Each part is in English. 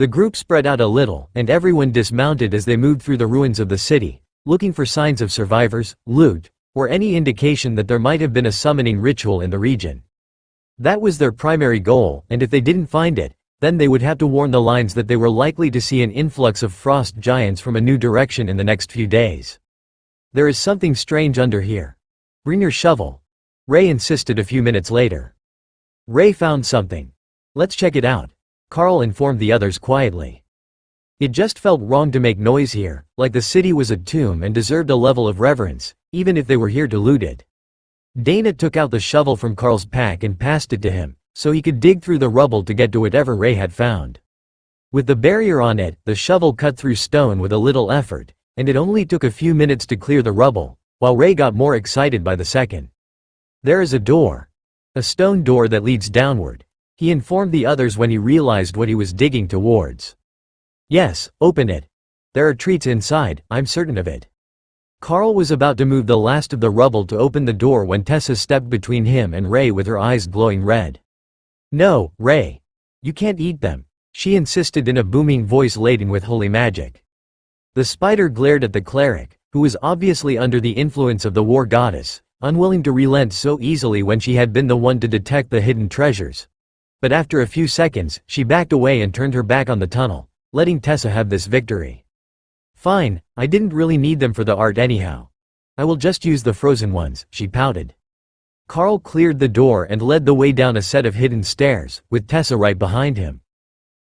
The group spread out a little, and everyone dismounted as they moved through the ruins of the city, looking for signs of survivors, loot, or any indication that there might have been a summoning ritual in the region. That was their primary goal, and if they didn't find it, then they would have to warn the lines that they were likely to see an influx of frost giants from a new direction in the next few days. There is something strange under here. Bring your shovel, Ray insisted a few minutes later. Ray found something. Let's check it out, Carl informed the others quietly. It just felt wrong to make noise here, like the city was a tomb and deserved a level of reverence, even if they were here to loot it. Dana took out the shovel from Carl's pack and passed it to him, so he could dig through the rubble to get to whatever Ray had found. With the barrier on it, the shovel cut through stone with a little effort, and it only took a few minutes to clear the rubble, while Ray got more excited by the second. There is a door. A stone door that leads downward, he informed the others when he realized what he was digging towards. Yes, open it. There are treats inside, I'm certain of it. Carl was about to move the last of the rubble to open the door when Tessa stepped between him and Ray with her eyes glowing red. No, Ray. You can't eat them, she insisted in a booming voice laden with holy magic. The spider glared at the cleric, who was obviously under the influence of the war goddess, unwilling to relent so easily when she had been the one to detect the hidden treasures. But after a few seconds, she backed away and turned her back on the tunnel, letting Tessa have this victory. Fine, I didn't really need them for the art anyhow. I will just use the frozen ones, she pouted. Carl cleared the door and led the way down a set of hidden stairs, with Tessa right behind him.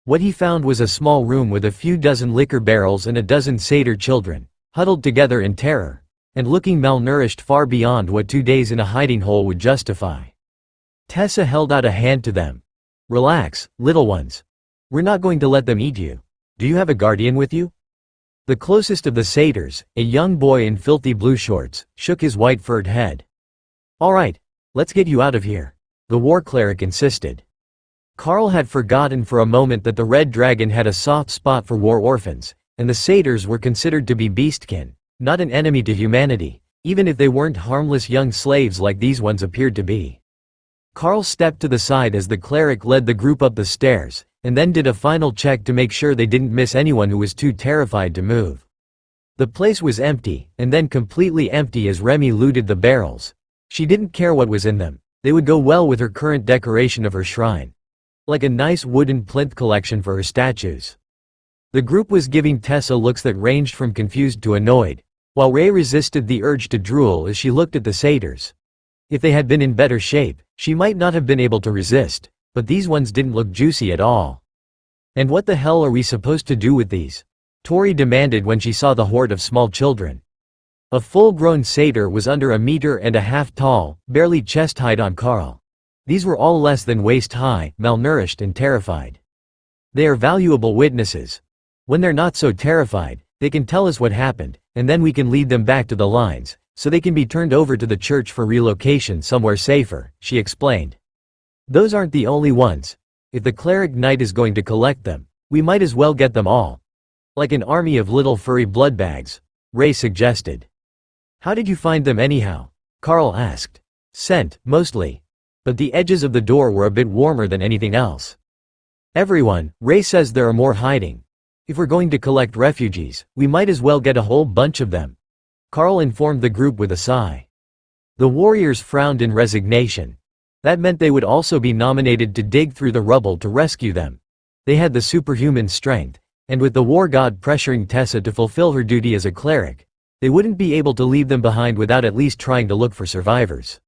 What he found was a small room with a few dozen liquor barrels and a dozen satyr children, huddled together in terror, and looking malnourished far beyond what 2 days in a hiding hole would justify. Tessa held out a hand to them. Relax, little ones. We're not going to let them eat you. Do you have a guardian with you? The closest of the satyrs, a young boy in filthy blue shorts, shook his white furred head. All right, let's get you out of here, the war cleric insisted. Carl had forgotten for a moment that the red dragon had a soft spot for war orphans, and the satyrs were considered to be beastkin, not an enemy to humanity, even if they weren't harmless young slaves like these ones appeared to be. Carl stepped to the side as the cleric led the group up the stairs, and then did a final check to make sure they didn't miss anyone who was too terrified to move. The place was empty, and then completely empty as Remy looted the barrels. She didn't care what was in them, they would go well with her current decoration of her shrine. Like a nice wooden plinth collection for her statues. The group was giving Tessa looks that ranged from confused to annoyed, while Ray resisted the urge to drool as she looked at the satyrs. If they had been in better shape, she might not have been able to resist, but these ones didn't look juicy at all. And what the hell are we supposed to do with these? Tori demanded when she saw the horde of small children. A full-grown satyr was under 1.5 meters tall, barely chest-height on Carl. These were all less than waist-high, malnourished and terrified. They are valuable witnesses. When they're not so terrified, they can tell us what happened, and then we can lead them back to the lines, so they can be turned over to the church for relocation somewhere safer, she explained. Those aren't the only ones. If the cleric knight is going to collect them, we might as well get them all. Like an army of little furry blood bags, Ray suggested. How did you find them anyhow? Carl asked. Scent, mostly. But the edges of the door were a bit warmer than anything else. Everyone, Ray says there are more hiding. If we're going to collect refugees, we might as well get a whole bunch of them. Carl informed the group with a sigh. The warriors frowned in resignation. That meant they would also be nominated to dig through the rubble to rescue them. They had the superhuman strength, and with the war god pressuring Tessa to fulfill her duty as a cleric, they wouldn't be able to leave them behind without at least trying to look for survivors.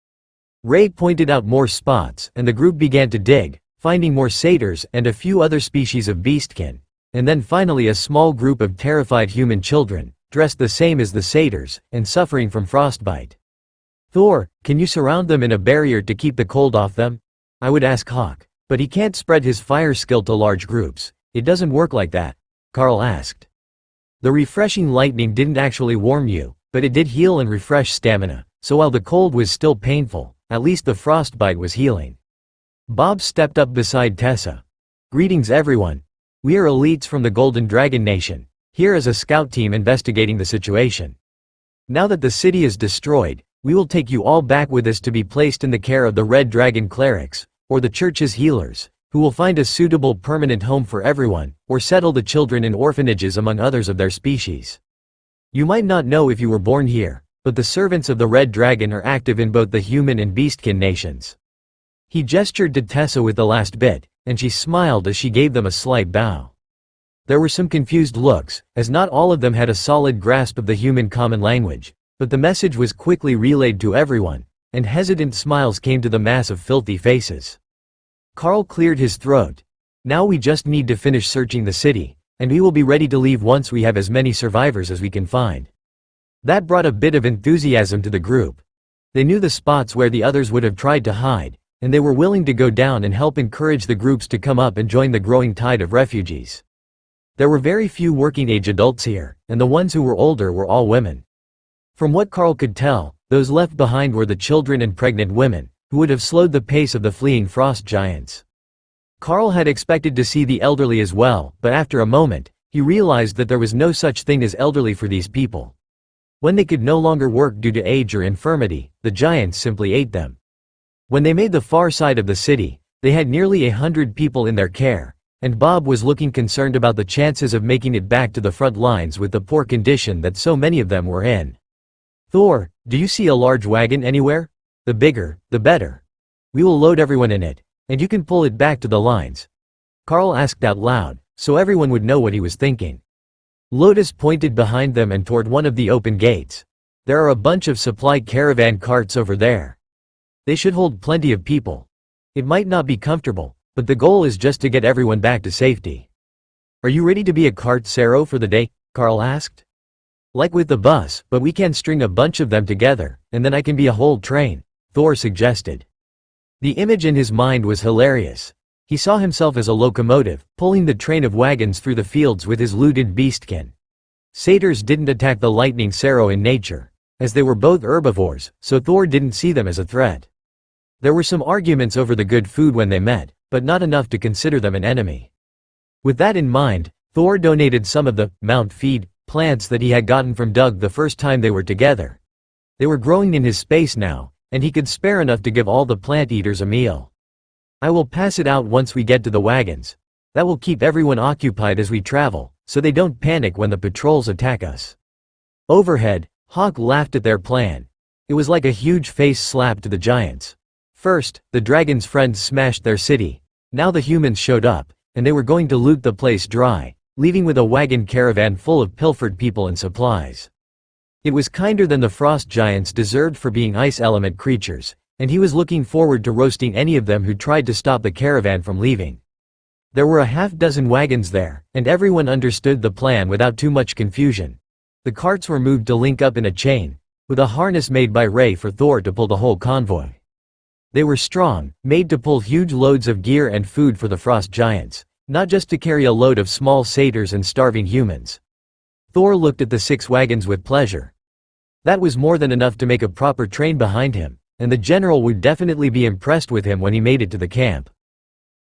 Ray pointed out more spots, and the group began to dig, finding more satyrs and a few other species of beastkin, and then finally a small group of terrified human children, dressed the same as the satyrs, and suffering from frostbite. Thor, can you surround them in a barrier to keep the cold off them? I would ask Hawk, but he can't spread his fire skill to large groups. It doesn't work like that, Carl asked. The refreshing lightning didn't actually warm you, but it did heal and refresh stamina, so while the cold was still painful, at least the frostbite was healing. Bob stepped up beside Tessa. Greetings everyone. We are elites from the Golden Dragon Nation, here as a scout team investigating the situation. Now that the city is destroyed, we will take you all back with us to be placed in the care of the Red Dragon clerics, or the church's healers, who will find a suitable permanent home for everyone, or settle the children in orphanages among others of their species. You might not know if you were born here, but the servants of the Red Dragon are active in both the human and beastkin nations." He gestured to Tessa with the last bit, and she smiled as she gave them a slight bow. There were some confused looks, as not all of them had a solid grasp of the human common language, but the message was quickly relayed to everyone, and hesitant smiles came to the mass of filthy faces. Carl cleared his throat. "Now we just need to finish searching the city, and we will be ready to leave once we have as many survivors as we can find." That brought a bit of enthusiasm to the group. They knew the spots where the others would have tried to hide, and they were willing to go down and help encourage the groups to come up and join the growing tide of refugees. There were very few working-age adults here, and the ones who were older were all women. From what Carl could tell, those left behind were the children and pregnant women, who would have slowed the pace of the fleeing frost giants. Carl had expected to see the elderly as well, but after a moment, he realized that there was no such thing as elderly for these people. When they could no longer work due to age or infirmity, the giants simply ate them. When they made the far side of the city, they had nearly 100 people in their care, and Bob was looking concerned about the chances of making it back to the front lines with the poor condition that so many of them were in. "Thor, do you see a large wagon anywhere? The bigger, the better. We will load everyone in it, and you can pull it back to the lines." Carl asked out loud, so everyone would know what he was thinking. Lotus pointed behind them and toward one of the open gates. "There are a bunch of supply caravan carts over there. They should hold plenty of people. It might not be comfortable, but the goal is just to get everyone back to safety." "Are you ready to be a cart Saro for the day?" Carl asked. "Like with the bus, but we can string a bunch of them together, and then I can be a whole train," Thor suggested. The image in his mind was hilarious. He saw himself as a locomotive, pulling the train of wagons through the fields with his looted beastkin. Satyrs didn't attack the lightning Saro in nature, as they were both herbivores, so Thor didn't see them as a threat. There were some arguments over the good food when they met, but not enough to consider them an enemy. With that in mind, Thor donated some of the Mount Feed plants that he had gotten from Doug the first time they were together. They were growing in his space now, and he could spare enough to give all the plant eaters a meal. "I will pass it out once we get to the wagons. That will keep everyone occupied as we travel, so they don't panic when the patrols attack us." Overhead, Hawk laughed at their plan. It was like a huge face slap to the giants. First, the dragon's friends smashed their city. Now the humans showed up, and they were going to loot the place dry, leaving with a wagon caravan full of pilfered people and supplies. It was kinder than the frost giants deserved for being ice element creatures, and he was looking forward to roasting any of them who tried to stop the caravan from leaving. There were a half-dozen wagons there, and everyone understood the plan without too much confusion. The carts were moved to link up in a chain, with a harness made by Ray for Thor to pull the whole convoy. They were strong, made to pull huge loads of gear and food for the frost giants, not just to carry a load of small satyrs and starving humans. Thor looked at the 6 wagons with pleasure. That was more than enough to make a proper train behind him, and the general would definitely be impressed with him when he made it to the camp.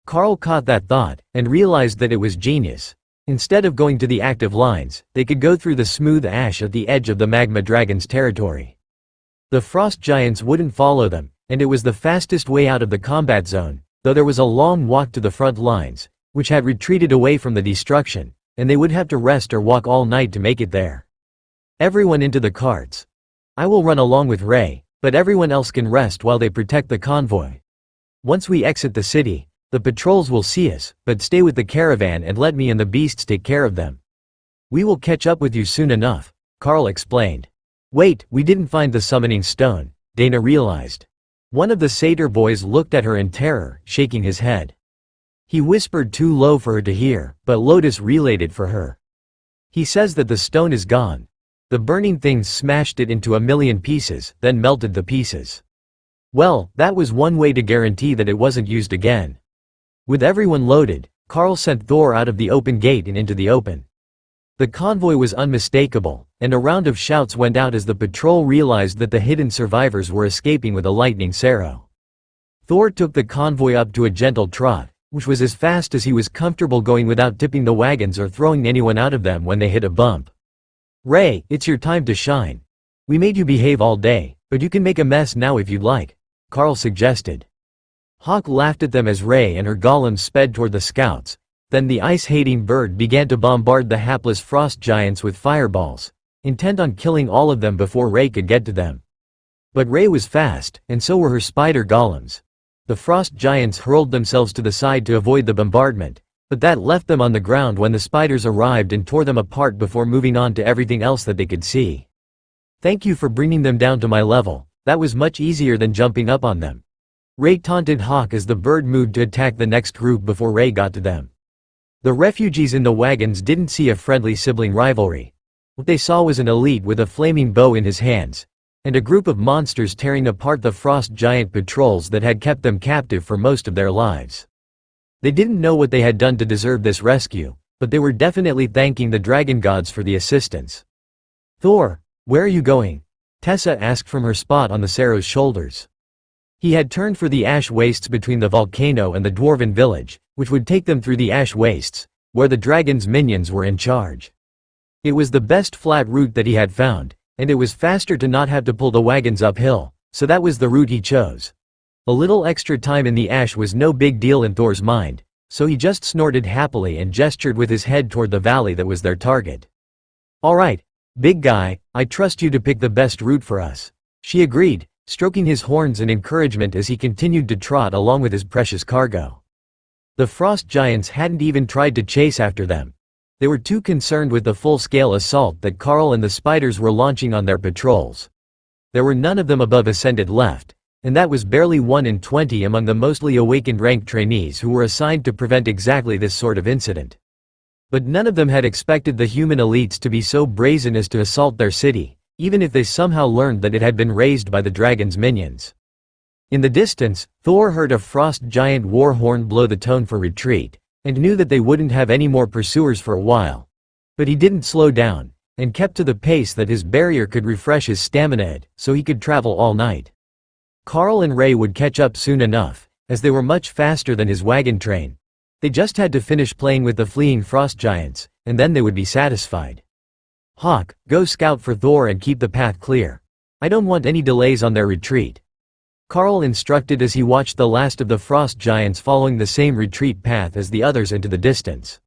Carl caught that thought, and realized that it was genius. Instead of going to the active lines, they could go through the smooth ash at the edge of the magma dragon's territory. The frost giants wouldn't follow them, and it was the fastest way out of the combat zone, though there was a long walk to the front lines, which had retreated away from the destruction, and they would have to rest or walk all night to make it there. "Everyone into the carts. I will run along with Ray, but everyone else can rest while they protect the convoy. Once we exit the city, the patrols will see us, but stay with the caravan and let me and the beasts take care of them. We will catch up with you soon enough," Carl explained. "Wait, we didn't find the summoning stone," Dana realized. One of the satyr boys looked at her in terror, shaking his head. He whispered too low for her to hear, but Lotus relayed it for her. "He says that the stone is gone. The burning things smashed it into a million pieces, then melted the pieces." Well, that was one way to guarantee that it wasn't used again. With everyone loaded, Carl sent Thor out of the open gate and into the open. The convoy was unmistakable, and a round of shouts went out as the patrol realized that the hidden survivors were escaping with a lightning Saro. Thor took the convoy up to a gentle trot, which was as fast as he was comfortable going without tipping the wagons or throwing anyone out of them when they hit a bump. "Ray, it's your time to shine. We made you behave all day, but you can make a mess now if you'd like," Carl suggested. Hawk laughed at them as Ray and her golems sped toward the scouts. Then the ice-hating bird began to bombard the hapless frost giants with fireballs, intent on killing all of them before Ray could get to them. But Ray was fast, and so were her spider golems. The frost giants hurled themselves to the side to avoid the bombardment, but that left them on the ground when the spiders arrived and tore them apart before moving on to everything else that they could see. "Thank you for bringing them down to my level. That was much easier than jumping up on them." Ray taunted Hawk as the bird moved to attack the next group before Ray got to them. The refugees in the wagons didn't see a friendly sibling rivalry. What they saw was an elite with a flaming bow in his hands, and a group of monsters tearing apart the frost giant patrols that had kept them captive for most of their lives. They didn't know what they had done to deserve this rescue, but they were definitely thanking the dragon gods for the assistance. "Thor, where are you going?" Tessa asked from her spot on the Cerro's shoulders. He had turned for the ash wastes between the volcano and the dwarven village, which would take them through the ash wastes, where the dragon's minions were in charge. It was the best flat route that he had found, and it was faster to not have to pull the wagons uphill, so that was the route he chose. A little extra time in the ash was no big deal in Thor's mind, so he just snorted happily and gestured with his head toward the valley that was their target. "All right, big guy, I trust you to pick the best route for us," she agreed, stroking his horns in encouragement as he continued to trot along with his precious cargo. The frost giants hadn't even tried to chase after them. They were too concerned with the full-scale assault that Carl and the spiders were launching on their patrols. There were none of them above ascended left, and that was barely 1 in 20 among the mostly awakened rank trainees who were assigned to prevent exactly this sort of incident. But none of them had expected the human elites to be so brazen as to assault their city, even if they somehow learned that it had been raised by the dragon's minions. In the distance, Thor heard a frost giant war horn blow the tone for retreat, and knew that they wouldn't have any more pursuers for a while. But he didn't slow down, and kept to the pace that his barrier could refresh his stamina at, so he could travel all night. Carl and Ray would catch up soon enough, as they were much faster than his wagon train. They just had to finish playing with the fleeing frost giants, and then they would be satisfied. "Hawk, go scout for Thor and keep the path clear. I don't want any delays on their retreat," Carl instructed as he watched the last of the frost giants following the same retreat path as the others into the distance.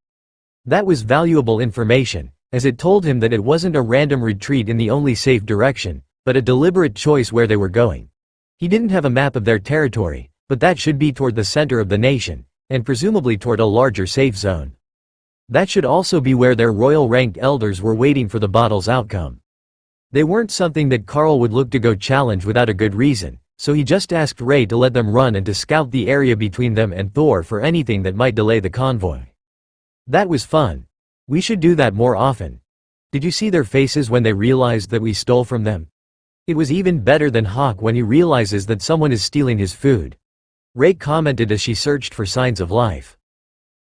That was valuable information, as it told him that it wasn't a random retreat in the only safe direction, but a deliberate choice where they were going. He didn't have a map of their territory, but that should be toward the center of the nation, and presumably toward a larger safe zone. That should also be where their royal-ranked elders were waiting for the battle's outcome. They weren't something that Carl would look to go challenge without a good reason, so he just asked Ray to let them run and to scout the area between them and Thor for anything that might delay the convoy. That was fun. We should do that more often. Did you see their faces when they realized that we stole from them? It was even better than Hawk when he realizes that someone is stealing his food. Ray commented as she searched for signs of life.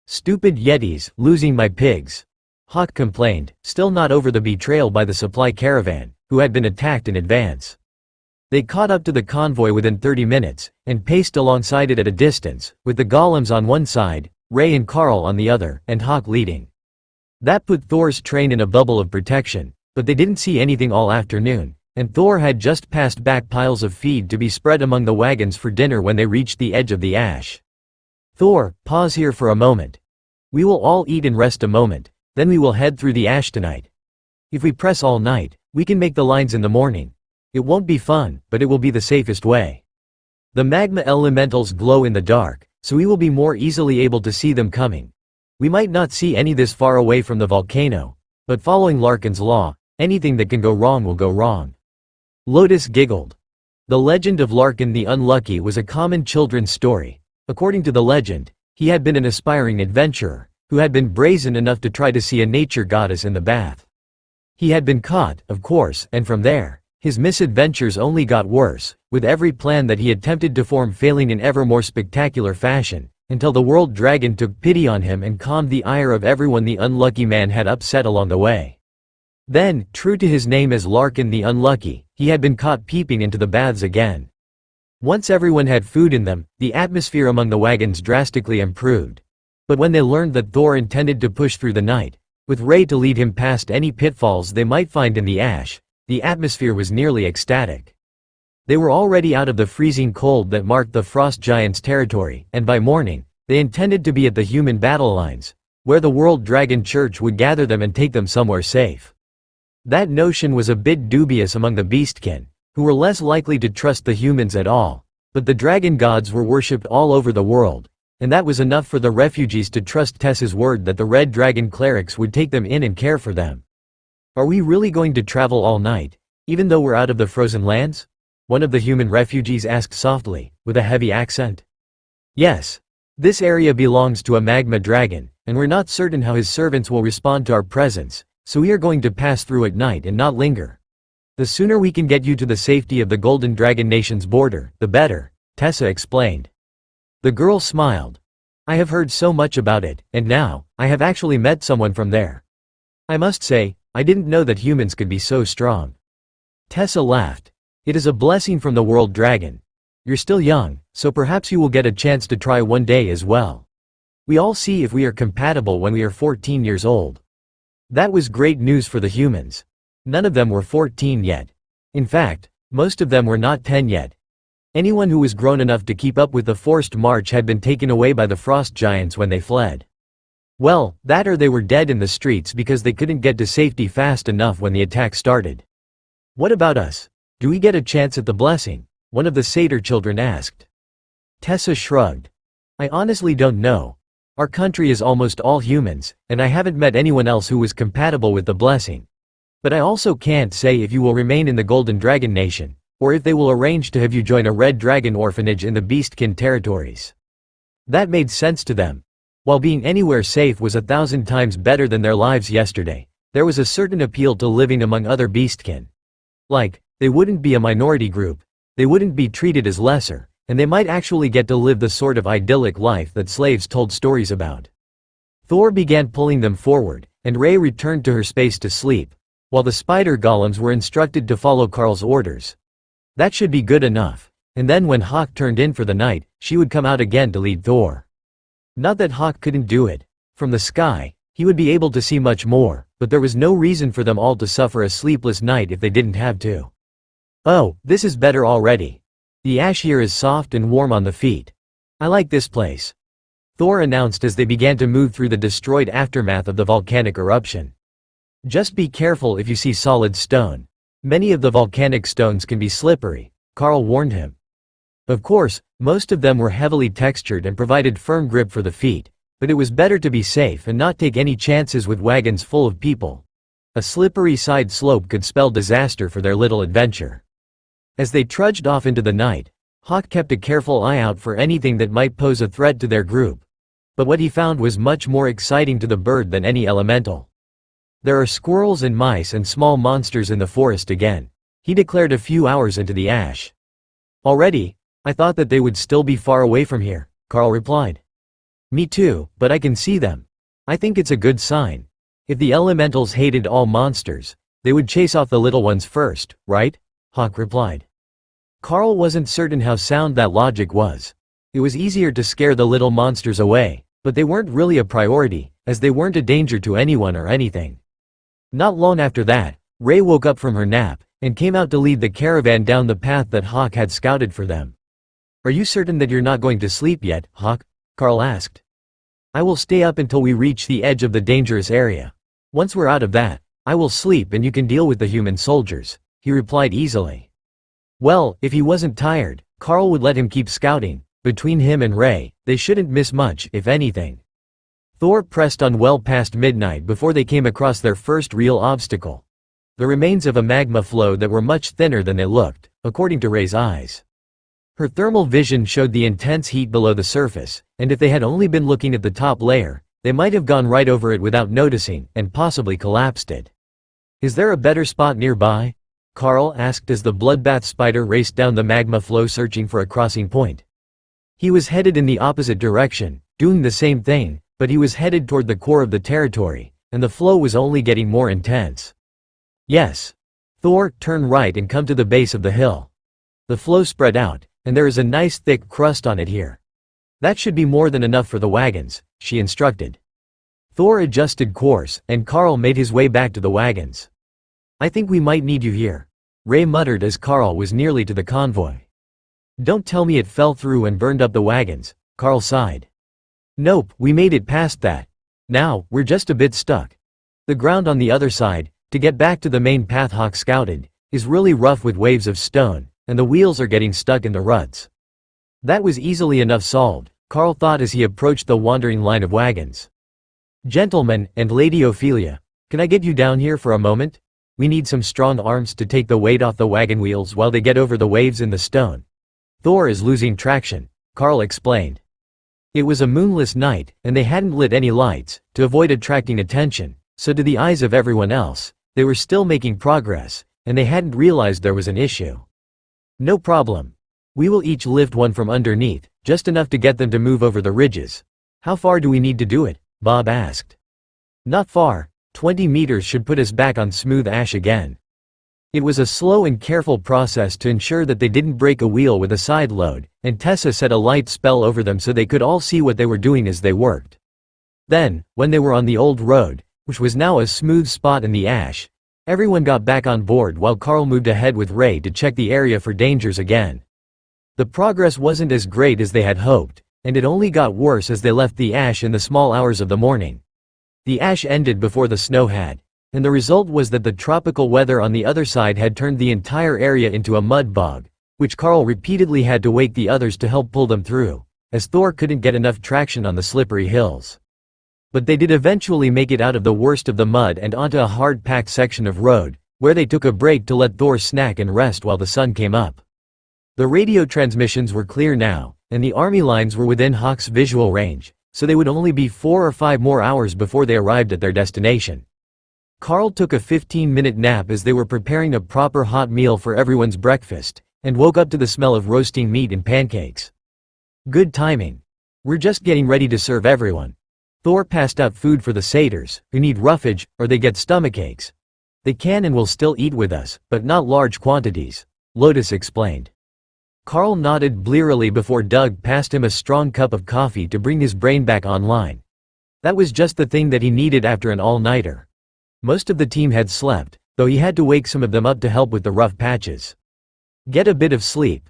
"Stupid Yetis, losing my pigs," Hawk complained, still not over the betrayal by the supply caravan, who had been attacked in advance. They caught up to the convoy within 30 minutes, and paced alongside it at a distance, with the golems on one side, Ray and Carl on the other, and Hawk leading. That put Thor's train in a bubble of protection, but they didn't see anything all afternoon, and Thor had just passed back piles of feed to be spread among the wagons for dinner when they reached the edge of the ash. "Thor, pause here for a moment. We will all eat and rest a moment, then we will head through the ash tonight. If we press all night, we can make the lines in the morning. It won't be fun, but it will be the safest way. The magma elementals glow in the dark, so we will be more easily able to see them coming. We might not see any this far away from the volcano, but following Larkin's law, anything that can go wrong will go wrong." Lotus giggled. The legend of Larkin the Unlucky was a common children's story. According to the legend, he had been an aspiring adventurer, who had been brazen enough to try to see a nature goddess in the bath. He had been caught, of course, and from there, his misadventures only got worse, with every plan that he attempted to form failing in ever more spectacular fashion, until the world dragon took pity on him and calmed the ire of everyone the unlucky man had upset along the way. Then, true to his name as Larkin the Unlucky, he had been caught peeping into the baths again. Once everyone had food in them, the atmosphere among the wagons drastically improved. But when they learned that Thor intended to push through the night, with Ray to lead him past any pitfalls they might find in the ash, the atmosphere was nearly ecstatic. They were already out of the freezing cold that marked the frost giants' territory, and by morning, they intended to be at the human battle lines, where the World Dragon Church would gather them and take them somewhere safe. That notion was a bit dubious among the beastkin, who were less likely to trust the humans at all, but the dragon gods were worshipped all over the world, and that was enough for the refugees to trust Tessa's word that the Red Dragon clerics would take them in and care for them. "Are we really going to travel all night, even though we're out of the frozen lands?" one of the human refugees asked softly, with a heavy accent. "Yes. This area belongs to a magma dragon, and we're not certain how his servants will respond to our presence, so we are going to pass through at night and not linger. The sooner we can get you to the safety of the Golden Dragon Nation's border, the better," Tessa explained. The girl smiled. "I have heard so much about it, and now, I have actually met someone from there. I must say, I didn't know that humans could be so strong." Tessa laughed. "It is a blessing from the World Dragon. You're still young, so perhaps you will get a chance to try one day as well. We all see if we are compatible when we are 14 years old." That was great news for the humans. None of them were 14 yet. In fact, most of them were not 10 yet. Anyone who was grown enough to keep up with the forced march had been taken away by the frost giants when they fled. Well, that or they were dead in the streets because they couldn't get to safety fast enough when the attack started. "What about us? Do we get a chance at the blessing?" one of the satyr children asked. Tessa shrugged. "I honestly don't know. Our country is almost all humans, and I haven't met anyone else who was compatible with the blessing. But I also can't say if you will remain in the Golden Dragon Nation, or if they will arrange to have you join a Red Dragon orphanage in the Beastkin territories." That made sense to them. While being anywhere safe was 1,000 times better than their lives yesterday, there was a certain appeal to living among other beastkin. Like, they wouldn't be a minority group, they wouldn't be treated as lesser, and they might actually get to live the sort of idyllic life that slaves told stories about. Thor began pulling them forward, and Ray returned to her space to sleep, while the spider golems were instructed to follow Carl's orders. That should be good enough, and then when Hawk turned in for the night, she would come out again to lead Thor. Not that Hawk couldn't do it. From the sky, he would be able to see much more, but there was no reason for them all to suffer a sleepless night if they didn't have to. "Oh, this is better already. The ash here is soft and warm on the feet. I like this place," Thor announced as they began to move through the destroyed aftermath of the volcanic eruption. "Just be careful if you see solid stone. Many of the volcanic stones can be slippery," Carl warned him. Of course, most of them were heavily textured and provided firm grip for the feet, but it was better to be safe and not take any chances with wagons full of people. A slippery side slope could spell disaster for their little adventure. As they trudged off into the night, Hawk kept a careful eye out for anything that might pose a threat to their group. But what he found was much more exciting to the bird than any elemental. "There are squirrels and mice and small monsters in the forest again," he declared a few hours into the ash. "Already? I thought that they would still be far away from here," Carl replied. "Me too, but I can see them. I think it's a good sign. If the elementals hated all monsters, they would chase off the little ones first, right?" Hawk replied. Carl wasn't certain how sound that logic was. It was easier to scare the little monsters away, but they weren't really a priority, as they weren't a danger to anyone or anything. Not long after that, Ray woke up from her nap, and came out to lead the caravan down the path that Hawk had scouted for them. "Are you certain that you're not going to sleep yet, Hawk?" Carl asked. "I will stay up until we reach the edge of the dangerous area. Once we're out of that, I will sleep and you can deal with the human soldiers," he replied easily. Well, if he wasn't tired, Carl would let him keep scouting. Between him and Ray, they shouldn't miss much, if anything. Thor pressed on well past midnight before they came across their first real obstacle. The remains of a magma flow that were much thinner than they looked, according to Ray's eyes. Her thermal vision showed the intense heat below the surface, and if they had only been looking at the top layer, they might have gone right over it without noticing, and possibly collapsed it. "Is there a better spot nearby?" Carl asked as the bloodbath spider raced down the magma flow searching for a crossing point. He was headed in the opposite direction, doing the same thing, but he was headed toward the core of the territory, and the flow was only getting more intense. "Yes. Thor, turn right and come to the base of the hill. The flow spread out, and there is a nice thick crust on it here. That should be more than enough for the wagons," she instructed. Thor adjusted course, and Carl made his way back to the wagons. "I think we might need you here. Ray muttered as Carl was nearly to the convoy. Don't tell me it fell through and burned up the wagons, Carl sighed. Nope, we made it past that. Now, we're just a bit stuck. The ground on the other side, to get back to the main path Hawk scouted, is really rough with waves of stone, and the wheels are getting stuck in the ruts. That was easily enough solved, Carl thought as he approached the wandering line of wagons. Gentlemen, and Lady Ophelia, can I get you down here for a moment? We need some strong arms to take the weight off the wagon wheels while they get over the waves in the stone. Thor is losing traction, Carl explained. It was a moonless night, and they hadn't lit any lights, to avoid attracting attention, so to the eyes of everyone else, they were still making progress, and they hadn't realized there was an issue. No problem. We will each lift one from underneath, just enough to get them to move over the ridges. How far do we need to do it? Bob asked. Not far, 20 meters should put us back on smooth ash again. It was a slow and careful process to ensure that they didn't break a wheel with a side load, and Tessa set a light spell over them so they could all see what they were doing as they worked. Then, when they were on the old road, which was now a smooth spot in the ash, everyone got back on board while Carl moved ahead with Ray to check the area for dangers again. The progress wasn't as great as they had hoped, and it only got worse as they left the ash in the small hours of the morning. The ash ended before the snow had, and the result was that the tropical weather on the other side had turned the entire area into a mud bog, which Carl repeatedly had to wake the others to help pull them through, as Thor couldn't get enough traction on the slippery hills. But they did eventually make it out of the worst of the mud and onto a hard-packed section of road, where they took a break to let Thor snack and rest while the sun came up. The radio transmissions were clear now, and the army lines were within Hawk's visual range, so they would only be 4 or 5 more hours before they arrived at their destination. Carl took a 15-minute nap as they were preparing a proper hot meal for everyone's breakfast, and woke up to the smell of roasting meat and pancakes. Good timing. We're just getting ready to serve everyone. Thor passed out food for the satyrs, who need roughage, or they get stomachaches. They can and will still eat with us, but not large quantities, Lotus explained. Carl nodded blearily before Doug passed him a strong cup of coffee to bring his brain back online. That was just the thing that he needed after an all-nighter. Most of the team had slept, though he had to wake some of them up to help with the rough patches. Get a bit of sleep.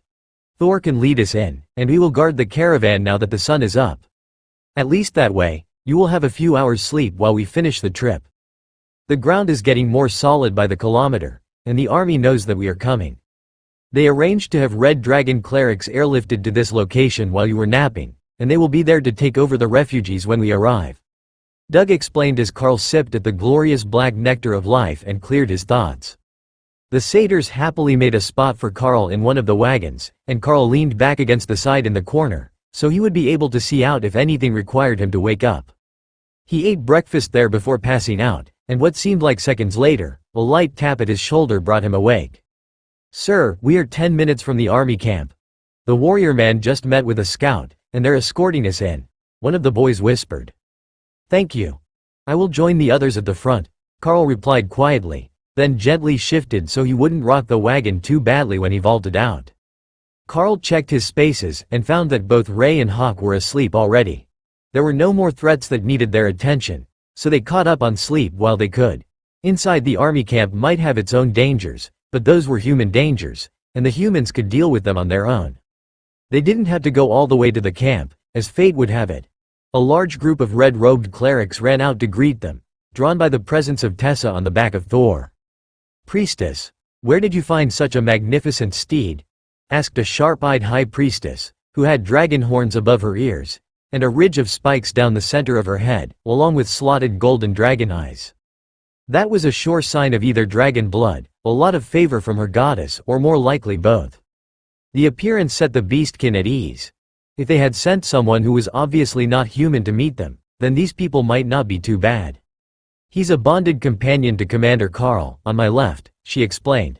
Thor can lead us in, and we will guard the caravan now that the sun is up. At least that way, you will have a few hours sleep while we finish the trip. The ground is getting more solid by the kilometer, and the army knows that we are coming. They arranged to have Red Dragon clerics airlifted to this location while you were napping, and they will be there to take over the refugees when we arrive. Doug explained as Carl sipped at the glorious black nectar of life and cleared his thoughts. The satyrs happily made a spot for Carl in one of the wagons, and Carl leaned back against the side in the corner, so he would be able to see out if anything required him to wake up. He ate breakfast there before passing out, and what seemed like seconds later, a light tap at his shoulder brought him awake. Sir, we are 10 minutes from the army camp. The warrior man just met with a scout, and they're escorting us in, one of the boys whispered. Thank you. I will join the others at the front, Carl replied quietly, then gently shifted so he wouldn't rock the wagon too badly when he vaulted out. Carl checked his spaces and found that both Ray and Hawk were asleep already. There were no more threats that needed their attention, so they caught up on sleep while they could. Inside the army camp might have its own dangers, but those were human dangers, and the humans could deal with them on their own. They didn't have to go all the way to the camp, as fate would have it. A large group of red-robed clerics ran out to greet them, drawn by the presence of Tessa on the back of Thor. Priestess, where did you find such a magnificent steed? Asked a sharp-eyed high priestess, who had dragon horns above her ears, and a ridge of spikes down the center of her head, along with slotted golden dragon eyes. That was a sure sign of either dragon blood, a lot of favor from her goddess, or more likely both. The appearance set the beastkin at ease. If they had sent someone who was obviously not human to meet them, then these people might not be too bad. He's a bonded companion to Commander Carl, on my left, she explained.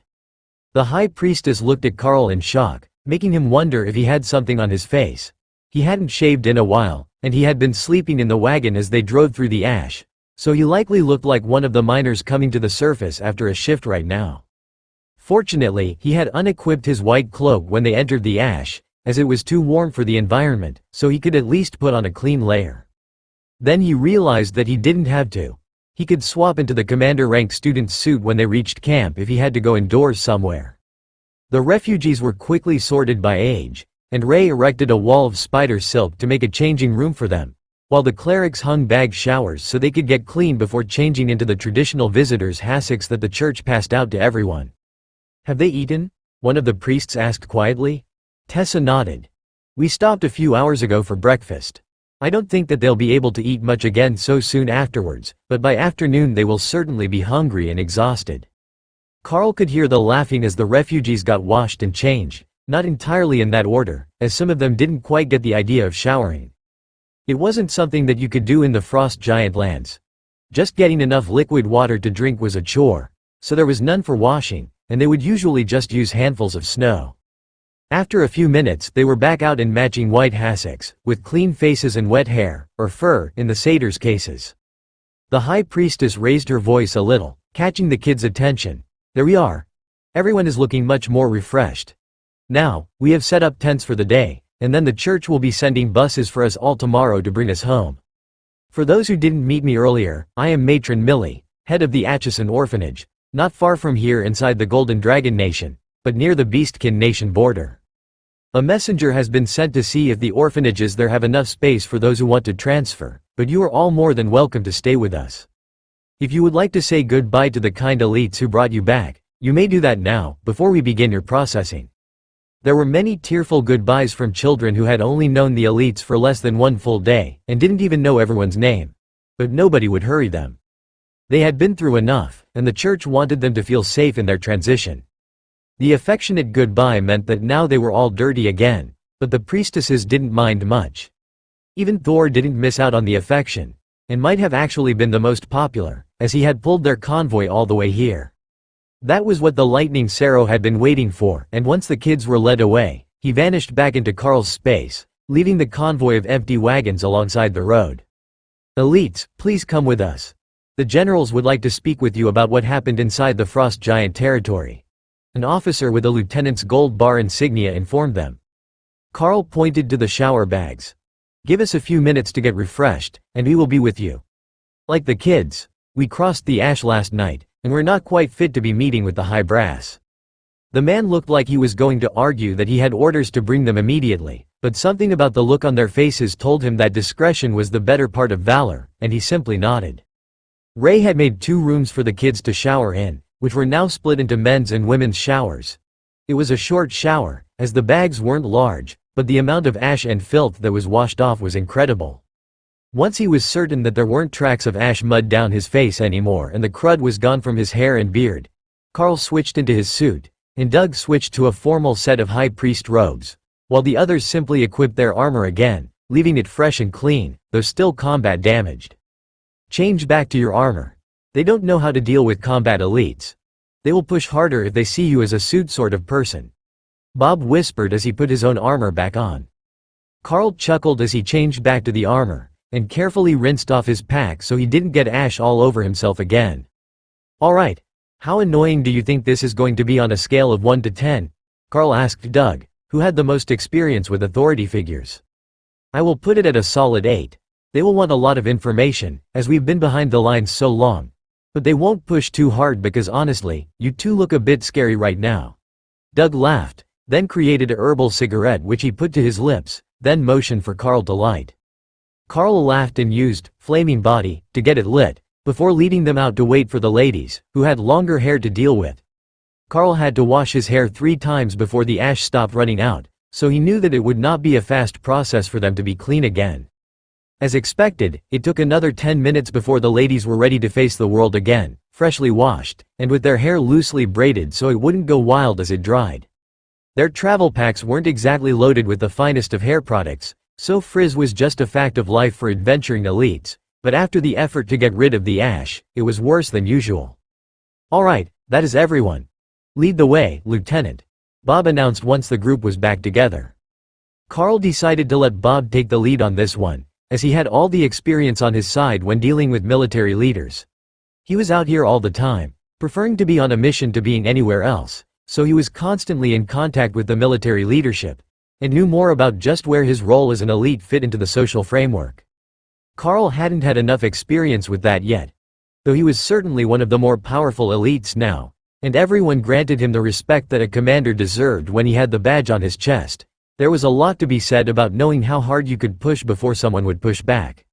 The high priestess looked at Carl in shock, making him wonder if he had something on his face. He hadn't shaved in a while, and he had been sleeping in the wagon as they drove through the ash, so he likely looked like one of the miners coming to the surface after a shift right now. Fortunately, he had unequipped his white cloak when they entered the ash, as it was too warm for the environment, so he could at least put on a clean layer. Then he realized that he didn't have to. He could swap into the commander-rank student's suit when they reached camp if he had to go indoors somewhere. The refugees were quickly sorted by age, and Ray erected a wall of spider silk to make a changing room for them, while the clerics hung bag showers so they could get clean before changing into the traditional visitors' hassocks that the church passed out to everyone. "Have they eaten?" one of the priests asked quietly. Tessa nodded. "We stopped a few hours ago for breakfast. I don't think that they'll be able to eat much again so soon afterwards, but by afternoon they will certainly be hungry and exhausted." Carl could hear the laughing as the refugees got washed and changed, not entirely in that order, as some of them didn't quite get the idea of showering. It wasn't something that you could do in the frost giant lands. Just getting enough liquid water to drink was a chore, so there was none for washing, and they would usually just use handfuls of snow. After a few minutes they were back out in matching white hassocks, with clean faces and wet hair, or fur, in the satyrs' cases. The high priestess raised her voice a little, catching the kids' attention. "There we are. Everyone is looking much more refreshed. Now, we have set up tents for the day, and then the church will be sending buses for us all tomorrow to bring us home. For those who didn't meet me earlier, I am Matron Millie, head of the Atchison Orphanage, not far from here inside the Golden Dragon Nation, but near the Beastkin Nation border. A messenger has been sent to see if the orphanages there have enough space for those who want to transfer, but you are all more than welcome to stay with us. If you would like to say goodbye to the kind elites who brought you back, you may do that now, before we begin your processing." There were many tearful goodbyes from children who had only known the elites for less than one full day, and didn't even know everyone's name. But nobody would hurry them. They had been through enough, and the church wanted them to feel safe in their transition. The affectionate goodbye meant that now they were all dirty again, but the priestesses didn't mind much. Even Thor didn't miss out on the affection, and might have actually been the most popular, as he had pulled their convoy all the way here. That was what the lightning Saro had been waiting for, and once the kids were led away, he vanished back into Carl's space, leaving the convoy of empty wagons alongside the road. "Elites, please come with us. The generals would like to speak with you about what happened inside the Frost Giant territory." An officer with a lieutenant's gold bar insignia informed them. Carl pointed to the shower bags. "Give us a few minutes to get refreshed, and we will be with you. Like the kids, we crossed the ash last night, and we're not quite fit to be meeting with the high brass." The man looked like he was going to argue that he had orders to bring them immediately, but something about the look on their faces told him that discretion was the better part of valor, and he simply nodded. Ray had made 2 rooms for the kids to shower in, which were now split into men's and women's showers. It was a short shower, as the bags weren't large, but the amount of ash and filth that was washed off was incredible. Once he was certain that there weren't tracks of ash mud down his face anymore and the crud was gone from his hair and beard, Carl switched into his suit, and Doug switched to a formal set of high priest robes, while the others simply equipped their armor again, leaving it fresh and clean, though still combat damaged. "Change back to your armor. They don't know how to deal with combat elites. They will push harder if they see you as a suit sort of person," Bob whispered as he put his own armor back on. Carl chuckled as he changed back to the armor, and carefully rinsed off his pack so he didn't get ash all over himself again. "Alright, how annoying do you think this is going to be on a scale of 1 to 10? Carl asked Doug, who had the most experience with authority figures. "I will put it at a solid 8. They will want a lot of information, as we've been behind the lines so long. But they won't push too hard because honestly, you two look a bit scary right now." Doug laughed, then created a herbal cigarette which he put to his lips, then motioned for Carl to light. Carl laughed and used flaming body to get it lit, before leading them out to wait for the ladies, who had longer hair to deal with. Carl had to wash his hair 3 times before the ash stopped running out, so he knew that it would not be a fast process for them to be clean again. As expected, it took another 10 minutes before the ladies were ready to face the world again, freshly washed, and with their hair loosely braided so it wouldn't go wild as it dried. Their travel packs weren't exactly loaded with the finest of hair products, so frizz was just a fact of life for adventuring elites, but after the effort to get rid of the ash, it was worse than usual. "Alright, that is everyone. Lead the way, Lieutenant," Bob announced once the group was back together. Carl decided to let Bob take the lead on this one, as he had all the experience on his side when dealing with military leaders. He was out here all the time, preferring to be on a mission to being anywhere else, so he was constantly in contact with the military leadership, and knew more about just where his role as an elite fit into the social framework. Carl hadn't had enough experience with that yet. though he was certainly one of the more powerful elites now, and everyone granted him the respect that a commander deserved when he had the badge on his chest. There was a lot to be said about knowing how hard you could push before someone would push back.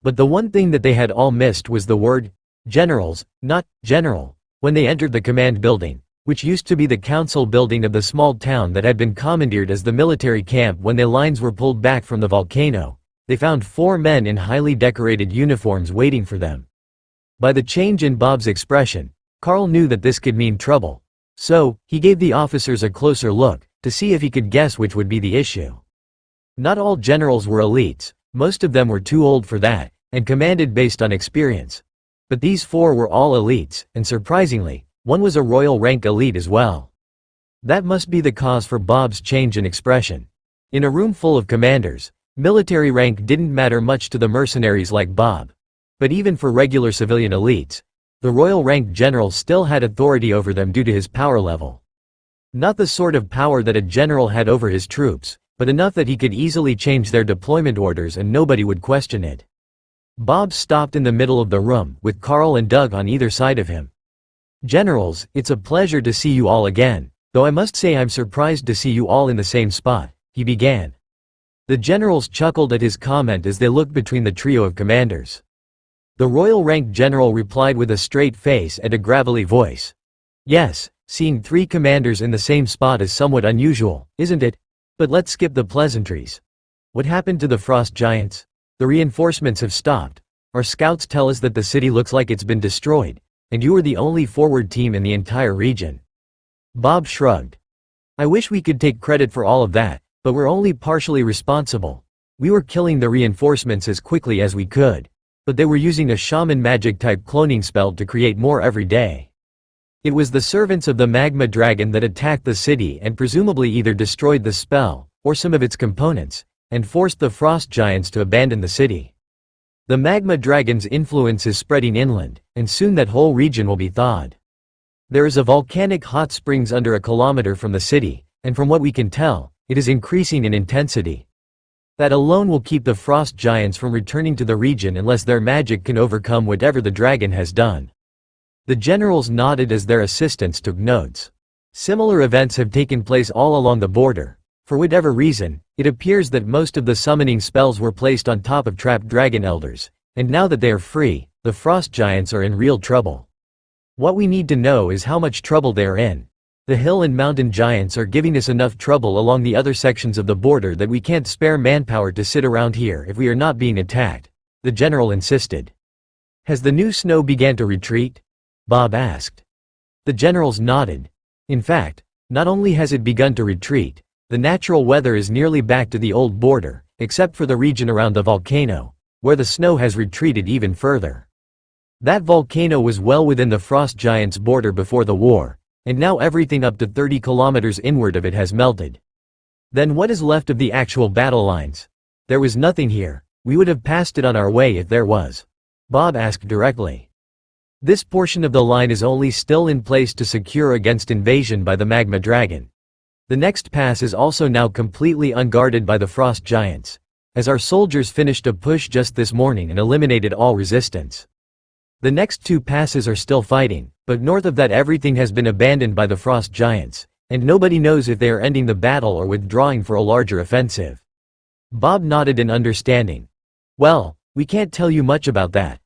But the one thing that they had all missed was the word generals, not general, when they entered the command building, which used to be the council building of the small town that had been commandeered as the military camp. When the lines were pulled back from the volcano, they found 4 men in highly decorated uniforms waiting for them. By the change in Bob's expression, Carl knew that this could mean trouble. So, he gave the officers a closer look, to see if he could guess which would be the issue. Not all generals were elites, most of them were too old for that, and commanded based on experience. But these 4 were all elites, and surprisingly, one was a royal rank elite as well. That must be the cause for Bob's change in expression. In a room full of commanders, military rank didn't matter much to the mercenaries like Bob. But even for regular civilian elites, the royal rank general still had authority over them due to his power level. Not the sort of power that a general had over his troops, but enough that he could easily change their deployment orders and nobody would question it. Bob stopped in the middle of the room, with Carl and Doug on either side of him. "Generals, it's a pleasure to see you all again, though I must say I'm surprised to see you all in the same spot," he began. The generals chuckled at his comment as they looked between the trio of commanders. The royal rank general replied with a straight face and a gravelly voice. "Yes, seeing 3 commanders in the same spot is somewhat unusual, isn't it? But let's skip the pleasantries. What happened to the frost giants? The reinforcements have stopped. Our scouts tell us that the city looks like it's been destroyed, and you are the only forward team in the entire region." Bob shrugged. "I wish we could take credit for all of that, but we're only partially responsible. We were killing the reinforcements as quickly as we could, but they were using a shaman magic type cloning spell to create more every day. It was the servants of the magma dragon that attacked the city and presumably either destroyed the spell, or some of its components, and forced the frost giants to abandon the city. The magma dragon's influence is spreading inland, and soon that whole region will be thawed. There is a volcanic hot springs under a kilometer from the city, and from what we can tell, it is increasing in intensity. That alone will keep the frost giants from returning to the region unless their magic can overcome whatever the dragon has done." The generals nodded as their assistants took notes. Similar events have taken place all along the border. For whatever reason, it appears that most of the summoning spells were placed on top of trapped dragon elders, and now that they are free, the frost giants are in real trouble. What we need to know is how much trouble they are in. The hill and mountain giants are giving us enough trouble along the other sections of the border that we can't spare manpower to sit around here if we are not being attacked, the general insisted. "Has the new snow began to retreat?" Bob asked. The generals nodded. In fact, not only has it begun to retreat, the natural weather is nearly back to the old border, except for the region around the volcano, where the snow has retreated even further. That volcano was well within the frost giants' border before the war, and now everything up to 30 kilometers inward of it has melted. Then what is left of the actual battle lines? There was nothing here. We would have passed it on our way if there was. Bob asked directly. This portion of the line is only still in place to secure against invasion by the magma dragon. The next pass is also now completely unguarded by the frost giants, as our soldiers finished a push just this morning and eliminated all resistance. The next 2 passes are still fighting, but north of that everything has been abandoned by the frost giants, and nobody knows if they are ending the battle or withdrawing for a larger offensive. Bob nodded in understanding. Well, we can't tell you much about that.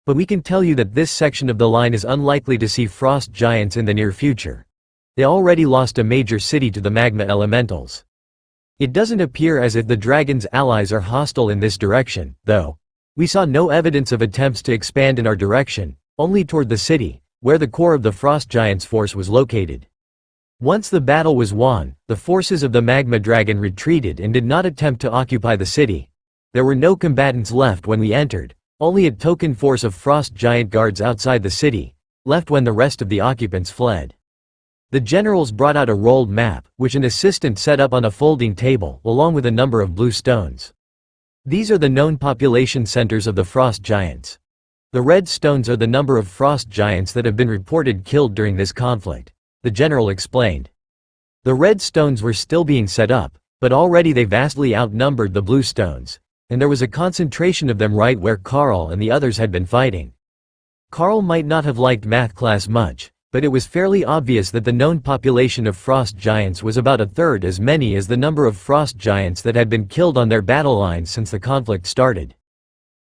But we can tell you that this section of the line is unlikely to see frost giants in the near future. They already lost a major city to the magma elementals. It doesn't appear as if the dragon's allies are hostile in this direction, though. We saw no evidence of attempts to expand in our direction, only toward the city, where the core of the frost giants' force was located. Once the battle was won, the forces of the magma dragon retreated and did not attempt to occupy the city. There were no combatants left when we entered. Only a token force of frost giant guards outside the city, left when the rest of the occupants fled. The generals brought out a rolled map, which an assistant set up on a folding table, along with a number of blue stones. These are the known population centers of the frost giants. The red stones are the number of frost giants that have been reported killed during this conflict, the general explained. The red stones were still being set up, but already they vastly outnumbered the blue stones, and there was a concentration of them right where Carl and the others had been fighting. Carl might not have liked math class much, but it was fairly obvious that the known population of frost giants was about a third as many as the number of frost giants that had been killed on their battle lines since the conflict started.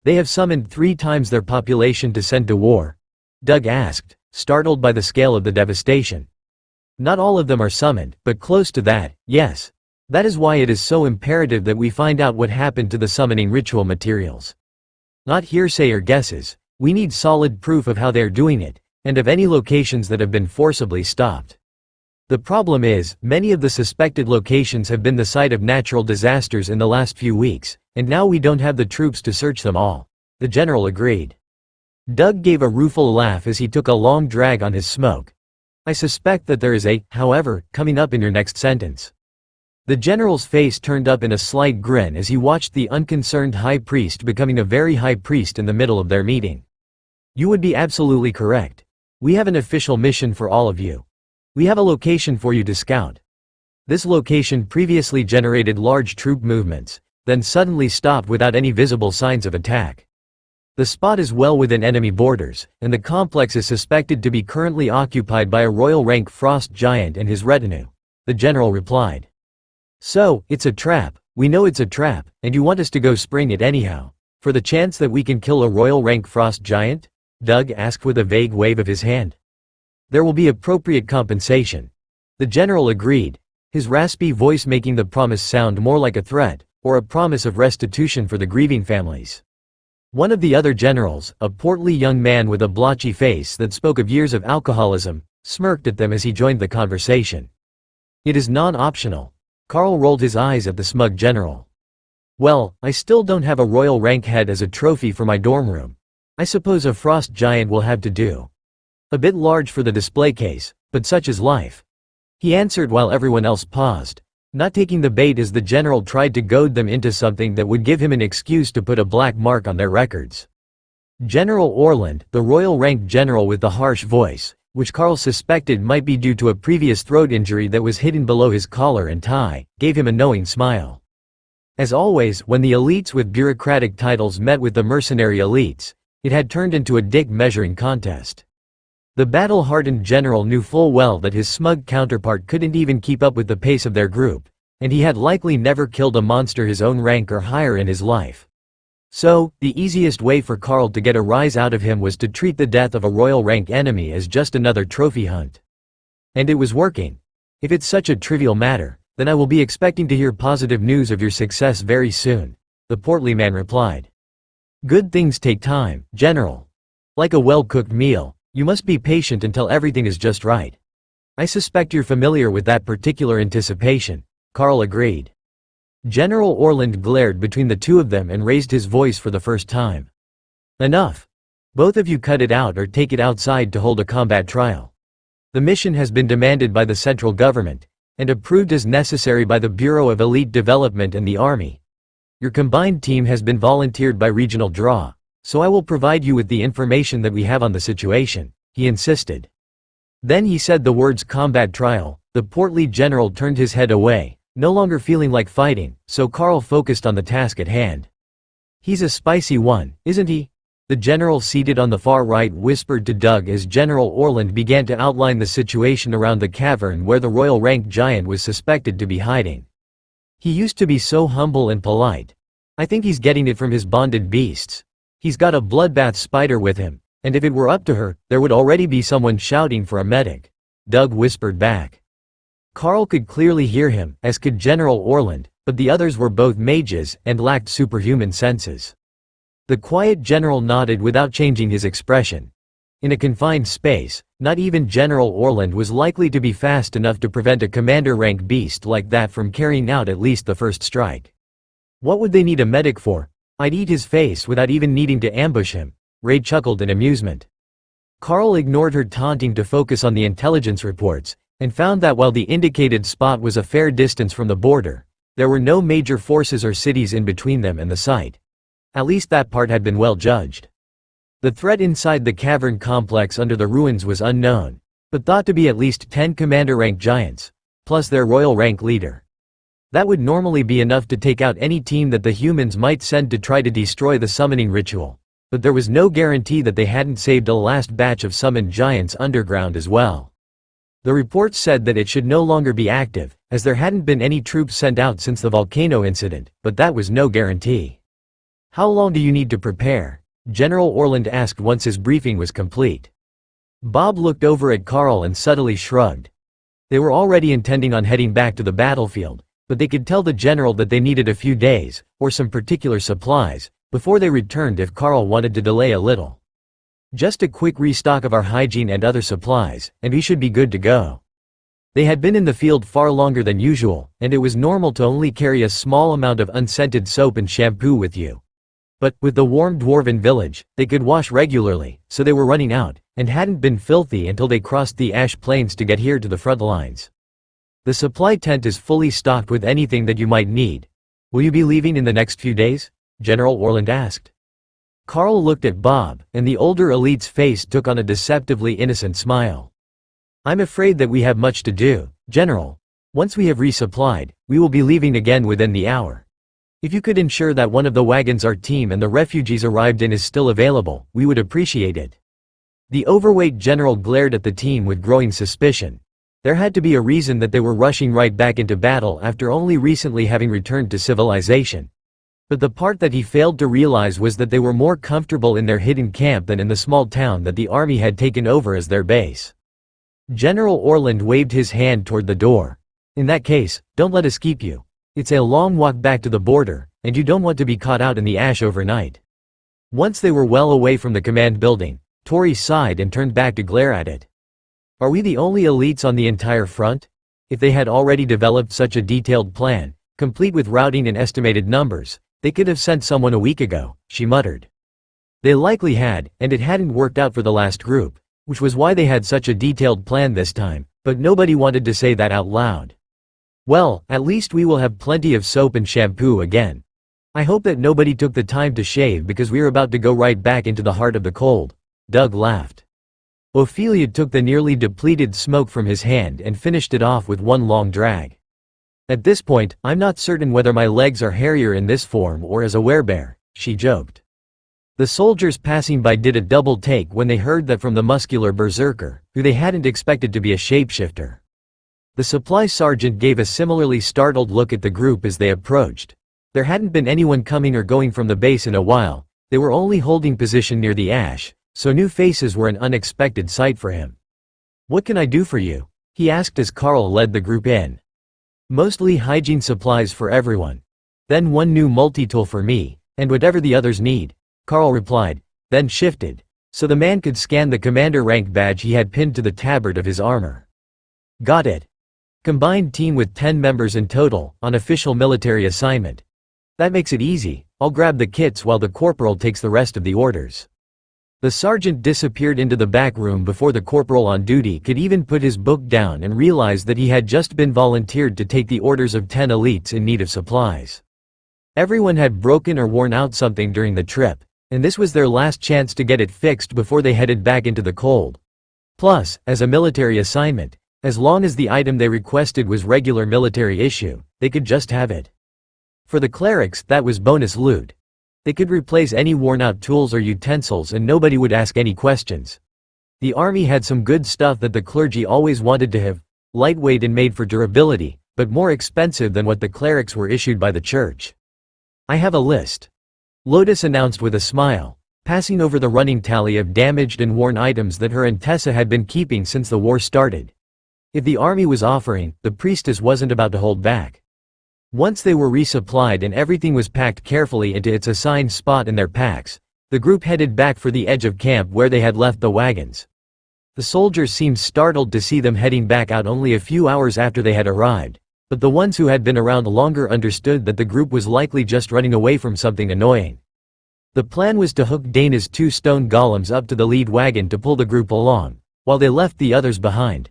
They have summoned 3 times their population to send to war? Doug asked, startled by the scale of the devastation. Not all of them are summoned, but close to that, yes. That is why it is so imperative that we find out what happened to the summoning ritual materials. Not hearsay or guesses, we need solid proof of how they are doing it, and of any locations that have been forcibly stopped. The problem is, many of the suspected locations have been the site of natural disasters in the last few weeks, and now we don't have the troops to search them all. The general agreed. Doug gave a rueful laugh as he took a long drag on his smoke. I suspect that there is a, however, coming up in your next sentence. The general's face turned up in a slight grin as he watched the unconcerned high priest becoming a very high priest in the middle of their meeting. You would be absolutely correct. We have an official mission for all of you. We have a location for you to scout. This location previously generated large troop movements, then suddenly stopped without any visible signs of attack. The spot is well within enemy borders, and the complex is suspected to be currently occupied by a royal rank frost giant and his retinue. The general replied. So, it's a trap, we know it's a trap, and you want us to go spring it anyhow. For the chance that we can kill a royal rank frost giant? Doug asked with a vague wave of his hand. There will be appropriate compensation. The general agreed, his raspy voice making the promise sound more like a threat, or a promise of restitution for the grieving families. One of the other generals, a portly young man with a blotchy face that spoke of years of alcoholism, smirked at them as he joined the conversation. It is non-optional. Carl rolled his eyes at the smug general. Well, I still don't have a royal rank head as a trophy for my dorm room. I suppose a frost giant will have to do. A bit large for the display case, but such is life. He answered while everyone else paused, not taking the bait as the general tried to goad them into something that would give him an excuse to put a black mark on their records. General Orland, the royal rank general with the harsh voice, which Carl suspected might be due to a previous throat injury that was hidden below his collar and tie, gave him a knowing smile. As always, when the elites with bureaucratic titles met with the mercenary elites, it had turned into a dick measuring contest. The battle-hardened general knew full well that his smug counterpart couldn't even keep up with the pace of their group, and he had likely never killed a monster his own rank or higher in his life. So, the easiest way for Carl to get a rise out of him was to treat the death of a royal rank enemy as just another trophy hunt. And it was working. If it's such a trivial matter, then I will be expecting to hear positive news of your success very soon, the portly man replied. Good things take time, General. Like a well-cooked meal, you must be patient until everything is just right. I suspect you're familiar with that particular anticipation, Carl agreed. General Orland glared between the two of them and raised his voice for the first time. Enough. Both of you cut it out or take it outside to hold a combat trial. The mission has been demanded by the central government, and approved as necessary by the Bureau of Elite Development and the Army. Your combined team has been volunteered by Regional Draw, so I will provide you with the information that we have on the situation, he insisted. Then he said the words combat trial. The portly general turned his head away, no longer feeling like fighting, so Carl focused on the task at hand. He's a spicy one, isn't he? The general seated on the far right whispered to Doug as General Orland began to outline the situation around the cavern where the royal rank giant was suspected to be hiding. He used to be so humble and polite. I think he's getting it from his bonded beasts. He's got a bloodbath spider with him, and if it were up to her, there would already be someone shouting for a medic. Doug whispered back. Carl could clearly hear him, as could General Orland, but the others were both mages and lacked superhuman senses. The quiet general nodded without changing his expression. In a confined space, not even General Orland was likely to be fast enough to prevent a commander-rank beast like that from carrying out at least the first strike. What would they need a medic for? I'd eat his face without even needing to ambush him, Ray chuckled in amusement. Carl ignored her taunting to focus on the intelligence reports, and found that while the indicated spot was a fair distance from the border, there were no major forces or cities in between them and the site. At least that part had been well judged. The threat inside the cavern complex under the ruins was unknown, but thought to be at least 10 commander-rank giants, plus their royal rank leader. That would normally be enough to take out any team that the humans might send to try to destroy the summoning ritual, But there was no guarantee that they hadn't saved a last batch of summoned giants underground as well. The reports said that it should no longer be active, as there hadn't been any troops sent out since the volcano incident, but that was no guarantee. "How long do you need to prepare?" General Orland asked once his briefing was complete. Bob looked over at Carl and subtly shrugged. They were already intending on heading back to the battlefield, but they could tell the general that they needed a few days, or some particular supplies, before they returned if Carl wanted to delay a little. "Just a quick restock of our hygiene and other supplies, and we should be good to go." They had been in the field far longer than usual, and it was normal to only carry a small amount of unscented soap and shampoo with you. But, with the warm dwarven village, they could wash regularly, so they were running out, and hadn't been filthy until they crossed the ash plains to get here to the front lines. "The supply tent is fully stocked with anything that you might need. Will you be leaving in the next few days?" General Orland asked. Carl looked at Bob, and the older elite's face took on a deceptively innocent smile. "I'm afraid that we have much to do, General. Once we have resupplied, we will be leaving again within the hour. If you could ensure that one of the wagons our team and the refugees arrived in is still available, we would appreciate it." The overweight general glared at the team with growing suspicion. There had to be a reason that they were rushing right back into battle after only recently having returned to civilization. But the part that he failed to realize was that they were more comfortable in their hidden camp than in the small town that the army had taken over as their base. General Orland waved his hand toward the door. "In that case, don't let us keep you. It's a long walk back to the border, and you don't want to be caught out in the ash overnight." Once they were well away from the command building, Tori sighed and turned back to glare at it. "Are we the only elites on the entire front?" If they had already developed such a detailed plan, complete with routing and estimated numbers, they could have sent someone a week ago, she muttered. They likely had, and it hadn't worked out for the last group, which was why they had such a detailed plan this time, but nobody wanted to say that out loud. "Well, at least we will have plenty of soap and shampoo again. I hope that nobody took the time to shave because we're about to go right back into the heart of the cold." Doug laughed. Ophelia took the nearly depleted smoke from his hand and finished it off with one long drag. "At this point, I'm not certain whether my legs are hairier in this form or as a werebear," she joked. The soldiers passing by did a double take when they heard that from the muscular berserker, who they hadn't expected to be a shapeshifter. The supply sergeant gave a similarly startled look at the group as they approached. There hadn't been anyone coming or going from the base in a while, they were only holding position near the ash, so new faces were an unexpected sight for him. "What can I do for you?" he asked as Carl led the group in. "Mostly hygiene supplies for everyone. Then one new multi-tool for me, and whatever the others need," Carl replied, then shifted, so the man could scan the commander rank badge he had pinned to the tabard of his armor. "Got it. Combined team with 10 members in total, on official military assignment. That makes it easy, I'll grab the kits while the corporal takes the rest of the orders." The sergeant disappeared into the back room before the corporal on duty could even put his book down and realized that he had just been volunteered to take the orders of 10 elites in need of supplies. Everyone had broken or worn out something during the trip, and this was their last chance to get it fixed before they headed back into the cold. Plus, as a military assignment, as long as the item they requested was regular military issue, they could just have it. For the clerics, that was bonus loot. They could replace any worn-out tools or utensils and nobody would ask any questions. The army had some good stuff that the clergy always wanted to have, lightweight and made for durability, but more expensive than what the clerics were issued by the church. "I have a list," Lotus announced with a smile, passing over the running tally of damaged and worn items that her and Tessa had been keeping since the war started. If the army was offering, the priestess wasn't about to hold back. Once they were resupplied and everything was packed carefully into its assigned spot in their packs, the group headed back for the edge of camp where they had left the wagons. The soldiers seemed startled to see them heading back out only a few hours after they had arrived, but the ones who had been around longer understood that the group was likely just running away from something annoying. The plan was to hook Dana's 2 stone golems up to the lead wagon to pull the group along, while they left the others behind.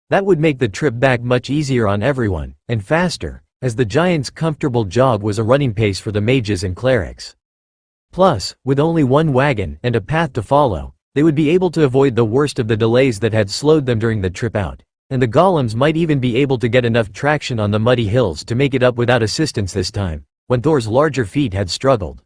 That would make the trip back much easier on everyone, and faster, as the giant's comfortable jog was a running pace for the mages and clerics. Plus, with only one wagon and a path to follow, they would be able to avoid the worst of the delays that had slowed them during the trip out, and the golems might even be able to get enough traction on the muddy hills to make it up without assistance this time, when Thor's larger feet had struggled.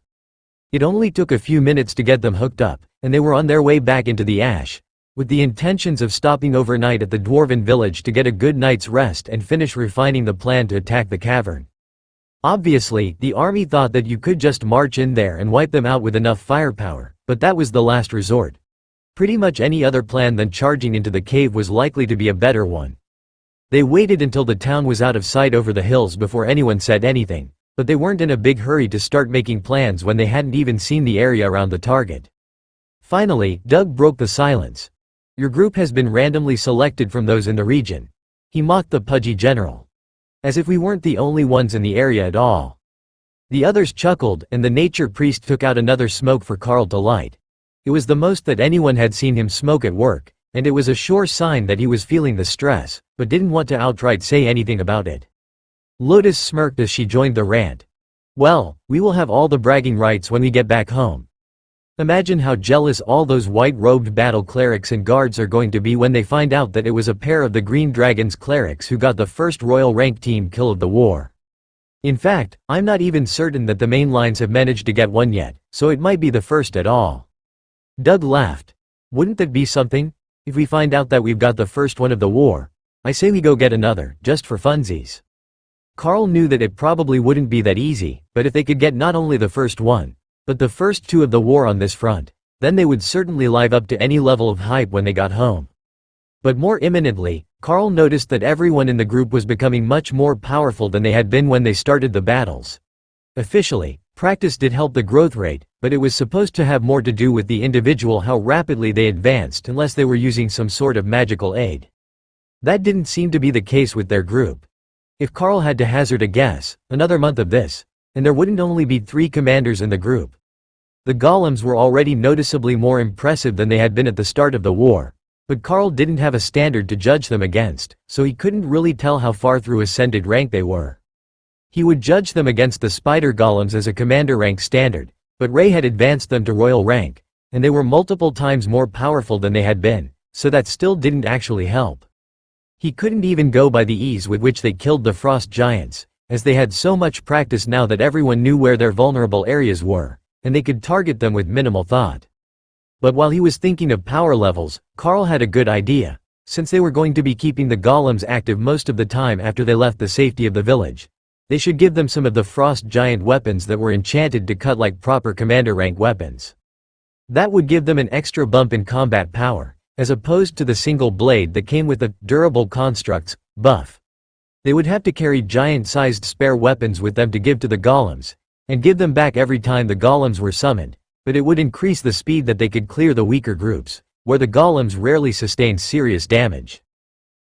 It only took a few minutes to get them hooked up, and they were on their way back into the ash, with the intentions of stopping overnight at the dwarven village to get a good night's rest and finish refining the plan to attack the cavern. Obviously, the army thought that you could just march in there and wipe them out with enough firepower, but that was the last resort. Pretty much any other plan than charging into the cave was likely to be a better one. They waited until the town was out of sight over the hills before anyone said anything, but they weren't in a big hurry to start making plans when they hadn't even seen the area around the target. Finally, Doug broke the silence. "Your group has been randomly selected from those in the region." He mocked the pudgy general. As if we weren't the only ones in the area at all. The others chuckled, and the nature priest took out another smoke for Carl to light. It was the most that anyone had seen him smoke at work, and it was a sure sign that he was feeling the stress, but didn't want to outright say anything about it. Lotus smirked as she joined the rant. "Well, we will have all the bragging rights when we get back home. Imagine how jealous all those white-robed battle clerics and guards are going to be when they find out that it was a pair of the Green Dragon's clerics who got the first royal rank team kill of the war. In fact, I'm not even certain that the main lines have managed to get one yet, so it might be the first at all." Doug laughed. "Wouldn't that be something? If we find out that we've got the first one of the war, I say we go get another, just for funsies." Carl knew that it probably wouldn't be that easy, but if they could get not only the first one, but the first two of the war on this front, then they would certainly live up to any level of hype when they got home. But more imminently, Carl noticed that everyone in the group was becoming much more powerful than they had been when they started the battles. Officially, practice did help the growth rate, but it was supposed to have more to do with the individual how rapidly they advanced unless they were using some sort of magical aid. That didn't seem to be the case with their group. If Carl had to hazard a guess, another month of this, and there wouldn't only be 3 commanders in the group. The golems were already noticeably more impressive than they had been at the start of the war, but Carl didn't have a standard to judge them against, so he couldn't really tell how far through ascended rank they were. He would judge them against the spider golems as a commander rank standard, but Ray had advanced them to royal rank, and they were multiple times more powerful than they had been, so that still didn't actually help. He couldn't even go by the ease with which they killed the frost giants, as they had so much practice now that everyone knew where their vulnerable areas were, and they could target them with minimal thought. But while he was thinking of power levels, Carl had a good idea. Since they were going to be keeping the golems active most of the time after they left the safety of the village, they should give them some of the frost giant weapons that were enchanted to cut like proper commander rank weapons. That would give them an extra bump in combat power, as opposed to the single blade that came with the durable constructs buff. They would have to carry giant-sized spare weapons with them to give to the golems, and give them back every time the golems were summoned, but it would increase the speed that they could clear the weaker groups, where the golems rarely sustained serious damage.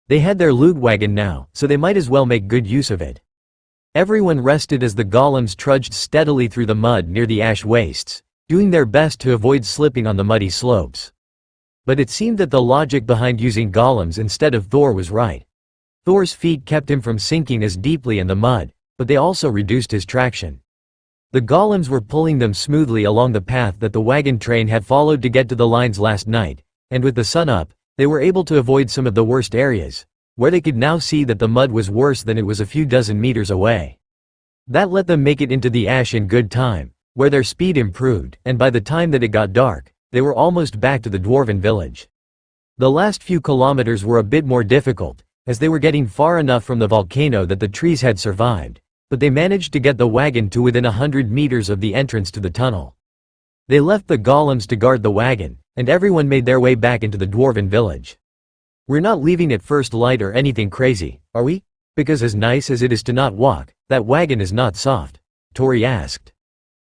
They had their loot wagon now, so they might as well make good use of it. Everyone rested as the golems trudged steadily through the mud near the ash wastes, doing their best to avoid slipping on the muddy slopes. But it seemed that the logic behind using golems instead of Thor was right. Thor's feet kept him from sinking as deeply in the mud, but they also reduced his traction. The golems were pulling them smoothly along the path that the wagon train had followed to get to the lines last night, and with the sun up, they were able to avoid some of the worst areas, where they could now see that the mud was worse than it was a few dozen meters away. That let them make it into the ash in good time, where their speed improved, and by the time that it got dark, they were almost back to the dwarven village. The last few kilometers were a bit more difficult, as they were getting far enough from the volcano that the trees had survived, but they managed to get the wagon to within 100 meters of the entrance to the tunnel. They left the golems to guard the wagon, and everyone made their way back into the dwarven village. "We're not leaving at first light or anything crazy, are we? Because as nice as it is to not walk, that wagon is not soft," Tori asked.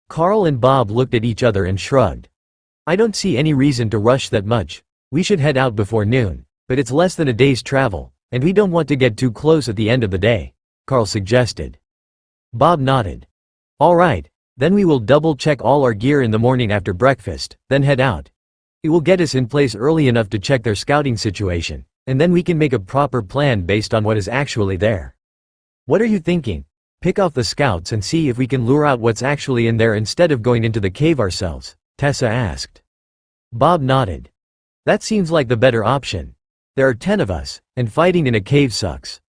Carl and Bob looked at each other and shrugged. "I don't see any reason to rush that much. We should head out before noon, but it's less than a day's travel, and we don't want to get too close at the end of the day," Carl suggested. Bob nodded. "All right, then we will double-check all our gear in the morning after breakfast, then head out. It will get us in place early enough to check their scouting situation, and then we can make a proper plan based on what is actually there." "What are you thinking? Pick off the scouts and see if we can lure out what's actually in there instead of going into the cave ourselves?" Tessa asked. Bob nodded. "That seems like the better option. There are 10 of us, and fighting in a cave sucks.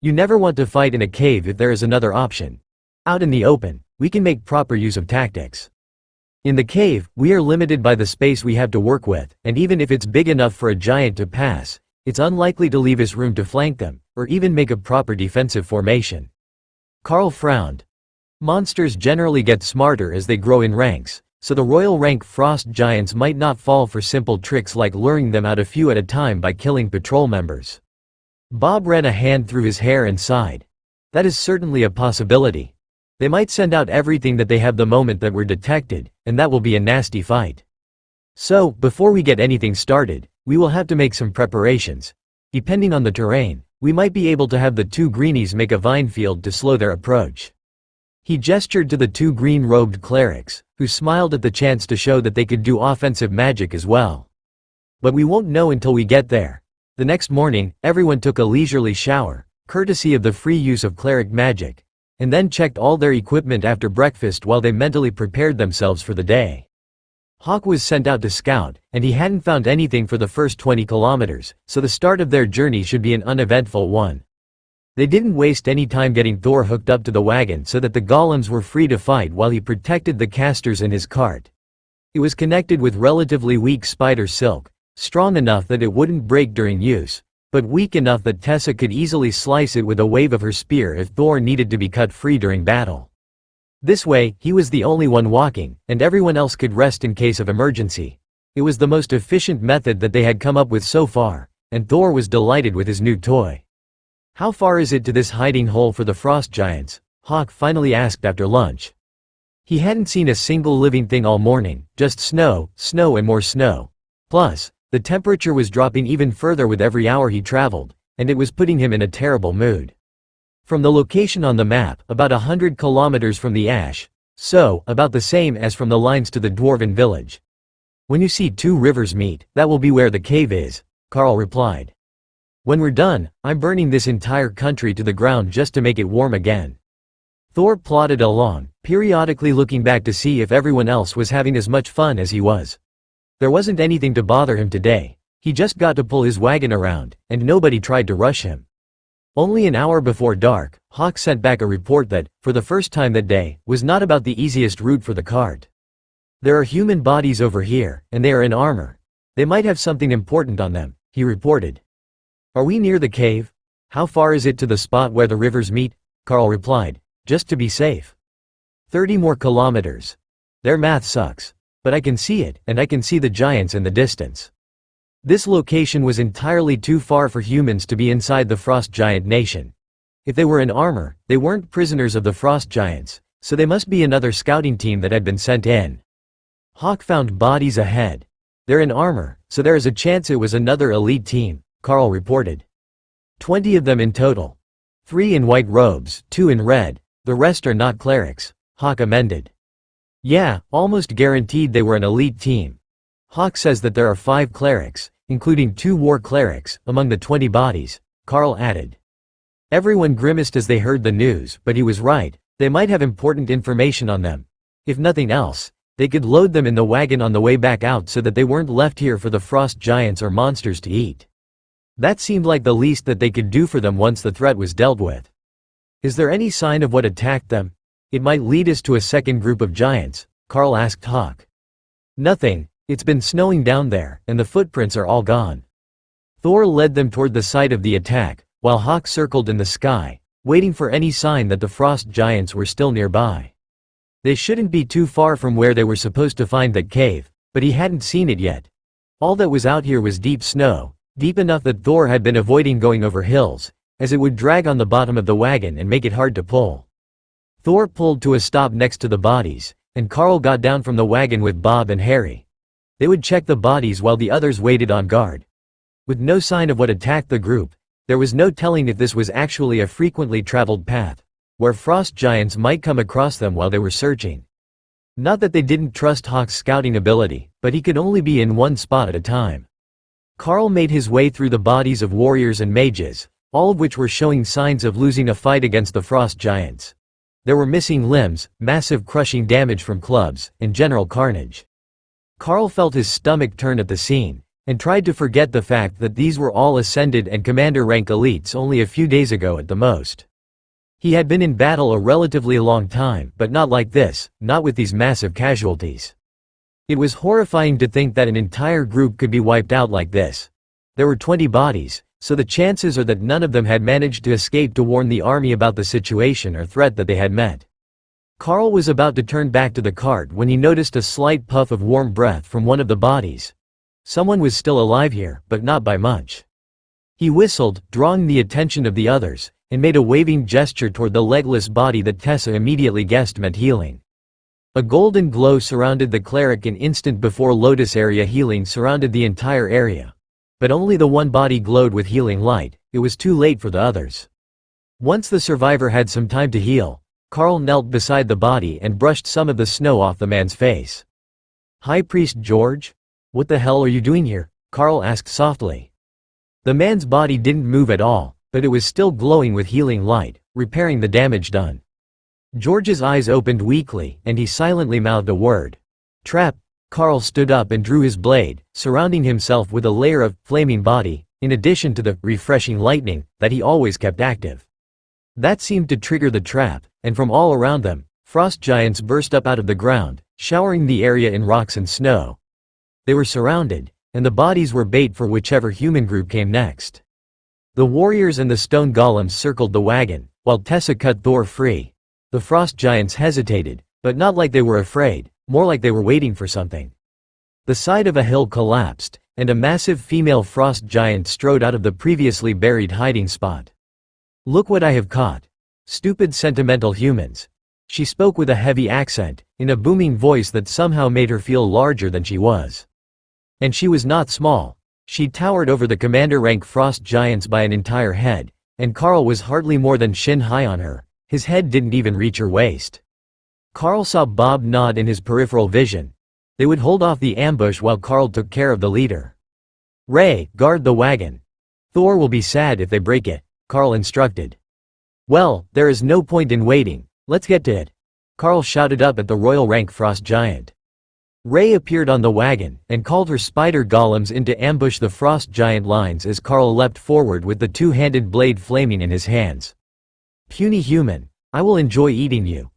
You never want to fight in a cave if there is another option. Out in the open, we can make proper use of tactics." In the cave, we are limited by the space we have to work with, and even if it's big enough for a giant to pass, it's unlikely to leave us room to flank them, or even make a proper defensive formation. Carl frowned. Monsters generally get smarter as they grow in ranks, so the royal rank frost giants might not fall for simple tricks like luring them out a few at a time by killing patrol members. Bob ran a hand through his hair and sighed. That is certainly a possibility. They might send out everything that they have the moment that we're detected, and that will be a nasty fight. So, before we get anything started, we will have to make some preparations. Depending on the terrain, we might be able to have the two greenies make a vine field to slow their approach. He gestured to the two green-robed clerics, who smiled at the chance to show that they could do offensive magic as well. But we won't know until we get there. The next morning, everyone took a leisurely shower, courtesy of the free use of cleric magic, and then checked all their equipment after breakfast while they mentally prepared themselves for the day. Hawk was sent out to scout, and he hadn't found anything for the first 20 kilometers, so the start of their journey should be an uneventful one. They didn't waste any time getting Thor hooked up to the wagon so that the golems were free to fight while he protected the casters in his cart. It was connected with relatively weak spider silk, strong enough that it wouldn't break during use, but weak enough that Tessa could easily slice it with a wave of her spear if Thor needed to be cut free during battle. This way, he was the only one walking, and everyone else could rest in case of emergency. It was the most efficient method that they had come up with so far, and Thor was delighted with his new toy. How far is it to this hiding hole for the frost giants? Hawk finally asked after lunch. He hadn't seen a single living thing all morning, just snow, snow and more snow. Plus, the temperature was dropping even further with every hour he traveled, and it was putting him in a terrible mood. From the location on the map, about 100 kilometers from the ash, so, about the same as from the lines to the dwarven village. When you see two rivers meet, that will be where the cave is, Carl replied. When we're done, I'm burning this entire country to the ground just to make it warm again. Thor plodded along, periodically looking back to see if everyone else was having as much fun as he was. There wasn't anything to bother him today. He just got to pull his wagon around, and nobody tried to rush him. Only an hour before dark, Hawk sent back a report that, for the first time that day, was not about the easiest route for the cart. There are human bodies over here, and they are in armor. They might have something important on them, he reported. Are we near the cave? How far is it to the spot where the rivers meet? Carl replied, just to be safe. 30 more kilometers. Their math sucks. But I can see it, and I can see the giants in the distance. This location was entirely too far for humans to be inside the frost giant nation. If they were in armor, they weren't prisoners of the frost giants, so they must be another scouting team that had been sent in. Hawk found bodies ahead. They're in armor, so there is a chance it was another elite team, Carl reported. 20 of them in total. 3 in white robes, 2 in red, the rest are not clerics, Hawk amended. Yeah, almost guaranteed they were an elite team. Hawk says that there are 5 clerics, including 2 war clerics, among the 20 bodies, Carl added. Everyone grimaced as they heard the news, but he was right, they might have important information on them. If nothing else, they could load them in the wagon on the way back out so that they weren't left here for the frost giants or monsters to eat. That seemed like the least that they could do for them once the threat was dealt with. Is there any sign of what attacked them? It might lead us to a second group of giants, Carl asked Hawk. Nothing, it's been snowing down there, and the footprints are all gone. Thor led them toward the site of the attack, while Hawk circled in the sky, waiting for any sign that the frost giants were still nearby. They shouldn't be too far from where they were supposed to find that cave, but he hadn't seen it yet. All that was out here was deep snow, deep enough that Thor had been avoiding going over hills, as it would drag on the bottom of the wagon and make it hard to pull. Thor pulled to a stop next to the bodies, and Carl got down from the wagon with Bob and Harry. They would check the bodies while the others waited on guard. With no sign of what attacked the group, there was no telling if this was actually a frequently traveled path, where frost giants might come across them while they were searching. Not that they didn't trust Hawk's scouting ability, but he could only be in one spot at a time. Carl made his way through the bodies of warriors and mages, all of which were showing signs of losing a fight against the frost giants. There were missing limbs, massive crushing damage from clubs, and general carnage. Carl felt his stomach turn at the scene, and tried to forget the fact that these were all ascended and commander rank elites only a few days ago at the most. He had been in battle a relatively long time, but not like this, not with these massive casualties. It was horrifying to think that an entire group could be wiped out like this. There were 20 bodies, so the chances are that none of them had managed to escape to warn the army about the situation or threat that they had met. Carl was about to turn back to the cart when he noticed a slight puff of warm breath from one of the bodies. Someone was still alive here, but not by much. He whistled, drawing the attention of the others, and made a waving gesture toward the legless body that Tessa immediately guessed meant healing. A golden glow surrounded the cleric an instant before Lotus area healing surrounded the entire area. But only the one body glowed with healing light. It was too late for the others. Once the survivor had some time to heal, Carl knelt beside the body and brushed some of the snow off the man's face. "High Priest George? What the hell are you doing here?" Carl asked softly. The man's body didn't move at all, but it was still glowing with healing light, repairing the damage done. George's eyes opened weakly, and he silently mouthed a word. "Trap." Carl stood up and drew his blade, surrounding himself with a layer of flaming body, in addition to the refreshing lightning that he always kept active. That seemed to trigger the trap, and from all around them, frost giants burst up out of the ground, showering the area in rocks and snow. They were surrounded, and the bodies were bait for whichever human group came next. The warriors and the stone golems circled the wagon, while Tessa cut Thor free. The frost giants hesitated, but not like they were afraid, more like they were waiting for something. The side of a hill collapsed, and a massive female frost giant strode out of the previously buried hiding spot. "Look what I have caught. Stupid sentimental humans." She spoke with a heavy accent, in a booming voice that somehow made her feel larger than she was. And she was not small. She towered over the commander-rank frost giants by an entire head, and Carl was hardly more than shin-high on her. His head didn't even reach her waist. Carl saw Bob nod in his peripheral vision. They would hold off the ambush while Carl took care of the leader. "Ray, guard the wagon. Thor will be sad if they break it," Carl instructed. "Well, there is no point in waiting, let's get to it," Carl shouted up at the royal rank frost giant. Ray appeared on the wagon, and called her spider golems in to ambush the frost giant lines as Carl leapt forward with the two-handed blade flaming in his hands. "Puny human, I will enjoy eating you."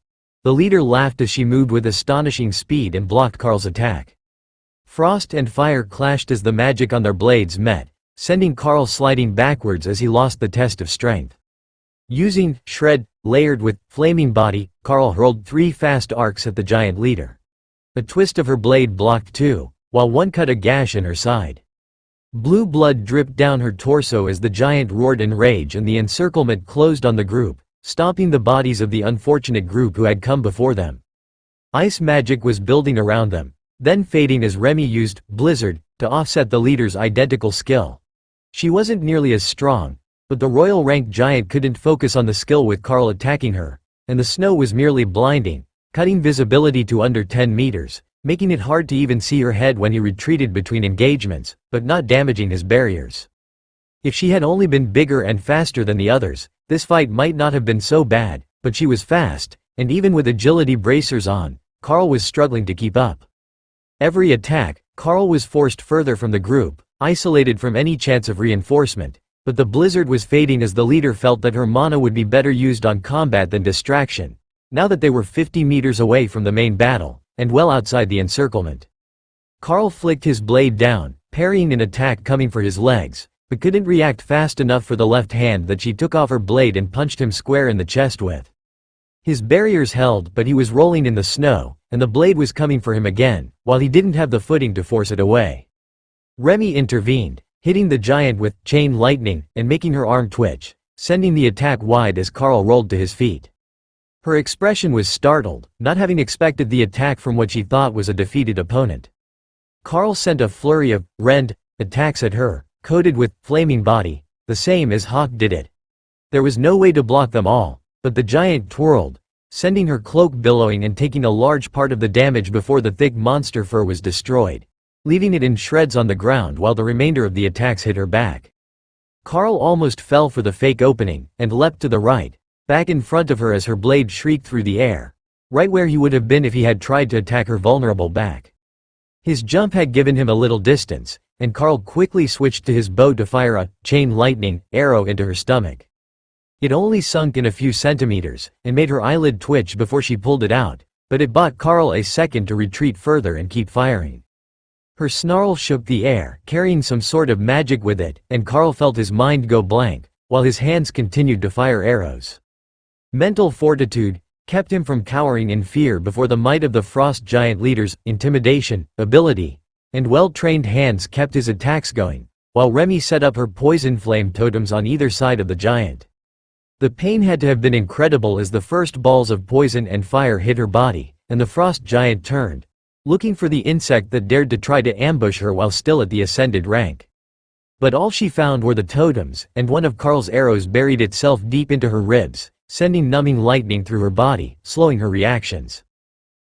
The leader laughed as she moved with astonishing speed and blocked Carl's attack. Frost and fire clashed as the magic on their blades met, sending Carl sliding backwards as he lost the test of strength. Using shred, layered with flaming body, Carl hurled 3 fast arcs at the giant leader. A twist of her blade blocked 2, while one cut a gash in her side. Blue blood dripped down her torso as the giant roared in rage and the encirclement closed on the group, stomping the bodies of the unfortunate group who had come before them. Ice magic was building around them, then fading as Remy used Blizzard to offset the leader's identical skill. She wasn't nearly as strong, but the royal rank giant couldn't focus on the skill with Carl attacking her, and the snow was merely blinding, cutting visibility to under 10 meters, making it hard to even see her head when he retreated between engagements, but not damaging his barriers. If she had only been bigger and faster than the others, this fight might not have been so bad, but she was fast, and even with agility bracers on, Carl was struggling to keep up. Every attack, Carl was forced further from the group, isolated from any chance of reinforcement, but the blizzard was fading as the leader felt that her mana would be better used on combat than distraction, now that they were 50 meters away from the main battle, and well outside the encirclement. Carl flicked his blade down, parrying an attack coming for his legs, but couldn't react fast enough for the left hand that she took off her blade and punched him square in the chest with. His barriers held, but he was rolling in the snow, and the blade was coming for him again, while he didn't have the footing to force it away. Remy intervened, hitting the giant with chain lightning and making her arm twitch, sending the attack wide as Carl rolled to his feet. Her expression was startled, not having expected the attack from what she thought was a defeated opponent. Carl sent a flurry of rend attacks at her, coated with flaming body, the same as Hawk did it. There was no way to block them all, but the giant twirled, sending her cloak billowing and taking a large part of the damage before the thick monster fur was destroyed, leaving it in shreds on the ground while the remainder of the attacks hit her back. Carl almost fell for the fake opening, and leapt to the right, back in front of her as her blade shrieked through the air, right where he would have been if he had tried to attack her vulnerable back. His jump had given him a little distance, and Carl quickly switched to his bow to fire a chain lightning arrow into her stomach. It only sunk in a few centimeters, and made her eyelid twitch before she pulled it out, but it bought Carl a second to retreat further and keep firing. Her snarl shook the air, carrying some sort of magic with it, and Carl felt his mind go blank, while his hands continued to fire arrows. Mental fortitude kept him from cowering in fear before the might of the frost giant leaders. Intimidation, ability, and well-trained hands kept his attacks going, while Remy set up her poison flame totems on either side of the giant. The pain had to have been incredible as the first balls of poison and fire hit her body, and the frost giant turned, looking for the insect that dared to try to ambush her while still at the ascended rank. But all she found were the totems, and one of Carl's arrows buried itself deep into her ribs, sending numbing lightning through her body, slowing her reactions.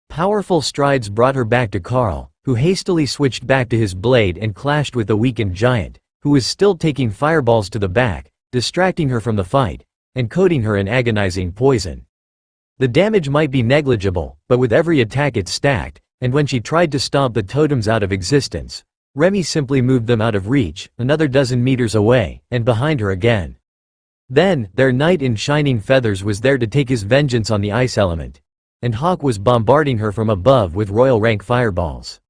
Powerful strides brought her back to Carl, who hastily switched back to his blade and clashed with the weakened giant, who was still taking fireballs to the back, distracting her from the fight, and coating her in agonizing poison. The damage might be negligible, but with every attack it stacked, and when she tried to stomp the totems out of existence, Remy simply moved them out of reach, another dozen meters away, and behind her again. Then, their knight in shining feathers was there to take his vengeance on the ice element, and Hawk was bombarding her from above with royal rank fireballs.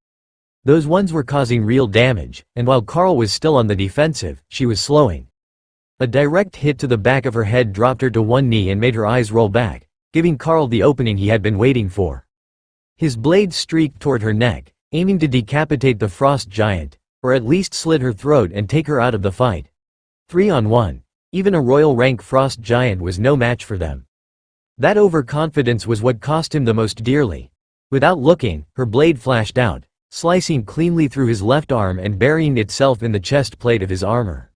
Those ones were causing real damage, and while Carl was still on the defensive, she was slowing. A direct hit to the back of her head dropped her to one knee and made her eyes roll back, giving Carl the opening he had been waiting for. His blade streaked toward her neck, aiming to decapitate the frost giant, or at least slit her throat and take her out of the fight. 3-on-1. Even a royal rank frost giant was no match for them. That overconfidence was what cost him the most dearly. Without looking, her blade flashed out, slicing cleanly through his left arm and burying itself in the chest plate of his armor.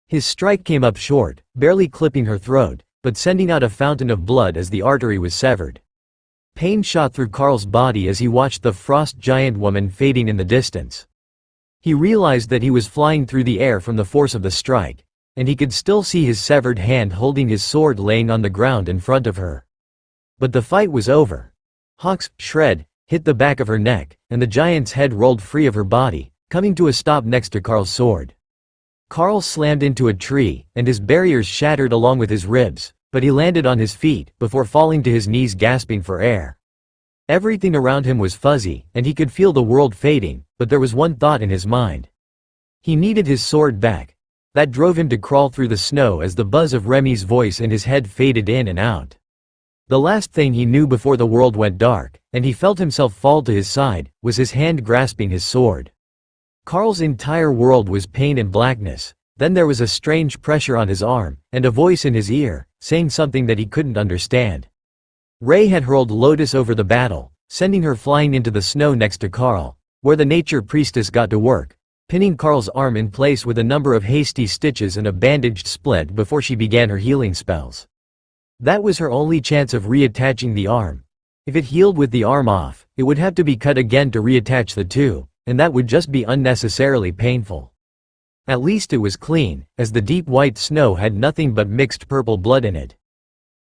His strike came up short, barely clipping her throat, but sending out a fountain of blood as the artery was severed. Pain shot through Carl's body as he watched the frost giant woman fading in the distance. He realized that he was flying through the air from the force of the strike, and he could still see his severed hand holding his sword laying on the ground in front of her. But the fight was over. Hawk's shred hit the back of her neck, and the giant's head rolled free of her body, coming to a stop next to Carl's sword. Carl slammed into a tree, and his barriers shattered along with his ribs, but he landed on his feet, before falling to his knees gasping for air. Everything around him was fuzzy, and he could feel the world fading, but there was one thought in his mind. He needed his sword back. That drove him to crawl through the snow as the buzz of Remy's voice in his head faded in and out. The last thing he knew before the world went dark, and he felt himself fall to his side, was his hand grasping his sword. Carl's entire world was pain and blackness. Then there was a strange pressure on his arm, and a voice in his ear, saying something that he couldn't understand. Ray had hurled Lotus over the battle, sending her flying into the snow next to Carl, where the nature priestess got to work, pinning Carl's arm in place with a number of hasty stitches and a bandaged split before she began her healing spells. That was her only chance of reattaching the arm. If it healed with the arm off, it would have to be cut again to reattach the two, and that would just be unnecessarily painful. At least it was clean, as the deep white snow had nothing but mixed purple blood in it.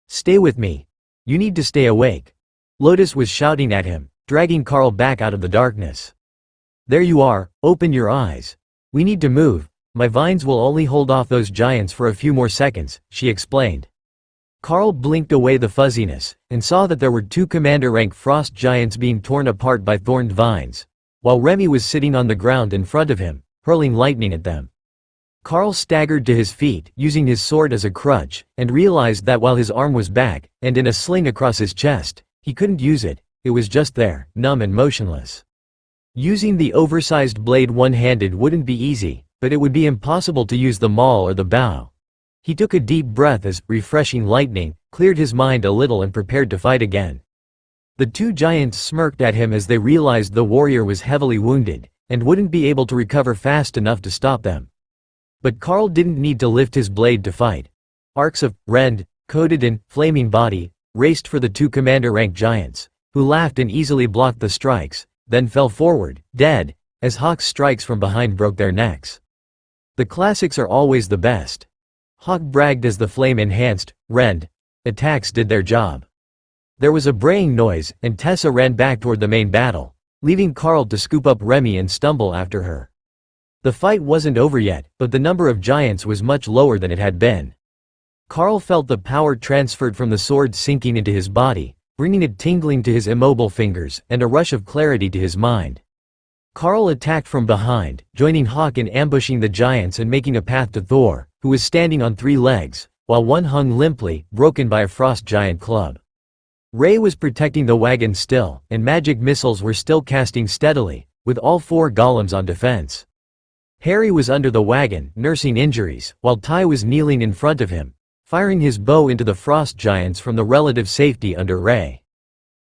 "Stay with me. You need to stay awake," Lotus was shouting at him, dragging Carl back out of the darkness. "There you are, open your eyes. We need to move. My vines will only hold off those giants for a few more seconds," she explained. Carl blinked away the fuzziness, and saw that there were two commander-rank frost giants being torn apart by thorned vines, while Remy was sitting on the ground in front of him, hurling lightning at them. Carl staggered to his feet, using his sword as a crutch, and realized that while his arm was back, and in a sling across his chest, he couldn't use it. It was just there, numb and motionless. Using the oversized blade one-handed wouldn't be easy, but it would be impossible to use the maul or the bow. He took a deep breath as, refreshing lightning, cleared his mind a little and prepared to fight again. The two giants smirked at him as they realized the warrior was heavily wounded, and wouldn't be able to recover fast enough to stop them. But Carl didn't need to lift his blade to fight. Arcs of rend, coated in flaming body, raced for the two commander-rank giants, who laughed and easily blocked the strikes, then fell forward, dead, as Hawk's strikes from behind broke their necks. The classics are always the best. Hawk bragged as the flame-enhanced rend attacks did their job. There was a braying noise, and Tessa ran back toward the main battle, leaving Carl to scoop up Remy and stumble after her. The fight wasn't over yet, but the number of giants was much lower than it had been. Carl felt the power transferred from the sword sinking into his body, bringing it tingling to his immobile fingers and a rush of clarity to his mind. Karl attacked from behind, joining Hawk in ambushing the giants and making a path to Thor, who was standing on 3 legs, while one hung limply, broken by a frost giant club. Ray was protecting the wagon still, and magic missiles were still casting steadily, with all 4 golems on defense. Harry was under the wagon, nursing injuries, while Ty was kneeling in front of him, firing his bow into the frost giants from the relative safety under Ray.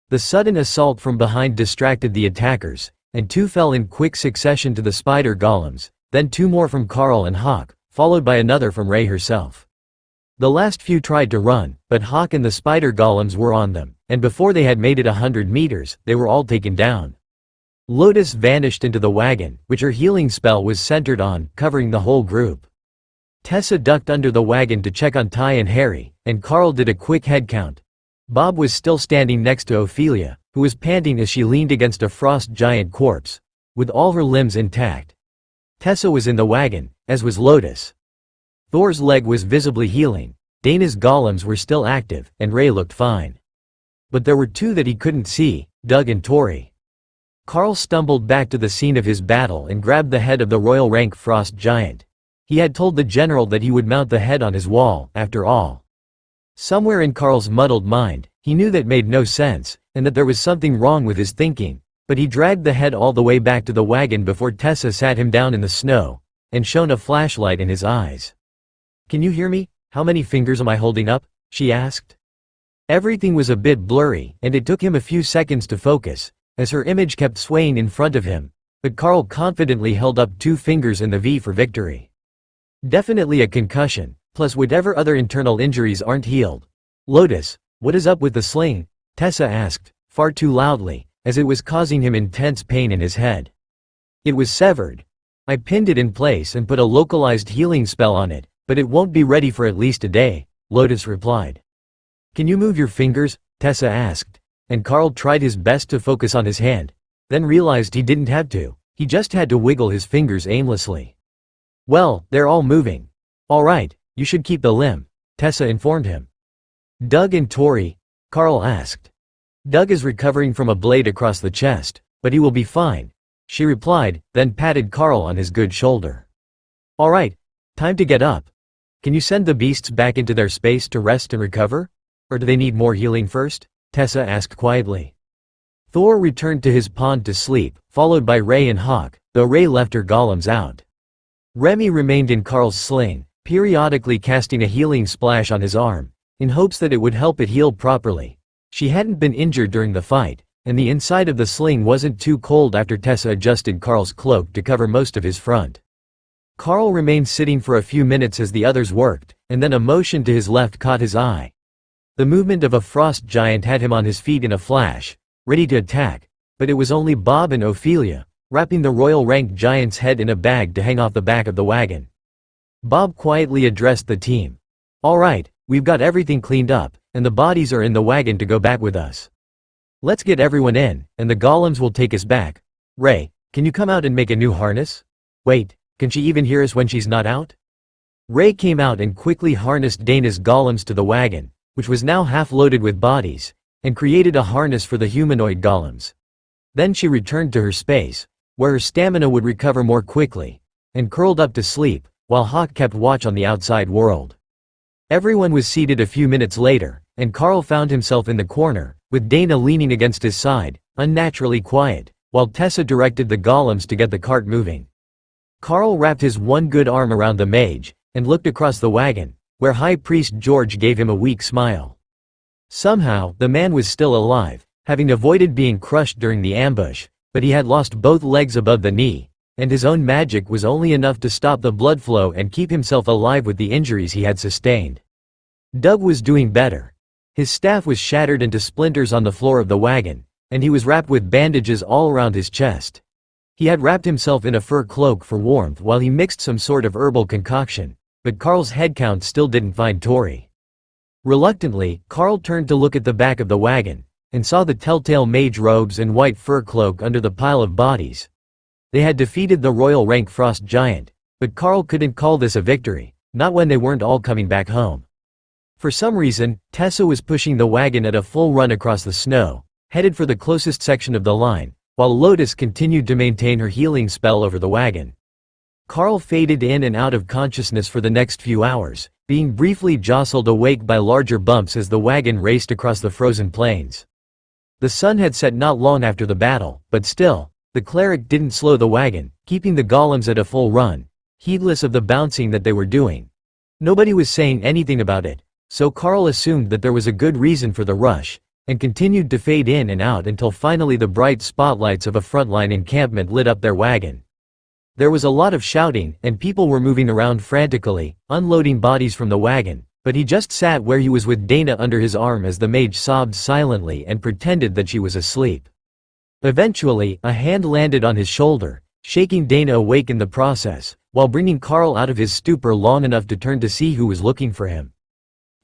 The sudden assault from behind distracted the attackers, and 2 fell in quick succession to the spider golems, then 2 more from Karl and Hawk, followed by another from Ray herself. The last few tried to run, but Hawk and the spider golems were on them, and before they had made it 100 meters, they were all taken down. Lotus vanished into the wagon, which her healing spell was centered on, covering the whole group. Tessa ducked under the wagon to check on Ty and Harry, and Karl did a quick head count. Bob was still standing next to Ophelia, who was panting as she leaned against a frost giant corpse, with all her limbs intact. Tessa was in the wagon, as was Lotus. Thor's leg was visibly healing, Dana's golems were still active, and Ray looked fine. But there were 2 that he couldn't see, Doug and Tori. Karl stumbled back to the scene of his battle and grabbed the head of the royal rank frost giant. He had told the general that he would mount the head on his wall, after all. Somewhere in Karl's muddled mind, he knew that made no sense, and that there was something wrong with his thinking, but he dragged the head all the way back to the wagon before Tessa sat him down in the snow, and shone a flashlight in his eyes. "Can you hear me? How many fingers am I holding up?" she asked. Everything was a bit blurry, and it took him a few seconds to focus, as her image kept swaying in front of him, but Karl confidently held up 2 fingers in the V for victory. "Definitely a concussion, plus whatever other internal injuries aren't healed." "Lotus, what is up with the sling?" Tessa asked, far too loudly, as it was causing him intense pain in his head. "It was severed. I pinned it in place and put a localized healing spell on it, but it won't be ready for at least a day," Lotus replied. "Can you move your fingers?" Tessa asked, and Karl tried his best to focus on his hand, then realized he didn't have to, he just had to wiggle his fingers aimlessly. "Well, they're all moving." "All right, you should keep the limb," Tessa informed him. "Doug and Tori?" Karl asked. "Doug is recovering from a blade across the chest, but he will be fine," she replied, then patted Karl on his good shoulder. "All right, time to get up. Can you send the beasts back into their space to rest and recover? Or do they need more healing first?" Tessa asked quietly. Thor returned to his pond to sleep, followed by Ray and Hawk, though Ray left her golems out. Remy remained in Karl's sling, periodically casting a healing splash on his arm, in hopes that it would help it heal properly. She hadn't been injured during the fight, and the inside of the sling wasn't too cold after Tessa adjusted Karl's cloak to cover most of his front. Karl remained sitting for a few minutes as the others worked, and then a motion to his left caught his eye. The movement of a frost giant had him on his feet in a flash, ready to attack, but it was only Bob and Ophelia, wrapping the royal rank giant's head in a bag to hang off the back of the wagon. Bob quietly addressed the team. "All right, we've got everything cleaned up, and the bodies are in the wagon to go back with us. Let's get everyone in, and the golems will take us back. Ray, can you come out and make a new harness? Wait, can she even hear us when she's not out?" Ray came out and quickly harnessed Dana's golems to the wagon, which was now half loaded with bodies, and created a harness for the humanoid golems. Then she returned to her space, where her stamina would recover more quickly, and curled up to sleep, while Hawk kept watch on the outside world. Everyone was seated a few minutes later, and Karl found himself in the corner, with Dana leaning against his side, unnaturally quiet, while Tessa directed the golems to get the cart moving. Karl wrapped his one good arm around the mage, and looked across the wagon, where High Priest George gave him a weak smile. Somehow, the man was still alive, having avoided being crushed during the ambush, but he had lost both legs above the knee, and his own magic was only enough to stop the blood flow and keep himself alive with the injuries he had sustained. Doug was doing better. His staff was shattered into splinters on the floor of the wagon, and he was wrapped with bandages all around his chest. He had wrapped himself in a fur cloak for warmth while he mixed some sort of herbal concoction, but Karl's head count still didn't find Tori. Reluctantly, Karl turned to look at the back of the wagon, and saw the telltale mage robes and white fur cloak under the pile of bodies. They had defeated the royal rank frost giant, but Karl couldn't call this a victory, not when they weren't all coming back home. For some reason, Tessa was pushing the wagon at a full run across the snow, headed for the closest section of the line, while Lotus continued to maintain her healing spell over the wagon. Carl faded in and out of consciousness for the next few hours, being briefly jostled awake by larger bumps as the wagon raced across the frozen plains. The sun had set not long after the battle, but still, the cleric didn't slow the wagon, keeping the golems at a full run, heedless of the bouncing that they were doing. Nobody was saying anything about it, so Carl assumed that there was a good reason for the rush, and continued to fade in and out until finally the bright spotlights of a frontline encampment lit up their wagon. There was a lot of shouting, and people were moving around frantically, unloading bodies from the wagon, but he just sat where he was with Dana under his arm as the mage sobbed silently and pretended that she was asleep. Eventually, a hand landed on his shoulder, shaking Dana awake in the process, while bringing Carl out of his stupor long enough to turn to see who was looking for him.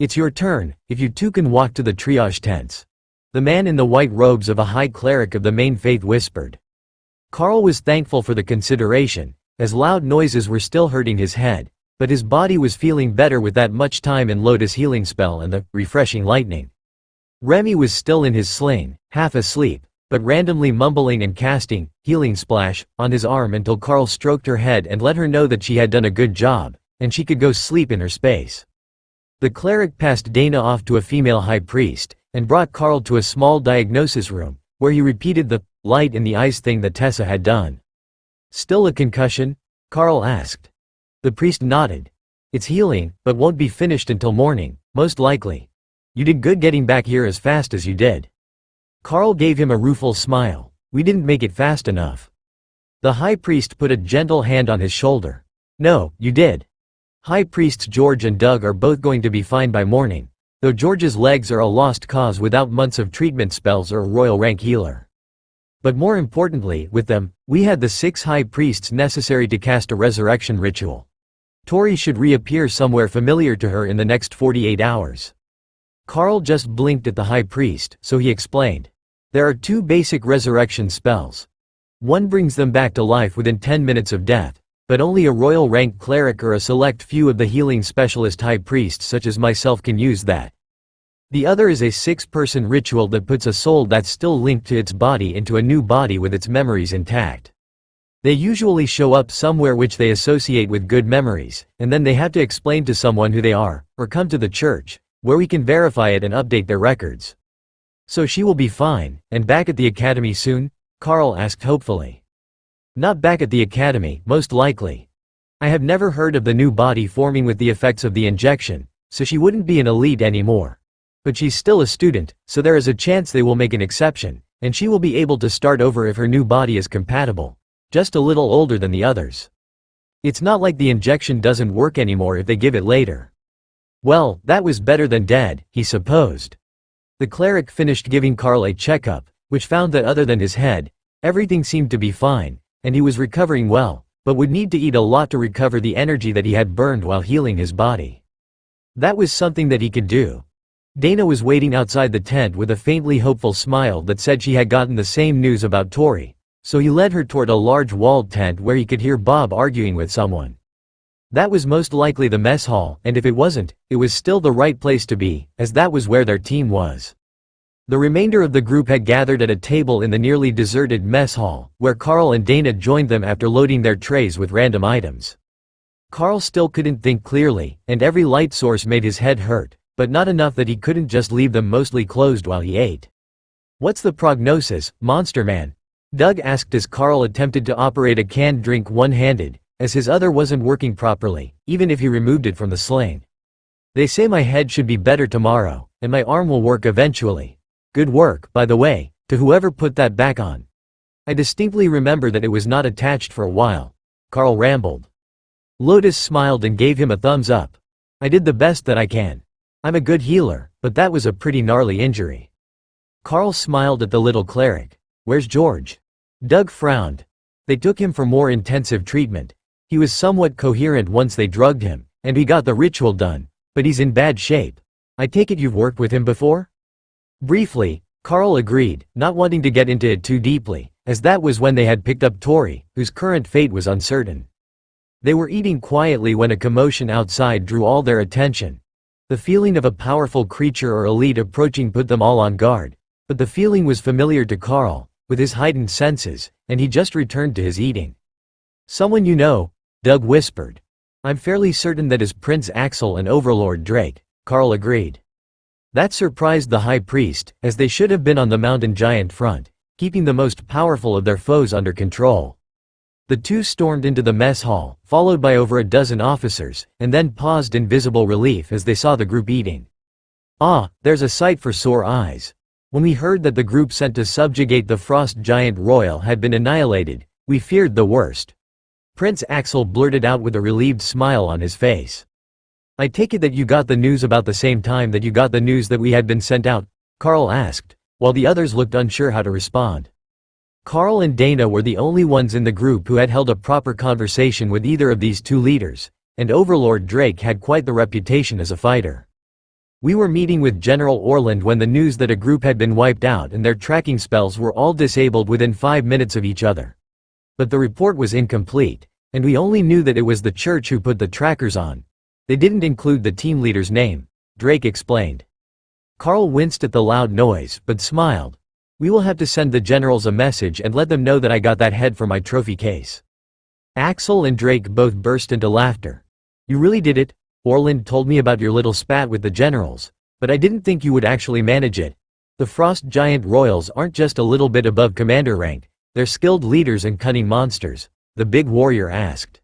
"It's your turn, if you two can walk to the triage tents," the man in the white robes of a high cleric of the main faith whispered. Carl was thankful for the consideration, as loud noises were still hurting his head, but his body was feeling better with that much time in Lotus' healing spell and the refreshing lightning. Remy was still in his sling, half asleep, but randomly mumbling and casting healing splash on his arm until Carl stroked her head and let her know that she had done a good job, and she could go sleep in her space. The cleric passed Dana off to a female high priest, and brought Carl to a small diagnosis room, where he repeated the light in the eyes thing that Tessa had done. "Still a concussion?" Carl asked. The priest nodded. "It's healing, but won't be finished until morning, most likely. You did good getting back here as fast as you did." Carl gave him a rueful smile. "We didn't make it fast enough." The high priest put a gentle hand on his shoulder. "No, you did. High priests George and Doug are both going to be fine by morning, though George's legs are a lost cause without months of treatment spells or a royal rank healer. But more importantly, with them, we had the 6 high priests necessary to cast a resurrection ritual. Tori should reappear somewhere familiar to her in the next 48 hours. Carl just blinked at the high priest, so he explained. "There are 2 basic resurrection spells. One brings them back to life within 10 minutes of death, but only a royal rank cleric or a select few of the healing specialist high priests such as myself can use that. The other is a 6-person ritual that puts a soul that's still linked to its body into a new body with its memories intact. They usually show up somewhere which they associate with good memories, and then they have to explain to someone who they are, or come to the church, where we can verify it and update their records. So she will be fine, and back at the academy soon?" Carl asked hopefully. "Not back at the academy, most likely. I have never heard of the new body forming with the effects of the injection, so she wouldn't be an elite anymore. But she's still a student, so there is a chance they will make an exception, and she will be able to start over if her new body is compatible, just a little older than the others. It's not like the injection doesn't work anymore if they give it later." "Well, that was better than dead," he supposed. The cleric finished giving Carl a checkup, which found that other than his head, everything seemed to be fine, and he was recovering well, but would need to eat a lot to recover the energy that he had burned while healing his body. That was something that he could do. Dana was waiting outside the tent with a faintly hopeful smile that said she had gotten the same news about Tori, so he led her toward a large walled tent where he could hear Bob arguing with someone. That was most likely the mess hall, and if it wasn't, it was still the right place to be, as that was where their team was. The remainder of the group had gathered at a table in the nearly deserted mess hall, where Carl and Dana joined them after loading their trays with random items. Carl still couldn't think clearly, and every light source made his head hurt, but not enough that he couldn't just leave them mostly closed while he ate. "What's the prognosis, Monster Man?" Doug asked as Carl attempted to operate a canned drink one-handed, as his other wasn't working properly, even if he removed it from the sling. "They say my head should be better tomorrow, and my arm will work eventually. Good work, by the way, to whoever put that back on. I distinctly remember that it was not attached for a while," Carl rambled. Lotus smiled and gave him a thumbs up. "I did the best that I can. I'm a good healer, but that was a pretty gnarly injury." Carl smiled at the little cleric. "Where's George?" Doug frowned. "They took him for more intensive treatment. He was somewhat coherent once they drugged him, and we got the ritual done, but he's in bad shape. I take it you've worked with him before?" Briefly, Carl agreed, not wanting to get into it too deeply, as that was when they had picked up Tori, whose current fate was uncertain. They were eating quietly when a commotion outside drew all their attention. The feeling of a powerful creature or elite approaching put them all on guard, but the feeling was familiar to Carl, with his heightened senses, and he just returned to his eating. "Someone you know," Doug whispered. "I'm fairly certain that is Prince Axel and Overlord Drake," Carl agreed. That surprised the high priest, as they should have been on the mountain giant front, keeping the most powerful of their foes under control. The two stormed into the mess hall, followed by over a dozen officers, and then paused in visible relief as they saw the group eating. "Ah, there's a sight for sore eyes. When we heard that the group sent to subjugate the frost giant royal had been annihilated, we feared the worst," Prince Axel blurted out with a relieved smile on his face. "I take it that you got the news about the same time that you got the news that we had been sent out?" Carl asked, while the others looked unsure how to respond. Carl and Dana were the only ones in the group who had held a proper conversation with either of these two leaders, and Overlord Drake had quite the reputation as a fighter. "We were meeting with General Orland when the news that a group had been wiped out and their tracking spells were all disabled within 5 minutes of each other. But the report was incomplete, and we only knew that it was the church who put the trackers on. They didn't include the team leader's name," Drake explained. Carl winced at the loud noise, but smiled. "We will have to send the generals a message and let them know that I got that head for my trophy case." Axel and Drake both burst into laughter. "You really did it? Orland told me about your little spat with the generals, but I didn't think you would actually manage it. The frost giant royals aren't just a little bit above commander rank, they're skilled leaders and cunning monsters," the big warrior asked.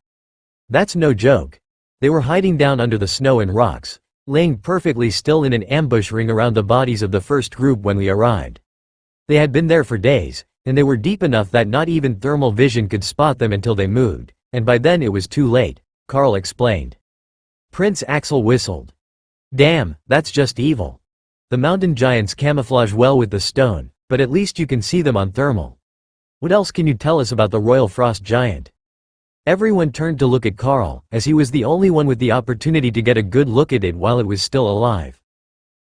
"That's no joke. They were hiding down under the snow and rocks, laying perfectly still in an ambush ring around the bodies of the first group when we arrived. They had been there for days, and they were deep enough that not even thermal vision could spot them until they moved, and by then it was too late," Carl explained. Prince Axel whistled. "Damn, that's just evil. The mountain giants camouflage well with the stone, but at least you can see them on thermal. What else can you tell us about the royal frost giant?" Everyone turned to look at Carl, as he was the only one with the opportunity to get a good look at it while it was still alive.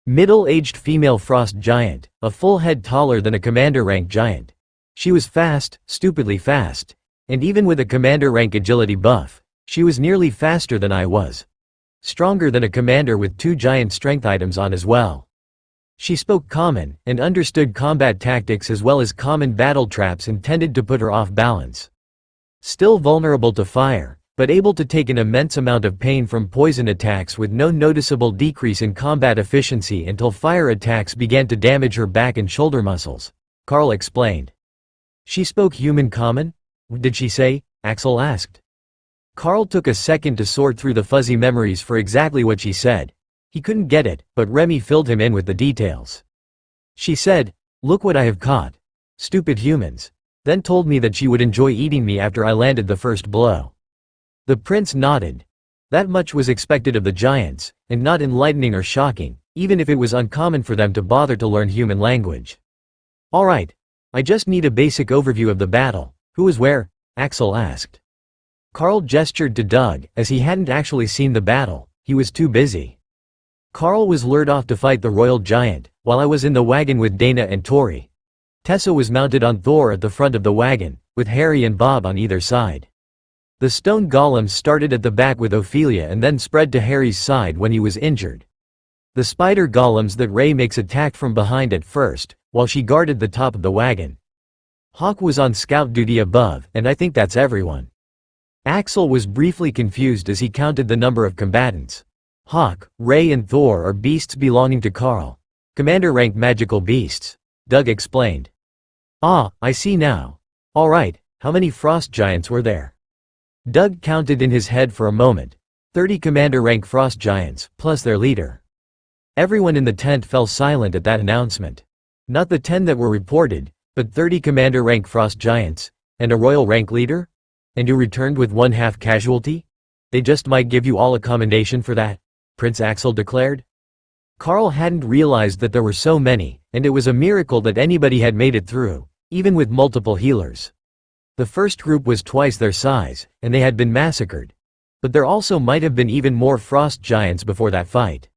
Middle-aged female frost giant, a full head taller than a commander-rank giant. She was fast, stupidly fast, and even with a commander-rank agility buff, she was nearly faster than I was. Stronger than a commander with 2 giant strength items on as well. She spoke common, and understood combat tactics as well as common battle traps intended to put her off balance. Still vulnerable to fire, but able to take an immense amount of pain from poison attacks with no noticeable decrease in combat efficiency until fire attacks began to damage her back and shoulder muscles, Carl explained. "She spoke human common? What did she say?" Axel asked. Carl took a second to sort through the fuzzy memories for exactly what she said. He couldn't get it, but Remy filled him in with the details. "She said, 'Look what I have caught. Stupid humans.' Then told me that she would enjoy eating me after I landed the first blow." The prince nodded. That much was expected of the giants, and not enlightening or shocking, even if it was uncommon for them to bother to learn human language. "All right. I just need a basic overview of the battle. Who was where?" Axel asked. Carl gestured to Doug, as he hadn't actually seen the battle, he was too busy. "Carl was lured off to fight the royal giant, while I was in the wagon with Dana and Tori. Tessa was mounted on Thor at the front of the wagon, with Harry and Bob on either side. The stone golems started at the back with Ophelia and then spread to Harry's side when he was injured. The spider golems that Ray makes attacked from behind at first, while she guarded the top of the wagon. Hawk was on scout duty above, and I think that's everyone." Axel was briefly confused as he counted the number of combatants. Hawk, Ray and Thor are beasts belonging to Carl. Commander-rank magical beasts, Doug explained. "Ah, I see now. All right, how many frost giants were there?" Doug counted in his head for a moment. 30 commander-rank frost giants, plus their leader. Everyone in the tent fell silent at that announcement. Not the 10 that were reported, but 30 commander-rank frost giants, and a royal rank leader? And you returned with 1/2 casualty? They just might give you all a commendation for that, Prince Axel declared. Carl hadn't realized that there were so many, and it was a miracle that anybody had made it through, even with multiple healers. The first group was twice their size, and they had been massacred. But there also might have been even more frost giants before that fight.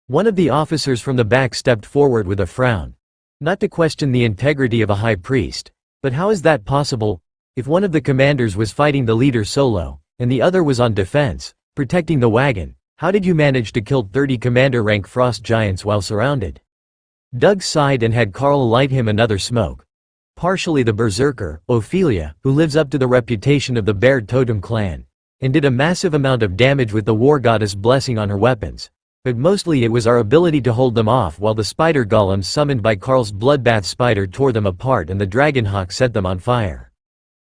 One of the officers from the back stepped forward with a frown. Not to question the integrity of a high priest, but how is that possible? If one of the commanders was fighting the leader solo, and the other was on defense, protecting the wagon, How did you manage to kill 30 commander-rank frost giants while surrounded? Doug sighed and had Carl light him another smoke. Partially the berserker, Ophelia, who lives up to the reputation of the Bear Totem clan, and did a massive amount of damage with the war goddess blessing on her weapons. But mostly it was our ability to hold them off while the spider golems summoned by Carl's bloodbath spider tore them apart and the dragonhawk set them on fire.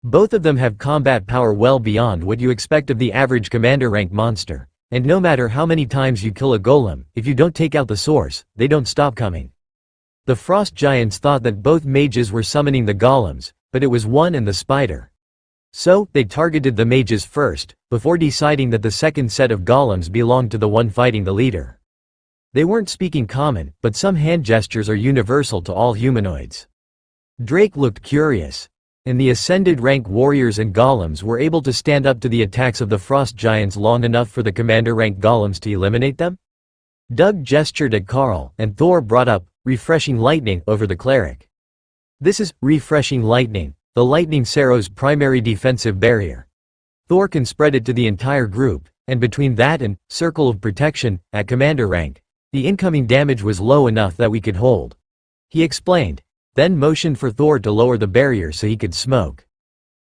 Both of them have combat power well beyond what you expect of the average commander-rank monster, and no matter how many times you kill a golem, if you don't take out the source, they don't stop coming. The frost giants thought that both mages were summoning the golems, but it was one and the spider. So, they targeted the mages first, before deciding that the second set of golems belonged to the one fighting the leader. They weren't speaking common, but some hand gestures are universal to all humanoids. Drake looked curious. And the ascended rank warriors and golems were able to stand up to the attacks of the frost giants long enough for the commander rank golems to eliminate them? Doug gestured at Carl, and Thor brought up, refreshing lightning, over the cleric. This is refreshing lightning, the lightning Cero's primary defensive barrier. Thor can spread it to the entire group, and between that and circle of protection, at commander rank, the incoming damage was low enough that we could hold. He explained, then motioned for Thor to lower the barrier so he could smoke.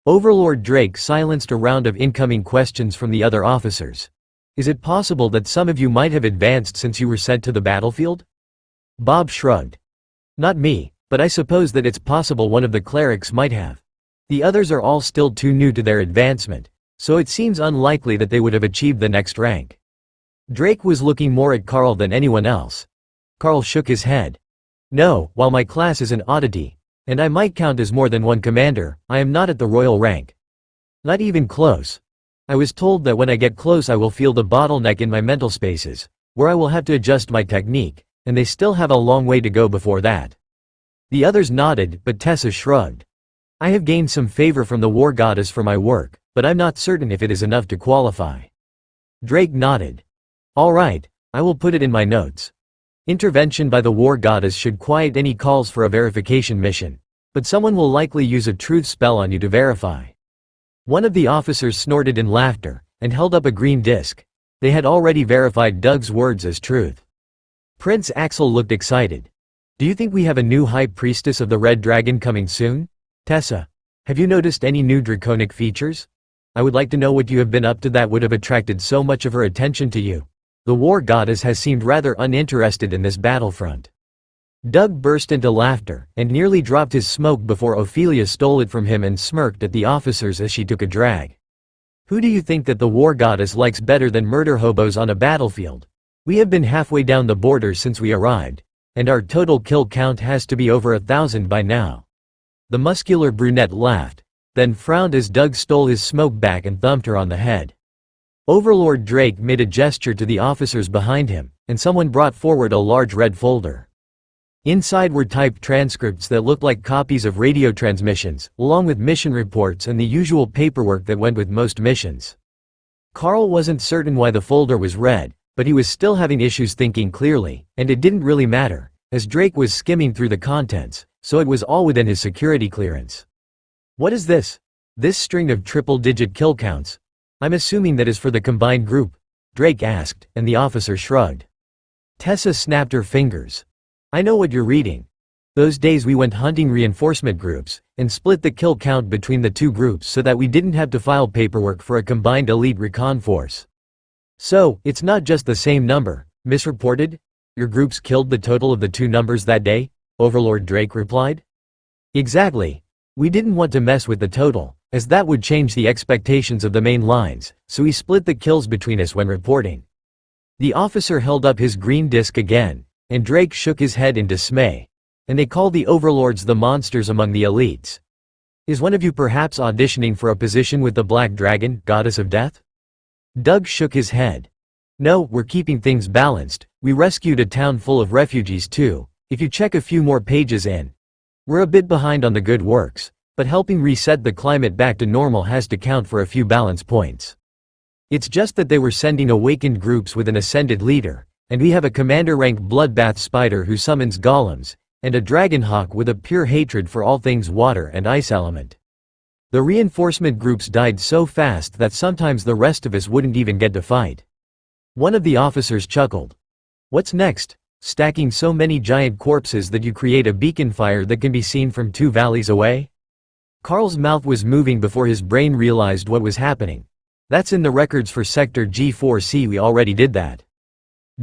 Overlord Drake silenced a round of incoming questions from the other officers. Is it possible that some of you might have advanced since you were sent to the battlefield? Bob shrugged. Not me, but I suppose that it's possible one of the clerics might have. The others are all still too new to their advancement, so it seems unlikely that they would have achieved the next rank. Drake was looking more at Carl than anyone else. Carl shook his head. No, while my class is an oddity, and I might count as more than one commander, I am not at the royal rank. Not even close. I was told that when I get close I will feel the bottleneck in my mental spaces, where I will have to adjust my technique, and they still have a long way to go before that. The others nodded, but Tessa shrugged. I have gained some favor from the war goddess for my work, but I'm not certain if it is enough to qualify. Drake nodded. All right, I will put it in my notes. Intervention by the war goddess should quiet any calls for a verification mission, but someone will likely use a truth spell on you to verify. One of the officers snorted in laughter, and held up a green disc. They had already verified Doug's words as truth. Prince Axel looked excited. Do you think we have a new high priestess of the Red Dragon coming soon? Tessa, have you noticed any new draconic features? I would like to know what you have been up to that would have attracted so much of her attention to you. The war goddess has seemed rather uninterested in this battlefront. Doug burst into laughter, and nearly dropped his smoke before Ophelia stole it from him and smirked at the officers as she took a drag. Who do you think that the war goddess likes better than murder hobos on a battlefield? We have been halfway down the border since we arrived, and our total kill count has to be over 1,000 by now. The muscular brunette laughed, then frowned as Doug stole his smoke back and thumped her on the head. Overlord Drake made a gesture to the officers behind him, and someone brought forward a large red folder. Inside were typed transcripts that looked like copies of radio transmissions, along with mission reports and the usual paperwork that went with most missions. Carl wasn't certain why the folder was red, but he was still having issues thinking clearly, and it didn't really matter, as Drake was skimming through the contents, so it was all within his security clearance. What is this? This string of triple-digit kill counts? I'm assuming that is for the combined group, Drake asked, and the officer shrugged. Tessa snapped her fingers. I know what you're reading. Those days we went hunting reinforcement groups, and split the kill count between the two groups so that we didn't have to file paperwork for a combined elite recon force. So, it's not just the same number, misreported? Your groups killed the total of the two numbers that day? Overlord Drake replied. Exactly. We didn't want to mess with the total, as that would change the expectations of the main lines, so we split the kills between us when reporting. The officer held up his green disc again, and Drake shook his head in dismay. And they call the overlords the monsters among the elites. Is one of you perhaps auditioning for a position with the Black Dragon, Goddess of Death? Doug shook his head. No, we're keeping things balanced. We rescued a town full of refugees too, if you check a few more pages in. We're a bit behind on the good works, but helping reset the climate back to normal has to count for a few balance points. It's just that they were sending awakened groups with an ascended leader, and we have a commander-rank bloodbath spider who summons golems, and a dragonhawk with a pure hatred for all things water and ice element. The reinforcement groups died so fast that sometimes the rest of us wouldn't even get to fight. One of the officers chuckled. What's next? Stacking so many giant corpses that you create a beacon fire that can be seen from 2 valleys away? Carl's mouth was moving before his brain realized what was happening. That's in the records for Sector G4C, we already did that.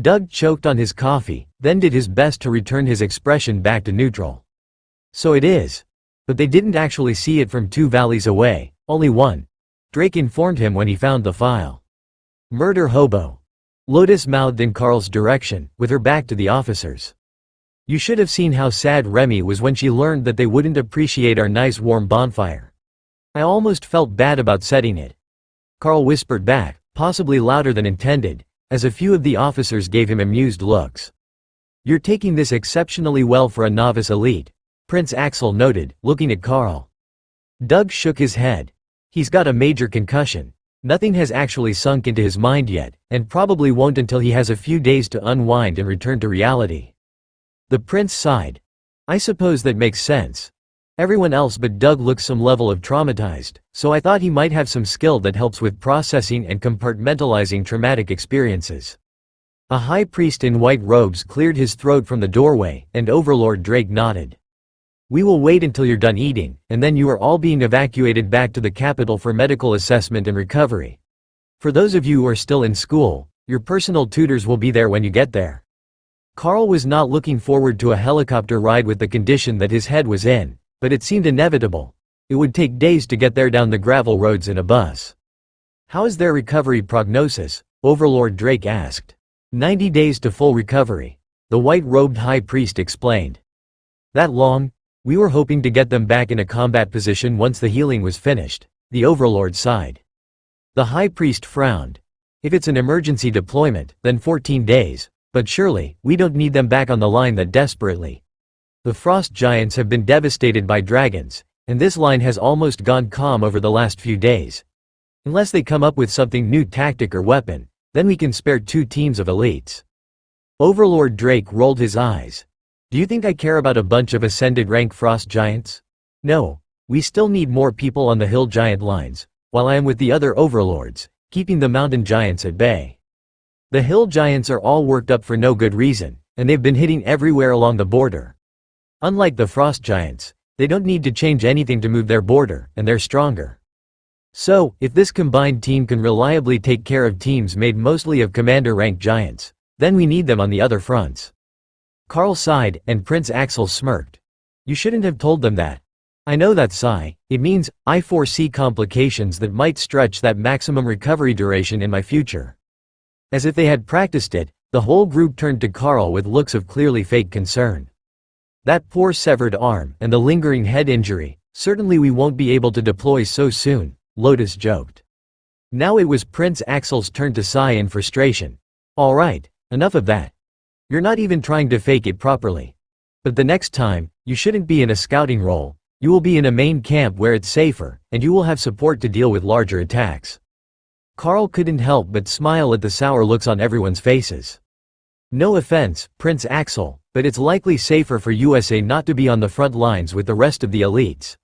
Doug choked on his coffee, then did his best to return his expression back to neutral. So it is. But they didn't actually see it from 2 valleys away, only one. Drake informed him when he found the file. Murder hobo. Lotus mouthed in Carl's direction, with her back to the officers. You should have seen how sad Remy was when she learned that they wouldn't appreciate our nice warm bonfire. I almost felt bad about setting it. Carl whispered back, possibly louder than intended, as a few of the officers gave him amused looks. You're taking this exceptionally well for a novice elite, Prince Axel noted, looking at Carl. Doug shook his head. He's got a major concussion. Nothing has actually sunk into his mind yet, and probably won't until he has a few days to unwind and return to reality. The prince sighed. I suppose that makes sense. Everyone else but Doug looks some level of traumatized, so I thought he might have some skill that helps with processing and compartmentalizing traumatic experiences. A high priest in white robes cleared his throat from the doorway, and Overlord Drake nodded. We will wait until you're done eating, and then you are all being evacuated back to the capital for medical assessment and recovery. For those of you who are still in school, your personal tutors will be there when you get there. Carl was not looking forward to a helicopter ride with the condition that his head was in, but it seemed inevitable. It would take days to get there down the gravel roads in a bus. How is their recovery prognosis? Overlord Drake asked. 90 days to full recovery. The white-robed high priest explained. That long? We were hoping to get them back in a combat position once the healing was finished. The Overlord sighed. The high priest frowned. If it's an emergency deployment, then 14 days. But surely, we don't need them back on the line that desperately. The frost giants have been devastated by dragons, and this line has almost gone calm over the last few days. Unless they come up with something new tactic or weapon, then we can spare 2 teams of elites. Overlord Drake rolled his eyes. Do you think I care about a bunch of ascended rank frost giants? No, we still need more people on the hill giant lines, while I am with the other overlords, keeping the mountain giants at bay. The hill giants are all worked up for no good reason, and they've been hitting everywhere along the border. Unlike the frost giants, they don't need to change anything to move their border, and they're stronger. So, if this combined team can reliably take care of teams made mostly of commander-rank giants, then we need them on the other fronts. Carl sighed, and Prince Axel smirked. You shouldn't have told them that. I know that sigh. It means, I foresee complications that might stretch that maximum recovery duration in my future. As if they had practiced it, the whole group turned to Carl with looks of clearly fake concern. That poor severed arm, and the lingering head injury, certainly we won't be able to deploy so soon, Lotus joked. Now it was Prince Axel's turn to sigh in frustration. All right, enough of that. You're not even trying to fake it properly. But the next time, you shouldn't be in a scouting role, you will be in a main camp where it's safer, and you will have support to deal with larger attacks. Carl couldn't help but smile at the sour looks on everyone's faces. No offense, Prince Axel, but it's likely safer for USA not to be on the front lines with the rest of the elites.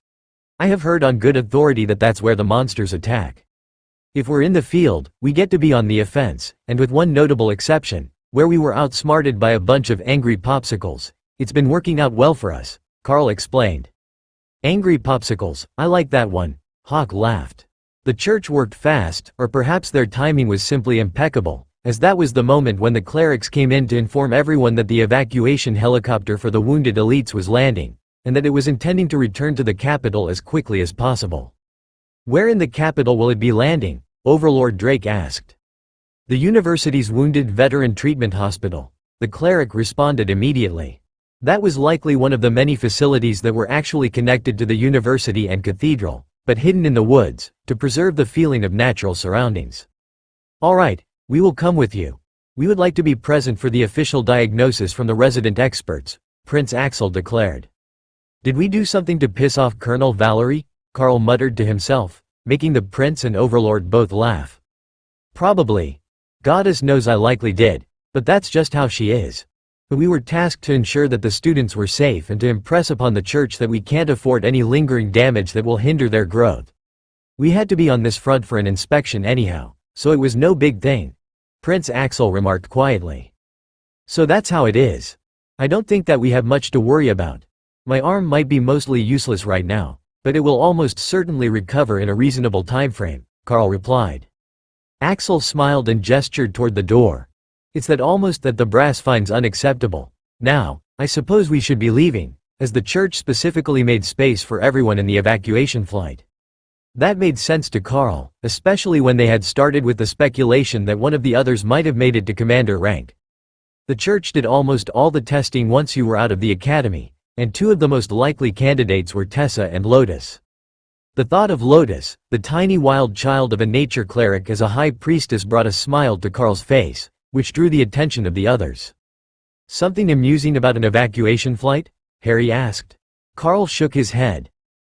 I have heard on good authority that that's where the monsters attack. If we're in the field, we get to be on the offense, and with one notable exception, where we were outsmarted by a bunch of angry popsicles, it's been working out well for us, Carl explained. Angry popsicles, I like that one, Hawk laughed. The church worked fast, or perhaps their timing was simply impeccable, as that was the moment when the clerics came in to inform everyone that the evacuation helicopter for the wounded elites was landing, and that it was intending to return to the capital as quickly as possible. Where in the capital will it be landing? Overlord Drake asked. The university's Wounded Veteran Treatment Hospital. The cleric responded immediately. That was likely one of the many facilities that were actually connected to the university and cathedral, but hidden in the woods, to preserve the feeling of natural surroundings. All right, we will come with you. We would like to be present for the official diagnosis from the resident experts, Prince Axel declared. Did we do something to piss off Colonel Valerie? Carl muttered to himself, making the prince and overlord both laugh. Probably. Goddess knows I likely did, but that's just how she is. But we were tasked to ensure that the students were safe and to impress upon the church that we can't afford any lingering damage that will hinder their growth. We had to be on this front for an inspection anyhow, so it was no big thing. Prince Axel remarked quietly. So that's how it is. I don't think that we have much to worry about. My arm might be mostly useless right now, but it will almost certainly recover in a reasonable timeframe, Carl replied. Axel smiled and gestured toward the door. It's that almost that the brass finds unacceptable. Now, I suppose we should be leaving, as the church specifically made space for everyone in the evacuation flight. That made sense to Carl, especially when they had started with the speculation that one of the others might have made it to commander rank. The church did almost all the testing once you were out of the academy, and two of the most likely candidates were Tessa and Lotus. The thought of Lotus, the tiny wild child of a nature cleric as a high priestess, brought a smile to Carl's face, which drew the attention of the others. Something amusing about an evacuation flight? Harry asked. Carl shook his head.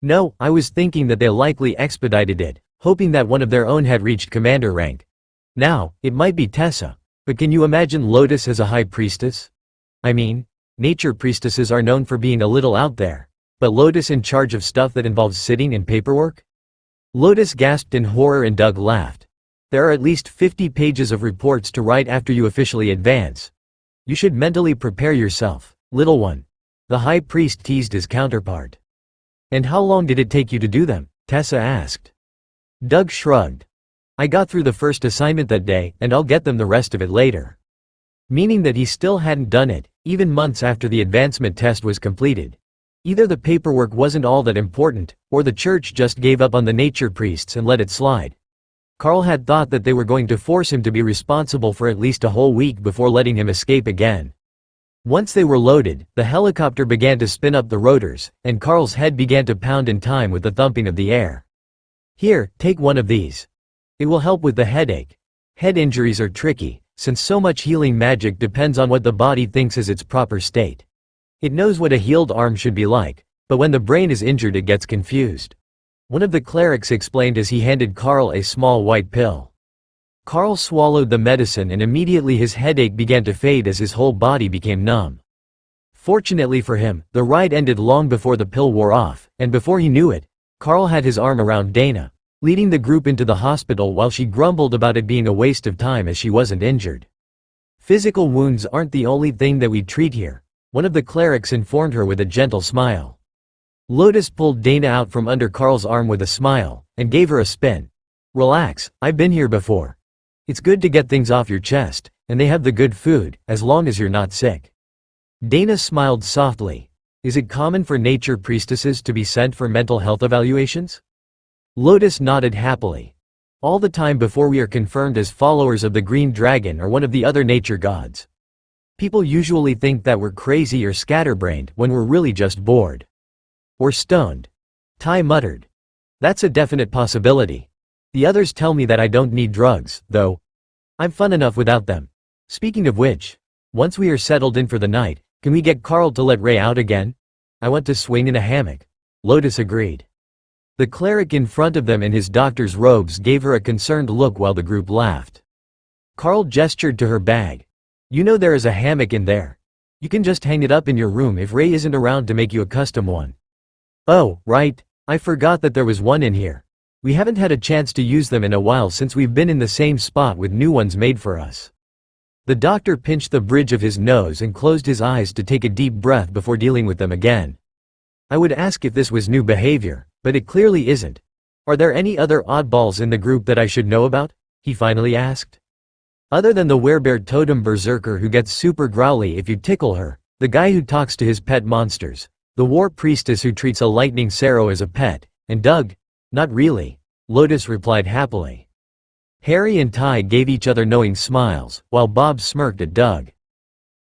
No, I was thinking that they likely expedited it, hoping that one of their own had reached commander rank. Now, it might be Tessa, but can you imagine Lotus as a high priestess? I mean, nature priestesses are known for being a little out there, but Lotus in charge of stuff that involves sitting and paperwork? Lotus gasped in horror and Doug laughed. There are at least 50 pages of reports to write after you officially advance. You should mentally prepare yourself, little one. The high priest teased his counterpart. And how long did it take you to do them? Tessa asked. Doug shrugged. I got through the first assignment that day, and I'll get them the rest of it later. Meaning that he still hadn't done it, even months after the advancement test was completed. Either the paperwork wasn't all that important, or the church just gave up on the nature priests and let it slide. Carl had thought that they were going to force him to be responsible for at least a whole week before letting him escape again. Once they were loaded, the helicopter began to spin up the rotors, and Carl's head began to pound in time with the thumping of the air. Here, take one of these. It will help with the headache. Head injuries are tricky, since so much healing magic depends on what the body thinks is its proper state. It knows what a healed arm should be like, but when the brain is injured it gets confused. One of the clerics explained as he handed Carl a small white pill. Carl swallowed the medicine and immediately his headache began to fade as his whole body became numb. Fortunately for him, the ride ended long before the pill wore off, and before he knew it, Carl had his arm around Dana, leading the group into the hospital while she grumbled about it being a waste of time as she wasn't injured. Physical wounds aren't the only thing that we treat here, one of the clerics informed her with a gentle smile. Lotus pulled Dana out from under Carl's arm with a smile, and gave her a spin. Relax, I've been here before. It's good to get things off your chest, and they have the good food, as long as you're not sick. Dana smiled softly. Is it common for nature priestesses to be sent for mental health evaluations? Lotus nodded happily. All the time before we are confirmed as followers of the Green Dragon or one of the other nature gods. People usually think that we're crazy or scatterbrained when we're really just bored. Or stoned. Ty muttered. That's a definite possibility. The others tell me that I don't need drugs, though. I'm fun enough without them. Speaking of which, once we are settled in for the night, can we get Carl to let Ray out again? I want to swing in a hammock. Lotus agreed. The cleric in front of them in his doctor's robes gave her a concerned look while the group laughed. Carl gestured to her bag. You know there is a hammock in there. You can just hang it up in your room if Ray isn't around to make you a custom one. Oh, right, I forgot that there was one in here. We haven't had a chance to use them in a while since we've been in the same spot with new ones made for us. The doctor pinched the bridge of his nose and closed his eyes to take a deep breath before dealing with them again. I would ask if this was new behavior, but it clearly isn't. Are there any other oddballs in the group that I should know about? He finally asked. Other than the werebear totem berserker who gets super growly if you tickle her, the guy who talks to his pet monsters, the war priestess who treats a lightning sarrow as a pet, and Doug? Not really, Lotus replied happily. Harry and Ty gave each other knowing smiles, while Bob smirked at Doug.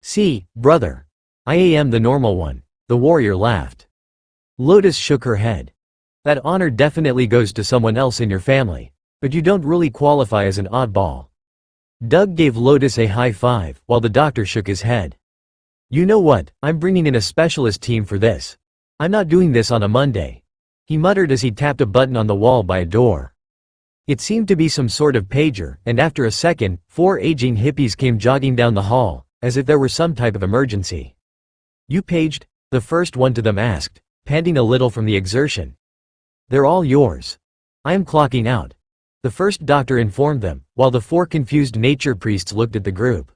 See, brother. I am the normal one, the warrior laughed. Lotus shook her head. That honor definitely goes to someone else in your family, but you don't really qualify as an oddball. Doug gave Lotus a high five, while the doctor shook his head. You know what, I'm bringing in a specialist team for this. I'm not doing this on a Monday. He muttered as he tapped a button on the wall by a door. It seemed to be some sort of pager, and after a second, 4 aging hippies came jogging down the hall, as if there were some type of emergency. You paged? The first one to them asked, panting a little from the exertion. They're all yours. I am clocking out. the first doctor informed them, while the four confused nature priests looked at the group.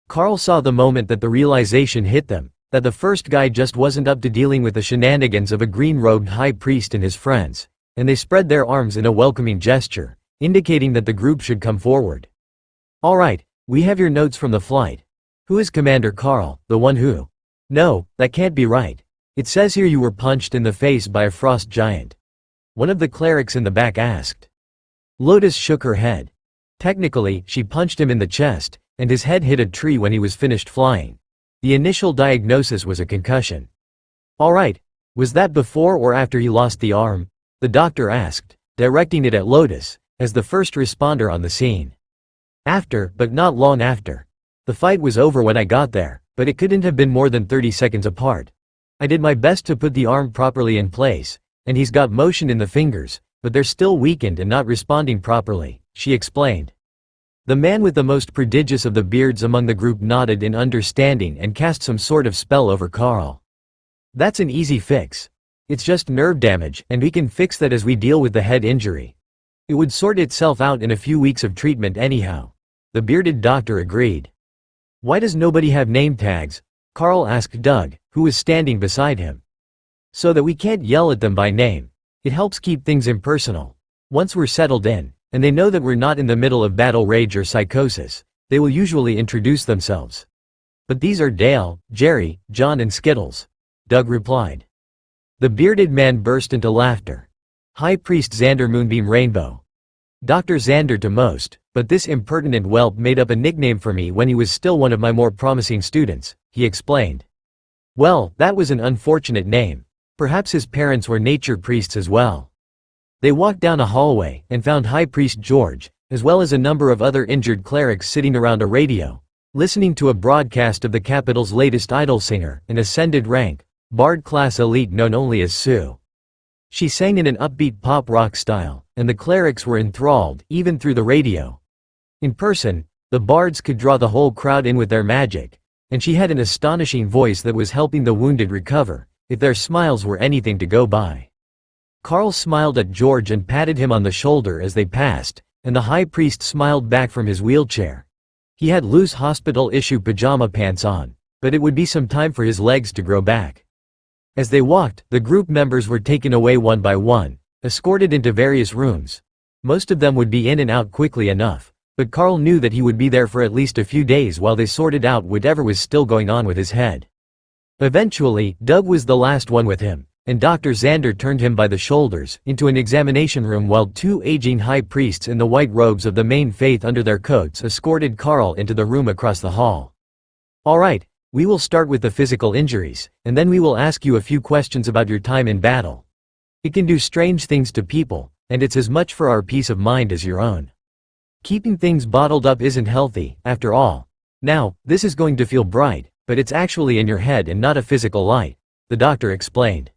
Carl saw the moment that the realization hit them, that the first guy just wasn't up to dealing with the shenanigans of a green-robed high priest and his friends, and they spread their arms in a welcoming gesture, indicating that the group should come forward. "All right, we have your notes from the flight. Who is Commander Carl, the one who—" "No, that can't be right. It says here you were punched in the face by a frost giant," one of the clerics in the back asked. Lotus shook her head. Technically, she punched him in the chest, and his head hit a tree when he was finished flying. The initial diagnosis was a concussion. "All right, was that before or after he lost the arm?" the doctor asked, directing it at Lotus, as the first responder on the scene. "After, but not long after. The fight was over when I got there, but it couldn't have been more than 30 seconds apart. I did my best to put the arm properly in place, and he's got motion in the fingers, but they're still weakened and not responding properly," she explained. The man with the most prodigious of the beards among the group nodded in understanding and cast some sort of spell over Carl. "That's an easy fix. It's just nerve damage, and we can fix that as we deal with the head injury. It would sort itself out in a few weeks of treatment anyhow," the bearded doctor agreed. "Why does nobody have name tags?" Carl asked Doug, who was standing beside him. "So that we can't yell at them by name. It helps keep things impersonal. Once we're settled in, and they know that we're not in the middle of battle rage or psychosis, they will usually introduce themselves. But these are Dale, Jerry, John and Skittles," Doug replied. The bearded man burst into laughter. "High Priest Xander Moonbeam Rainbow. Dr. Xander to most, but this impertinent whelp made up a nickname for me when he was still one of my more promising students," he explained. "Well, that was an unfortunate name. Perhaps his parents were nature priests as well." They walked down a hallway and found High Priest George, as well as a number of other injured clerics sitting around a radio, listening to a broadcast of the capital's latest idol singer, an ascended rank, bard class elite known only as Sue. She sang in an upbeat pop rock style, and the clerics were enthralled, even through the radio. In person, the bards could draw the whole crowd in with their magic, and she had an astonishing voice that was helping the wounded recover, if their smiles were anything to go by. Carl smiled at George and patted him on the shoulder as they passed, and the high priest smiled back from his wheelchair. He had loose hospital-issue pajama pants on, but it would be some time for his legs to grow back. As they walked, the group members were taken away one by one, escorted into various rooms. Most of them would be in and out quickly enough, but Carl knew that he would be there for at least a few days while they sorted out whatever was still going on with his head. Eventually, Doug was the last one with him, and Dr. Xander turned him by the shoulders into an examination room while two aging high priests in the white robes of the main faith under their coats escorted Carl into the room across the hall. "All right, we will start with the physical injuries, and then we will ask you a few questions about your time in battle. It can do strange things to people, and it's as much for our peace of mind as your own. Keeping things bottled up isn't healthy, after all. Now, this is going to feel bright, but it's actually in your head and not a physical light," the doctor explained.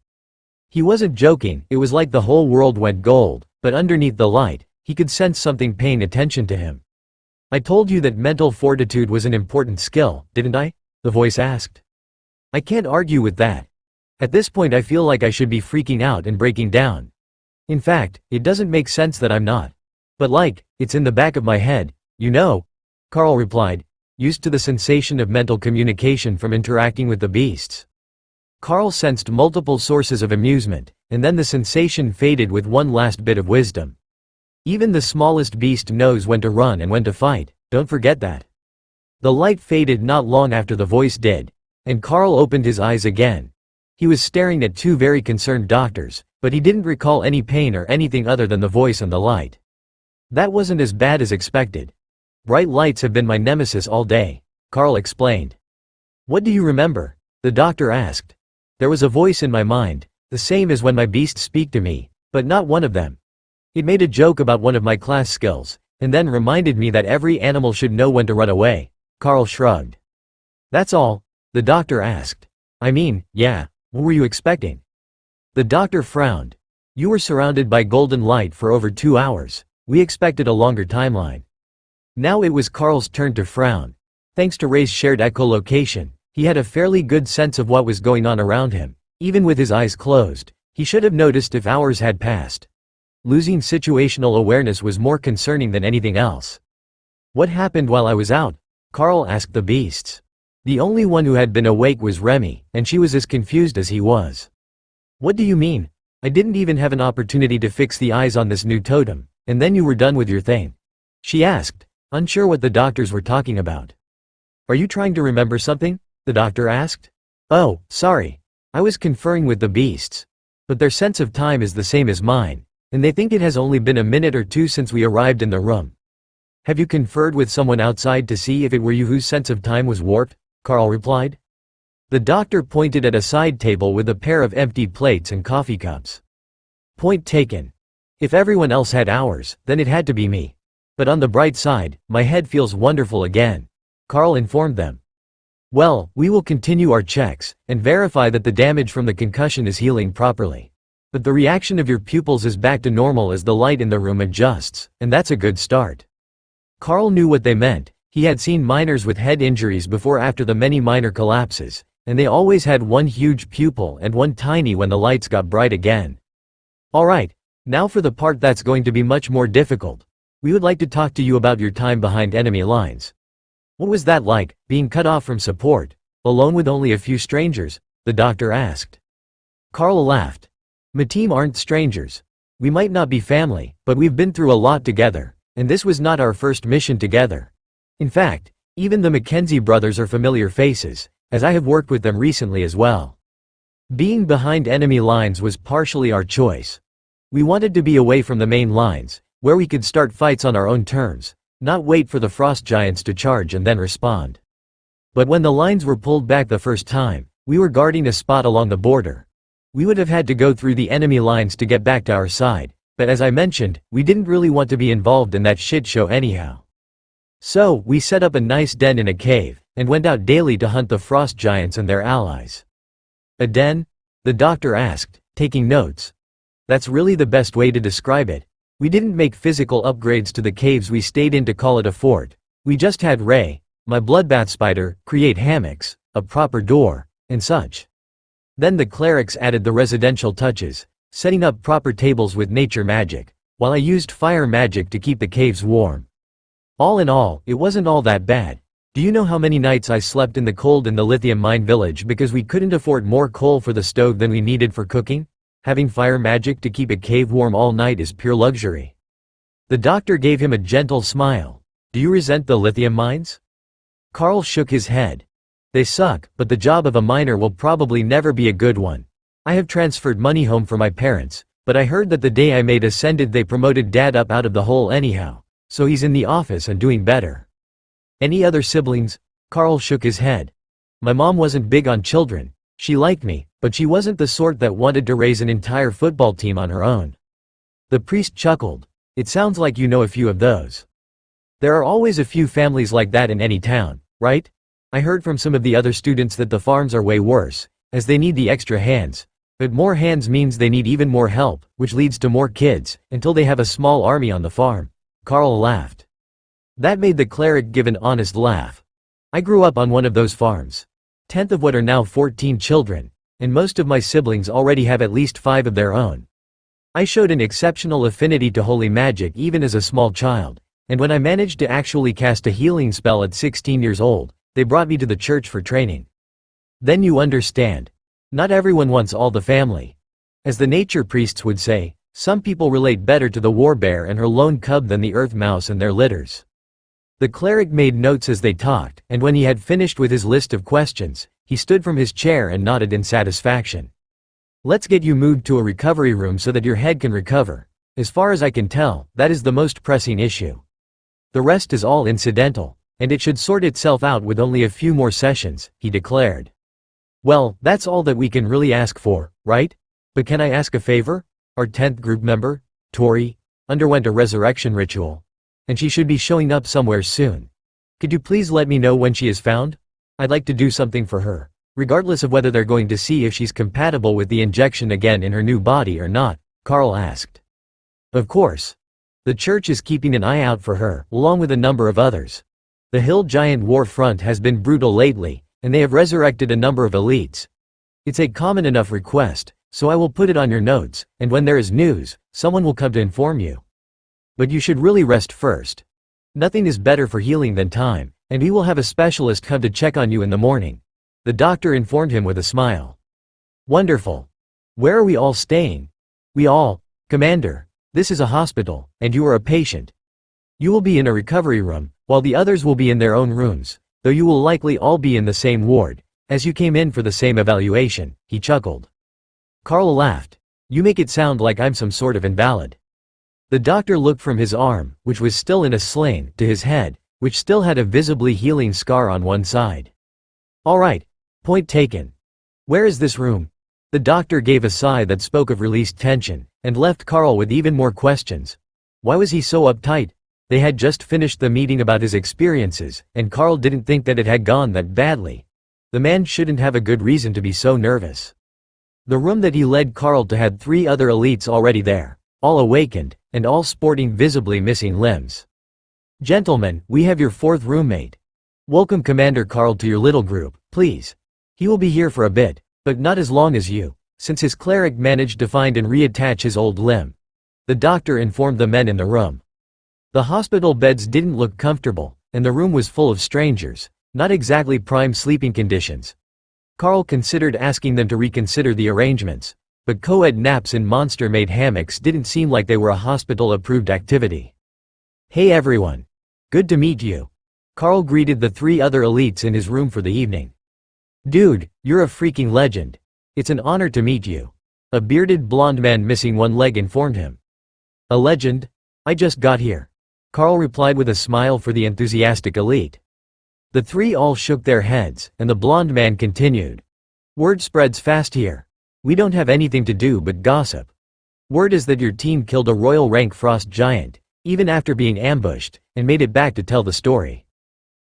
He wasn't joking, it was like the whole world went gold, but underneath the light, he could sense something paying attention to him. "I told you that mental fortitude was an important skill, didn't I?" the voice asked. "I can't argue with that. At this point I feel like I should be freaking out and breaking down. In fact, it doesn't make sense that I'm not. But like, it's in the back of my head, you know," Carl replied, used to the sensation of mental communication from interacting with the beasts. Carl sensed multiple sources of amusement, and then the sensation faded with one last bit of wisdom. "Even the smallest beast knows when to run and when to fight, don't forget that." The light faded not long after the voice did, and Carl opened his eyes again. He was staring at two very concerned doctors, but he didn't recall any pain or anything other than the voice and the light. "That wasn't as bad as expected. Bright lights have been my nemesis all day," Carl explained. "What do you remember?" the doctor asked. "There was a voice in my mind, the same as when my beasts speak to me, but not one of them. It made a joke about one of my class skills, and then reminded me that every animal should know when to run away," Carl shrugged. "That's all?" the doctor asked. "I mean, yeah, what were you expecting?" The doctor frowned. "You were surrounded by golden light for over 2 hours. We expected a longer timeline." Now it was Carl's turn to frown. Thanks to Ray's shared echolocation, he had a fairly good sense of what was going on around him. Even with his eyes closed, he should have noticed if hours had passed. Losing situational awareness was more concerning than anything else. "What happened while I was out?" Carl asked the beasts. The only one who had been awake was Remy, and she was as confused as he was. "What do you mean? I didn't even have an opportunity to fix the eyes on this new totem, and then you were done with your thing," she asked, unsure what the doctors were talking about. "Are you trying to remember something?" the doctor asked. "Oh, sorry. I was conferring with the beasts. But their sense of time is the same as mine, and they think it has only been a minute or two since we arrived in the room." "Have you conferred with someone outside to see if it were you whose sense of time was warped?" Carl replied. The doctor pointed at a side table with a pair of empty plates and coffee cups. "Point taken. If everyone else had hours, then it had to be me. But on the bright side, my head feels wonderful again," Carl informed them. "Well, we will continue our checks, and verify that the damage from the concussion is healing properly. But the reaction of your pupils is back to normal as the light in the room adjusts, and that's a good start." Carl knew what they meant. He had seen miners with head injuries before after the many minor collapses, and they always had one huge pupil and one tiny when the lights got bright again. "Alright, now for the part that's going to be much more difficult. We would like to talk to you about your time behind enemy lines. What was that like, being cut off from support, alone with only a few strangers?" the doctor asked. Carl laughed. "My team aren't strangers. We might not be family, but we've been through a lot together, and this was not our first mission together. In fact, even the Mackenzie brothers are familiar faces, as I have worked with them recently as well. Being behind enemy lines was partially our choice. We wanted to be away from the main lines, where we could start fights on our own terms, not wait for the frost giants to charge and then respond. But when the lines were pulled back the first time, we were guarding a spot along the border. We would have had to go through the enemy lines to get back to our side, but as I mentioned, we didn't really want to be involved in that shit show anyhow. So, we set up a nice den in a cave, and went out daily to hunt the frost giants and their allies." "A den?" the doctor asked, taking notes. "That's really the best way to describe it. We didn't make physical upgrades to the caves we stayed in to call it a fort. We just had Ray, my bloodbath spider, create hammocks, a proper door, and such. Then the clerics added the residential touches, setting up proper tables with nature magic, while I used fire magic to keep the caves warm. All in all, it wasn't all that bad. Do you know how many nights I slept in the cold in the lithium mine village because we couldn't afford more coal for the stove than we needed for cooking? Having fire magic to keep a cave warm all night is pure luxury." The doctor gave him a gentle smile. "Do you resent the lithium mines?" Carl shook his head. "They suck, but the job of a miner will probably never be a good one. I have transferred money home for my parents, but I heard that the day I made ascended they promoted Dad up out of the hole anyhow. So he's in the office and doing better." "Any other siblings?" Carl shook his head. "My mom wasn't big on children. She liked me, but she wasn't the sort that wanted to raise an entire football team on her own." The priest chuckled. "It sounds like you know a few of those. There are always a few families like that in any town, right? I heard from some of the other students that the farms are way worse, as they need the extra hands. But more hands means they need even more help, which leads to more kids, until they have a small army on the farm." Carl laughed. That made the cleric give an honest laugh. "I grew up on one of those farms. 10th of what are now 14 children, and most of my siblings already have at least 5 of their own. I showed an exceptional affinity to holy magic even as a small child, and when I managed to actually cast a healing spell at 16 years old, they brought me to the church for training. Then you understand. Not everyone wants all the family. As the nature priests would say, some people relate better to the warbear and her lone cub than the earth mouse and their litters." The cleric made notes as they talked, and when he had finished with his list of questions, he stood from his chair and nodded in satisfaction. "Let's get you moved to a recovery room so that your head can recover. As far as I can tell, that is the most pressing issue. The rest is all incidental, and it should sort itself out with only a few more sessions," he declared. "Well, that's all that we can really ask for, right? But can I ask a favor? Our 10th group member, Tori, underwent a resurrection ritual, and she should be showing up somewhere soon. Could you please let me know when she is found? I'd like to do something for her, regardless of whether they're going to see if she's compatible with the injection again in her new body or not," Carl asked. "Of course. The church is keeping an eye out for her, along with a number of others. The Hill Giant war front has been brutal lately, and they have resurrected a number of elites. It's a common enough request, so I will put it on your notes, and when there is news, someone will come to inform you. But you should really rest first. Nothing is better for healing than time, and we will have a specialist come to check on you in the morning," the doctor informed him with a smile. "Wonderful. Where are we all staying?" "We all, Commander. This is a hospital, and you are a patient. You will be in a recovery room, while the others will be in their own rooms, though you will likely all be in the same ward, as you came in for the same evaluation," he chuckled. Carl laughed. "You make it sound like I'm some sort of invalid." The doctor looked from his arm, which was still in a sling, to his head, which still had a visibly healing scar on one side. "All right. Point taken. Where is this room?" The doctor gave a sigh that spoke of released tension, and left Carl with even more questions. Why was he so uptight? They had just finished the meeting about his experiences, and Carl didn't think that it had gone that badly. The man shouldn't have a good reason to be so nervous. The room that he led Carl to had 3 other elites already there, all awakened, and all sporting visibly missing limbs. "Gentlemen, we have your 4th roommate. Welcome Commander Carl to your little group, please. He will be here for a bit, but not as long as you, since his cleric managed to find and reattach his old limb," the doctor informed the men in the room. The hospital beds didn't look comfortable, and the room was full of strangers, not exactly prime sleeping conditions. Carl considered asking them to reconsider the arrangements, but co-ed naps in monster-made hammocks didn't seem like they were a hospital-approved activity. "Hey everyone. Good to meet you." Carl greeted the 3 other elites in his room for the evening. "Dude, you're a freaking legend. It's an honor to meet you," a bearded blonde man missing one leg informed him. "A legend? I just got here," Carl replied with a smile for the enthusiastic elite. The 3 all shook their heads, and the blonde man continued. "Word spreads fast here. We don't have anything to do but gossip. Word is that your team killed a royal rank frost giant, even after being ambushed, and made it back to tell the story.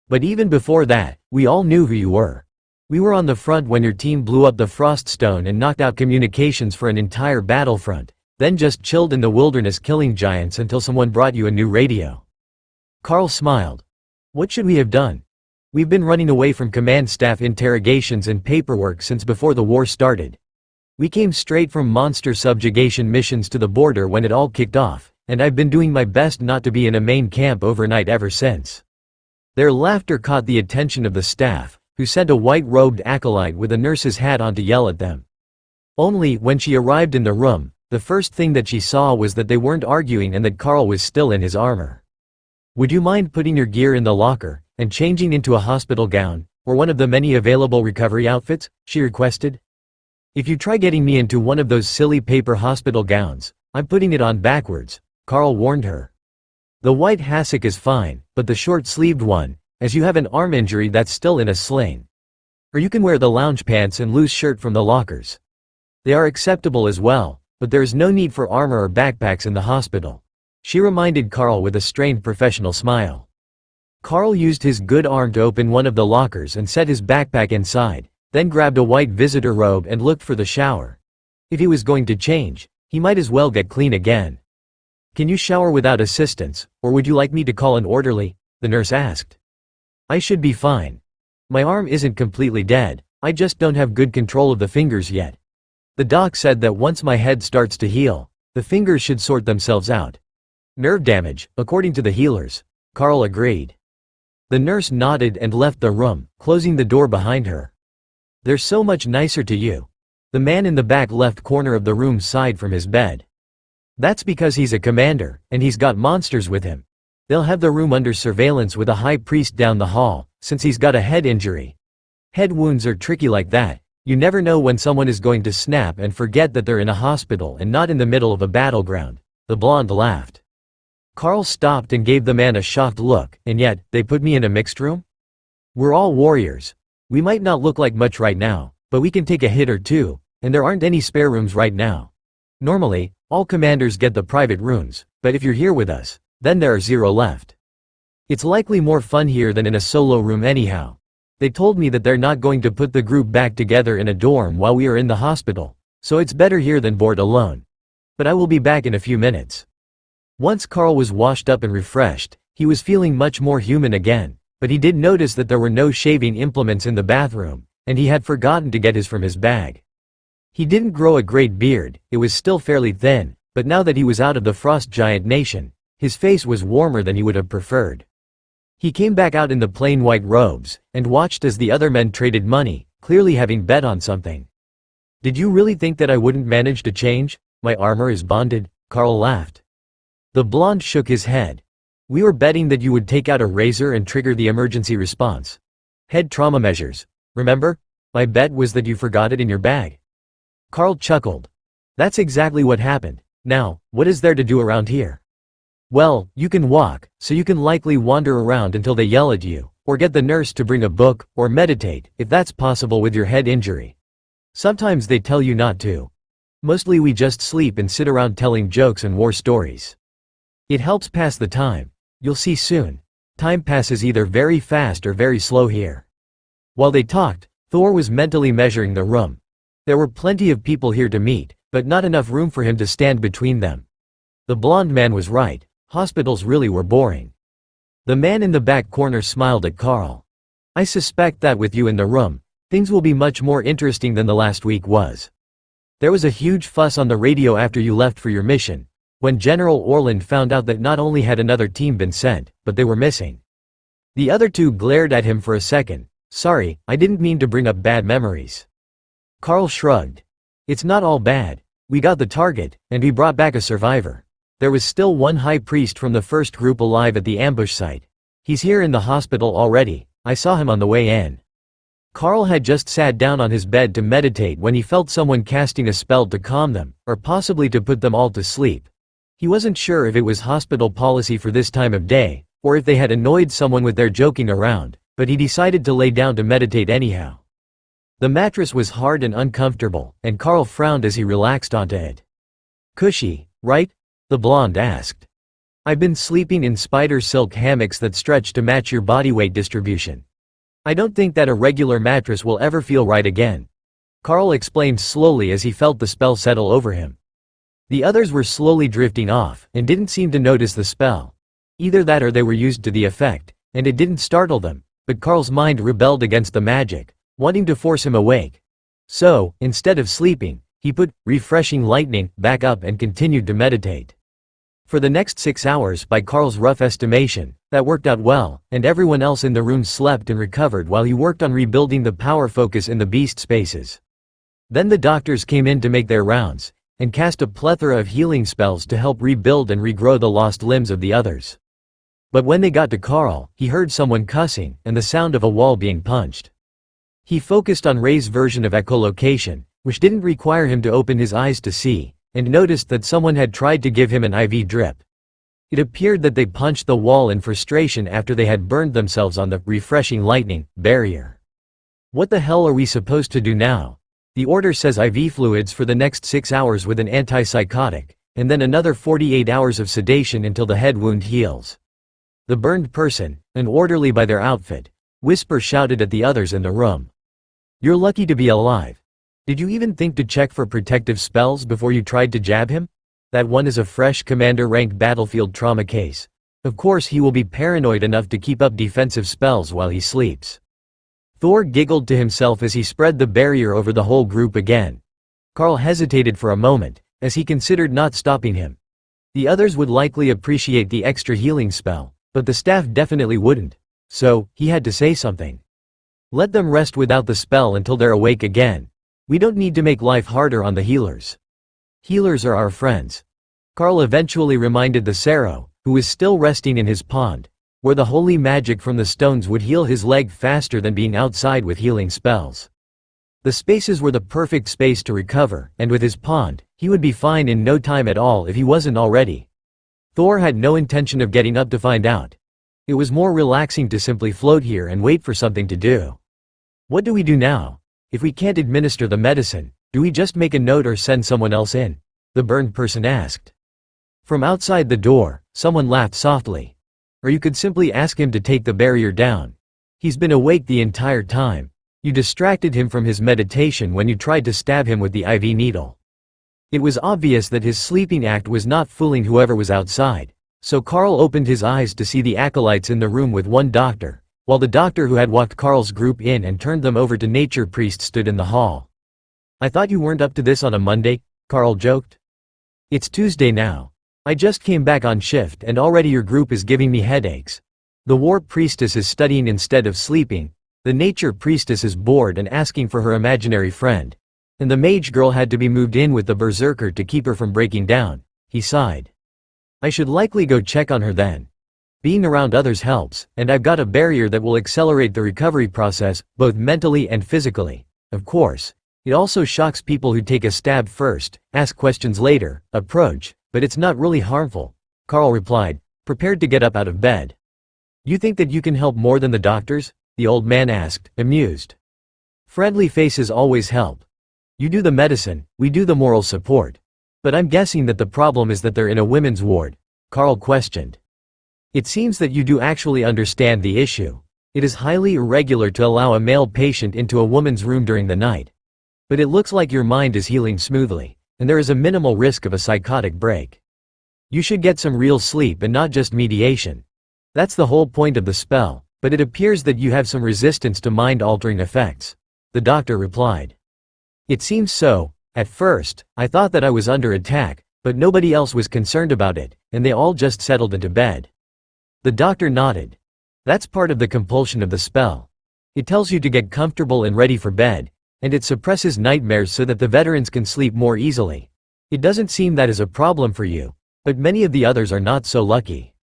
But even before that, we all knew who you were. We were on the front when your team blew up the frost stone and knocked out communications for an entire battlefront, then just chilled in the wilderness killing giants until someone brought you a new radio." Carl smiled. "What should we have done? We've been running away from command staff interrogations and paperwork since before the war started. We came straight from monster subjugation missions to the border when it all kicked off, and I've been doing my best not to be in a main camp overnight ever since." Their laughter caught the attention of the staff, who sent a white-robed acolyte with a nurse's hat on to yell at them. Only, when she arrived in the room, the first thing that she saw was that they weren't arguing and that Carl was still in his armor. "Would you mind putting your gear in the locker, and changing into a hospital gown, or one of the many available recovery outfits?" she requested. "If you try getting me into one of those silly paper hospital gowns, I'm putting it on backwards," Carl warned her. "The white hassock is fine, but the short-sleeved one, as you have an arm injury that's still in a sling. Or you can wear the lounge pants and loose shirt from the lockers. They are acceptable as well, but there is no need for armor or backpacks in the hospital," she reminded Carl with a strained professional smile. Carl used his good arm to open one of the lockers and set his backpack inside, then grabbed a white visitor robe and looked for the shower. If he was going to change, he might as well get clean again. "Can you shower without assistance, or would you like me to call an orderly?" the nurse asked. "I should be fine. My arm isn't completely dead, I just don't have good control of the fingers yet. The doc said that once my head starts to heal, the fingers should sort themselves out. Nerve damage, according to the healers," Carl agreed. The nurse nodded and left the room, closing the door behind her. "They're so much nicer to you." The man in the back left corner of the room sighed from his bed. "That's because he's a commander, and he's got monsters with him. They'll have the room under surveillance with a high priest down the hall, since he's got a head injury. Head wounds are tricky like that. You never know when someone is going to snap and forget that they're in a hospital and not in the middle of a battleground," the blonde laughed. Carl stopped and gave the man a shocked look. "And yet, they put me in a mixed room? We're all warriors. We might not look like much right now, but we can take a hit or two, and there aren't any spare rooms right now. Normally, all commanders get the private rooms, but if you're here with us, then there are 0 left. It's likely more fun here than in a solo room anyhow. They told me that they're not going to put the group back together in a dorm while we are in the hospital, so it's better here than board alone. But I will be back in a few minutes." Once Carl was washed up and refreshed, he was feeling much more human again, but he did notice that there were no shaving implements in the bathroom, and he had forgotten to get his from his bag. He didn't grow a great beard, it was still fairly thin, but now that he was out of the frost giant nation, his face was warmer than he would have preferred. He came back out in the plain white robes, and watched as the other men traded money, clearly having bet on something. "Did you really think that I wouldn't manage to change? My armor is bonded," Carl laughed. The blonde shook his head. "We were betting that you would take out a razor and trigger the emergency response. Head trauma measures. Remember? My bet was that you forgot it in your bag." Carl chuckled. "That's exactly what happened. Now, what is there to do around here?" "Well, you can walk, so you can likely wander around until they yell at you, or get the nurse to bring a book, or meditate, if that's possible with your head injury. Sometimes they tell you not to. Mostly we just sleep and sit around telling jokes and war stories. It helps pass the time. You'll see soon. Time passes either very fast or very slow here." While they talked, Thor was mentally measuring the room. There were plenty of people here to meet, but not enough room for him to stand between them. The blonde man was right. Hospitals really were boring. The man in the back corner smiled at Carl. "I suspect that with you in the room, things will be much more interesting than the last week was. There was a huge fuss on the radio after you left for your mission, when General Orland found out that not only had another team been sent, but they were missing." The other two glared at him for a second. "Sorry, I didn't mean to bring up bad memories." Carl shrugged. "It's not all bad. We got the target, and we brought back a survivor. There was still one high priest from the first group alive at the ambush site. He's here in the hospital already. I saw him on the way in." Carl had just sat down on his bed to meditate when he felt someone casting a spell to calm them, or possibly to put them all to sleep. He wasn't sure if it was hospital policy for this time of day, or if they had annoyed someone with their joking around, but he decided to lay down to meditate anyhow. The mattress was hard and uncomfortable, and Carl frowned as he relaxed onto it. "Cushy, right?" the blonde asked. "I've been sleeping in spider silk hammocks that stretch to match your body weight distribution. I don't think that a regular mattress will ever feel right again," Carl explained slowly as he felt the spell settle over him. The others were slowly drifting off, and didn't seem to notice the spell. Either that or they were used to the effect, and it didn't startle them, but Carl's mind rebelled against the magic, wanting to force him awake. So, instead of sleeping, he put "refreshing lightning" back up and continued to meditate. For the next 6 hours, by Carl's rough estimation, that worked out well, and everyone else in the room slept and recovered while he worked on rebuilding the power focus in the beast spaces. Then the doctors came in to make their rounds, and cast a plethora of healing spells to help rebuild and regrow the lost limbs of the others. But when they got to Carl, he heard someone cussing, and the sound of a wall being punched. He focused on Ray's version of echolocation, which didn't require him to open his eyes to see, and noticed that someone had tried to give him an IV drip. It appeared that they punched the wall in frustration after they had burned themselves on the "refreshing lightning" barrier. "What the hell are we supposed to do now? The order says IV fluids for the next 6 hours with an antipsychotic, and then another 48 hours of sedation until the head wound heals." The burned person, an orderly by their outfit, whisper shouted at the others in the room. "You're lucky to be alive. Did you even think to check for protective spells before you tried to jab him? That one is a fresh commander-ranked battlefield trauma case. Of course he will be paranoid enough to keep up defensive spells while he sleeps." Thor giggled to himself as he spread the barrier over the whole group again. Carl hesitated for a moment, as he considered not stopping him. The others would likely appreciate the extra healing spell, but the staff definitely wouldn't. So, he had to say something. "Let them rest without the spell until they're awake again. We don't need to make life harder on the healers. Healers are our friends." Carl eventually reminded the Sero, who was still resting in his pond, where the holy magic from the stones would heal his leg faster than being outside with healing spells. The spaces were the perfect space to recover, and with his pond, he would be fine in no time at all if he wasn't already. Thor had no intention of getting up to find out. It was more relaxing to simply float here and wait for something to do. "What do we do now? If we can't administer the medicine, do we just make a note or send someone else in?" the burned person asked. From outside the door, someone laughed softly. "Or you could simply ask him to take the barrier down. He's been awake the entire time. You distracted him from his meditation when you tried to stab him with the IV needle." It was obvious that his sleeping act was not fooling whoever was outside, so Carl opened his eyes to see the acolytes in the room with one doctor, while the doctor who had walked Carl's group in and turned them over to nature priest stood in the hall. "I thought you weren't up to this on a Monday," Carl joked. "It's Tuesday now. I just came back on shift and already your group is giving me headaches. The war priestess is studying instead of sleeping, the nature priestess is bored and asking for her imaginary friend. And the mage girl had to be moved in with the berserker to keep her from breaking down," he sighed. "I should likely go check on her then. Being around others helps, and I've got a barrier that will accelerate the recovery process, both mentally and physically. Of course, it also shocks people who take a stab first, ask questions later, approach, but it's not really harmful," Carl replied, prepared to get up out of bed. "You think that you can help more than the doctors?" the old man asked, amused. "Friendly faces always help. You do the medicine, we do the moral support. But I'm guessing that the problem is that they're in a women's ward," Carl questioned. "It seems that you do actually understand the issue. It is highly irregular to allow a male patient into a woman's room during the night. But it looks like your mind is healing smoothly, and there is a minimal risk of a psychotic break. You should get some real sleep and not just mediation. That's the whole point of the spell, but it appears that you have some resistance to mind-altering effects," the doctor replied. "It seems so. At first, I thought that I was under attack, but nobody else was concerned about it, and they all just settled into bed." The doctor nodded. "That's part of the compulsion of the spell. It tells you to get comfortable and ready for bed, and it suppresses nightmares so that the veterans can sleep more easily. It doesn't seem that is a problem for you, but many of the others are not so lucky."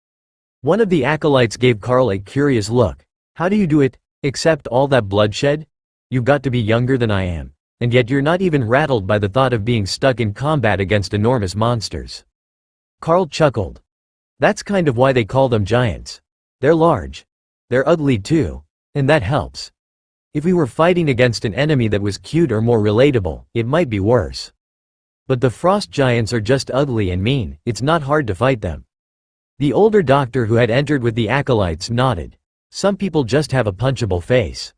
One of the acolytes gave Carl a curious look. "How do you do it, except all that bloodshed? You've got to be younger than I am, and yet you're not even rattled by the thought of being stuck in combat against enormous monsters." Carl chuckled. "That's kind of why they call them giants. They're large. They're ugly too, and that helps. If we were fighting against an enemy that was cute or more relatable, it might be worse. But the frost giants are just ugly and mean, it's not hard to fight them." The older doctor who had entered with the acolytes nodded. "Some people just have a punchable face."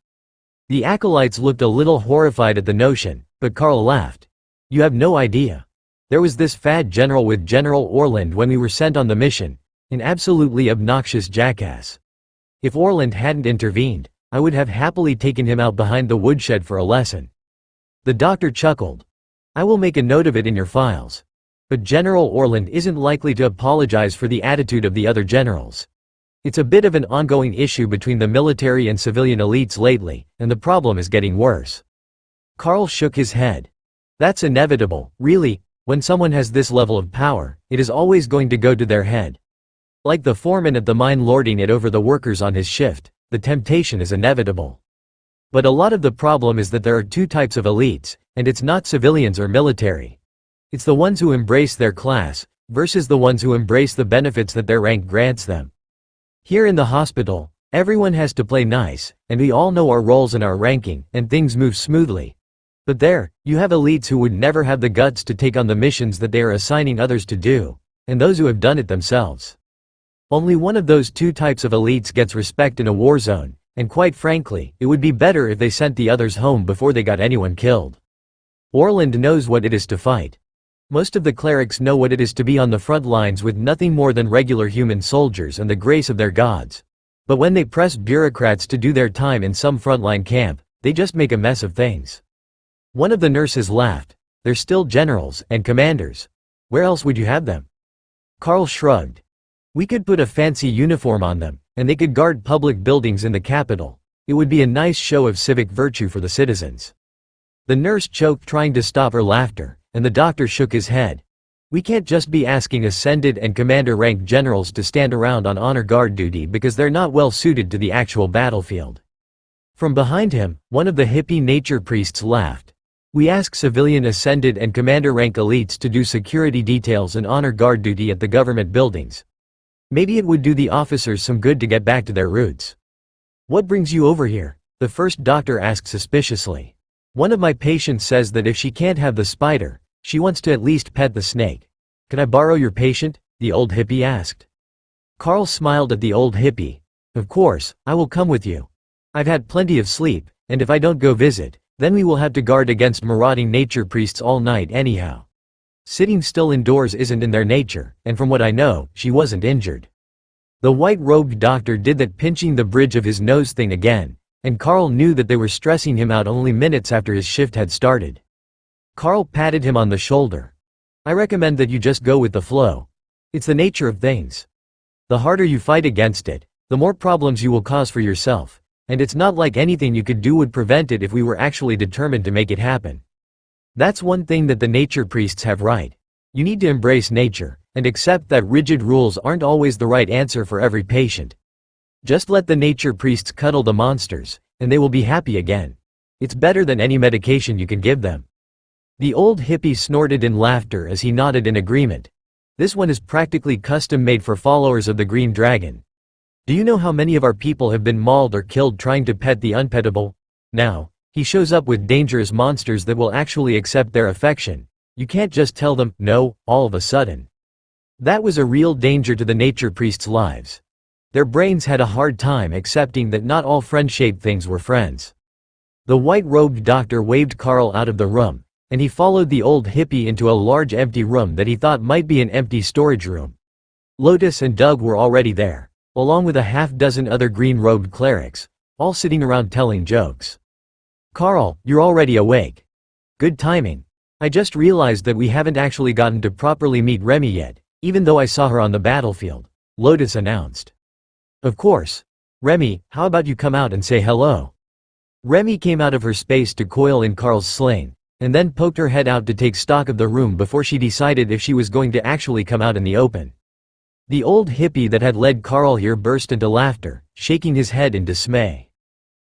The acolytes looked a little horrified at the notion, but Carl laughed. "You have no idea. There was this fad general with General Orland when we were sent on the mission, an absolutely obnoxious jackass. If Orland hadn't intervened, I would have happily taken him out behind the woodshed for a lesson." The doctor chuckled. "I will make a note of it in your files. But General Orland isn't likely to apologize for the attitude of the other generals. It's a bit of an ongoing issue between the military and civilian elites lately, and the problem is getting worse." Carl shook his head. "That's inevitable, really. When someone has this level of power, it is always going to go to their head. Like the foreman at the mine lording it over the workers on his shift, the temptation is inevitable. But a lot of the problem is that there are two types of elites, and it's not civilians or military. It's the ones who embrace their class, versus the ones who embrace the benefits that their rank grants them. Here in the hospital, everyone has to play nice, and we all know our roles and our ranking, and things move smoothly. But there, you have elites who would never have the guts to take on the missions that they are assigning others to do, and those who have done it themselves. Only one of those two types of elites gets respect in a war zone, and quite frankly, it would be better if they sent the others home before they got anyone killed. Orland knows what it is to fight. Most of the clerics know what it is to be on the front lines with nothing more than regular human soldiers and the grace of their gods. But when they press bureaucrats to do their time in some frontline camp, they just make a mess of things." One of the nurses laughed. "They're still generals and commanders. Where else would you have them?" Carl shrugged. "We could put a fancy uniform on them, and they could guard public buildings in the capital. It would be a nice show of civic virtue for the citizens." The nurse choked trying to stop her laughter, and the doctor shook his head. "We can't just be asking ascended and commander-ranked generals to stand around on honor guard duty because they're not well suited to the actual battlefield." From behind him, one of the hippie nature priests laughed. "We ask civilian ascended and commander-rank elites to do security details and honor guard duty at the government buildings. Maybe it would do the officers some good to get back to their roots." "What brings you over here?" the first doctor asked suspiciously. "One of my patients says that if she can't have the spider, she wants to at least pet the snake. Can I borrow your patient?" the old hippie asked. Carl smiled at the old hippie. "Of course, I will come with you. I've had plenty of sleep, and if I don't go visit, then we will have to guard against marauding nature priests all night anyhow. Sitting still indoors isn't in their nature, and from what I know, she wasn't injured." The white-robed doctor did that pinching the bridge of his nose thing again, and Carl knew that they were stressing him out only minutes after his shift had started. Carl patted him on the shoulder. "I recommend that you just go with the flow. It's the nature of things. The harder you fight against it, the more problems you will cause for yourself, and it's not like anything you could do would prevent it if we were actually determined to make it happen. That's one thing that the nature priests have right. You need to embrace nature, and accept that rigid rules aren't always the right answer for every patient. Just let the nature priests cuddle the monsters, and they will be happy again. It's better than any medication you can give them." The old hippie snorted in laughter as he nodded in agreement. "This one is practically custom-made for followers of the Green Dragon. Do you know how many of our people have been mauled or killed trying to pet the unpettable? Now, he shows up with dangerous monsters that will actually accept their affection. You can't just tell them, no, all of a sudden." That was a real danger to the nature priests' lives. Their brains had a hard time accepting that not all friend-shaped things were friends. The white-robed doctor waved Carl out of the room, and he followed the old hippie into a large empty room that he thought might be an empty storage room. Lotus and Doug were already there, along with a half-dozen other green-robed clerics, all sitting around telling jokes. "Carl, you're already awake. Good timing. I just realized that we haven't actually gotten to properly meet Remy yet, even though I saw her on the battlefield," Lotus announced. "Of course. Remy, how about you come out and say hello?" Remy came out of her space to coil in Carl's sling, and then poked her head out to take stock of the room before she decided if she was going to actually come out in the open. The old hippie that had led Carl here burst into laughter, shaking his head in dismay.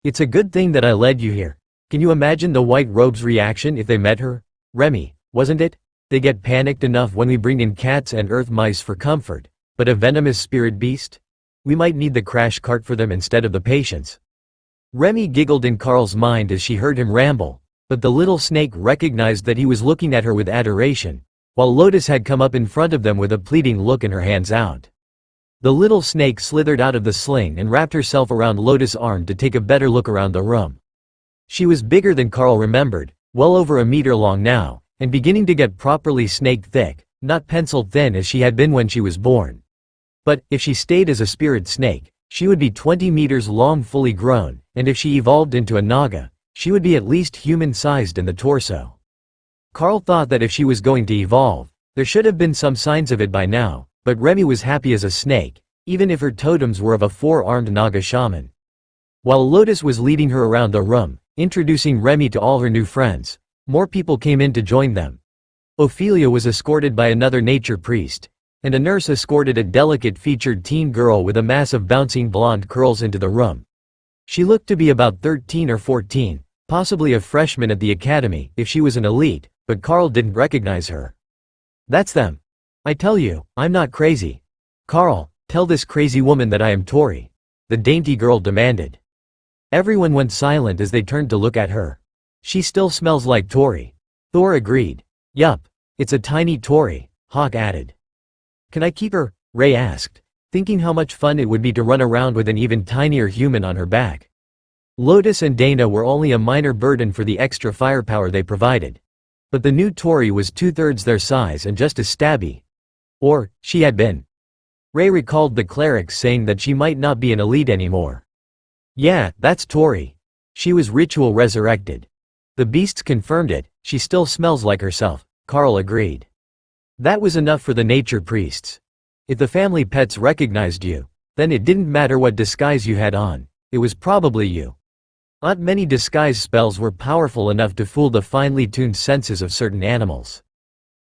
"It's a good thing that I led you here. Can you imagine the white robes' reaction if they met her? Remy, wasn't it? They get panicked enough when we bring in cats and earth mice for comfort, but a venomous spirit beast? We might need the crash cart for them instead of the patients." Remy giggled in Carl's mind as she heard him ramble, but the little snake recognized that he was looking at her with adoration, while Lotus had come up in front of them with a pleading look and her hands out. The little snake slithered out of the sling and wrapped herself around Lotus' arm to take a better look around the room. She was bigger than Carl remembered, well over a meter long now, and beginning to get properly snake-thick, not pencil-thin as she had been when she was born. But, if she stayed as a spirit snake, she would be 20 meters long fully grown, and if she evolved into a naga, she would be at least human-sized in the torso. Carl thought that if she was going to evolve, there should have been some signs of it by now, but Remy was happy as a snake, even if her totems were of a four-armed naga shaman. While Lotus was leading her around the room, introducing Remy to all her new friends, more people came in to join them. Ophelia was escorted by another nature priest, and a nurse escorted a delicate-featured teen girl with a mass of bouncing blonde curls into the room. She looked to be about 13 or 14, possibly a freshman at the academy if she was an elite, but Carl didn't recognize her. "That's them. I tell you, I'm not crazy. Carl, tell this crazy woman that I am Tori," the dainty girl demanded. Everyone went silent as they turned to look at her. "She still smells like Tori," Thor agreed. "Yup, it's a tiny Tori," Hawk added. "Can I keep her?" Ray asked, thinking how much fun it would be to run around with an even tinier human on her back. Lotus and Dana were only a minor burden for the extra firepower they provided. But the new Tori was 2/3 their size and just as stabby. Or, she had been. Ray recalled the clerics saying that she might not be an elite anymore. "Yeah, that's Tori. She was ritual resurrected. The beasts confirmed it, she still smells like herself," Carl agreed. That was enough for the nature priests. If the family pets recognized you, then it didn't matter what disguise you had on, it was probably you. Not many disguise spells were powerful enough to fool the finely tuned senses of certain animals.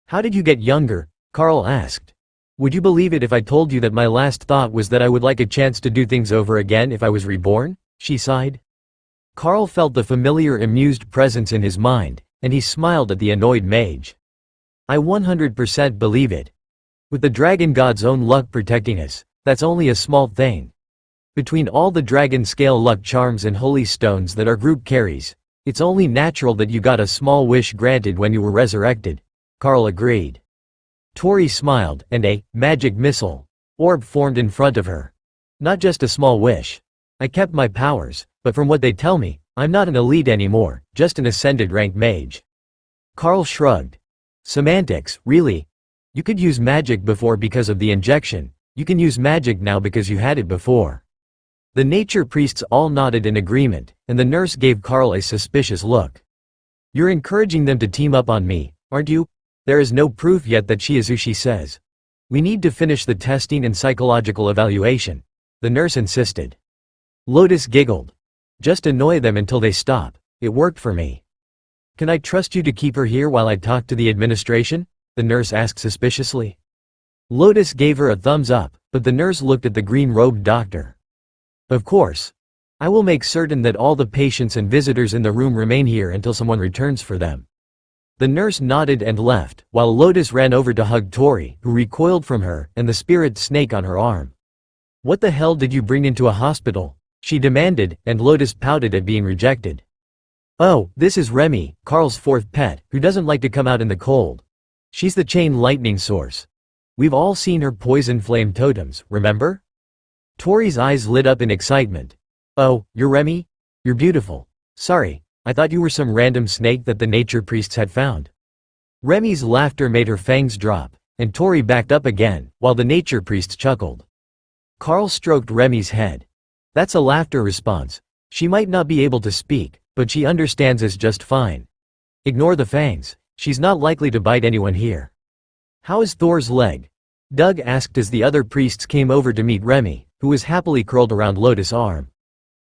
"How did you get younger?" Carl asked. "Would you believe it if I told you that my last thought was that I would like a chance to do things over again if I was reborn?" she sighed. Carl felt the familiar amused presence in his mind, and he smiled at the annoyed mage. "I 100% believe it. With the dragon god's own luck protecting us, that's only a small thing. Between all the dragon scale luck charms and holy stones that our group carries, it's only natural that you got a small wish granted when you were resurrected," Carl agreed. Tori smiled, and a magic missile orb formed in front of her. "Not just a small wish. I kept my powers, but from what they tell me, I'm not an elite anymore, just an ascended rank mage." Carl shrugged. "Semantics, really? You could use magic before because of the injection, you can use magic now because you had it before." The nature priests all nodded in agreement, and the nurse gave Carl a suspicious look. You're encouraging them to team up on me, aren't you? There is no proof yet that she is who she says. We need to finish the testing and psychological evaluation, the nurse insisted. Lotus giggled. Just annoy them until they stop. It worked for me. Can I trust you to keep her here while I talk to the administration? The nurse asked suspiciously. Lotus gave her a thumbs up, but the nurse looked at the green-robed doctor. Of course. I will make certain that all the patients and visitors in the room remain here until someone returns for them. The nurse nodded and left, while Lotus ran over to hug Tori, who recoiled from her, and the spirit snake on her arm. What the hell did you bring into a hospital? She demanded, and Lotus pouted at being rejected. Oh, this is Remy, Carl's fourth pet, who doesn't like to come out in the cold. She's the chain lightning source. We've all seen her poison flame totems, remember? Tori's eyes lit up in excitement. Oh, you're Remy? You're beautiful. Sorry, I thought you were some random snake that the nature priests had found. Remy's laughter made her fangs drop, and Tori backed up again, while the nature priests chuckled. Carl stroked Remy's head. That's a laughter response. She might not be able to speak, but she understands us just fine. Ignore the fangs. She's not likely to bite anyone here. How is Thor's leg? Doug asked as the other priests came over to meet Remy, who was happily curled around Lotus' arm.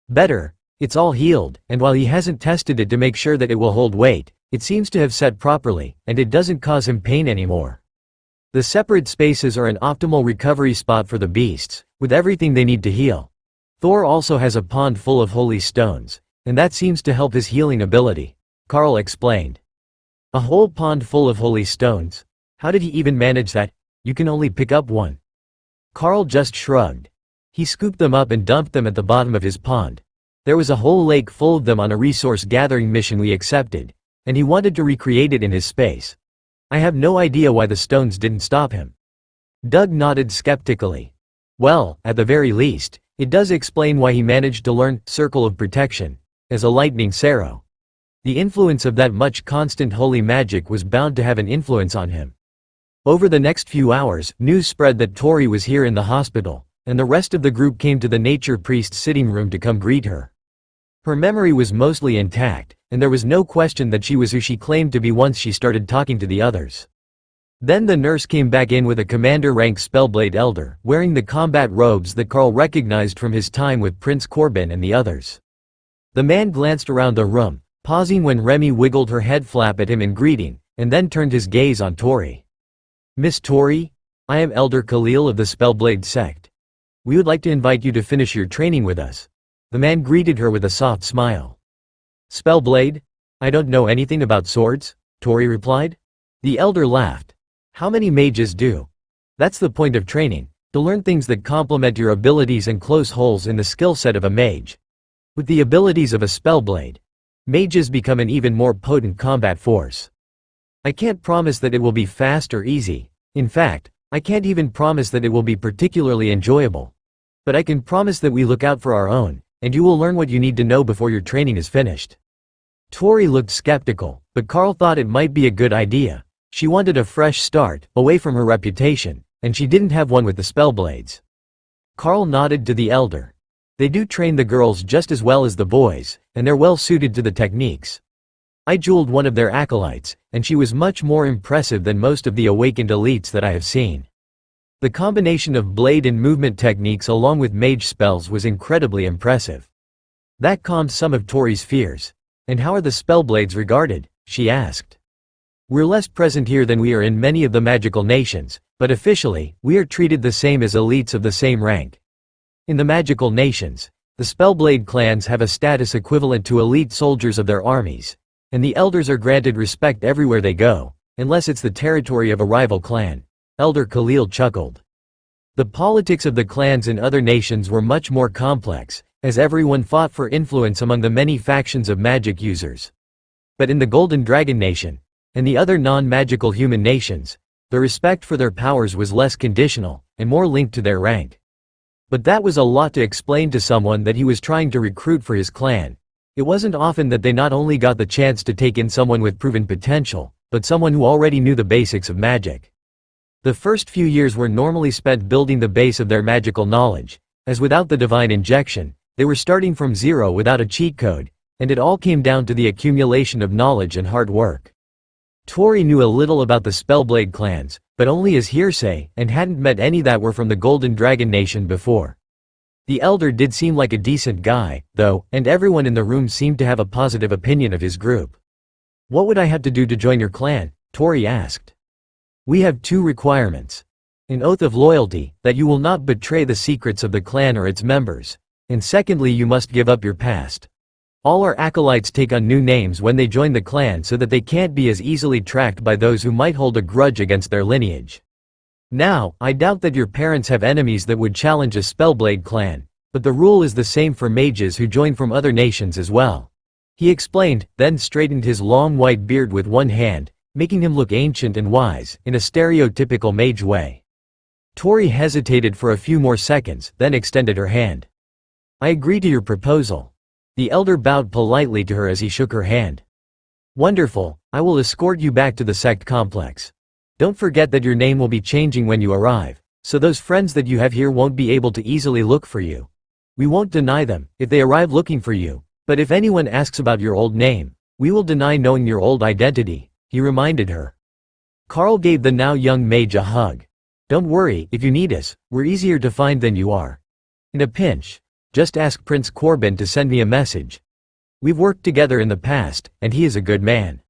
Better. It's all healed, and while he hasn't tested it to make sure that it will hold weight, it seems to have set properly, and it doesn't cause him pain anymore. The separate spaces are an optimal recovery spot for the beasts, with everything they need to heal. Thor also has a pond full of holy stones, and that seems to help his healing ability, Carl explained. A whole pond full of holy stones? How did he even manage that? You can only pick up one. Carl just shrugged. He scooped them up and dumped them at the bottom of his pond. There was a whole lake full of them on a resource-gathering mission we accepted, and he wanted to recreate it in his space. I have no idea why the stones didn't stop him. Doug nodded skeptically. Well, at the very least, it does explain why he managed to learn Circle of Protection as a lightning Sero. The influence of that much constant holy magic was bound to have an influence on him. Over the next few hours, news spread that Tori was here in the hospital, and the rest of the group came to the nature priest's sitting room to come greet her. Her memory was mostly intact, and there was no question that she was who she claimed to be once she started talking to the others. Then the nurse came back in with a commander-rank Spellblade Elder, wearing the combat robes that Carl recognized from his time with Prince Corbin and the others. The man glanced around the room, pausing when Remy wiggled her head flap at him in greeting, and then turned his gaze on Tori. Miss Tori? I am Elder Khalil of the Spellblade sect. We would like to invite you to finish your training with us. The man greeted her with a soft smile. Spellblade? I don't know anything about swords, Tori replied. The elder laughed. How many mages do? That's the point of training, to learn things that complement your abilities and close holes in the skill set of a mage. With the abilities of a Spellblade, mages become an even more potent combat force. I can't promise that it will be fast or easy. In fact, I can't even promise that it will be particularly enjoyable. But I can promise that we look out for our own, and you will learn what you need to know before your training is finished. Tori looked skeptical, but Carl thought it might be a good idea. She wanted a fresh start, away from her reputation, and she didn't have one with the Spellblades. Carl nodded to the elder. They do train the girls just as well as the boys, and they're well suited to the techniques. I jeweled one of their acolytes, and she was much more impressive than most of the awakened elites that I have seen. The combination of blade and movement techniques along with mage spells was incredibly impressive. That calmed some of Tori's fears. And how are the Spellblades regarded? She asked. We're less present here than we are in many of the magical nations, but officially, we are treated the same as elites of the same rank. In the magical nations, the Spellblade clans have a status equivalent to elite soldiers of their armies, and the elders are granted respect everywhere they go, unless it's the territory of a rival clan. Elder Khalil chuckled. The politics of the clans in other nations were much more complex, as everyone fought for influence among the many factions of magic users. But in the Golden Dragon Nation, and the other non-magical human nations, the respect for their powers was less conditional, and more linked to their rank. But that was a lot to explain to someone that he was trying to recruit for his clan. It wasn't often that they not only got the chance to take in someone with proven potential, but someone who already knew the basics of magic. The first few years were normally spent building the base of their magical knowledge, as without the divine injection, they were starting from zero without a cheat code, and it all came down to the accumulation of knowledge and hard work. Tori knew a little about the Spellblade clans, but only as hearsay, and hadn't met any that were from the Golden Dragon Nation before. The elder did seem like a decent guy, though, and everyone in the room seemed to have a positive opinion of his group. "What would I have to do to join your clan?" Tori asked. "We have 2 requirements. An oath of loyalty, that you will not betray the secrets of the clan or its members. And secondly, you must give up your past. All our acolytes take on new names when they join the clan so that they can't be as easily tracked by those who might hold a grudge against their lineage. Now, I doubt that your parents have enemies that would challenge a Spellblade clan, but the rule is the same for mages who join from other nations as well," he explained, then straightened his long white beard with one hand, making him look ancient and wise, in a stereotypical mage way. Tori hesitated for a few more seconds, then extended her hand. "I agree to your proposal." The elder bowed politely to her as he shook her hand. "Wonderful, I will escort you back to the sect complex. Don't forget that your name will be changing when you arrive, so those friends that you have here won't be able to easily look for you. We won't deny them, if they arrive looking for you, but if anyone asks about your old name, we will deny knowing your old identity," he reminded her. Carl gave the now young mage a hug. "Don't worry, if you need us, we're easier to find than you are. In a pinch, just ask Prince Corbin to send me a message. We've worked together in the past, and he is a good man."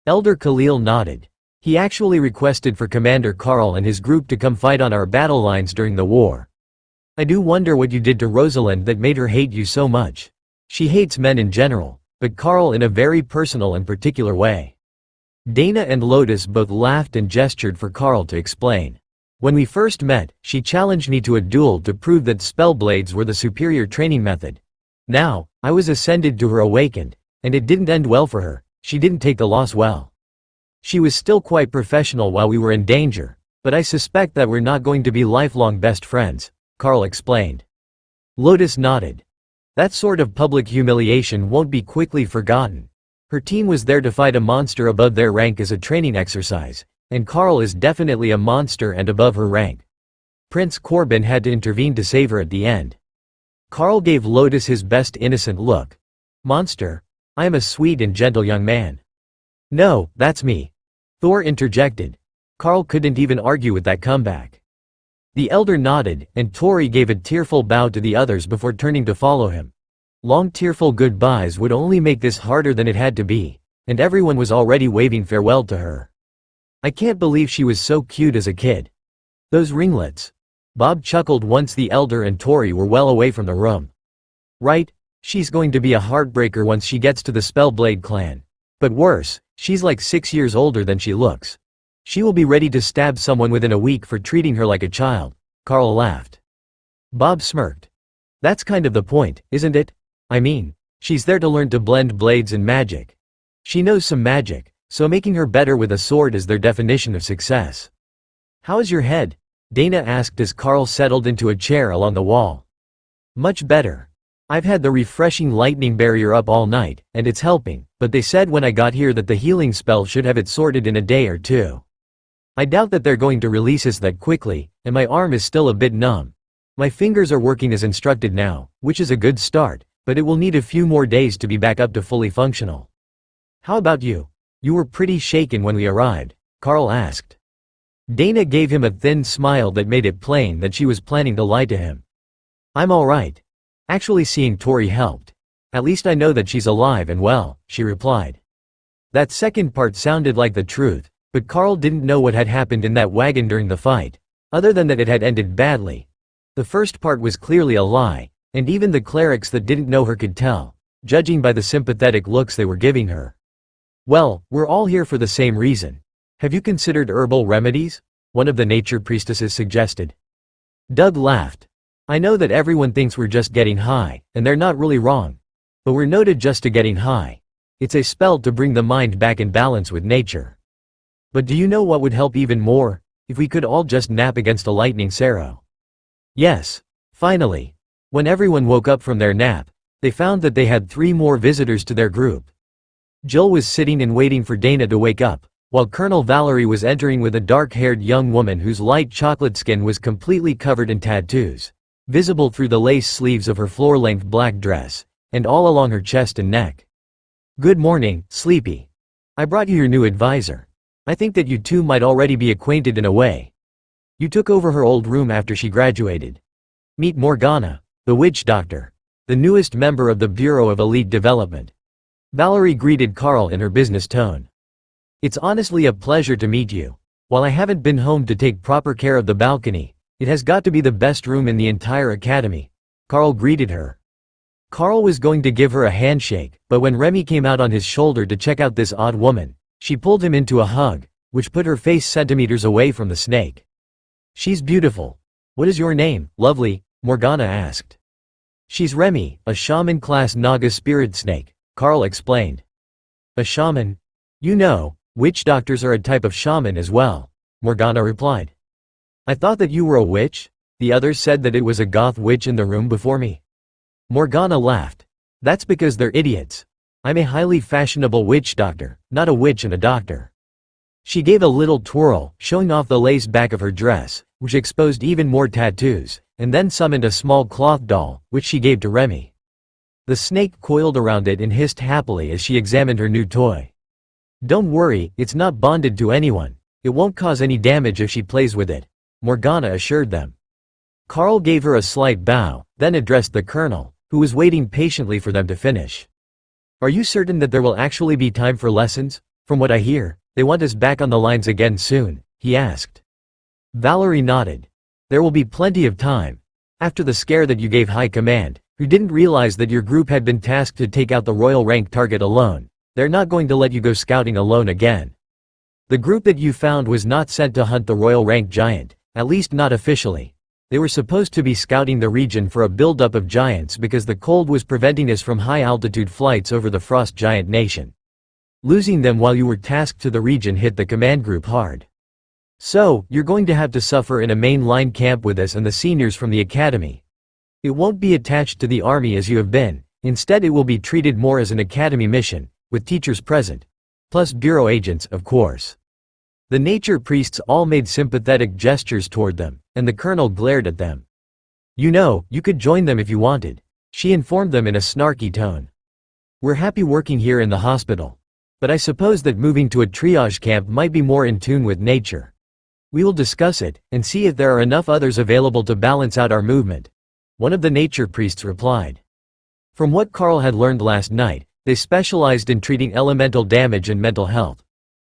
Elder Khalil nodded. He actually requested for Commander Carl and his group to come fight on our battle lines during the war. "I do wonder what you did to Rosalind that made her hate you so much. She hates men in general, but Carl in a very personal and particular way." Dana and Lotus both laughed and gestured for Carl to explain. "When we first met, she challenged me to a duel to prove that Spellblades were the superior training method. Now, I was ascended to her awakened, and it didn't end well for her. She didn't take the loss well. She was still quite professional while we were in danger, but I suspect that we're not going to be lifelong best friends," Carl explained. Lotus nodded. "That sort of public humiliation won't be quickly forgotten. Her team was there to fight a monster above their rank as a training exercise, and Carl is definitely a monster and above her rank. Prince Corbin had to intervene to save her at the end." Carl gave Lotus his best innocent look. "Monster? I am a sweet and gentle young man." "No, that's me," Thor interjected. Carl couldn't even argue with that comeback. The elder nodded, and Tori gave a tearful bow to the others before turning to follow him. Long tearful goodbyes would only make this harder than it had to be, and everyone was already waving farewell to her. "I can't believe she was so cute as a kid. Those ringlets." Bob chuckled once the elder and Tori were well away from the room. "Right, she's going to be a heartbreaker once she gets to the Spellblade clan. But worse, she's like 6 years older than she looks. She will be ready to stab someone within a week for treating her like a child." Carl laughed. Bob smirked. "That's kind of the point, isn't it? I mean, she's there to learn to blend blades and magic. She knows some magic, so making her better with a sword is their definition of success." "How is your head?" Dana asked as Carl settled into a chair along the wall. "Much better. I've had the refreshing lightning barrier up all night, and it's helping, but they said when I got here that the healing spell should have it sorted in a day or 2. I doubt that they're going to release us that quickly, and my arm is still a bit numb. My fingers are working as instructed now, which is a good start, but it will need a few more days to be back up to fully functional." "How about you? You were pretty shaken when we arrived," Carl asked. Dana gave him a thin smile that made it plain that she was planning to lie to him. "I'm all right. Actually, seeing Tori helped. At least I know that she's alive and well," she replied. That second part sounded like the truth, but Carl didn't know what had happened in that wagon during the fight, other than that it had ended badly. The first part was clearly a lie, and even the clerics that didn't know her could tell, judging by the sympathetic looks they were giving her. "Well, we're all here for the same reason. Have you considered herbal remedies?" one of the nature priestesses suggested. Doug laughed. "I know that everyone thinks we're just getting high, and they're not really wrong. But we're no just to getting high. It's a spell to bring the mind back in balance with nature. But do you know what would help even more? If we could all just nap against a lightning sarrow." Yes. Finally. When everyone woke up from their nap, they found that they had 3 more visitors to their group. Jill was sitting and waiting for Dana to wake up, while Colonel Valerie was entering with a dark-haired young woman whose light chocolate skin was completely covered in tattoos, visible through the lace sleeves of her floor-length black dress, and all along her chest and neck. "Good morning, Sleepy. I brought you your new advisor. I think that you two might already be acquainted in a way. You took over her old room after she graduated. Meet Morgana, the witch doctor, the newest member of the Bureau of Elite Development." Valerie greeted Carl in her business tone. "It's honestly a pleasure to meet you. While I haven't been home to take proper care of the balcony, it has got to be the best room in the entire academy," Carl greeted her. Carl was going to give her a handshake, but when Remy came out on his shoulder to check out this odd woman, she pulled him into a hug, which put her face centimeters away from the snake. "She's beautiful. What is your name, lovely?" Morgana asked. "She's Remy, a shaman-class Naga spirit snake," Carl explained. "A shaman? You know, witch doctors are a type of shaman as well," Morgana replied. "I thought that you were a witch? The others said that it was a goth witch in the room before me." Morgana laughed. "That's because they're idiots. I'm a highly fashionable witch doctor, not a witch and a doctor." She gave a little twirl, showing off the lace back of her dress, which exposed even more tattoos, and then summoned a small cloth doll, which she gave to Remy. The snake coiled around it and hissed happily as she examined her new toy. "Don't worry, it's not bonded to anyone. It won't cause any damage if she plays with it," Morgana assured them. Carl gave her a slight bow, then addressed the colonel, who was waiting patiently for them to finish. "Are you certain that there will actually be time for lessons? From what I hear, they want us back on the lines again soon," he asked. Valerie nodded. "There will be plenty of time. After the scare that you gave High Command, who didn't realize that your group had been tasked to take out the royal rank target alone, they're not going to let you go scouting alone again. The group that you found was not sent to hunt the royal rank giant, at least not officially. They were supposed to be scouting the region for a buildup of giants because the cold was preventing us from high-altitude flights over the frost giant nation. Losing them while you were tasked to the region hit the command group hard. So, you're going to have to suffer in a main-line camp with us and the seniors from the academy. It won't be attached to the army as you have been, instead it will be treated more as an academy mission, with teachers present. Plus bureau agents, of course." The nature priests all made sympathetic gestures toward them, and the colonel glared at them. "You know, you could join them if you wanted," she informed them in a snarky tone. "We're happy working here in the hospital. But I suppose that moving to a triage camp might be more in tune with nature. We will discuss it, and see if there are enough others available to balance out our movement," one of the nature priests replied. From what Carl had learned last night, they specialized in treating elemental damage and mental health.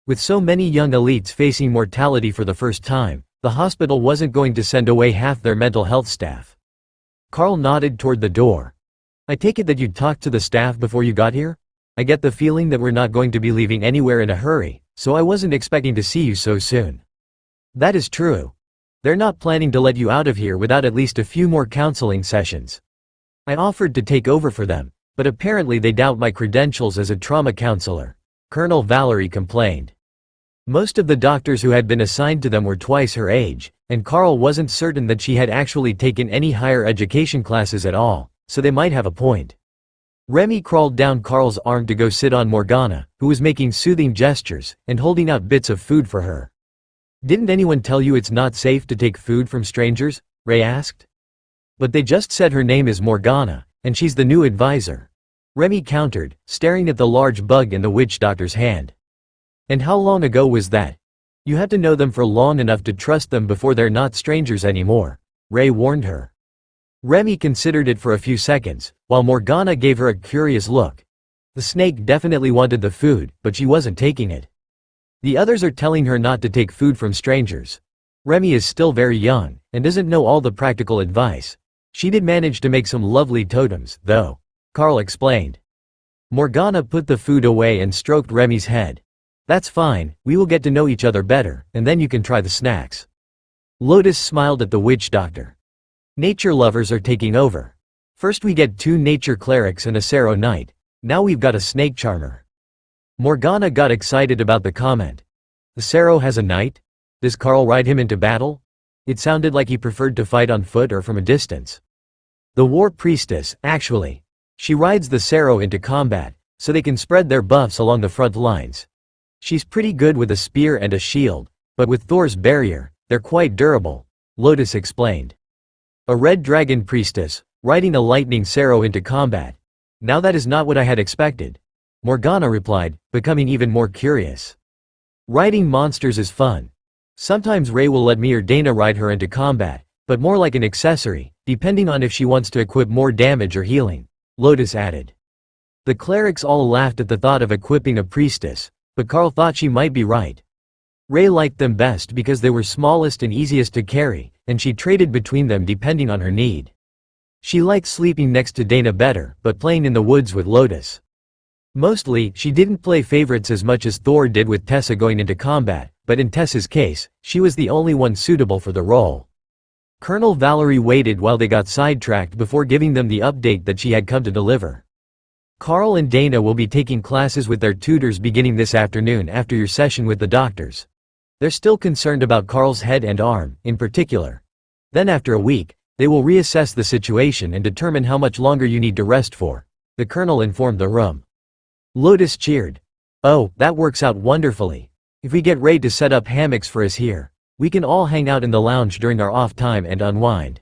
With so many young elites facing mortality for the first time, the hospital wasn't going to send away half their mental health staff. Carl nodded toward the door. "I take it that you talked to the staff before you got here? I get the feeling that we're not going to be leaving anywhere in a hurry, so I wasn't expecting to see you so soon." "That is true. They're not planning to let you out of here without at least a few more counseling sessions. I offered to take over for them, but apparently they doubt my credentials as a trauma counselor," Colonel Valerie complained. Most of the doctors who had been assigned to them were twice her age, and Carl wasn't certain that she had actually taken any higher education classes at all, so they might have a point. Remy crawled down Carl's arm to go sit on Morgana, who was making soothing gestures, and holding out bits of food for her. "Didn't anyone tell you it's not safe to take food from strangers?" Ray asked. "But they just said her name is Morgana, and she's the new advisor," Remy countered, staring at the large bug in the witch doctor's hand. "And how long ago was that? You have to know them for long enough to trust them before they're not strangers anymore," Ray warned her. Remy considered it for a few seconds, while Morgana gave her a curious look. The snake definitely wanted the food, but she wasn't taking it. "The others are telling her not to take food from strangers. Remy is still very young, and doesn't know all the practical advice. She did manage to make some lovely totems, though," Carl explained. Morgana put the food away and stroked Remy's head. "That's fine, we will get to know each other better, and then you can try the snacks." Lotus smiled at the witch doctor. "Nature lovers are taking over. First we get 2 nature clerics and a Sero knight. Now we've got a snake charmer." Morgana got excited about the comment. "The Sero has a knight? Does Carl ride him into battle?" It sounded like he preferred to fight on foot or from a distance. "The war priestess, actually. She rides the Sero into combat, so they can spread their buffs along the front lines. She's pretty good with a spear and a shield, but with Thor's barrier, they're quite durable," Lotus explained. "A red dragon priestess, riding a lightning Sero into combat. Now that is not what I had expected," Morgana replied, becoming even more curious. "Riding monsters is fun. Sometimes Ray will let me or Dana ride her into combat, but more like an accessory, depending on if she wants to equip more damage or healing," Lotus added. The clerics all laughed at the thought of equipping a priestess, but Carl thought she might be right. Ray liked them best because they were smallest and easiest to carry, and she traded between them depending on her need. She liked sleeping next to Dana better, but playing in the woods with Lotus. Mostly, she didn't play favorites as much as Thor did with Tessa going into combat, but in Tessa's case, she was the only one suitable for the role. Colonel Valerie waited while they got sidetracked before giving them the update that she had come to deliver. "Carl and Dana will be taking classes with their tutors beginning this afternoon after your session with the doctors. They're still concerned about Carl's head and arm, in particular. Then after a week, they will reassess the situation and determine how much longer you need to rest for," the colonel informed the room. Lotus cheered. "Oh, that works out wonderfully. If we get Ray to set up hammocks for us here, we can all hang out in the lounge during our off time and unwind."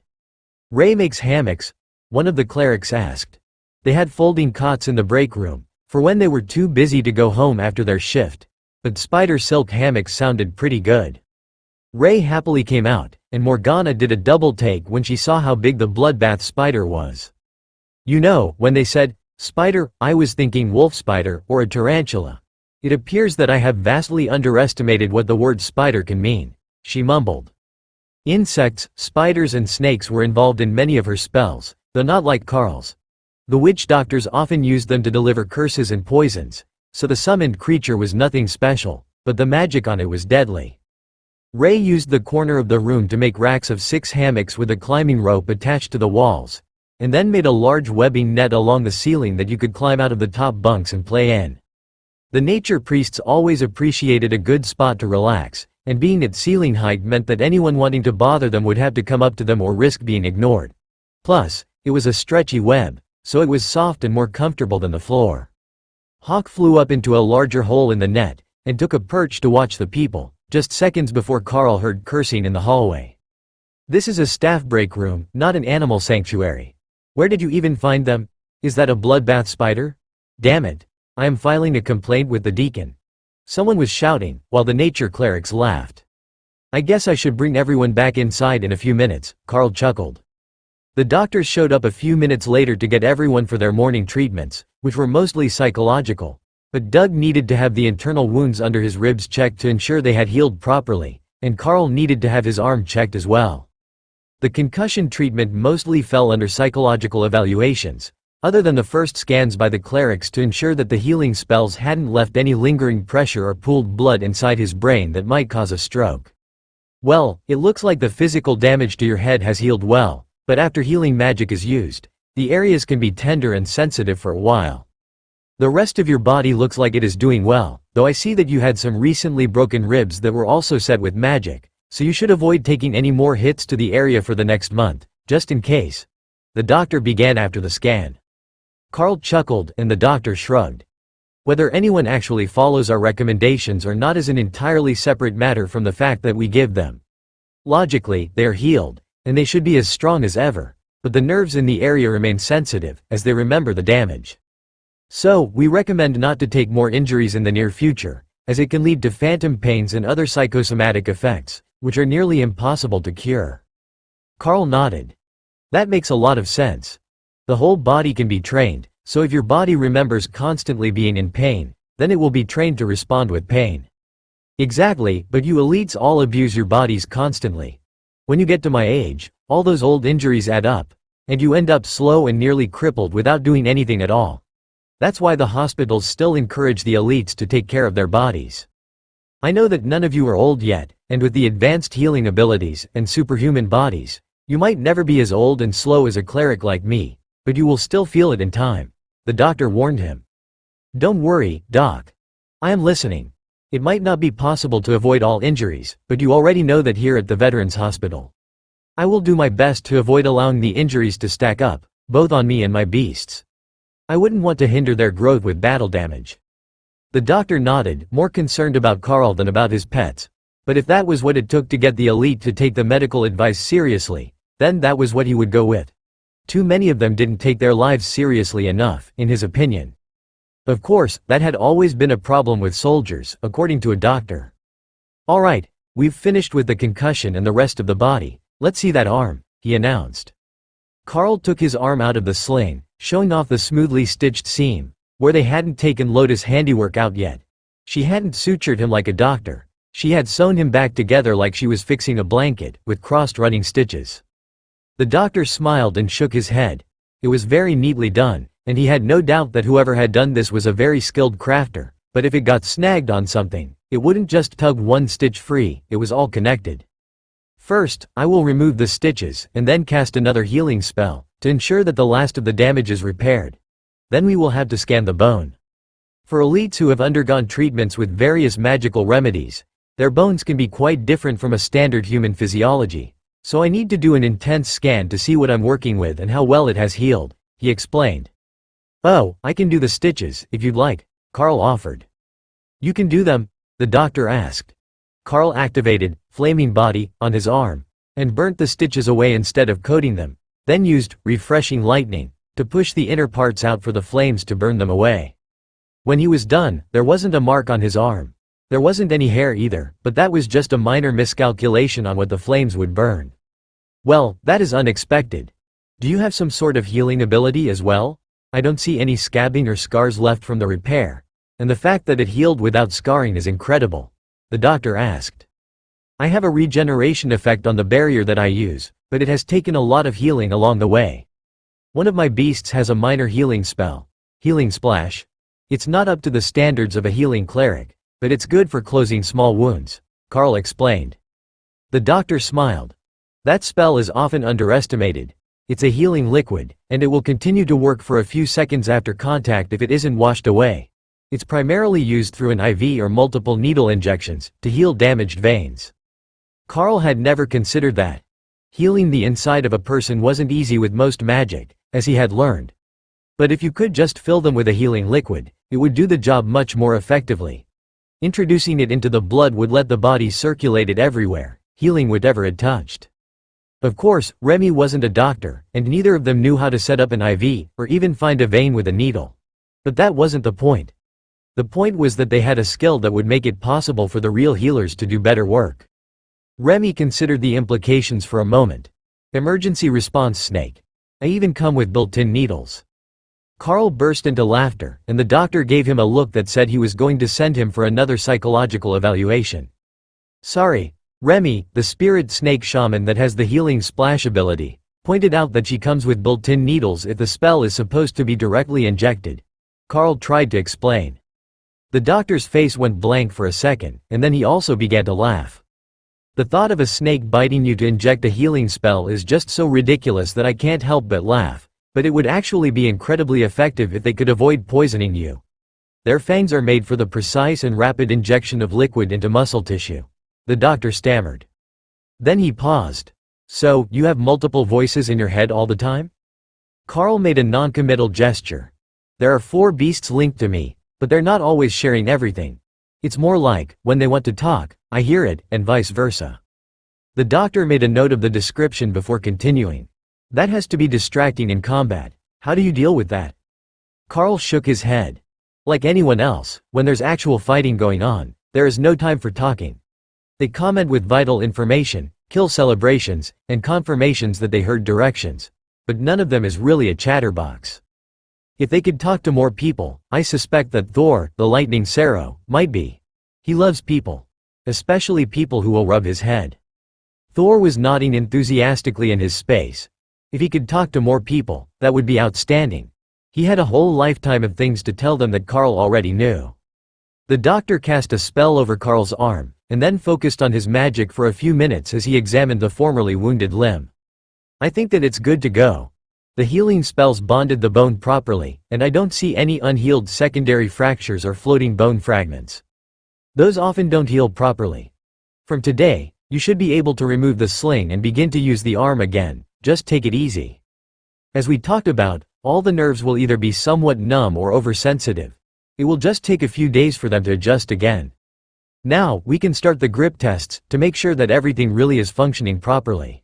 "Ray makes hammocks?" one of the clerics asked. They had folding cots in the break room, for when they were too busy to go home after their shift, but spider silk hammocks sounded pretty good. Ray happily came out, and Morgana did a double take when she saw how big the bloodbath spider was. "You know, when they said, 'spider,' I was thinking wolf spider or a tarantula. It appears that I have vastly underestimated what the word spider can mean," she mumbled. Insects, spiders and snakes were involved in many of her spells, though not like Carl's. The witch doctors often used them to deliver curses and poisons, so the summoned creature was nothing special, but the magic on it was deadly. Ray used the corner of the room to make racks of 6 hammocks with a climbing rope attached to the walls, and then made a large webbing net along the ceiling that you could climb out of the top bunks and play in. The nature priests always appreciated a good spot to relax, and being at ceiling height meant that anyone wanting to bother them would have to come up to them or risk being ignored. Plus, it was a stretchy web, so it was soft and more comfortable than the floor. Hawk flew up into a larger hole in the net, and took a perch to watch the people, just seconds before Carl heard cursing in the hallway. "This is a staff break room, not an animal sanctuary. Where did you even find them? Is that a bloodbath spider? Damn it. I am filing a complaint with the deacon." Someone was shouting, while the nature clerics laughed. "I guess I should bring everyone back inside in a few minutes," Carl chuckled. The doctors showed up a few minutes later to get everyone for their morning treatments, which were mostly psychological, but Doug needed to have the internal wounds under his ribs checked to ensure they had healed properly, and Carl needed to have his arm checked as well. The concussion treatment mostly fell under psychological evaluations, other than the first scans by the clerics to ensure that the healing spells hadn't left any lingering pressure or pooled blood inside his brain that might cause a stroke. "Well, it looks like the physical damage to your head has healed well, but after healing magic is used, the areas can be tender and sensitive for a while. The rest of your body looks like it is doing well, though I see that you had some recently broken ribs that were also set with magic, so you should avoid taking any more hits to the area for the next month, just in case," the doctor began after the scan. Carl chuckled and the doctor shrugged. "Whether anyone actually follows our recommendations or not is an entirely separate matter from the fact that we give them. Logically, they are healed, and they should be as strong as ever, but the nerves in the area remain sensitive, as they remember the damage. So, we recommend not to take more injuries in the near future, as it can lead to phantom pains and other psychosomatic effects, which are nearly impossible to cure." Carl nodded. "That makes a lot of sense. The whole body can be trained, so if your body remembers constantly being in pain, then it will be trained to respond with pain." "Exactly, but you elites all abuse your bodies constantly. When you get to my age, all those old injuries add up, and you end up slow and nearly crippled without doing anything at all. That's why the hospitals still encourage the elites to take care of their bodies. I know that none of you are old yet, and with the advanced healing abilities and superhuman bodies, you might never be as old and slow as a cleric like me, but you will still feel it in time," the doctor warned him. "Don't worry, Doc. I am listening. It might not be possible to avoid all injuries, but you already know that here at the Veterans Hospital. I will do my best to avoid allowing the injuries to stack up, both on me and my beasts. I wouldn't want to hinder their growth with battle damage." The doctor nodded, more concerned about Carl than about his pets. But if that was what it took to get the elite to take the medical advice seriously, then that was what he would go with. Too many of them didn't take their lives seriously enough, in his opinion. Of course, that had always been a problem with soldiers, according to a doctor. "Alright, we've finished with the concussion and the rest of the body. Let's see that arm," he announced. Carl took his arm out of the sling, showing off the smoothly stitched seam, where they hadn't taken Lotus' handiwork out yet. She hadn't sutured him like a doctor. She had sewn him back together like she was fixing a blanket, with crossed running stitches. The doctor smiled and shook his head. It was very neatly done, and he had no doubt that whoever had done this was a very skilled crafter, but if it got snagged on something, it wouldn't just tug one stitch free, it was all connected. "First, I will remove the stitches, and then cast another healing spell, to ensure that the last of the damage is repaired. Then we will have to scan the bone. For elites who have undergone treatments with various magical remedies, their bones can be quite different from a standard human physiology, so I need to do an intense scan to see what I'm working with and how well it has healed," he explained. "Oh, I can do the stitches, if you'd like," Carl offered. "You can do them?" the doctor asked. Carl activated Flaming Body on his arm, and burnt the stitches away instead of coating them, then used Refreshing Lightning to push the inner parts out for the flames to burn them away. When he was done, there wasn't a mark on his arm. There wasn't any hair either, but that was just a minor miscalculation on what the flames would burn. "Well, that is unexpected. Do you have some sort of healing ability as well? I don't see any scabbing or scars left from the repair, and the fact that it healed without scarring is incredible," the doctor asked. "I have a regeneration effect on the barrier that I use, but it has taken a lot of healing along the way. One of my beasts has a minor healing spell, Healing Splash. It's not up to the standards of a healing cleric, but it's good for closing small wounds," Carl explained. The doctor smiled. "That spell is often underestimated. It's a healing liquid, and it will continue to work for a few seconds after contact if it isn't washed away. It's primarily used through an IV or multiple needle injections, to heal damaged veins." Carl had never considered that. Healing the inside of a person wasn't easy with most magic, as he had learned. But if you could just fill them with a healing liquid, it would do the job much more effectively. Introducing it into the blood would let the body circulate it everywhere, healing whatever it touched. Of course, Remy wasn't a doctor, and neither of them knew how to set up an IV, or even find a vein with a needle. But that wasn't the point. The point was that they had a skill that would make it possible for the real healers to do better work. Remy considered the implications for a moment. "Emergency response snake. I even come with built-in needles." Carl burst into laughter, and the doctor gave him a look that said he was going to send him for another psychological evaluation. "Sorry, Remy, the spirit snake shaman that has the healing splash ability, pointed out that she comes with built-in needles if the spell is supposed to be directly injected," Carl tried to explain. The doctor's face went blank for a second, and then he also began to laugh. "The thought of a snake biting you to inject a healing spell is just so ridiculous that I can't help but laugh, but it would actually be incredibly effective if they could avoid poisoning you. Their fangs are made for the precise and rapid injection of liquid into muscle tissue," the doctor stammered. Then he paused. "So, you have multiple voices in your head all the time?" Carl made a non-committal gesture. "There are 4 beasts linked to me, but they're not always sharing everything. It's more like, when they want to talk, I hear it, and vice versa." The doctor made a note of the description before continuing. "That has to be distracting in combat. How do you deal with that?" Carl shook his head. "Like anyone else, when there's actual fighting going on, there is no time for talking. They comment with vital information, kill celebrations, and confirmations that they heard directions, but none of them is really a chatterbox. If they could talk to more people, I suspect that Thor, the lightning Sparrow, might be. He loves people. Especially people who will rub his head." Thor was nodding enthusiastically in his space. If he could talk to more people, that would be outstanding. He had a whole lifetime of things to tell them that Carl already knew. The doctor cast a spell over Carl's arm, and then focused on his magic for a few minutes as he examined the formerly wounded limb. "I think that it's good to go. The healing spells bonded the bone properly, and I don't see any unhealed secondary fractures or floating bone fragments. Those often don't heal properly. From today, you should be able to remove the sling and begin to use the arm again, just take it easy. As we talked about, all the nerves will either be somewhat numb or oversensitive. It will just take a few days for them to adjust again. Now, we can start the grip tests, to make sure that everything really is functioning properly.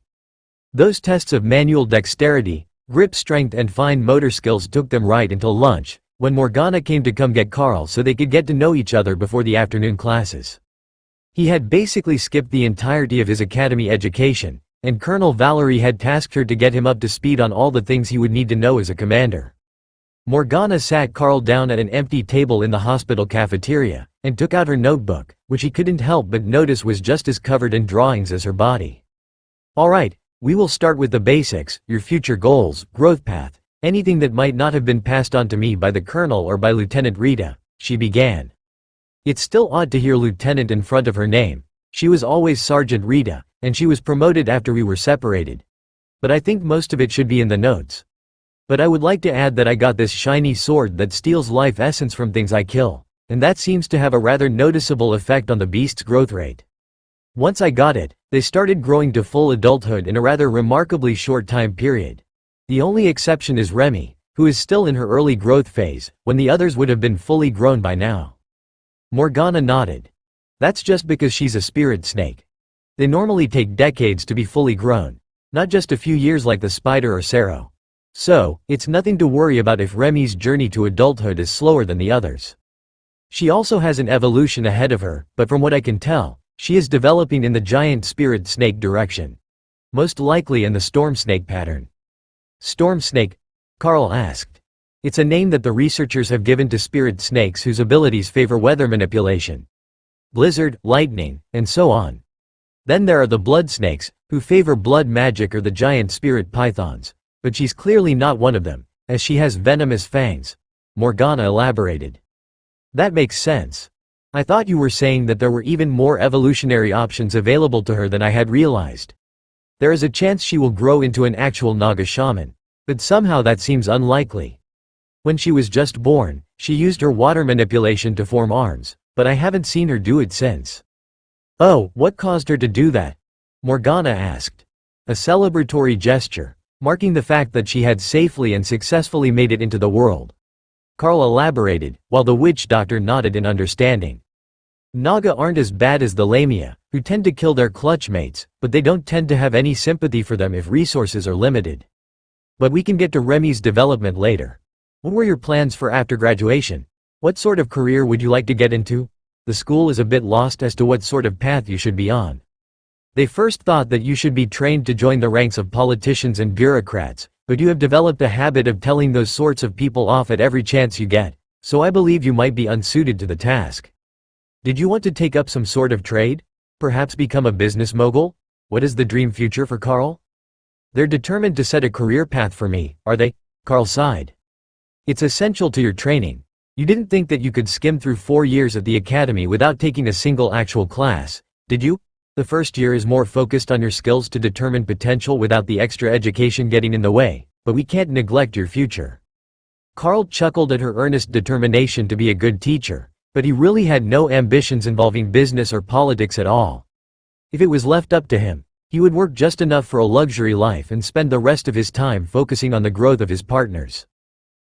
Those tests of manual dexterity, Grip strength and fine motor skills took them right until lunch, when Morgana came to come get Carl so they could get to know each other before the afternoon classes. He had basically skipped the entirety of his academy education, and Colonel Valerie had tasked her to get him up to speed on all the things he would need to know as a commander. Morgana sat Carl down at an empty table in the hospital cafeteria, and took out her notebook, which he couldn't help but notice was just as covered in drawings as her body. "Alright, we will start with the basics, your future goals, growth path, anything that might not have been passed on to me by the Colonel or by Lieutenant Rita," she began. It's still odd to hear Lieutenant in front of her name. She was always Sergeant Rita, and she was promoted after we were separated. But I think most of it should be in the notes. But I would like to add that I got this shiny sword that steals life essence from things I kill, and that seems to have a rather noticeable effect on the beast's growth rate. Once I got it, they started growing to full adulthood in a rather remarkably short time period. The only exception is Remy, who is still in her early growth phase, when the others would have been fully grown by now. Morgana nodded. That's just because she's a spirit snake. They normally take decades to be fully grown, not just a few years like the spider or Sero. So, it's nothing to worry about if Remy's journey to adulthood is slower than the others. She also has an evolution ahead of her, but from what I can tell, she is developing in the giant spirit snake direction. Most likely in the storm snake pattern. Storm snake? Carl asked. It's a name that the researchers have given to spirit snakes whose abilities favor weather manipulation. Blizzard, lightning, and so on. Then there are the blood snakes, who favor blood magic, or the giant spirit pythons. But she's clearly not one of them, as she has venomous fangs. Morgana elaborated. That makes sense. I thought you were saying that there were even more evolutionary options available to her than I had realized. There is a chance she will grow into an actual Naga shaman, but somehow that seems unlikely. When she was just born, she used her water manipulation to form arms, but I haven't seen her do it since. Oh, what caused her to do that? Morgana asked. A celebratory gesture, marking the fact that she had safely and successfully made it into the world. Carl elaborated, while the witch doctor nodded in understanding. Naga aren't as bad as the Lamia, who tend to kill their clutchmates, but they don't tend to have any sympathy for them if resources are limited. But we can get to Remy's development later. What were your plans for after graduation? What sort of career would you like to get into? The school is a bit lost as to what sort of path you should be on. They first thought that you should be trained to join the ranks of politicians and bureaucrats, but you have developed a habit of telling those sorts of people off at every chance you get, so I believe you might be unsuited to the task. Did you want to take up some sort of trade? Perhaps become a business mogul? What is the dream future for Carl? They're determined to set a career path for me, are they? Carl sighed. It's essential to your training. You didn't think that you could skim through 4 years at the academy without taking a single actual class, did you? The first year is more focused on your skills to determine potential without the extra education getting in the way, but we can't neglect your future. Carl chuckled at her earnest determination to be a good teacher, but he really had no ambitions involving business or politics at all. If it was left up to him, he would work just enough for a luxury life and spend the rest of his time focusing on the growth of his partners.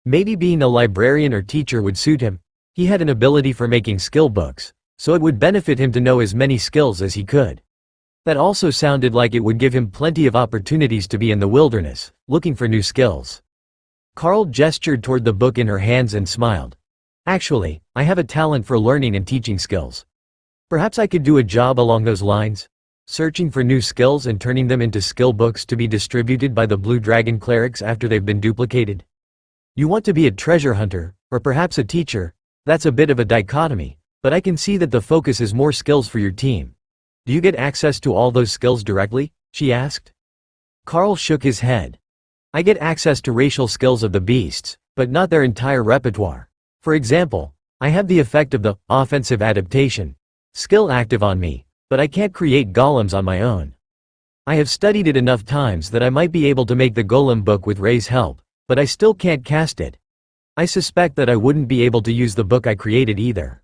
Maybe being a librarian or teacher would suit him. He had an ability for making skill books, so it would benefit him to know as many skills as he could. That also sounded like it would give him plenty of opportunities to be in the wilderness, looking for new skills. Carl gestured toward the book in her hands and smiled. Actually, I have a talent for learning and teaching skills. Perhaps I could do a job along those lines, searching for new skills and turning them into skill books to be distributed by the Blue Dragon clerics after they've been duplicated. You want to be a treasure hunter, or perhaps a teacher? That's a bit of a dichotomy, but I can see that the focus is more skills for your team. Do you get access to all those skills directly? She asked. Carl shook his head. I get access to racial skills of the beasts, but not their entire repertoire. For example, I have the effect of the offensive adaptation skill active on me, but I can't create golems on my own. I have studied it enough times that I might be able to make the golem book with Ray's help, but I still can't cast it. I suspect that I wouldn't be able to use the book I created either.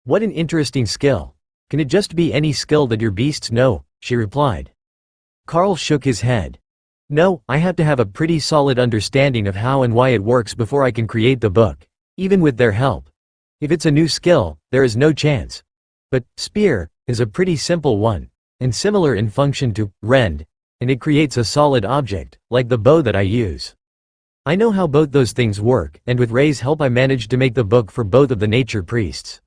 What an interesting skill. Can it just be any skill that your beasts know? She replied. Carl shook his head. No, I have to have a pretty solid understanding of how and why it works before I can create the book, even with their help. If it's a new skill, there is no chance. But spear is a pretty simple one, and similar in function to rend, and it creates a solid object, like the bow that I use. I know how both those things work, and with Ray's help I managed to make the book for both of the nature priests."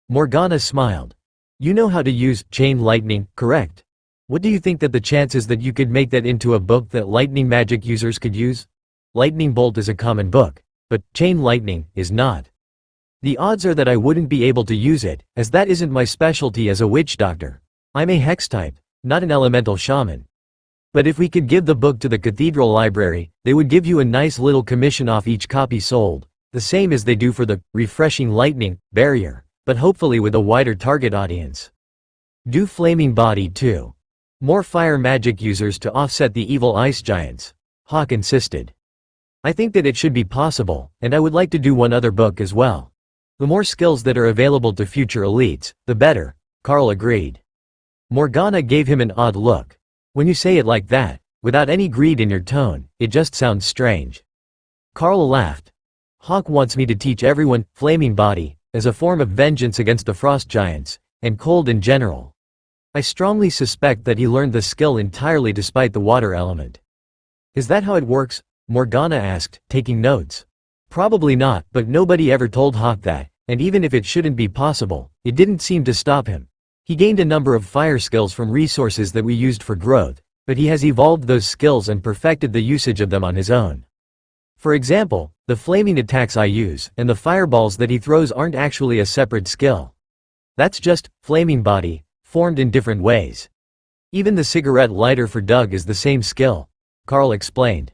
Morgana smiled. "You know how to use chain lightning, correct? What do you think that the chances that you could make that into a book that lightning magic users could use? Lightning bolt is a common book, but chain lightning is not. The odds are that I wouldn't be able to use it, as that isn't my specialty as a witch doctor. I'm a hex type, not an elemental shaman. But if we could give the book to the cathedral library, they would give you a nice little commission off each copy sold, the same as they do for the refreshing lightning barrier, but hopefully with a wider target audience. Do flaming body too. More fire magic users to offset the evil ice giants," Hawk insisted. "I think that it should be possible, and I would like to do one other book as well. The more skills that are available to future elites, the better," Carl agreed. Morgana gave him an odd look. "When you say it like that, without any greed in your tone, it just sounds strange." Carl laughed. "Hawk wants me to teach everyone flaming body, as a form of vengeance against the frost giants, and cold in general. I strongly suspect that he learned the skill entirely despite the water element." "Is that how it works?" Morgana asked, taking notes. "Probably not, but nobody ever told Hawk that, and even if it shouldn't be possible, it didn't seem to stop him. He gained a number of fire skills from resources that we used for growth, but he has evolved those skills and perfected the usage of them on his own. For example, the flaming attacks I use, and the fireballs that he throws aren't actually a separate skill. That's just flaming body, formed in different ways. Even the cigarette lighter for Doug is the same skill," Carl explained.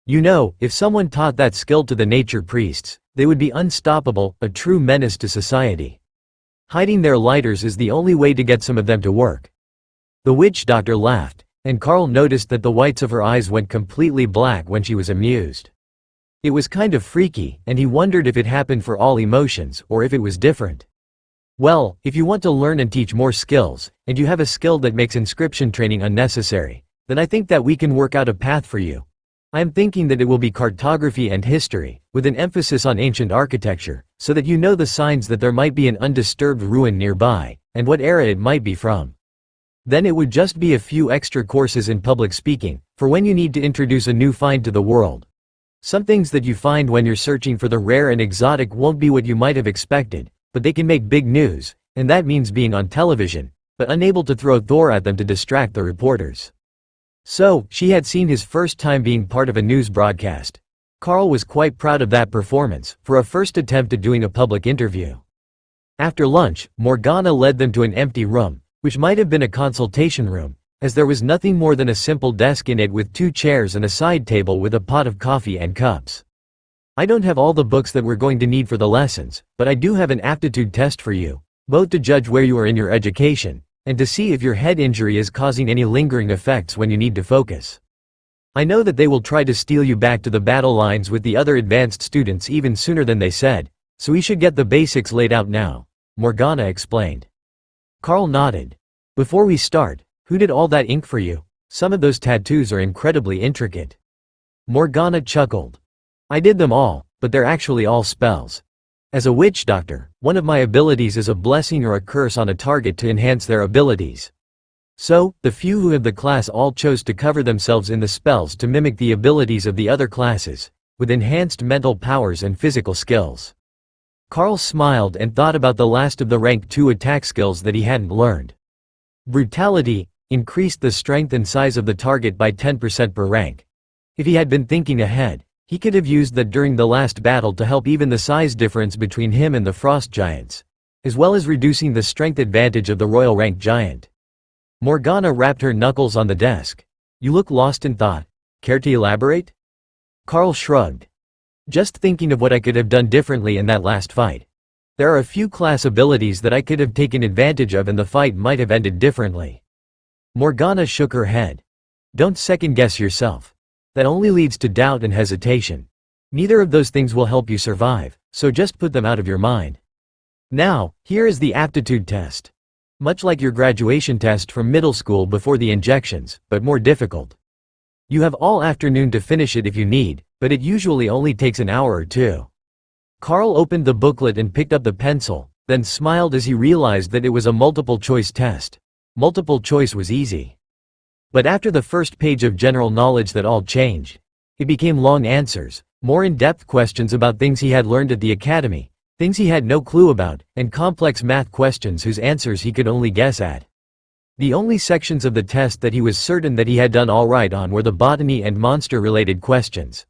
"You know, if someone taught that skill to the nature priests, they would be unstoppable, a true menace to society. Hiding their lighters is the only way to get some of them to work." The witch doctor laughed, and Carl noticed that the whites of her eyes went completely black when she was amused. It was kind of freaky, and he wondered if it happened for all emotions or if it was different. "Well, if you want to learn and teach more skills, and you have a skill that makes inscription training unnecessary, then I think that we can work out a path for you. I am thinking that it will be cartography and history, with an emphasis on ancient architecture, so that you know the signs that there might be an undisturbed ruin nearby, and what era it might be from. Then it would just be a few extra courses in public speaking, for when you need to introduce a new find to the world. Some things that you find when you're searching for the rare and exotic won't be what you might have expected, but they can make big news, and that means being on television, but unable to throw Thor at them to distract the reporters." So, she had seen his first time being part of a news broadcast. Carl was quite proud of that performance, for a first attempt at doing a public interview. After lunch, Morgana led them to an empty room, which might have been a consultation room, as there was nothing more than a simple desk in it with 2 chairs and a side table with a pot of coffee and cups. "I don't have all the books that we're going to need for the lessons, but I do have an aptitude test for you, both to judge where you are in your education, and to see if your head injury is causing any lingering effects when you need to focus. I know that they will try to steal you back to the battle lines with the other advanced students even sooner than they said, so we should get the basics laid out now," Morgana explained. Carl nodded. "Before we start, who did all that ink for you? Some of those tattoos are incredibly intricate." Morgana chuckled. "I did them all, but they're actually all spells. As a witch doctor, one of my abilities is a blessing or a curse on a target to enhance their abilities. So, the few who have the class all chose to cover themselves in the spells to mimic the abilities of the other classes, with enhanced mental powers and physical skills." Carl smiled and thought about the last of the rank 2 attack skills that he hadn't learned. Brutality increased the strength and size of the target by 10% per rank. If he had been thinking ahead, he could have used that during the last battle to help even the size difference between him and the frost giants, as well as reducing the strength advantage of the royal rank giant. Morgana rapped her knuckles on the desk. "You look lost in thought. Care to elaborate?" Carl shrugged. "Just thinking of what I could have done differently in that last fight. There are a few class abilities that I could have taken advantage of and the fight might have ended differently." Morgana shook her head. "Don't second-guess yourself. That only leads to doubt and hesitation. Neither of those things will help you survive, so just put them out of your mind. Now, here is the aptitude test. Much like your graduation test from middle school before the injections, but more difficult. You have all afternoon to finish it if you need, but it usually only takes an hour or 2. Carl opened the booklet and picked up the pencil, then smiled as he realized that it was a multiple-choice test. Multiple choice was easy. But after the first page of general knowledge that all changed. It became long answers, more in-depth questions about things he had learned at the academy, things he had no clue about, and complex math questions whose answers he could only guess at. The only sections of the test that he was certain that he had done all right on were the botany and monster-related questions.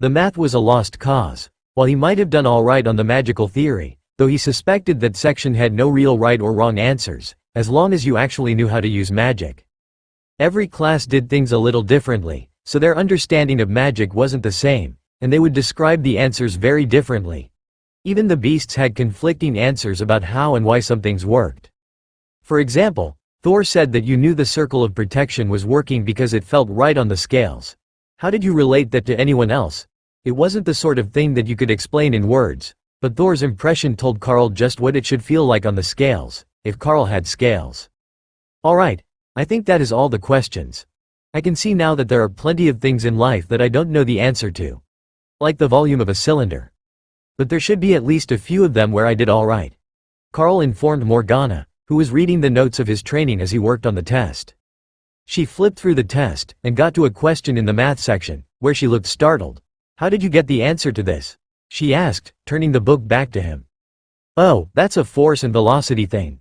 The math was a lost cause. While he might have done all right on the magical theory, though he suspected that section had no real right or wrong answers, as long as you actually knew how to use magic. Every class did things a little differently, so their understanding of magic wasn't the same, and they would describe the answers very differently. Even the beasts had conflicting answers about how and why some things worked. For example, Thor said that you knew the circle of protection was working because it felt right on the scales. How did you relate that to anyone else? It wasn't the sort of thing that you could explain in words, but Thor's impression told Carl just what it should feel like on the scales, if Carl had scales. Alright, I think that is all the questions. I can see now that there are plenty of things in life that I don't know the answer to. Like the volume of a cylinder. But there should be at least a few of them where I did alright. Carl informed Morgana, who was reading the notes of his training as he worked on the test. She flipped through the test, and got to a question in the math section, where she looked startled. "How did you get the answer to this?" she asked, turning the book back to him. "Oh, that's a force and velocity thing.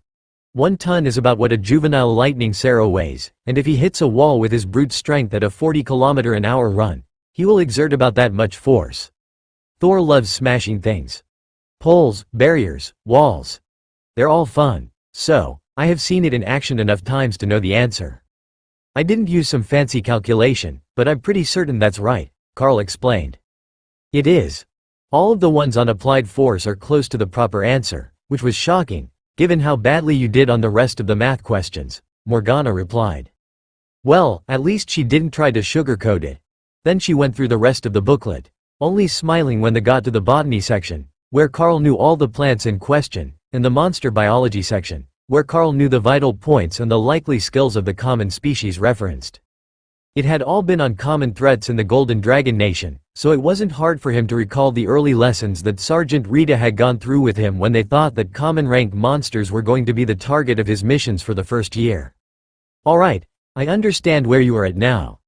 1 ton is about what a juvenile lightning arrow weighs, and if he hits a wall with his brute strength at a 40 km/h run, he will exert about that much force." Thor loves smashing things. Poles, barriers, walls. They're all fun. So, I have seen it in action enough times to know the answer. I didn't use some fancy calculation, but I'm pretty certain that's right, Carl explained. It is. All of the ones on applied force are close to the proper answer, which was shocking, given how badly you did on the rest of the math questions, Morgana replied. Well, at least she didn't try to sugarcoat it. Then she went through the rest of the booklet, only smiling when they got to the botany section, where Carl knew all the plants in question, and the monster biology section, where Carl knew the vital points and the likely skills of the common species referenced. It had all been on common threats in the Golden Dragon Nation, so it wasn't hard for him to recall the early lessons that Sergeant Rita had gone through with him when they thought that common rank monsters were going to be the target of his missions for the first year. Alright, I understand where you are at now.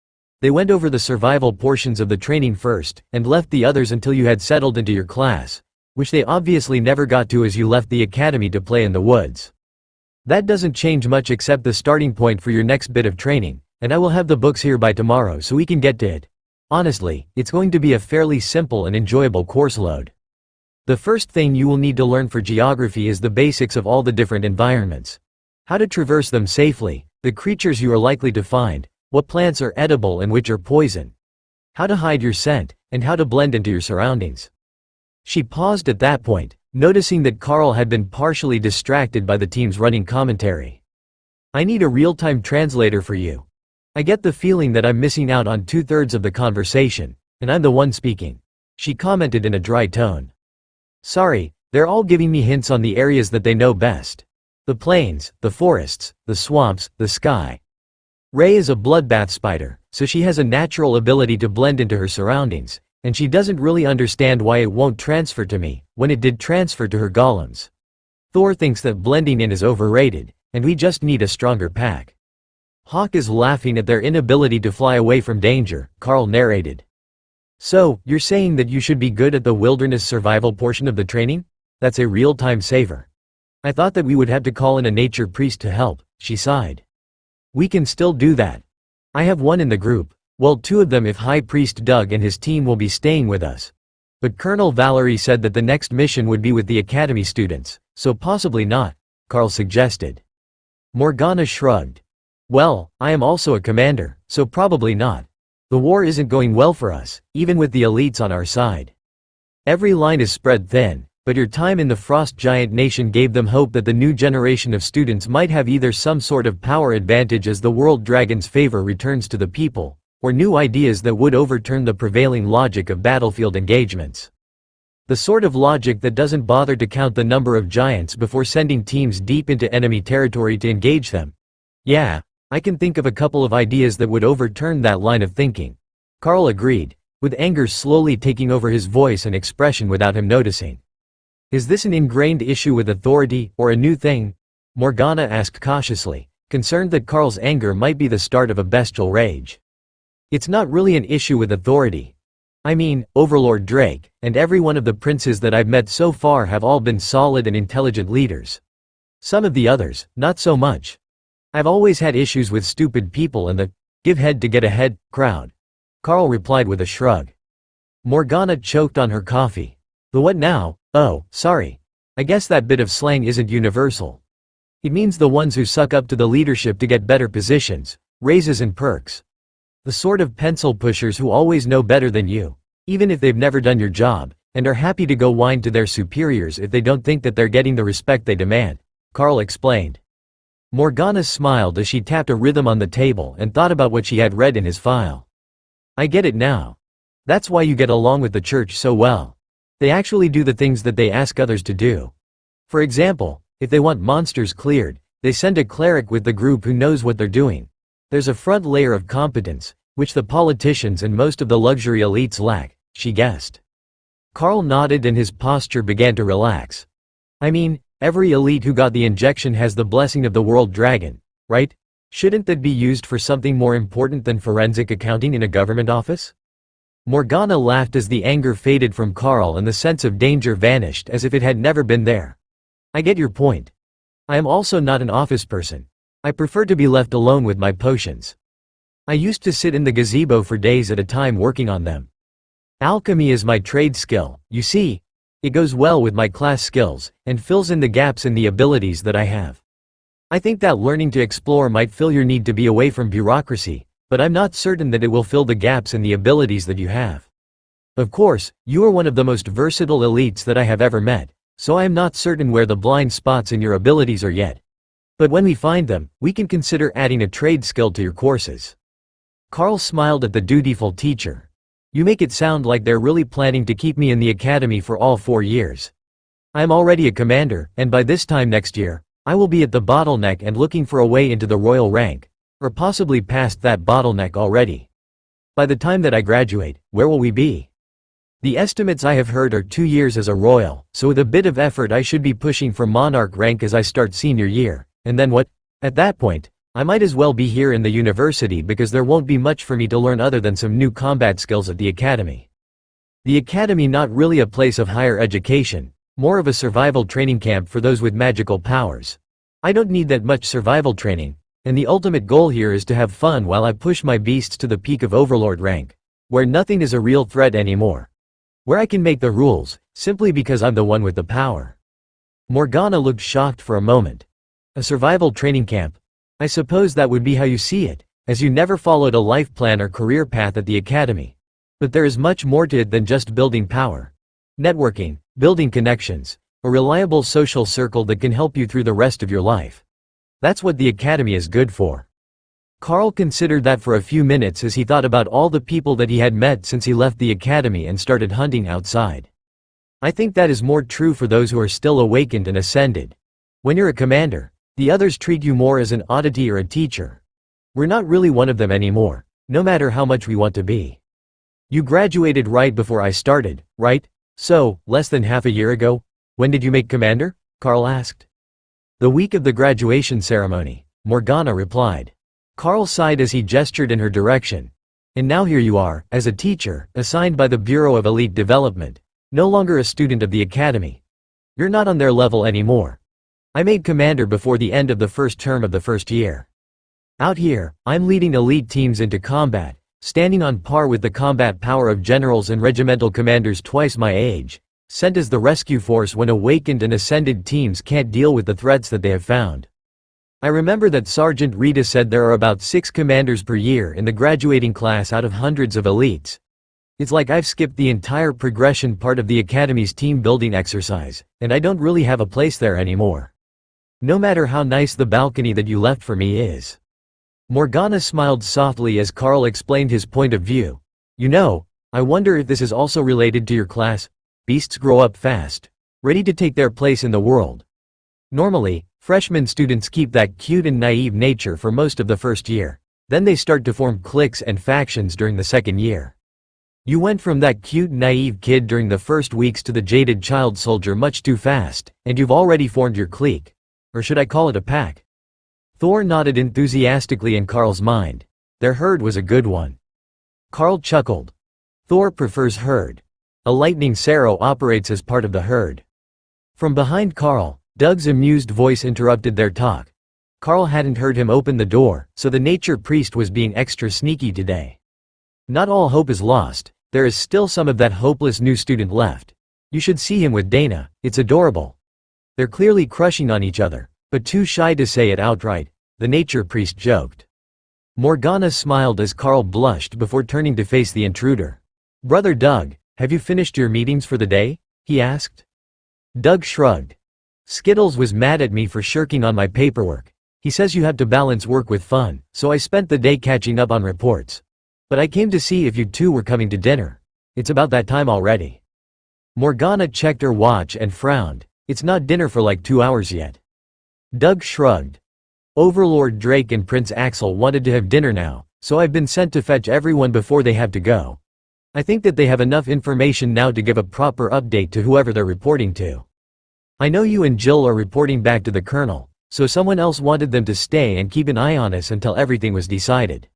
They went over the survival portions of the training first, and left the others until you had settled into your class, which they obviously never got to as you left the academy to play in the woods. That doesn't change much except the starting point for your next bit of training, and I will have the books here by tomorrow so we can get to it. Honestly, it's going to be a fairly simple and enjoyable course load. The first thing you will need to learn for geography is the basics of all the different environments. How to traverse them safely, the creatures you are likely to find, what plants are edible and which are poison. How to hide your scent, and how to blend into your surroundings. She paused at that point, noticing that Carl had been partially distracted by the team's running commentary. I need a real-time translator for you. I get the feeling that I'm missing out on 2/3 of the conversation, and I'm the one speaking, she commented in a dry tone. Sorry, they're all giving me hints on the areas that they know best. The plains, the forests, the swamps, the sky. Ray is a bloodbath spider, so she has a natural ability to blend into her surroundings, and she doesn't really understand why it won't transfer to me, when it did transfer to her golems. Thor thinks that blending in is overrated, and we just need a stronger pack. Hawk is laughing at their inability to fly away from danger, Carl narrated. So, you're saying that you should be good at the wilderness survival portion of the training? That's a real time saver. I thought that we would have to call in a nature priest to help, she sighed. We can still do that. I have one in the group. Well, 2 of them if High Priest Doug and his team will be staying with us. But Colonel Valerie said that the next mission would be with the academy students, so possibly not, Carl suggested. Morgana shrugged. Well, I am also a commander, so probably not. The war isn't going well for us, even with the elites on our side. Every line is spread thin, but your time in the Frost Giant Nation gave them hope that the new generation of students might have either some sort of power advantage as the World Dragon's favor returns to the people, or new ideas that would overturn the prevailing logic of battlefield engagements. The sort of logic that doesn't bother to count the number of giants before sending teams deep into enemy territory to engage them. Yeah, I can think of a couple of ideas that would overturn that line of thinking. Carl agreed, with anger slowly taking over his voice and expression without him noticing. Is this an ingrained issue with authority, or a new thing? Morgana asked cautiously, concerned that Carl's anger might be the start of a bestial rage. It's not really an issue with authority. I mean, Overlord Drake, and every one of the princes that I've met so far have all been solid and intelligent leaders. Some of the others, not so much. I've always had issues with stupid people and the give head to get ahead crowd. Carl replied with a shrug. Morgana choked on her coffee. The what now? Oh, sorry. I guess that bit of slang isn't universal. It means the ones who suck up to the leadership to get better positions, raises and perks. The sort of pencil pushers who always know better than you, even if they've never done your job, and are happy to go whine to their superiors if they don't think that they're getting the respect they demand, Carl explained. Morgana smiled as she tapped a rhythm on the table and thought about what she had read in his file. I get it now. That's why you get along with the church so well. They actually do the things that they ask others to do. For example, if they want monsters cleared, they send a cleric with the group who knows what they're doing. There's a front layer of competence, which the politicians and most of the luxury elites lack, she guessed. Carl nodded and his posture began to relax. I mean, every elite who got the injection has the blessing of the world dragon, right? Shouldn't that be used for something more important than forensic accounting in a government office? Morgana laughed as the anger faded from Carl and the sense of danger vanished as if it had never been there. I get your point. I am also not an office person. I prefer to be left alone with my potions. I used to sit in the gazebo for days at a time working on them. Alchemy is my trade skill, you see. It goes well with my class skills, and fills in the gaps in the abilities that I have. I think that learning to explore might fill your need to be away from bureaucracy, but I'm not certain that it will fill the gaps in the abilities that you have. Of course, you are one of the most versatile elites that I have ever met, so I am not certain where the blind spots in your abilities are yet. But when we find them, we can consider adding a trade skill to your courses. Carl smiled at the dutiful teacher. You make it sound like they're really planning to keep me in the academy for all 4 years. I am already a commander, and by this time next year, I will be at the bottleneck and looking for a way into the royal rank. Or possibly past that bottleneck already. By the time that I graduate, where will we be? The estimates I have heard are 2 years as a royal, so with a bit of effort I should be pushing for monarch rank as I start senior year, and then what? At that point, I might as well be here in the university because there won't be much for me to learn other than some new combat skills at the academy. The academy not really a place of higher education, more of a survival training camp for those with magical powers. I don't need that much survival training. And the ultimate goal here is to have fun while I push my beasts to the peak of overlord rank, where nothing is a real threat anymore. Where I can make the rules, simply because I'm the one with the power. Morgana looked shocked for a moment. A survival training camp? I suppose that would be how you see it, as you never followed a life plan or career path at the academy. But there is much more to it than just building power. Networking, building connections, a reliable social circle that can help you through the rest of your life. That's what the academy is good for. Carl considered that for a few minutes as he thought about all the people that he had met since he left the academy and started hunting outside. I think that is more true for those who are still awakened and ascended. When you're a commander, the others treat you more as an oddity or a teacher. We're not really one of them anymore, no matter how much we want to be. You graduated right before I started, right? So, less than half a year ago? When did you make commander? Carl asked. The week of the graduation ceremony, Morgana replied. Carl sighed as he gestured in her direction. And now here you are, as a teacher, assigned by the Bureau of Elite Development. No longer a student of the academy. You're not on their level anymore. I made commander before the end of the first term of the first year. Out here, I'm leading elite teams into combat, standing on par with the combat power of generals and regimental commanders twice my age. Sent as the rescue force when awakened and ascended teams can't deal with the threats that they have found. I remember that Sergeant Rita said there are about 6 commanders per year in the graduating class out of hundreds of elites. It's like I've skipped the entire progression part of the academy's team building exercise, and I don't really have a place there anymore. No matter how nice the balcony that you left for me is. Morgana smiled softly as Carl explained his point of view. You know, I wonder if this is also related to your class. Beasts grow up fast, ready to take their place in the world. Normally, freshman students keep that cute and naive nature for most of the first year. Then they start to form cliques and factions during the second year. You went from that cute naive kid during the first weeks to the jaded child soldier much too fast, and you've already formed your clique. Or should I call it a pack? Thor nodded enthusiastically in Carl's mind. Their herd was a good one. Carl chuckled. Thor prefers herd. A lightning Sarrow operates as part of the herd. From behind Carl, Doug's amused voice interrupted their talk. Carl hadn't heard him open the door, so the nature priest was being extra sneaky today. Not all hope is lost, there is still some of that hopeless new student left. You should see him with Dana, it's adorable. They're clearly crushing on each other, but too shy to say it outright, the nature priest joked. Morgana smiled as Carl blushed before turning to face the intruder. Brother Doug, have you finished your meetings for the day? He asked. Doug shrugged. Skittles was mad at me for shirking on my paperwork. He says you have to balance work with fun, so I spent the day catching up on reports. But I came to see if you two were coming to dinner. It's about that time already. Morgana checked her watch and frowned. It's not dinner for like 2 hours yet. Doug shrugged. Overlord Drake and Prince Axel wanted to have dinner now, so I've been sent to fetch everyone before they have to go. I think that they have enough information now to give a proper update to whoever they're reporting to. I know you and Jill are reporting back to the Colonel, so someone else wanted them to stay and keep an eye on us until everything was decided.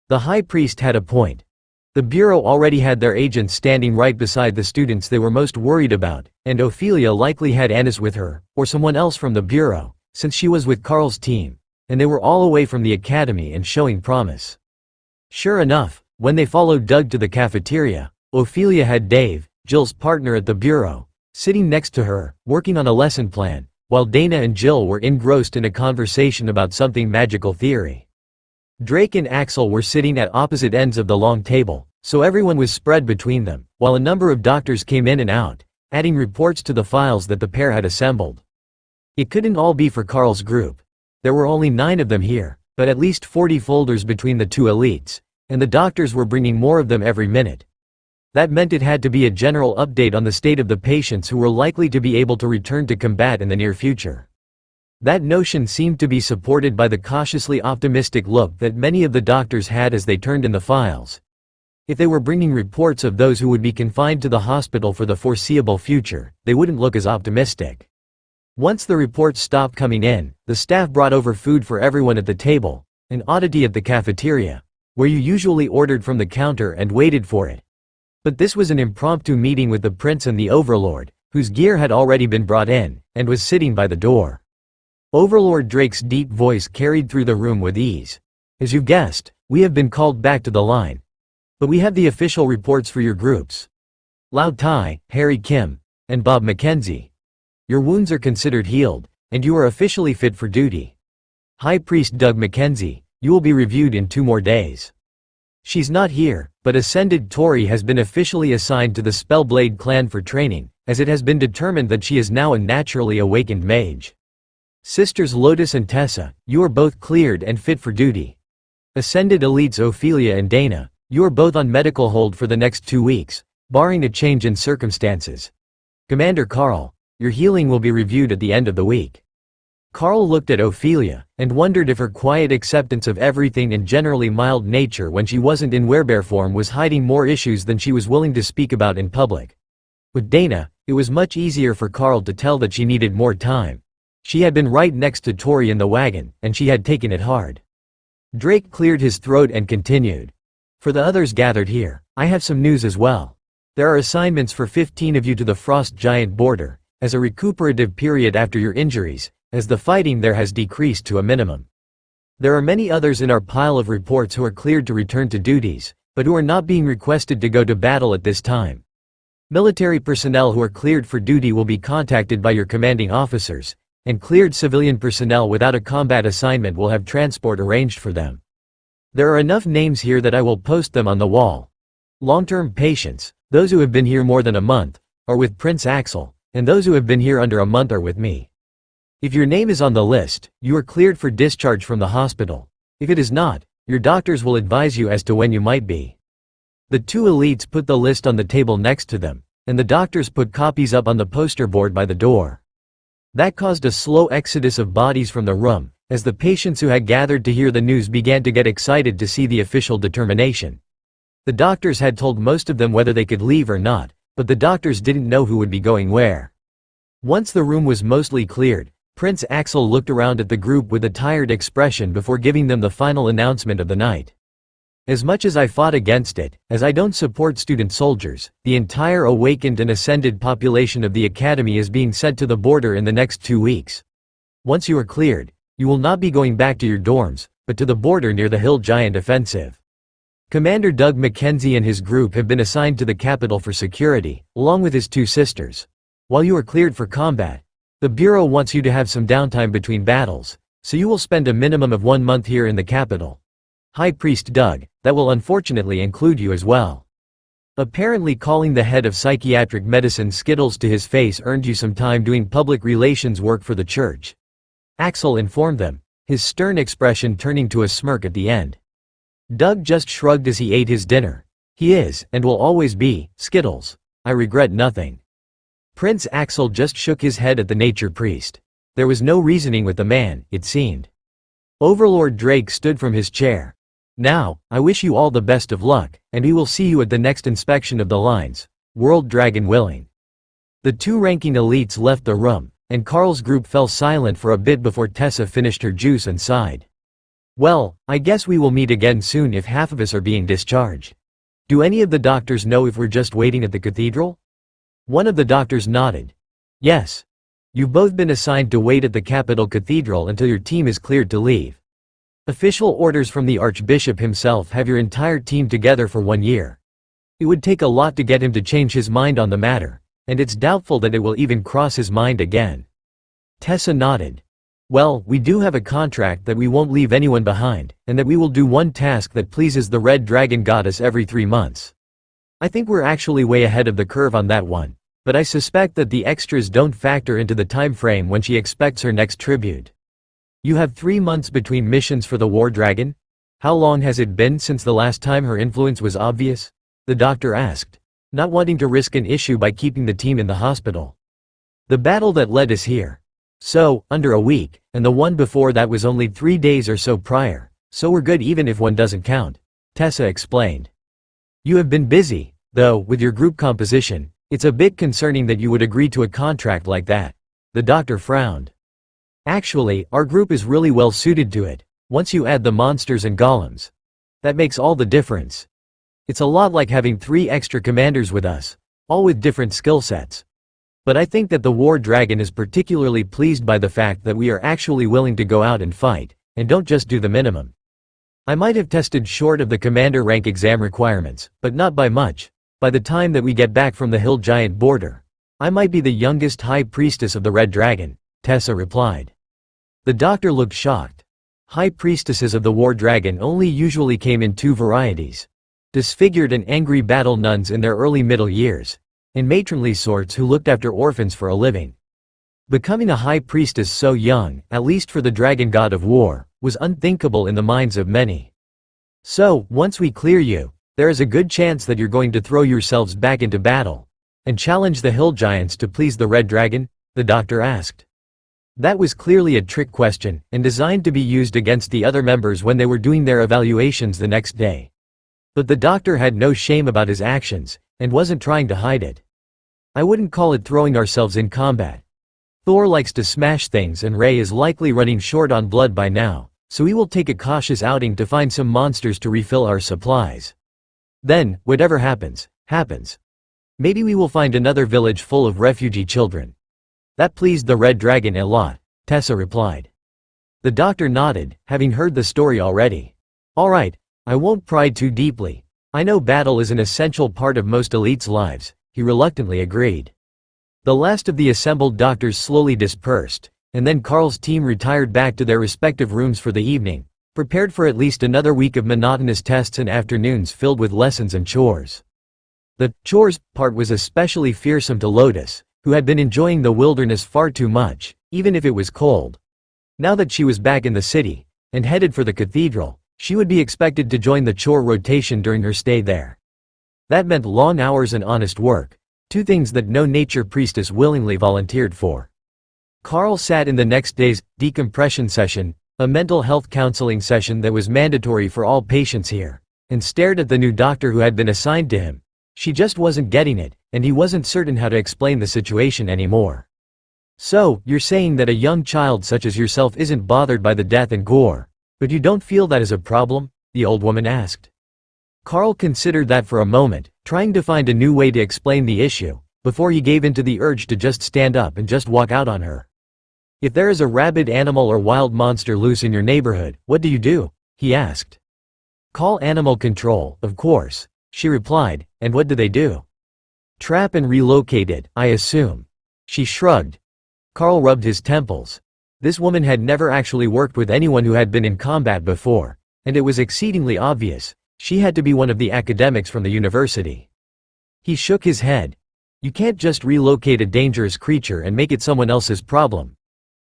The High Priest had a point. The Bureau already had their agents standing right beside the students they were most worried about, and Ophelia likely had Annis with her, or someone else from the Bureau, since she was with Carl's team, and they were all away from the academy and showing promise. Sure enough, when they followed Doug to the cafeteria, Ophelia had Dave, Jill's partner at the Bureau, sitting next to her, working on a lesson plan, while Dana and Jill were engrossed in a conversation about something magical theory. Drake and Axel were sitting at opposite ends of the long table, so everyone was spread between them, while a number of doctors came in and out, adding reports to the files that the pair had assembled. It couldn't all be for Carl's group. There were only 9 of them here, but at least 40 folders between the two elites, and the doctors were bringing more of them every minute. That meant it had to be a general update on the state of the patients who were likely to be able to return to combat in the near future. That notion seemed to be supported by the cautiously optimistic look that many of the doctors had as they turned in the files. If they were bringing reports of those who would be confined to the hospital for the foreseeable future, they wouldn't look as optimistic. Once the reports stopped coming in, the staff brought over food for everyone at the table, an oddity at the cafeteria, where you usually ordered from the counter and waited for it. But this was an impromptu meeting with the prince and the overlord, whose gear had already been brought in, and was sitting by the door. Overlord Drake's deep voice carried through the room with ease. As you've guessed, we have been called back to the line. But we have the official reports for your groups. Lao Tai, Harry Kim, and Bob Mackenzie. Your wounds are considered healed, and you are officially fit for duty. High Priest Doug Mackenzie, you will be reviewed in 2 more days. She's not here, but Ascended Tori has been officially assigned to the Spellblade clan for training, as it has been determined that she is now a naturally awakened mage. Sisters Lotus and Tessa, you are both cleared and fit for duty. Ascended Elites Ophelia and Dana, you are both on medical hold for the next 2 weeks, barring a change in circumstances. Commander Carl, your healing will be reviewed at the end of the week. Carl looked at Ophelia, and wondered if her quiet acceptance of everything and generally mild nature when she wasn't in werebear form was hiding more issues than she was willing to speak about in public. With Dana, it was much easier for Carl to tell that she needed more time. She had been right next to Tori in the wagon, and she had taken it hard. Drake cleared his throat and continued. For the others gathered here, I have some news as well. There are assignments for 15 of you to the Frost Giant border, as a recuperative period after your injuries, as the fighting there has decreased to a minimum. There are many others in our pile of reports who are cleared to return to duties, but who are not being requested to go to battle at this time. Military personnel who are cleared for duty will be contacted by your commanding officers, and cleared civilian personnel without a combat assignment will have transport arranged for them. There are enough names here that I will post them on the wall. Long-term patients, those who have been here more than a month, are with Prince Axel, and those who have been here under a month are with me. If your name is on the list, you are cleared for discharge from the hospital. If it is not, your doctors will advise you as to when you might be. The 2 elites put the list on the table next to them, and the doctors put copies up on the poster board by the door. That caused a slow exodus of bodies from the room, as the patients who had gathered to hear the news began to get excited to see the official determination. The doctors had told most of them whether they could leave or not, but the doctors didn't know who would be going where. Once the room was mostly cleared, Prince Axel looked around at the group with a tired expression before giving them the final announcement of the night. As much as I fought against it, as I don't support student soldiers, the entire awakened and ascended population of the academy is being sent to the border in the next 2 weeks. Once you are cleared, you will not be going back to your dorms, but to the border near the Hill Giant offensive. Commander Doug Mackenzie and his group have been assigned to the capital for security, along with his 2 sisters. While you are cleared for combat, the Bureau wants you to have some downtime between battles, so you will spend a minimum of 1 month here in the capital. High Priest Doug, that will unfortunately include you as well. Apparently calling the head of psychiatric medicine Skittles to his face earned you some time doing public relations work for the church. Axel informed them, his stern expression turning to a smirk at the end. Doug just shrugged as he ate his dinner. He is, and will always be, Skittles. I regret nothing. Prince Axel just shook his head at the nature priest. There was no reasoning with the man, it seemed. Overlord Drake stood from his chair. Now, I wish you all the best of luck, and we will see you at the next inspection of the lines, World Dragon willing. The 2 ranking elites left the room, and Carl's group fell silent for a bit before Tessa finished her juice and sighed. Well, I guess we will meet again soon if half of us are being discharged. Do any of the doctors know if we're just waiting at the cathedral? One of the doctors nodded. Yes. You've both been assigned to wait at the Capitol Cathedral until your team is cleared to leave. Official orders from the Archbishop himself have your entire team together for 1 year. It would take a lot to get him to change his mind on the matter, and it's doubtful that it will even cross his mind again. Tessa nodded. Well, we do have a contract that we won't leave anyone behind, and that we will do one task that pleases the Red Dragon Goddess every 3 months. I think we're actually way ahead of the curve on that one, but I suspect that the extras don't factor into the time frame when she expects her next tribute. You have 3 months between missions for the War Dragon? How long has it been since the last time her influence was obvious? The doctor asked, not wanting to risk an issue by keeping the team in the hospital. The battle that led us here. So, under a week, and the one before that was only 3 days or so prior, so we're good even if one doesn't count, Tessa explained. You have been busy, though, with your group composition. It's a bit concerning that you would agree to a contract like that. The doctor frowned. Actually, our group is really well suited to it, once you add the monsters and golems. That makes all the difference. It's a lot like having 3 extra commanders with us, all with different skill sets. But I think that the War Dragon is particularly pleased by the fact that we are actually willing to go out and fight, and don't just do the minimum. I might have tested short of the commander rank exam requirements, but not by much. By the time that we get back from the Hill Giant border, I might be the youngest High Priestess of the Red Dragon, Tessa replied. The doctor looked shocked. High Priestesses of the War Dragon only usually came in 2 varieties. Disfigured and angry battle nuns in their early middle years, and matronly sorts who looked after orphans for a living. Becoming a High Priestess so young, at least for the Dragon God of War, was unthinkable in the minds of many. So, once we clear you, there is a good chance that you're going to throw yourselves back into battle, and challenge the Hill Giants to please the Red Dragon? The doctor asked. That was clearly a trick question, and designed to be used against the other members when they were doing their evaluations the next day. But the doctor had no shame about his actions, and wasn't trying to hide it. I wouldn't call it throwing ourselves in combat. Thor likes to smash things and Ray is likely running short on blood by now, so we will take a cautious outing to find some monsters to refill our supplies. Then, whatever happens, happens. Maybe we will find another village full of refugee children. That pleased the Red Dragon a lot, Tessa replied. The doctor nodded, having heard the story already. All right, I won't pry too deeply. I know battle is an essential part of most elites' lives, he reluctantly agreed. The last of the assembled doctors slowly dispersed, and then Carl's team retired back to their respective rooms for the evening, prepared for at least another week of monotonous tests and afternoons filled with lessons and chores. The chores part was especially fearsome to Lotus, who had been enjoying the wilderness far too much, even if it was cold. Now that she was back in the city, and headed for the cathedral, she would be expected to join the chore rotation during her stay there. That meant long hours and honest work, 2 things that no nature priestess willingly volunteered for. Carl sat in the next day's decompression session, a mental health counseling session that was mandatory for all patients here, and stared at the new doctor who had been assigned to him. She just wasn't getting it, and he wasn't certain how to explain the situation anymore. So, you're saying that a young child such as yourself isn't bothered by the death and gore, but you don't feel that is a problem? The old woman asked. Carl considered that for a moment, trying to find a new way to explain the issue, before he gave in to the urge to just stand up and just walk out on her. "If there is a rabid animal or wild monster loose in your neighborhood, what do?" he asked. "Call animal control, of course," she replied, "and what do? Trap and relocate it, I assume." She shrugged. Carl rubbed his temples. This woman had never actually worked with anyone who had been in combat before, and it was exceedingly obvious. She had to be one of the academics from the university. He shook his head. "You can't just relocate a dangerous creature and make it someone else's problem.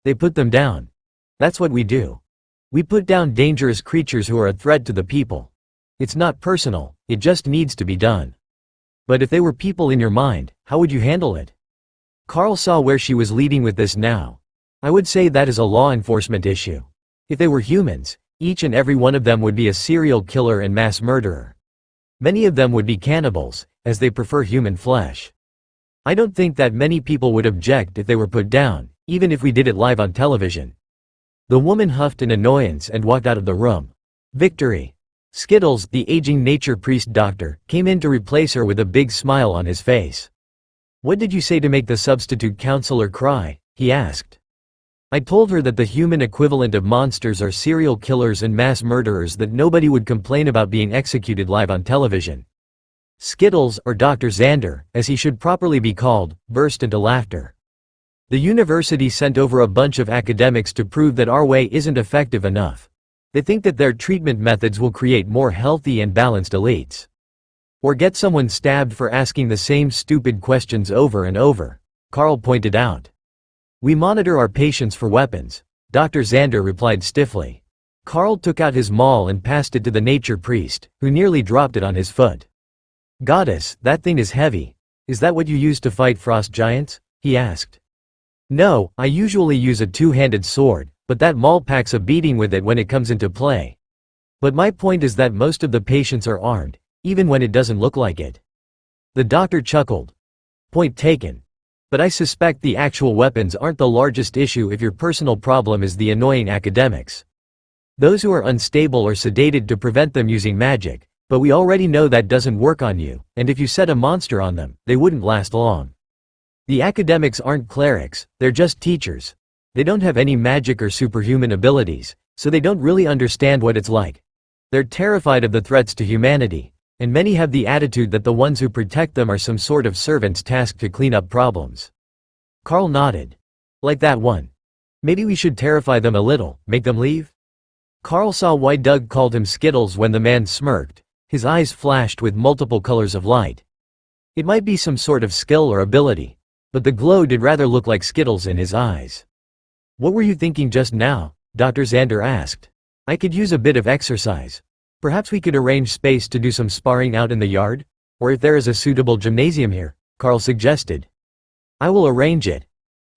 They put them down. That's what we do. We put down dangerous creatures who are a threat to the people. It's not personal, it just needs to be done. But if they were people in your mind, how would you handle it?" Carl saw where she was leading with this now. "I would say that is a law enforcement issue. If they were humans, each and every one of them would be a serial killer and mass murderer. Many of them would be cannibals, as they prefer human flesh. I don't think that many people would object if they were put down, even if we did it live on television." The woman huffed in annoyance and walked out of the room. Victory. Skittles, the aging nature priest doctor, came in to replace her with a big smile on his face. "What did you say to make the substitute counselor cry?" he asked. "I told her that the human equivalent of monsters are serial killers and mass murderers that nobody would complain about being executed live on television." Skittles, or Dr. Xander, as he should properly be called, burst into laughter. "The university sent over a bunch of academics to prove that our way isn't effective enough. They think that their treatment methods will create more healthy and balanced elites. Or get someone stabbed for asking the same stupid questions over and over," Carl pointed out. "We monitor our patients for weapons," Dr. Xander replied stiffly. Carl took out his maul and passed it to the nature priest, who nearly dropped it on his foot. "Goddess, that thing is heavy. Is that what you use to fight frost giants?" he asked. "No, I usually use a two-handed sword, but that maul packs a beating with it when it comes into play. But my point is that most of the patients are armed, even when it doesn't look like it." The doctor chuckled. "Point taken. But I suspect the actual weapons aren't the largest issue if your personal problem is the annoying academics. Those who are unstable or sedated to prevent them using magic, but we already know that doesn't work on you, and if you set a monster on them, they wouldn't last long. The academics aren't clerics, they're just teachers. They don't have any magic or superhuman abilities, so they don't really understand what it's like. They're terrified of the threats to humanity, and many have the attitude that the ones who protect them are some sort of servants tasked to clean up problems." Carl nodded. "Like that one. Maybe we should terrify them a little, make them leave?" Carl saw why Doug called him Skittles when the man smirked. His eyes flashed with multiple colors of light. It might be some sort of skill or ability, but the glow did rather look like Skittles in his eyes. "What were you thinking just now?" Dr. Xander asked. "I could use a bit of exercise. Perhaps we could arrange space to do some sparring out in the yard? Or if there is a suitable gymnasium here," Carl suggested. "I will arrange it.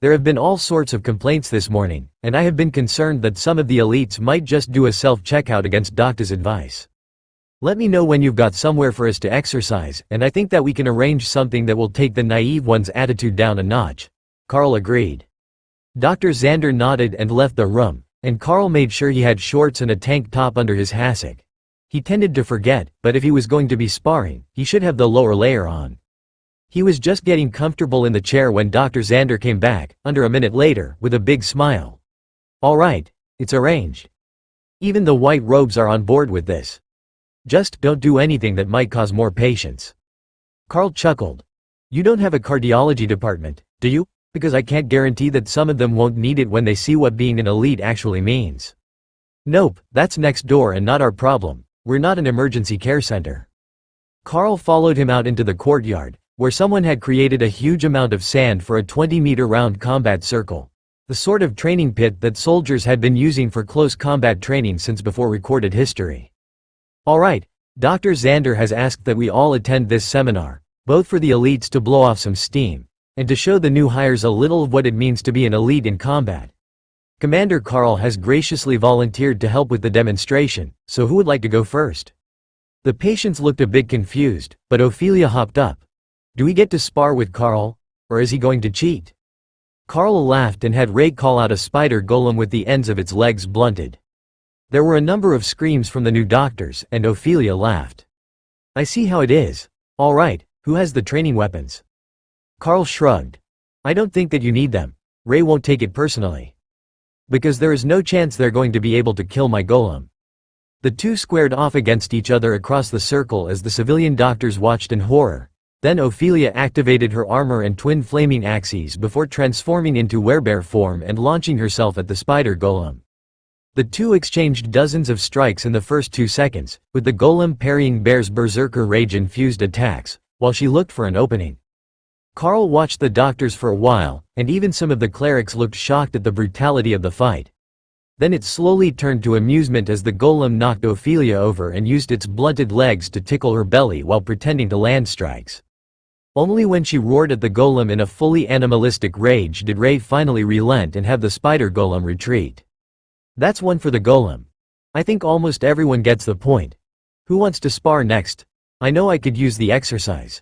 There have been all sorts of complaints this morning, and I have been concerned that some of the elites might just do a self-checkout against doctor's advice. Let me know when you've got somewhere for us to exercise, and I think that we can arrange something that will take the naive one's attitude down a notch." Carl agreed. Dr. Xander nodded and left the room, and Carl made sure he had shorts and a tank top under his hassock. He tended to forget, but if he was going to be sparring, he should have the lower layer on. He was just getting comfortable in the chair when Dr. Xander came back, under a minute later, with a big smile. "All right, it's arranged. Even the white robes are on board with this. Just don't do anything that might cause more patients." Carl chuckled. "You don't have a cardiology department, do you? Because I can't guarantee that some of them won't need it when they see what being an elite actually means." "Nope, that's next door and not our problem. We're not an emergency care center." Carl followed him out into the courtyard, where someone had created a huge amount of sand for a 20-meter round combat circle, the sort of training pit that soldiers had been using for close combat training since before recorded history. "All right, Dr. Xander has asked that we all attend this seminar, both for the elites to blow off some steam, and to show the new hires a little of what it means to be an elite in combat. Commander Carl has graciously volunteered to help with the demonstration, so who would like to go first?" The patients looked a bit confused, but Ophelia hopped up. "Do we get to spar with Carl? Or is he going to cheat?" Carl laughed and had Ray call out a spider golem with the ends of its legs blunted. There were a number of screams from the new doctors, and Ophelia laughed. I see how it is. Alright, who has the training weapons? Carl shrugged. I don't think that you need them. Ray won't take it personally. Because there is no chance they're going to be able to kill my golem. The two squared off against each other across the circle as the civilian doctors watched in horror. Then Ophelia activated her armor and twin flaming axes before transforming into werebear form and launching herself at the spider golem. The two exchanged dozens of strikes in the first 2 seconds, with the golem parrying Bear's berserker rage-infused attacks, while she looked for an opening. Carl watched the doctors for a while, and even some of the clerics looked shocked at the brutality of the fight. Then it slowly turned to amusement as the golem knocked Ophelia over and used its blunted legs to tickle her belly while pretending to land strikes. Only when she roared at the golem in a fully animalistic rage did Ray finally relent and have the spider golem retreat. That's one for the golem. I think almost everyone gets the point. Who wants to spar next? I know I could use the exercise.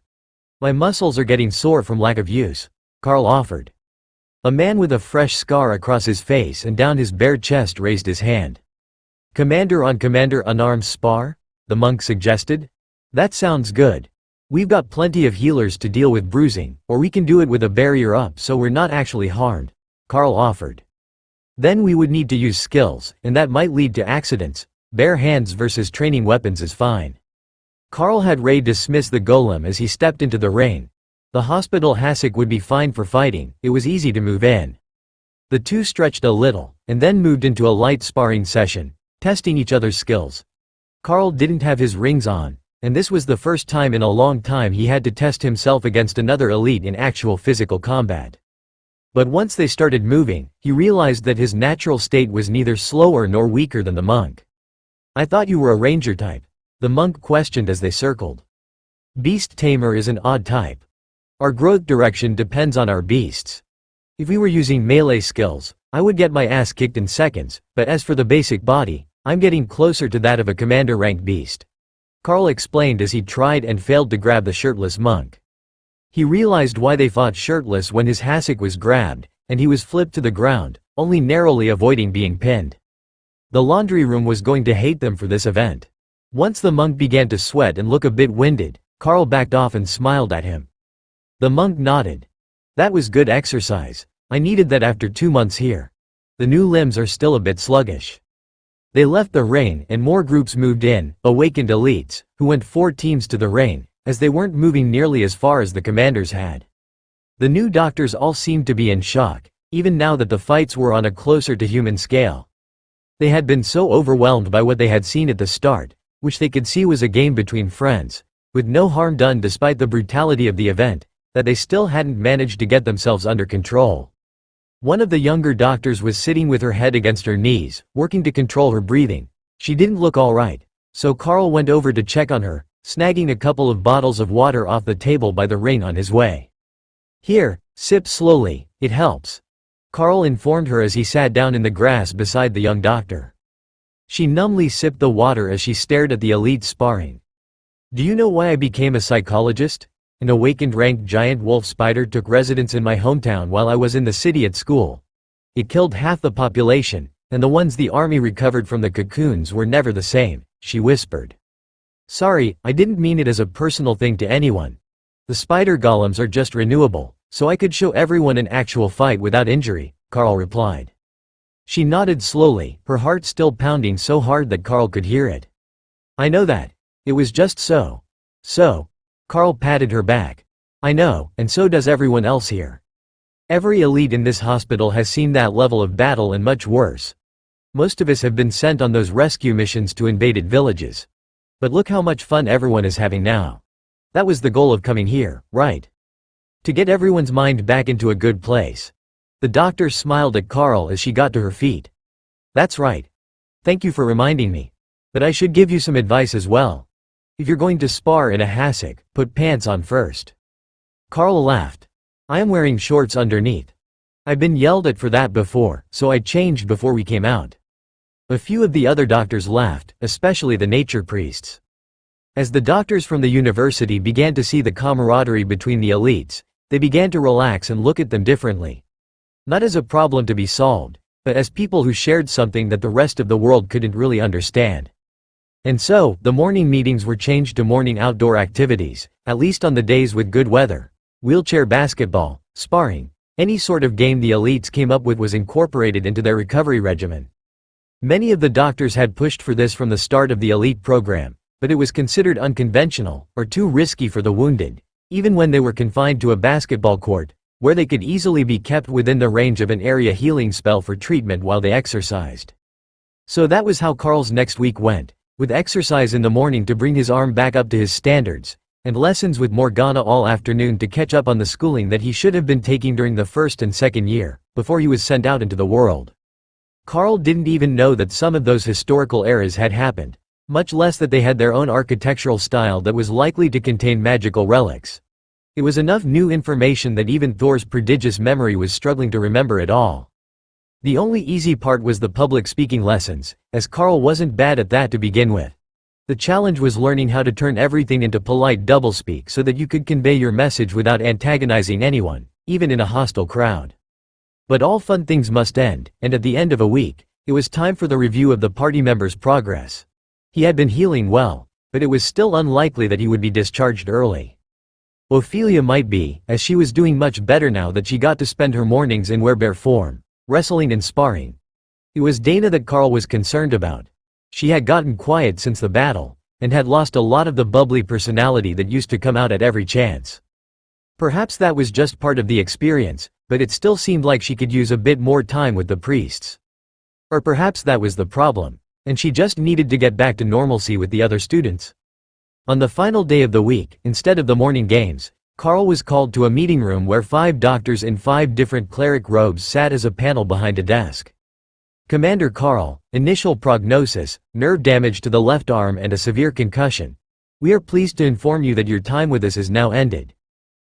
My muscles are getting sore from lack of use, Carl offered. A man with a fresh scar across his face and down his bare chest raised his hand. Commander on commander unarmed spar? The monk suggested. That sounds good. We've got plenty of healers to deal with bruising, or we can do it with a barrier up so we're not actually harmed, Carl offered. Then we would need to use skills, and that might lead to accidents. Bare hands versus training weapons is fine. Carl had Ray dismiss the golem as he stepped into the ring. The hospital hassock would be fine for fighting, it was easy to move in. The two stretched a little, and then moved into a light sparring session, testing each other's skills. Carl didn't have his rings on, and this was the first time in a long time he had to test himself against another elite in actual physical combat. But once they started moving, he realized that his natural state was neither slower nor weaker than the monk. I thought you were a ranger type, the monk questioned as they circled. Beast tamer is an odd type. Our growth direction depends on our beasts. If we were using melee skills, I would get my ass kicked in seconds, but as for the basic body, I'm getting closer to that of a commander rank beast. Carl explained as he tried and failed to grab the shirtless monk. He realized why they fought shirtless when his hassock was grabbed, and he was flipped to the ground, only narrowly avoiding being pinned. The laundry room was going to hate them for this event. Once the monk began to sweat and look a bit winded, Carl backed off and smiled at him. The monk nodded. That was good exercise. I needed that after 2 months here. The new limbs are still a bit sluggish. They left the ring and more groups moved in, awakened elites, who went 4 teams to the ring, as they weren't moving nearly as far as the commanders had. The new doctors all seemed to be in shock, even now that the fights were on a closer to human scale. They had been so overwhelmed by what they had seen at the start, which they could see was a game between friends, with no harm done despite the brutality of the event, that they still hadn't managed to get themselves under control. One of the younger doctors was sitting with her head against her knees, working to control her breathing. She didn't look all right, so Carl went over to check on her, snagging a couple of bottles of water off the table by the ring on his way. Here, sip slowly, it helps, Carl informed her as he sat down in the grass beside the young doctor. She numbly sipped the water as she stared at the elite sparring. Do you know why I became a psychologist? An awakened ranked giant wolf spider took residence in my hometown while I was in the city at school. It killed half the population, and the ones the army recovered from the cocoons were never the same, she whispered. Sorry, I didn't mean it as a personal thing to anyone. The spider golems are just renewable, so I could show everyone an actual fight without injury, Carl replied. She nodded slowly, her heart still pounding so hard that Carl could hear it. I know that. It was just so. Carl patted her back. I know, and so does everyone else here. Every elite in this hospital has seen that level of battle and much worse. Most of us have been sent on those rescue missions to invaded villages. But look how much fun everyone is having now. That was the goal of coming here, right? To get everyone's mind back into a good place. The doctor smiled at Carl as she got to her feet. That's right. Thank you for reminding me. But I should give you some advice as well. If you're going to spar in a hassock, put pants on first. Carl laughed. I am wearing shorts underneath. I've been yelled at for that before, so I changed before we came out. A few of the other doctors laughed, especially the nature priests. As the doctors from the university began to see the camaraderie between the elites, they began to relax and look at them differently. Not as a problem to be solved, but as people who shared something that the rest of the world couldn't really understand. And so, the morning meetings were changed to morning outdoor activities, at least on the days with good weather. Wheelchair basketball, sparring, any sort of game the elites came up with was incorporated into their recovery regimen. Many of the doctors had pushed for this from the start of the elite program, but it was considered unconventional, or too risky for the wounded, even when they were confined to a basketball court, where they could easily be kept within the range of an area healing spell for treatment while they exercised. So that was how Carl's next week went, with exercise in the morning to bring his arm back up to his standards, and lessons with Morgana all afternoon to catch up on the schooling that he should have been taking during the first and second year, before he was sent out into the world. Carl didn't even know that some of those historical eras had happened, much less that they had their own architectural style that was likely to contain magical relics. It was enough new information that even Thor's prodigious memory was struggling to remember it all. The only easy part was the public speaking lessons, as Carl wasn't bad at that to begin with. The challenge was learning how to turn everything into polite doublespeak so that you could convey your message without antagonizing anyone, even in a hostile crowd. But all fun things must end, and at the end of a week, it was time for the review of the party member's progress. He had been healing well, but it was still unlikely that he would be discharged early. Ophelia might be, as she was doing much better now that she got to spend her mornings in werebear form, wrestling and sparring. It was Dana that Carl was concerned about. She had gotten quiet since the battle, and had lost a lot of the bubbly personality that used to come out at every chance. Perhaps that was just part of the experience, but it still seemed like she could use a bit more time with the priests. Or perhaps that was the problem, and she just needed to get back to normalcy with the other students. On the final day of the week, instead of the morning games, Carl was called to a meeting room where 5 doctors in 5 different cleric robes sat as a panel behind a desk. Commander Carl, initial prognosis, nerve damage to the left arm and a severe concussion. We are pleased to inform you that your time with us is now ended.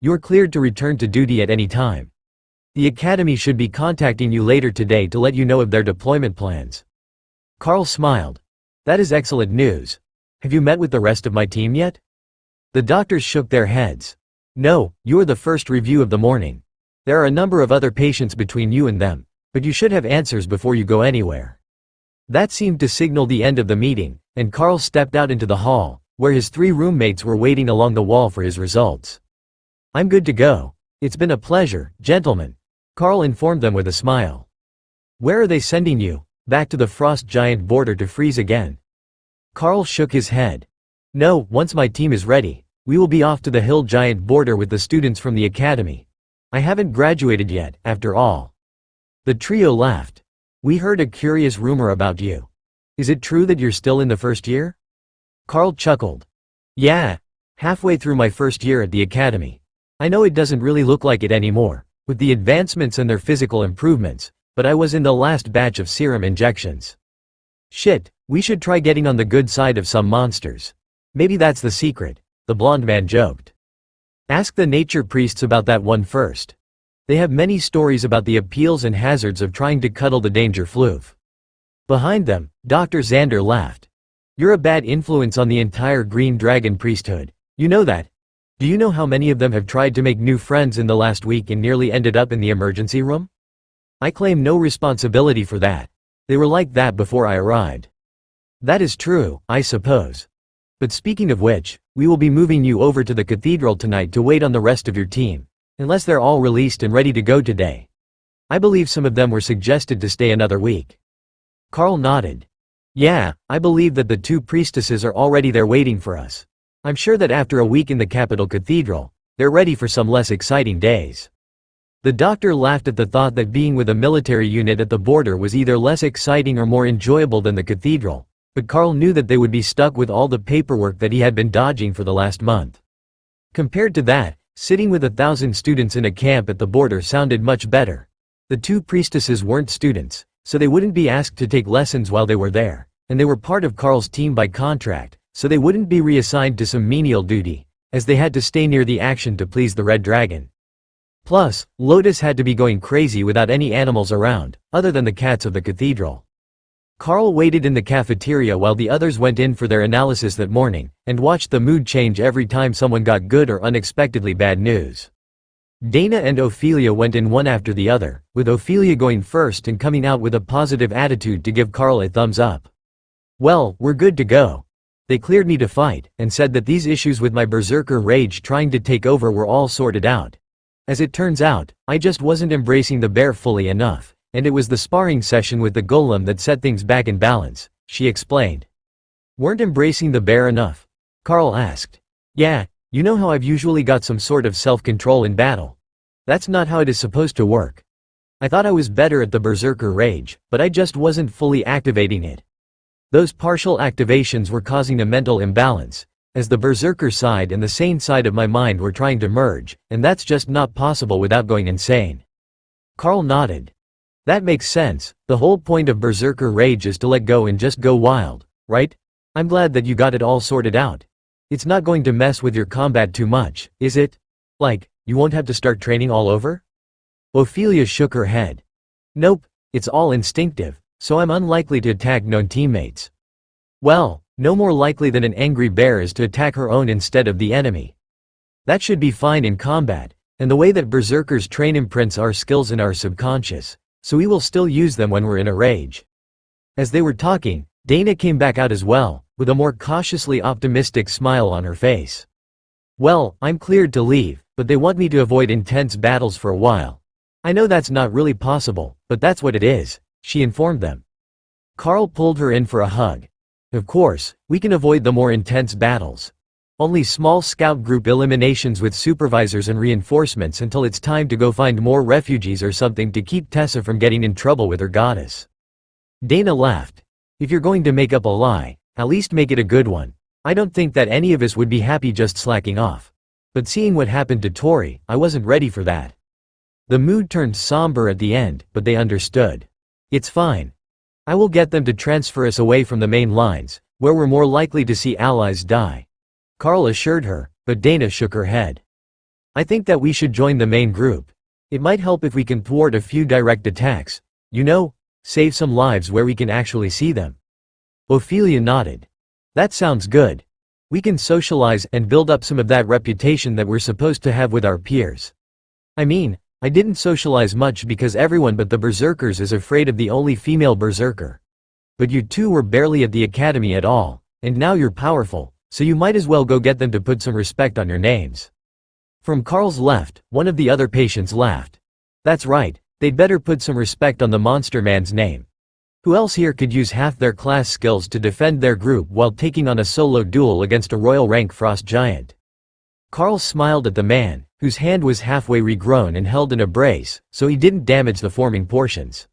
You are cleared to return to duty at any time. The Academy should be contacting you later today to let you know of their deployment plans. Carl smiled. That is excellent news. Have you met with the rest of my team yet? The doctors shook their heads. No, you are the first review of the morning. There are a number of other patients between you and them, but you should have answers before you go anywhere. That seemed to signal the end of the meeting, and Carl stepped out into the hall, where his 3 roommates were waiting along the wall for his results. I'm good to go. It's been a pleasure, gentlemen, Carl informed them with a smile. Where are they sending you? Back to the frost giant border to freeze again? Carl shook his head. No, once my team is ready, we will be off to the hill giant border with the students from the academy. I haven't graduated yet, after all. The trio laughed. We heard a curious rumor about you. Is it true that you're still in the first year? Carl chuckled. Yeah, halfway through my first year at the academy. I know it doesn't really look like it anymore, with the advancements and their physical improvements, but I was in the last batch of serum injections. Shit, we should try getting on the good side of some monsters. Maybe that's the secret, the blonde man joked. Ask the nature priests about that one first. They have many stories about the appeals and hazards of trying to cuddle the danger floof. Behind them, Dr. Xander laughed. You're a bad influence on the entire Green Dragon priesthood. You know that. Do you know how many of them have tried to make new friends in the last week and nearly ended up in the emergency room? I claim no responsibility for that. They were like that before I arrived. That is true, I suppose. But speaking of which, we will be moving you over to the cathedral tonight to wait on the rest of your team, unless they're all released and ready to go today. I believe some of them were suggested to stay another week. Carl nodded. Yeah, I believe that the 2 priestesses are already there waiting for us. I'm sure that after a week in the capital cathedral, they're ready for some less exciting days. The doctor laughed at the thought that being with a military unit at the border was either less exciting or more enjoyable than the cathedral, but Carl knew that they would be stuck with all the paperwork that he had been dodging for the last month. Compared to that, sitting with 1,000 students in a camp at the border sounded much better. The 2 priestesses weren't students, so they wouldn't be asked to take lessons while they were there, and they were part of Carl's team by contract, so they wouldn't be reassigned to some menial duty, as they had to stay near the action to please the Red Dragon. Plus, Lotus had to be going crazy without any animals around, other than the cats of the cathedral. Carl waited in the cafeteria while the others went in for their analysis that morning, and watched the mood change every time someone got good or unexpectedly bad news. Dana and Ophelia went in one after the other, with Ophelia going first and coming out with a positive attitude to give Carl a thumbs up. Well, we're good to go. They cleared me to fight, and said that these issues with my berserker rage trying to take over were all sorted out. As it turns out, I just wasn't embracing the bear fully enough, and it was the sparring session with the golem that set things back in balance, she explained. Weren't embracing the bear enough? Carl asked. Yeah, you know how I've usually got some sort of self-control in battle. That's not how it is supposed to work. I thought I was better at the berserker rage, but I just wasn't fully activating it. Those partial activations were causing a mental imbalance, as the berserker side and the sane side of my mind were trying to merge, and that's just not possible without going insane. Carl nodded. That makes sense, the whole point of berserker rage is to let go and just go wild, right? I'm glad that you got it all sorted out. It's not going to mess with your combat too much, is it? Like, you won't have to start training all over? Ophelia shook her head. Nope, it's all instinctive, so I'm unlikely to attack known teammates. Well, no more likely than an angry bear is to attack her own instead of the enemy. That should be fine in combat, and the way that berserkers train imprints our skills in our subconscious, so we will still use them when we're in a rage. As they were talking, Dana came back out as well, with a more cautiously optimistic smile on her face. Well, I'm cleared to leave, but they want me to avoid intense battles for a while. I know that's not really possible, but that's what it is, she informed them. Carl pulled her in for a hug. Of course, we can avoid the more intense battles. Only small scout group eliminations with supervisors and reinforcements until it's time to go find more refugees or something to keep Tessa from getting in trouble with her goddess. Dana laughed. If you're going to make up a lie, at least make it a good one. I don't think that any of us would be happy just slacking off. But seeing what happened to Tori, I wasn't ready for that. The mood turned somber at the end, but they understood. It's fine. I will get them to transfer us away from the main lines, where we're more likely to see allies die. Carl assured her, but Dana shook her head. I think that we should join the main group. It might help if we can thwart a few direct attacks. You know, save some lives where we can actually see them. Ophelia nodded. That sounds good. We can socialize and build up some of that reputation that we're supposed to have with our peers. I mean, I didn't socialize much because everyone but the berserkers is afraid of the only female berserker. But you two were barely at the academy at all, and now you're powerful, so you might as well go get them to put some respect on your names. From Carl's left, one of the other patients laughed. That's right, they'd better put some respect on the monster man's name. Who else here could use half their class skills to defend their group while taking on a solo duel against a royal rank frost giant? Carl smiled at the man, whose hand was halfway regrown and held in a brace, so he didn't damage the forming portions.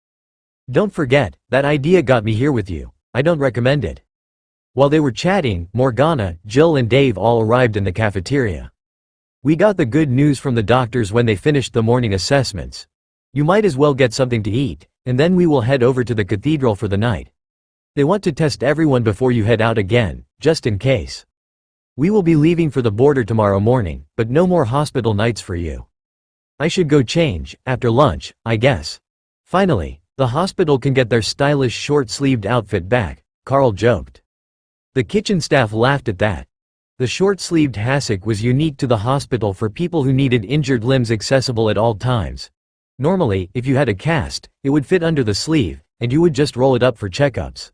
Don't forget, that idea got me here with you. I don't recommend it. While they were chatting, Morgana, Jill and Dave all arrived in the cafeteria. We got the good news from the doctors when they finished the morning assessments. You might as well get something to eat, and then we will head over to the cathedral for the night. They want to test everyone before you head out again, just in case. We will be leaving for the border tomorrow morning, but no more hospital nights for you. I should go change, after lunch, I guess. Finally, the hospital can get their stylish short-sleeved outfit back, Carl joked. The kitchen staff laughed at that. The short-sleeved hassock was unique to the hospital for people who needed injured limbs accessible at all times. Normally, if you had a cast, it would fit under the sleeve, and you would just roll it up for checkups.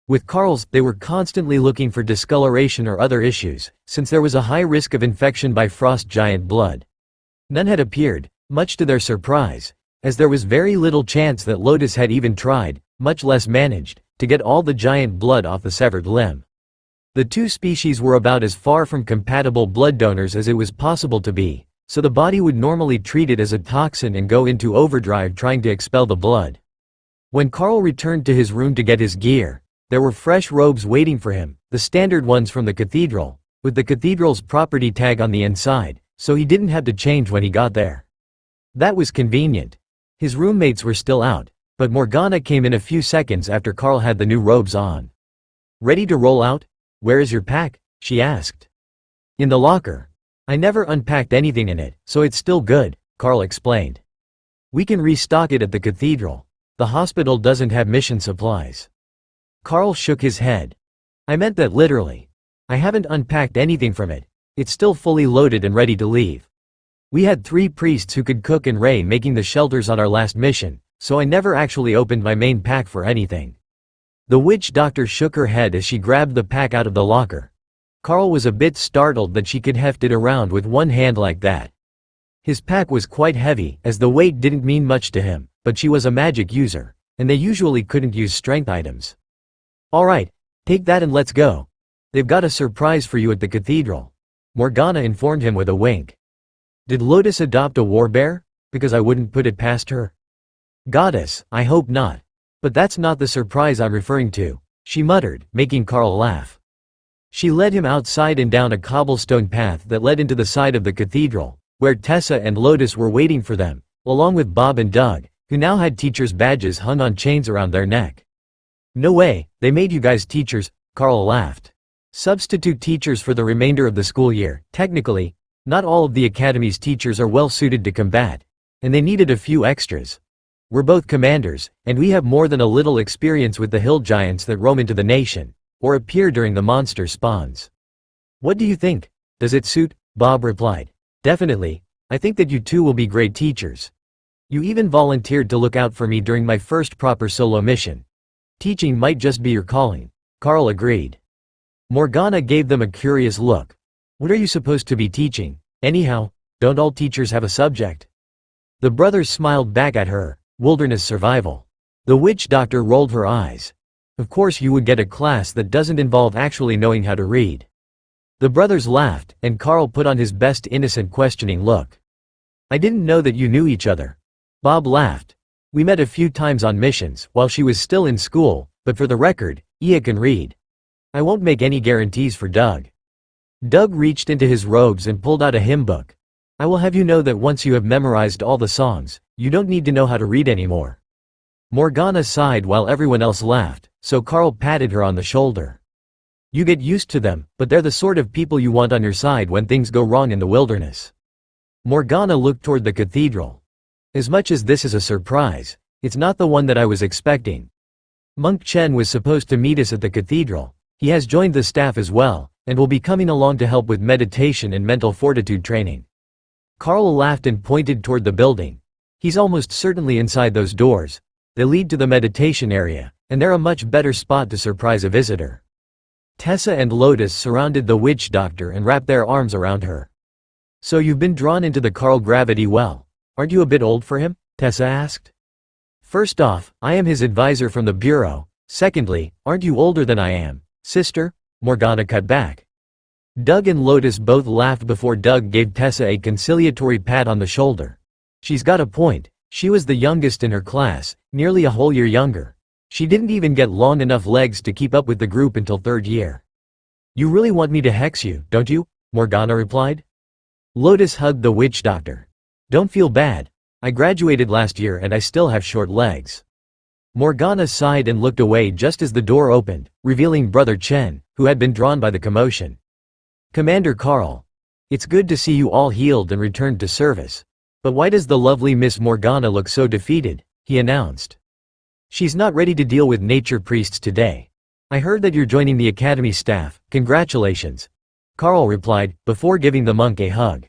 With Carl's, they were constantly looking for discoloration or other issues, since there was a high risk of infection by frost giant blood. None had appeared, much to their surprise, as there was very little chance that Lotus had even tried, much less managed, to get all the giant blood off the severed limb. The two species were about as far from compatible blood donors as it was possible to be, so the body would normally treat it as a toxin and go into overdrive trying to expel the blood. When Carl returned to his room to get his gear, there were fresh robes waiting for him, the standard ones from the cathedral, with the cathedral's property tag on the inside, so he didn't have to change when he got there. That was convenient. His roommates were still out, but Morgana came in a few seconds after Carl had the new robes on. Ready to roll out? Where is your pack? She asked. In the locker. I never unpacked anything in it, so it's still good, Carl explained. We can restock it at the cathedral. The hospital doesn't have mission supplies. Carl shook his head. I meant that literally. I haven't unpacked anything from it. It's still fully loaded and ready to leave. We had 3 priests who could cook and Ray making the shelters on our last mission, so I never actually opened my main pack for anything. The witch doctor shook her head as she grabbed the pack out of the locker. Carl was a bit startled that she could heft it around with one hand like that. His pack was quite heavy, as the weight didn't mean much to him, but she was a magic user, and they usually couldn't use strength items. "Alright, take that and let's go. They've got a surprise for you at the cathedral," Morgana informed him with a wink. Did Lotus adopt a warbear? Because I wouldn't put it past her. Goddess, I hope not. But that's not the surprise I'm referring to, she muttered, making Carl laugh. She led him outside and down a cobblestone path that led into the side of the cathedral, where Tessa and Lotus were waiting for them, along with Bob and Doug, who now had teachers' badges hung on chains around their neck. "No way, they made you guys teachers," Carl laughed. "Substitute teachers for the remainder of the school year. Technically, not all of the academy's teachers are well suited to combat, and they needed a few extras. We're both commanders, and we have more than a little experience with the hill giants that roam into the nation, or appear during the monster spawns." "What do you think? Does it suit?" Bob replied. "Definitely. I think that you two will be great teachers. You even volunteered to look out for me during my first proper solo mission. Teaching might just be your calling." Carl agreed. Morgana gave them a curious look. "What are you supposed to be teaching, anyhow? Don't all teachers have a subject?" The brothers smiled back at her. "Wilderness survival." The witch doctor rolled her eyes. "Of course you would get a class that doesn't involve actually knowing how to read." The brothers laughed, and Carl put on his best innocent questioning look. "I didn't know that you knew each other." Bob laughed. "We met a few times on missions while she was still in school, but for the record, Ia can read. I won't make any guarantees for Doug." Doug reached into his robes and pulled out a hymn book. "I will have you know that once you have memorized all the songs, you don't need to know how to read anymore." Morgana sighed while everyone else laughed, so Carl patted her on the shoulder. "You get used to them, but they're the sort of people you want on your side when things go wrong in the wilderness." Morgana looked toward the cathedral. "As much as this is a surprise, it's not the one that I was expecting. Monk Chen was supposed to meet us at the cathedral. He has joined the staff as well, and will be coming along to help with meditation and mental fortitude training." Carl laughed and pointed toward the building. "He's almost certainly inside those doors. They lead to the meditation area, and they're a much better spot to surprise a visitor." Tessa and Lotus surrounded the witch doctor and wrapped their arms around her. "So you've been drawn into the Carl Gravity well. Aren't you a bit old for him?" Tessa asked. "First off, I am his advisor from the bureau. Secondly, aren't you older than I am, sister?" Morgana cut back. Doug and Lotus both laughed before Doug gave Tessa a conciliatory pat on the shoulder. "She's got a point. She was the youngest in her class, nearly a whole year younger. She didn't even get long enough legs to keep up with the group until third year." "You really want me to hex you, don't you?" Morgana replied. Lotus hugged the witch doctor. "Don't feel bad. I graduated last year and I still have short legs." Morgana sighed and looked away just as the door opened, revealing Brother Chen, who had been drawn by the commotion. "Commander Carl. It's good to see you all healed and returned to service. But why does the lovely Miss Morgana look so defeated?" he announced. "She's not ready to deal with nature priests today. I heard that you're joining the academy staff. Congratulations," Carl replied, before giving the monk a hug.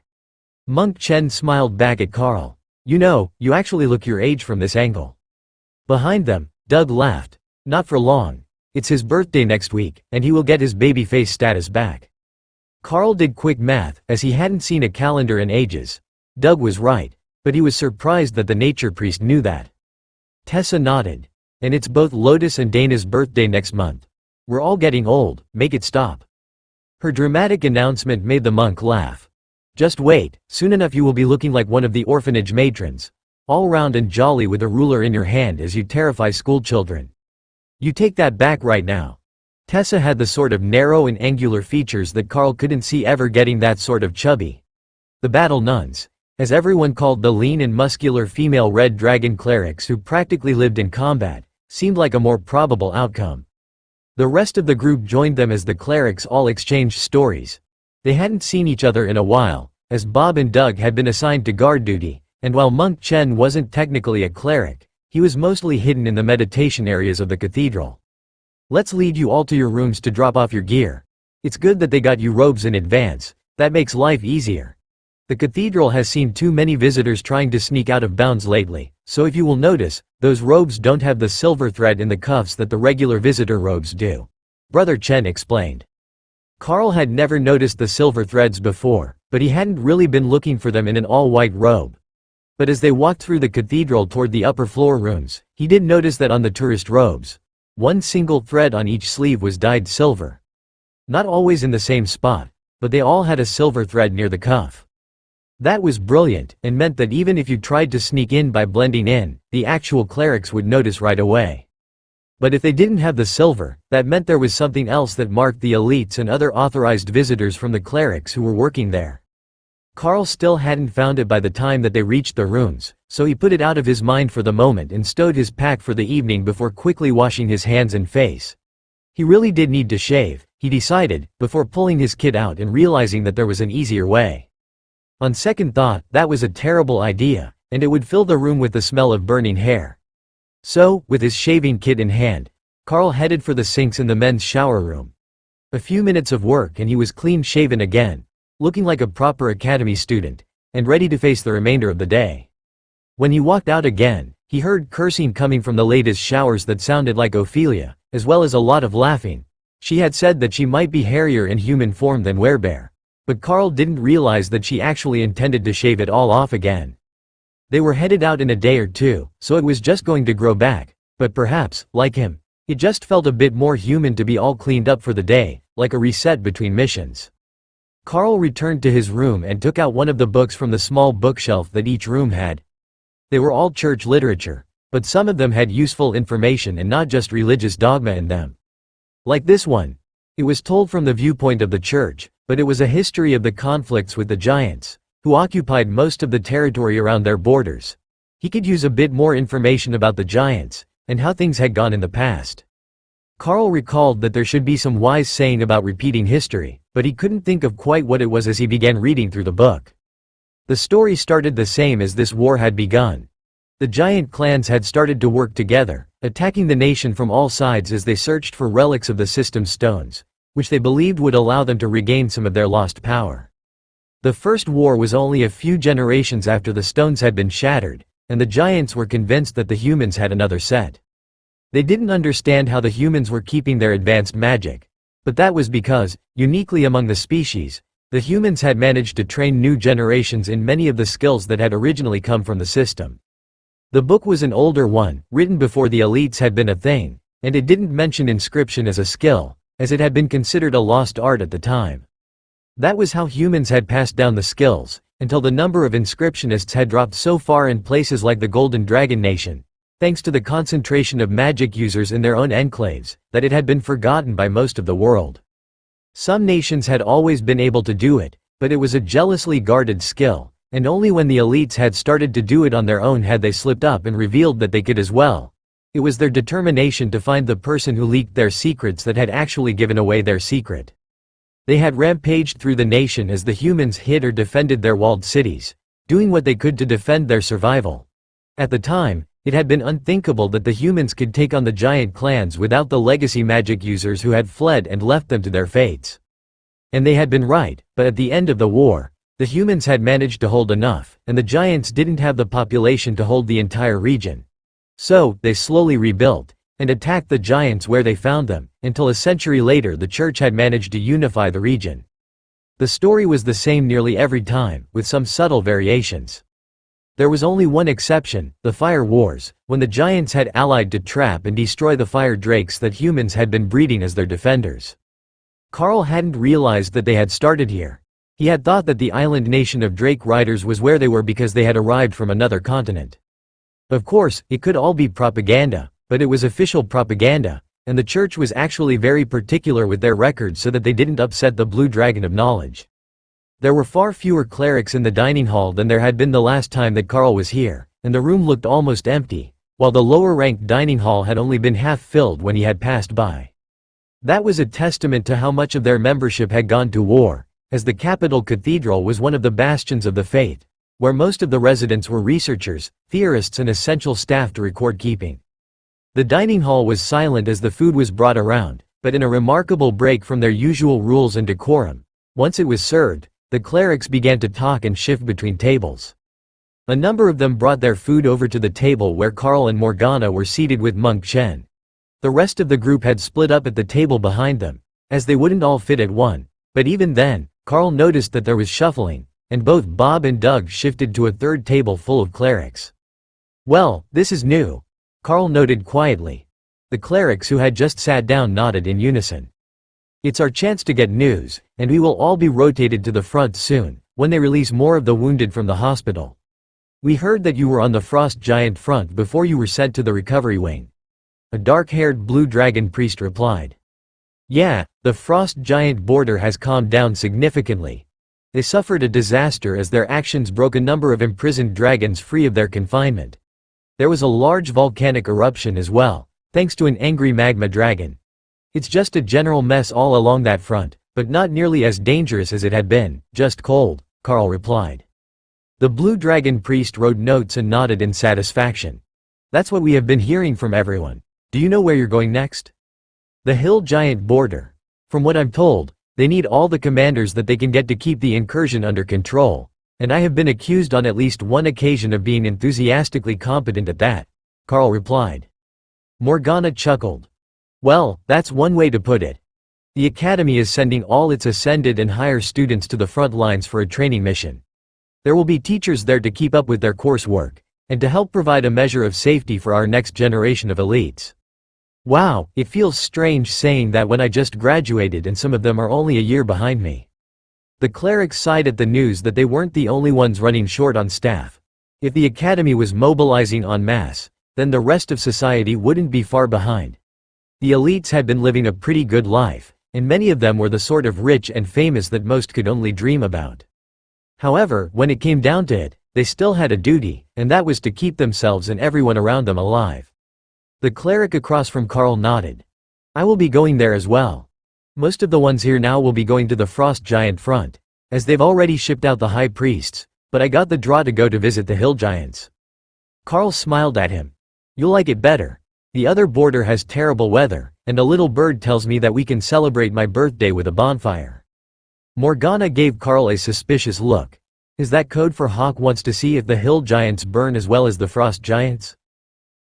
Monk Chen smiled back at Carl. "You know, you actually look your age from this angle." Behind them, Doug laughed. "Not for long. It's his birthday next week, and he will get his baby face status back." Carl did quick math, as he hadn't seen a calendar in ages. Doug was right, but he was surprised that the nature priest knew that. Tessa nodded. "And it's both Lotus and Dana's birthday next month. We're all getting old, make it stop." Her dramatic announcement made the monk laugh. "Just wait, soon enough you will be looking like one of the orphanage matrons, all round and jolly with a ruler in your hand as you terrify schoolchildren. You take that back right now." Tessa had the sort of narrow and angular features that Carl couldn't see ever getting that sort of chubby. The battle nuns, as everyone called the lean and muscular female red dragon clerics who practically lived in combat, seemed like a more probable outcome. The rest of the group joined them as the clerics all exchanged stories. They hadn't seen each other in a while, as Bob and Doug had been assigned to guard duty, and while Monk Chen wasn't technically a cleric, he was mostly hidden in the meditation areas of the cathedral. "Let's lead you all to your rooms to drop off your gear. It's good that they got you robes in advance, that makes life easier." The cathedral has seen too many visitors trying to sneak out of bounds lately, so if you will notice, those robes don't have the silver thread in the cuffs that the regular visitor robes do. Brother Chen explained. Carl had never noticed the silver threads before, but he hadn't really been looking for them in an all-white robe. But as they walked through the cathedral toward the upper floor rooms, he did notice that on the tourist robes, one single thread on each sleeve was dyed silver. Not always in the same spot, but they all had a silver thread near the cuff. That was brilliant, and meant that even if you tried to sneak in by blending in, the actual clerics would notice right away. But if they didn't have the silver, that meant there was something else that marked the elites and other authorized visitors from the clerics who were working there. Carl still hadn't found it by the time that they reached the rooms, so he put it out of his mind for the moment and stowed his pack for the evening before quickly washing his hands and face. He really did need to shave, he decided, before pulling his kit out and realizing that there was an easier way. On second thought, that was a terrible idea, and it would fill the room with the smell of burning hair. So, with his shaving kit in hand, Carl headed for the sinks in the men's shower room. A few minutes of work and he was clean-shaven again, looking like a proper academy student, and ready to face the remainder of the day. When he walked out again, he heard cursing coming from the latest showers that sounded like Ophelia, as well as a lot of laughing. She had said that she might be hairier in human form than werebear. But Carl didn't realize that she actually intended to shave it all off again. They were headed out in a day or two, so it was just going to grow back, but perhaps, like him, it just felt a bit more human to be all cleaned up for the day, like a reset between missions. Carl returned to his room and took out one of the books from the small bookshelf that each room had. They were all church literature, but some of them had useful information and not just religious dogma in them. Like this one. It was told from the viewpoint of the church, but it was a history of the conflicts with the giants, who occupied most of the territory around their borders. He could use a bit more information about the giants, and how things had gone in the past. Carl recalled that there should be some wise saying about repeating history, but he couldn't think of quite what it was as he began reading through the book. The story started the same as this war had begun. The giant clans had started to work together, attacking the nation from all sides as they searched for relics of the system's stones, which they believed would allow them to regain some of their lost power. The first war was only a few generations after the stones had been shattered, and the giants were convinced that the humans had another set. They didn't understand how the humans were keeping their advanced magic. But that was because, uniquely among the species, the humans had managed to train new generations in many of the skills that had originally come from the system. The book was an older one, written before the elites had been a thing, and it didn't mention inscription as a skill, as it had been considered a lost art at the time. That was how humans had passed down the skills, until the number of inscriptionists had dropped so far in places like the Golden Dragon Nation, thanks to the concentration of magic users in their own enclaves, that it had been forgotten by most of the world. Some nations had always been able to do it, but it was a jealously guarded skill, and only when the elites had started to do it on their own had they slipped up and revealed that they could as well. It was their determination to find the person who leaked their secrets that had actually given away their secret. They had rampaged through the nation as the humans hid or defended their walled cities, doing what they could to defend their survival. At the time, it had been unthinkable that the humans could take on the giant clans without the legacy magic users who had fled and left them to their fates. And they had been right, but at the end of the war, the humans had managed to hold enough, and the giants didn't have the population to hold the entire region. So, they slowly rebuilt, and attacked the giants where they found them, until a century later the church had managed to unify the region. The story was the same nearly every time, with some subtle variations. There was only one exception, the Fire Wars, when the giants had allied to trap and destroy the fire drakes that humans had been breeding as their defenders. Carl hadn't realized that they had started here. He had thought that the island nation of Drake Riders was where they were because they had arrived from another continent. Of course, it could all be propaganda, but it was official propaganda, and the church was actually very particular with their records so that they didn't upset the blue dragon of knowledge. There were far fewer clerics in the dining hall than there had been the last time that Carl was here, and the room looked almost empty, while the lower-ranked dining hall had only been half filled when he had passed by. That was a testament to how much of their membership had gone to war, as the capital cathedral was one of the bastions of the faith, where most of the residents were researchers, theorists and essential staff to record keeping. The dining hall was silent as the food was brought around, but in a remarkable break from their usual rules and decorum. Once it was served, The clerics began to talk and shift between tables. A number of them brought their food over to the table where Carl and Morgana were seated with Monk Chen. The rest of the group had split up at the table behind them, as they wouldn't all fit at one. But even then, Carl noticed that there was shuffling, and both Bob and Doug shifted to a third table full of clerics. "Well, this is new," Carl noted quietly. The clerics who had just sat down nodded in unison. "It's our chance to get news, and we will all be rotated to the front soon, when they release more of the wounded from the hospital. We heard that you were on the Frost Giant front before you were sent to the recovery wing." A dark-haired blue dragon priest replied. "Yeah, the Frost Giant border has calmed down significantly. They suffered a disaster as their actions broke a number of imprisoned dragons free of their confinement. There was a large volcanic eruption as well, thanks to an angry magma dragon. It's just a general mess all along that front, but not nearly as dangerous as it had been, just cold," Carl replied. The blue dragon priest wrote notes and nodded in satisfaction. "That's what we have been hearing from everyone. Do you know where you're going next?" "The Hill Giant border. From what I'm told, they need all the commanders that they can get to keep the incursion under control, and I have been accused on at least one occasion of being enthusiastically competent at that," Carl replied. Morgana chuckled. "Well, that's one way to put it. The Academy is sending all its ascended and higher students to the front lines for a training mission. There will be teachers there to keep up with their coursework, and to help provide a measure of safety for our next generation of elites. Wow, it feels strange saying that when I just graduated and some of them are only a year behind me." The clerics sighed at the news that they weren't the only ones running short on staff. If the Academy was mobilizing en masse, then the rest of society wouldn't be far behind. The elites had been living a pretty good life, and many of them were the sort of rich and famous that most could only dream about. However, when it came down to it, they still had a duty, and that was to keep themselves and everyone around them alive. The cleric across from Carl nodded. "I will be going there as well. Most of the ones here now will be going to the Frost Giant front, as they've already shipped out the high priests, but I got the draw to go to visit the Hill Giants." Carl smiled at him. "You'll like it better. The other border has terrible weather, and a little bird tells me that we can celebrate my birthday with a bonfire." Morgana gave Carl a suspicious look. "Is that code for Hawk wants to see if the Hill Giants burn as well as the Frost Giants?"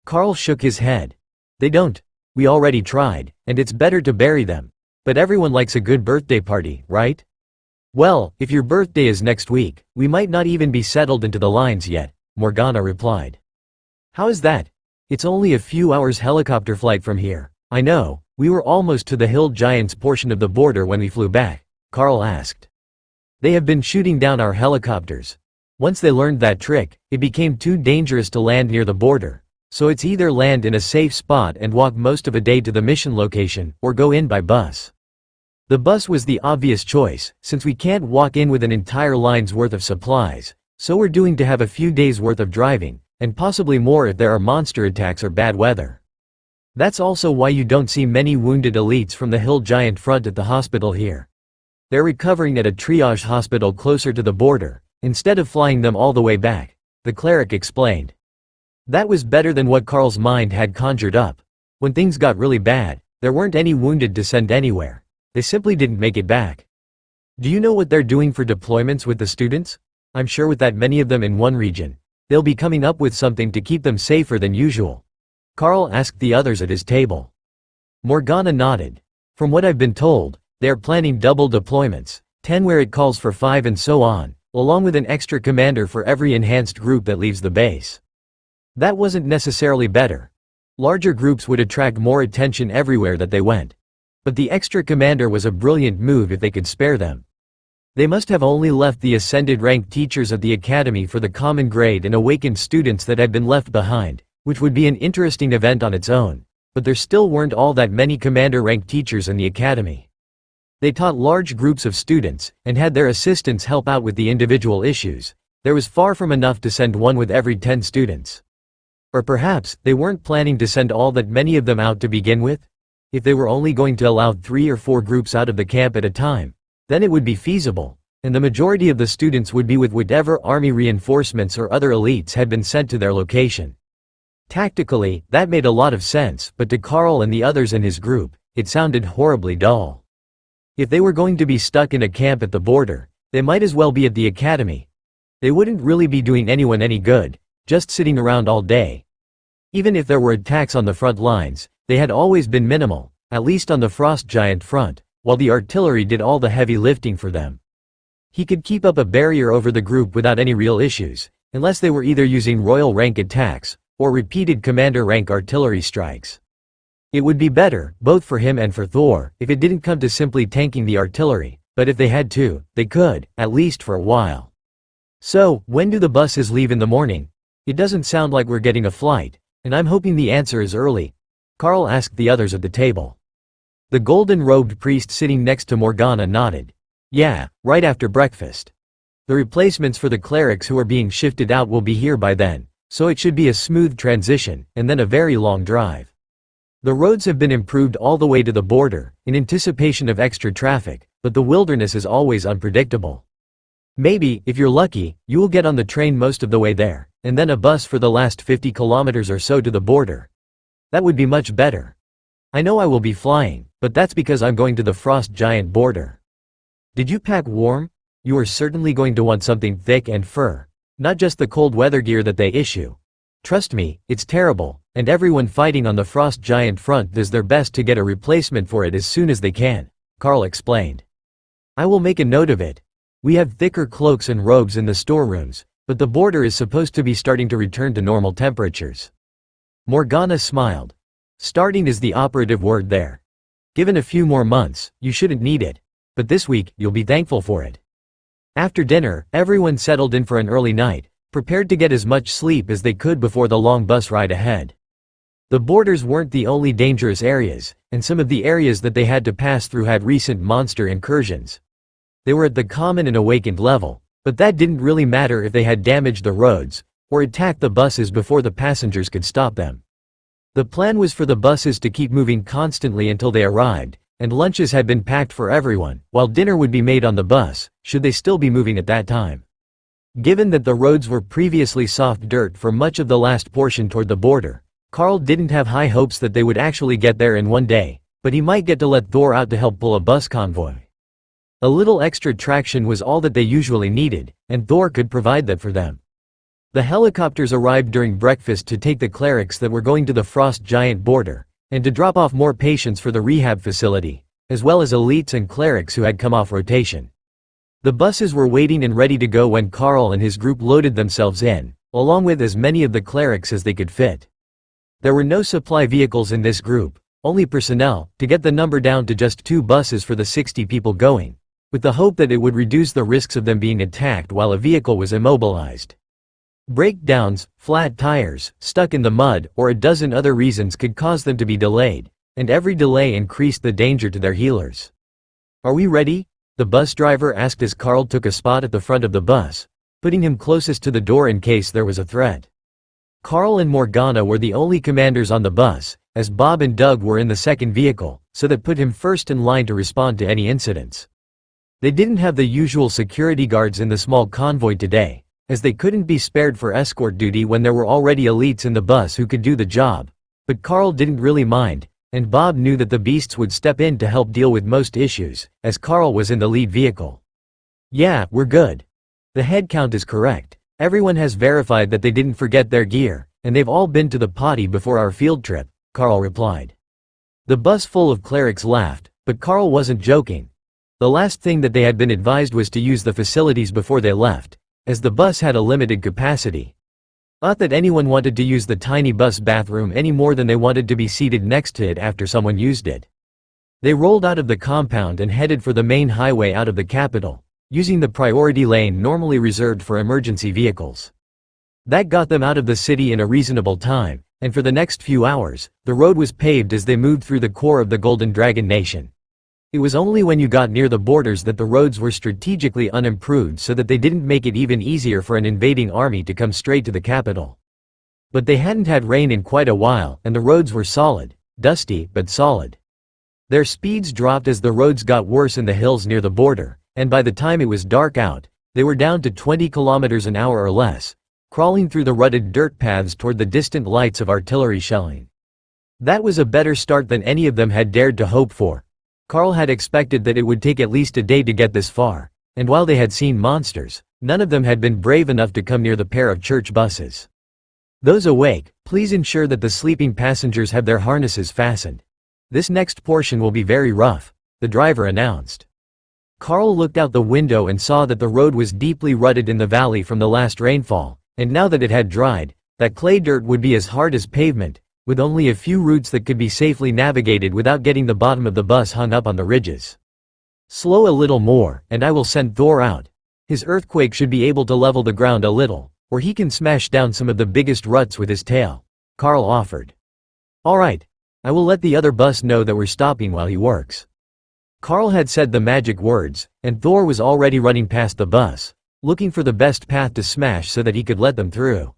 Carl shook his head. "They don't. We already tried, and it's better to bury them. But everyone likes a good birthday party, right?" "Well, if your birthday is next week, we might not even be settled into the lines yet," Morgana replied. "How is that? It's only a few hours helicopter flight from here." "I know, we were almost to the Hill Giants portion of the border when we flew back," Carl asked. "They have been shooting down our helicopters. Once they learned that trick, it became too dangerous to land near the border. So it's either land in a safe spot and walk most of a day to the mission location, or go in by bus. The bus was the obvious choice, since we can't walk in with an entire line's worth of supplies, so we're doing to have a few days worth of driving, and possibly more if there are monster attacks or bad weather. That's also why you don't see many wounded elites from the Hill Giant front at the hospital here. They're recovering at a triage hospital closer to the border, instead of flying them all the way back," the cleric explained. That was better than what Carl's mind had conjured up. When things got really bad, there weren't any wounded to send anywhere. They simply didn't make it back. "Do you know what they're doing for deployments with the students? I'm sure with that many of them in one region, they'll be coming up with something to keep them safer than usual," Carl asked the others at his table. Morgana nodded. "From what I've been told, they're planning double deployments, 10 where it calls for 5 and so on, along with an extra commander for every enhanced group that leaves the base. That wasn't necessarily better. Larger groups would attract more attention everywhere that they went. But the extra commander was a brilliant move if they could spare them. They must have only left the ascended ranked teachers at the academy for the common grade and awakened students that had been left behind, which would be an interesting event on its own, but there still weren't all that many commander ranked teachers in the academy. They taught large groups of students, and had their assistants help out with the individual issues. There was far from enough to send one with every 10 students. Or perhaps, they weren't planning to send all that many of them out to begin with? If they were only going to allow 3 or 4 groups out of the camp at a time, then it would be feasible, and the majority of the students would be with whatever army reinforcements or other elites had been sent to their location. Tactically, that made a lot of sense, but to Carl and the others in his group, it sounded horribly dull. If they were going to be stuck in a camp at the border, They might as well be at the academy. They wouldn't really be doing anyone any good, just sitting around all day. Even if there were attacks on the front lines, they had always been minimal, at least on the frost giant front, while the artillery did all the heavy lifting for them. He could keep up a barrier over the group without any real issues, unless they were either using royal rank attacks, or repeated commander rank artillery strikes. It would be better, both for him and for Thor, if it didn't come to simply tanking the artillery, but if they had to, they could, at least for a while. So, when do the buses leave in the morning? It doesn't sound like we're getting a flight, and I'm hoping the answer is early, Carl asked the others at the table. The golden-robed priest sitting next to Morgana nodded. Yeah, right after breakfast. The replacements for the clerics who are being shifted out will be here by then, so it should be a smooth transition, and then a very long drive. The roads have been improved all the way to the border, in anticipation of extra traffic, but the wilderness is always unpredictable. Maybe, if you're lucky, you will get on the train most of the way there, and then a bus for the last 50 kilometers or so to the border. That would be much better. I know I will be flying, but that's because I'm going to the frost giant border. Did you pack warm? You are certainly going to want something thick and fur, not just the cold weather gear that they issue. Trust me, it's terrible, and everyone fighting on the frost giant front does their best to get a replacement for it as soon as they can, Carl explained. I will make a note of it. We have thicker cloaks and robes in the storerooms, but the border is supposed to be starting to return to normal temperatures. Morgana smiled. Starting is the operative word there. Given a few more months, you shouldn't need it, but this week, you'll be thankful for it. After dinner, everyone settled in for an early night, prepared to get as much sleep as they could before the long bus ride ahead. The borders weren't the only dangerous areas, and some of the areas that they had to pass through had recent monster incursions. They were at the common and awakened level, but that didn't really matter if they had damaged the roads, or attacked the buses before the passengers could stop them. The plan was for the buses to keep moving constantly until they arrived, and lunches had been packed for everyone, while dinner would be made on the bus, should they still be moving at that time. Given that the roads were previously soft dirt for much of the last portion toward the border, Carl didn't have high hopes that they would actually get there in one day, but he might get to let Thor out to help pull a bus convoy. A little extra traction was all that they usually needed, and Thor could provide that for them. The helicopters arrived during breakfast to take the clerics that were going to the frost giant border, and to drop off more patients for the rehab facility, as well as elites and clerics who had come off rotation. The buses were waiting and ready to go when Carl and his group loaded themselves in, along with as many of the clerics as they could fit. There were no supply vehicles in this group, only personnel, to get the number down to just 2 buses for the 60 people going, with the hope that it would reduce the risks of them being attacked while a vehicle was immobilized. Breakdowns, flat tires, stuck in the mud, or a dozen other reasons could cause them to be delayed, and every delay increased the danger to their healers. Are we ready? The bus driver asked as Carl took a spot at the front of the bus, putting him closest to the door in case there was a threat. Carl and Morgana were the only commanders on the bus, as Bob and Doug were in the second vehicle, so that put him first in line to respond to any incidents. They didn't have the usual security guards in the small convoy today, as they couldn't be spared for escort duty when there were already elites in the bus who could do the job, but Carl didn't really mind, and Bob knew that the beasts would step in to help deal with most issues, as Carl was in the lead vehicle. Yeah, we're good. The head count is correct. Everyone has verified that they didn't forget their gear, and they've all been to the potty before our field trip, Carl replied. The bus full of clerics laughed, but Carl wasn't joking. The last thing that they had been advised was to use the facilities before they left, as the bus had a limited capacity. Not that anyone wanted to use the tiny bus bathroom any more than they wanted to be seated next to it after someone used it. They rolled out of the compound and headed for the main highway out of the capital, using the priority lane normally reserved for emergency vehicles. That got them out of the city in a reasonable time, and for the next few hours, the road was paved as they moved through the core of the Golden Dragon Nation. It was only when you got near the borders that the roads were strategically unimproved so that they didn't make it even easier for an invading army to come straight to the capital. But they hadn't had rain in quite a while, and the roads were solid, dusty, but solid. Their speeds dropped as the roads got worse in the hills near the border, and by the time it was dark out, they were down to 20 kilometers an hour or less, crawling through the rutted dirt paths toward the distant lights of artillery shelling. That was a better start than any of them had dared to hope for. Carl had expected that it would take at least a day to get this far, and while they had seen monsters, none of them had been brave enough to come near the pair of church buses. Those awake, please ensure that the sleeping passengers have their harnesses fastened. This next portion will be very rough, the driver announced. Carl looked out the window and saw that the road was deeply rutted in the valley from the last rainfall, and now that it had dried, that clay dirt would be as hard as pavement, with only a few routes that could be safely navigated without getting the bottom of the bus hung up on the ridges. Slow a little more, and I will send Thor out. His earthquake should be able to level the ground a little, or he can smash down some of the biggest ruts with his tail, Carl offered. All right. I will let the other bus know that we're stopping while he works. Carl had said the magic words, and Thor was already running past the bus, looking for the best path to smash so that he could let them through.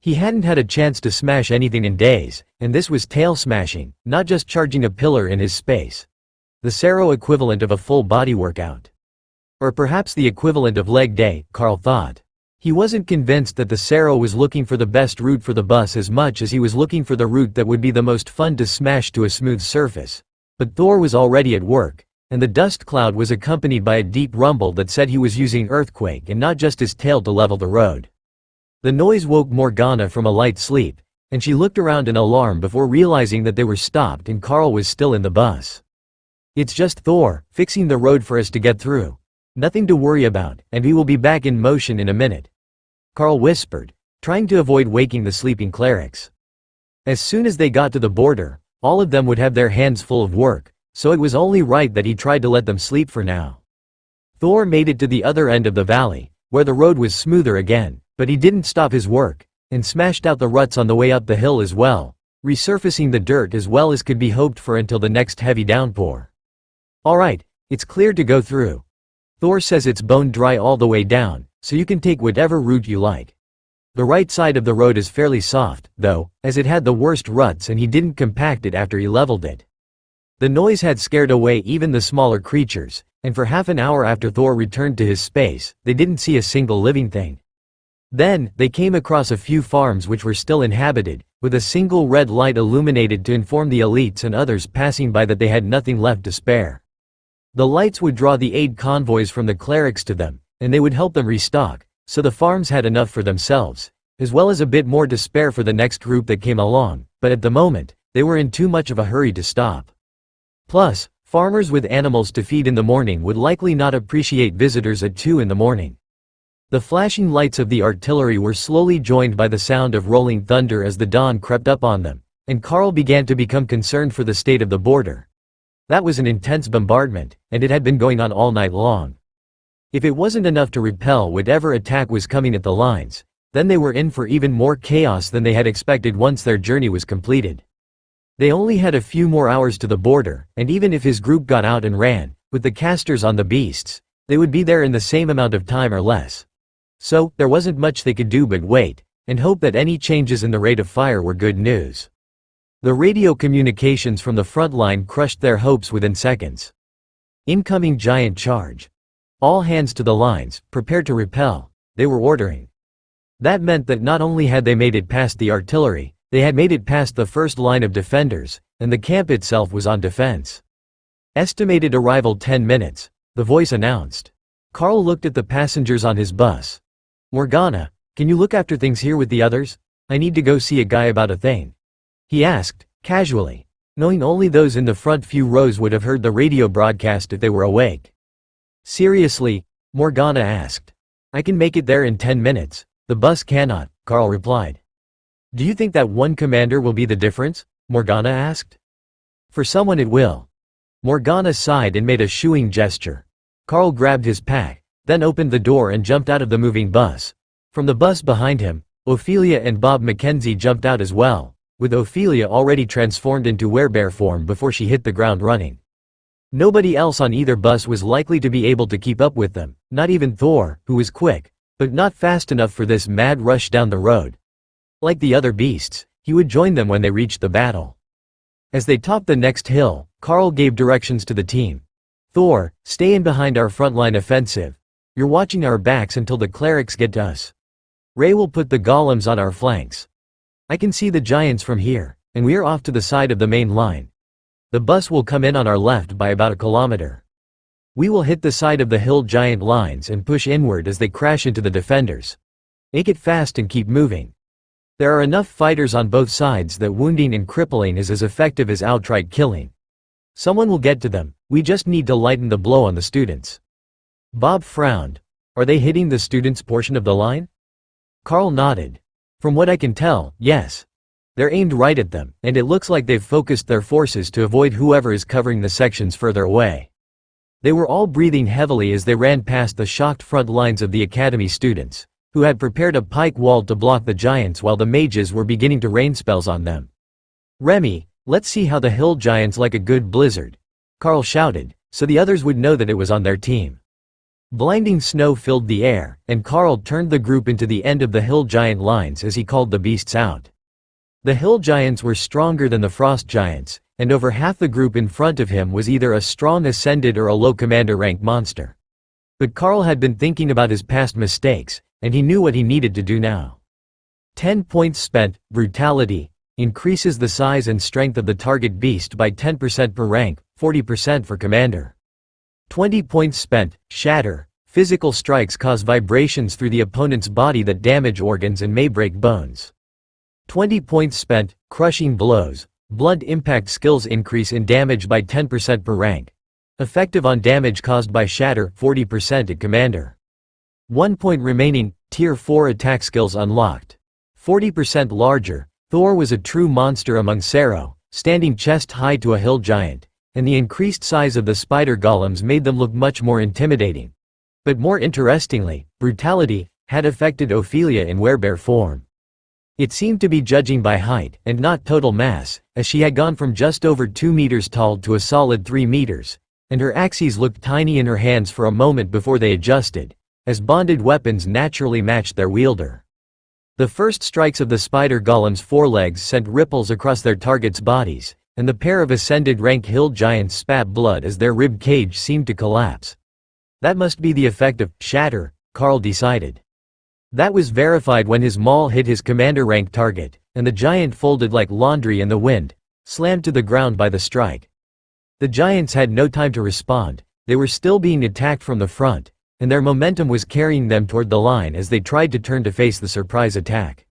He hadn't had a chance to smash anything in days, and this was tail smashing, not just charging a pillar in his space. The Sero equivalent of a full body workout. Or perhaps the equivalent of leg day, Carl thought. He wasn't convinced that the Sero was looking for the best route for the bus as much as he was looking for the route that would be the most fun to smash to a smooth surface. But Thor was already at work, and the dust cloud was accompanied by a deep rumble that said he was using earthquake and not just his tail to level the road. The noise woke Morgana from a light sleep, and she looked around in alarm before realizing that they were stopped and Carl was still in the bus. It's just Thor, fixing the road for us to get through. Nothing to worry about, and we will be back in motion in a minute, Carl whispered, trying to avoid waking the sleeping clerics. As soon as they got to the border, all of them would have their hands full of work, so it was only right that he tried to let them sleep for now. Thor made it to the other end of the valley, where the road was smoother again, but he didn't stop his work, and smashed out the ruts on the way up the hill as well, resurfacing the dirt as well as could be hoped for until the next heavy downpour. All right, it's clear to go through. Thor says it's bone dry all the way down, so you can take whatever route you like. The right side of the road is fairly soft, though, as it had the worst ruts and he didn't compact it after he leveled it. The noise had scared away even the smaller creatures, and for half an hour after Thor returned to his space, they didn't see a single living thing. Then, they came across a few farms which were still inhabited, with a single red light illuminated to inform the elites and others passing by that they had nothing left to spare. The lights would draw the aid convoys from the clerics to them, and they would help them restock, so the farms had enough for themselves, as well as a bit more to spare for the next group that came along, but at the moment, they were in too much of a hurry to stop. Plus, farmers with animals to feed in the morning would likely not appreciate visitors at 2 in the morning. The flashing lights of the artillery were slowly joined by the sound of rolling thunder as the dawn crept up on them, and Carl began to become concerned for the state of the border. That was an intense bombardment, and it had been going on all night long. If it wasn't enough to repel whatever attack was coming at the lines, then they were in for even more chaos than they had expected once their journey was completed. They only had a few more hours to the border, and even if his group got out and ran, with the casters on the beasts, they would be there in the same amount of time or less. So, there wasn't much they could do but wait, and hope that any changes in the rate of fire were good news. The radio communications from the front line crushed their hopes within seconds. Incoming giant charge. All hands to the lines, prepare to repel, they were ordering. That meant that not only had they made it past the artillery, they had made it past the first line of defenders, and the camp itself was on defense. Estimated arrival 10 minutes, the voice announced. Carl looked at the passengers on his bus. Morgana, can you look after things here with the others? I need to go see a guy about a thing. He asked, casually, knowing only those in the front few rows would have heard the radio broadcast if they were awake. Seriously? Morgana asked. I can make it there in 10 minutes. The bus cannot, Carl replied. Do you think that one commander will be the difference? Morgana asked. For someone it will. Morgana sighed and made a shooing gesture. Carl grabbed his pack, then opened the door and jumped out of the moving bus. From the bus behind him, Ophelia and Bob Mackenzie jumped out as well, with Ophelia already transformed into werebear form before she hit the ground running. Nobody else on either bus was likely to be able to keep up with them, not even Thor, who was quick, but not fast enough for this mad rush down the road. Like the other beasts, he would join them when they reached the battle. As they topped the next hill, Carl gave directions to the team. Thor, stay in behind our frontline offensive. You're watching our backs until the clerics get to us. Ray will put the golems on our flanks. I can see the giants from here, and we're off to the side of the main line. The bus will come in on our left by about a kilometer. We will hit the side of the hill giant lines and push inward as they crash into the defenders. Make it fast and keep moving. There are enough fighters on both sides that wounding and crippling is as effective as outright killing. Someone will get to them, we just need to lighten the blow on the students." Bob frowned. "Are they hitting the students' portion of the line?" Carl nodded. "From what I can tell, yes. They're aimed right at them, and it looks like they've focused their forces to avoid whoever is covering the sections further away." They were all breathing heavily as they ran past the shocked front lines of the academy students, who had prepared a pike wall to block the giants while the mages were beginning to rain spells on them. "Remy, let's see how the hill giants like a good blizzard," Carl shouted, so the others would know that it was on their team. Blinding snow filled the air, and Carl turned the group into the end of the hill giant lines as he called the beasts out. The hill giants were stronger than the frost giants, and over half the group in front of him was either a strong ascended or a low commander rank monster. But Carl had been thinking about his past mistakes, and he knew what he needed to do now. 10 points spent. Brutality increases the size and strength of the target beast by 10% per rank, 40% for commander. 20 points spent. Shatter physical strikes cause vibrations through the opponent's body that damage organs and may break bones. 20 points spent. Crushing blows blunt impact skills increase in damage by 10% per rank. Effective on damage caused by shatter, 40% at commander. 1 point remaining. Tier 4 attack skills unlocked. 40% larger. Thor was a true monster among Sero, standing chest high to a hill giant, and the increased size of the spider golems made them look much more intimidating. But more interestingly, brutality had affected Ophelia in werebear form. It seemed to be judging by height and not total mass, as she had gone from just over 2 meters tall to a solid 3 meters, and her axes looked tiny in her hands for a moment before they adjusted, as bonded weapons naturally matched their wielder. The first strikes of the spider golem's forelegs sent ripples across their targets' bodies, and the pair of ascended rank hill giants spat blood as their rib cage seemed to collapse. That must be the effect of shatter, Carl decided. That was verified when his maul hit his commander rank target, and the giant folded like laundry in the wind, slammed to the ground by the strike. The giants had no time to respond, they were still being attacked from the front, and their momentum was carrying them toward the line as they tried to turn to face the surprise attack.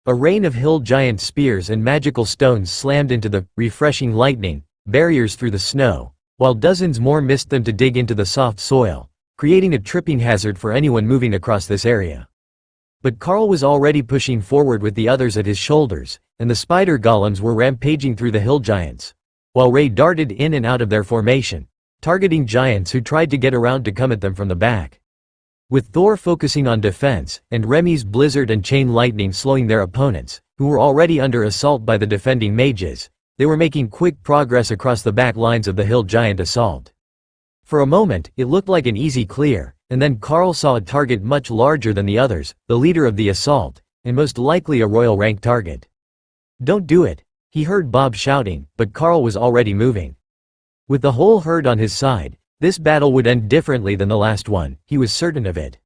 A rain of hill giant spears and magical stones slammed into the refreshing lightning barriers through the snow, while dozens more missed them to dig into the soft soil, creating a tripping hazard for anyone moving across this area. But Carl was already pushing forward with the others at his shoulders, and the spider golems were rampaging through the hill giants, while Ray darted in and out of their formation, targeting giants who tried to get around to come at them from the back. With Thor focusing on defense, and Remy's blizzard and chain lightning slowing their opponents, who were already under assault by the defending mages, they were making quick progress across the back lines of the hill giant assault. For a moment, it looked like an easy clear, and then Carl saw a target much larger than the others, the leader of the assault, and most likely a royal rank target. "Don't do it," he heard Bob shouting, but Carl was already moving. With the whole herd on his side, this battle would end differently than the last one, he was certain of it.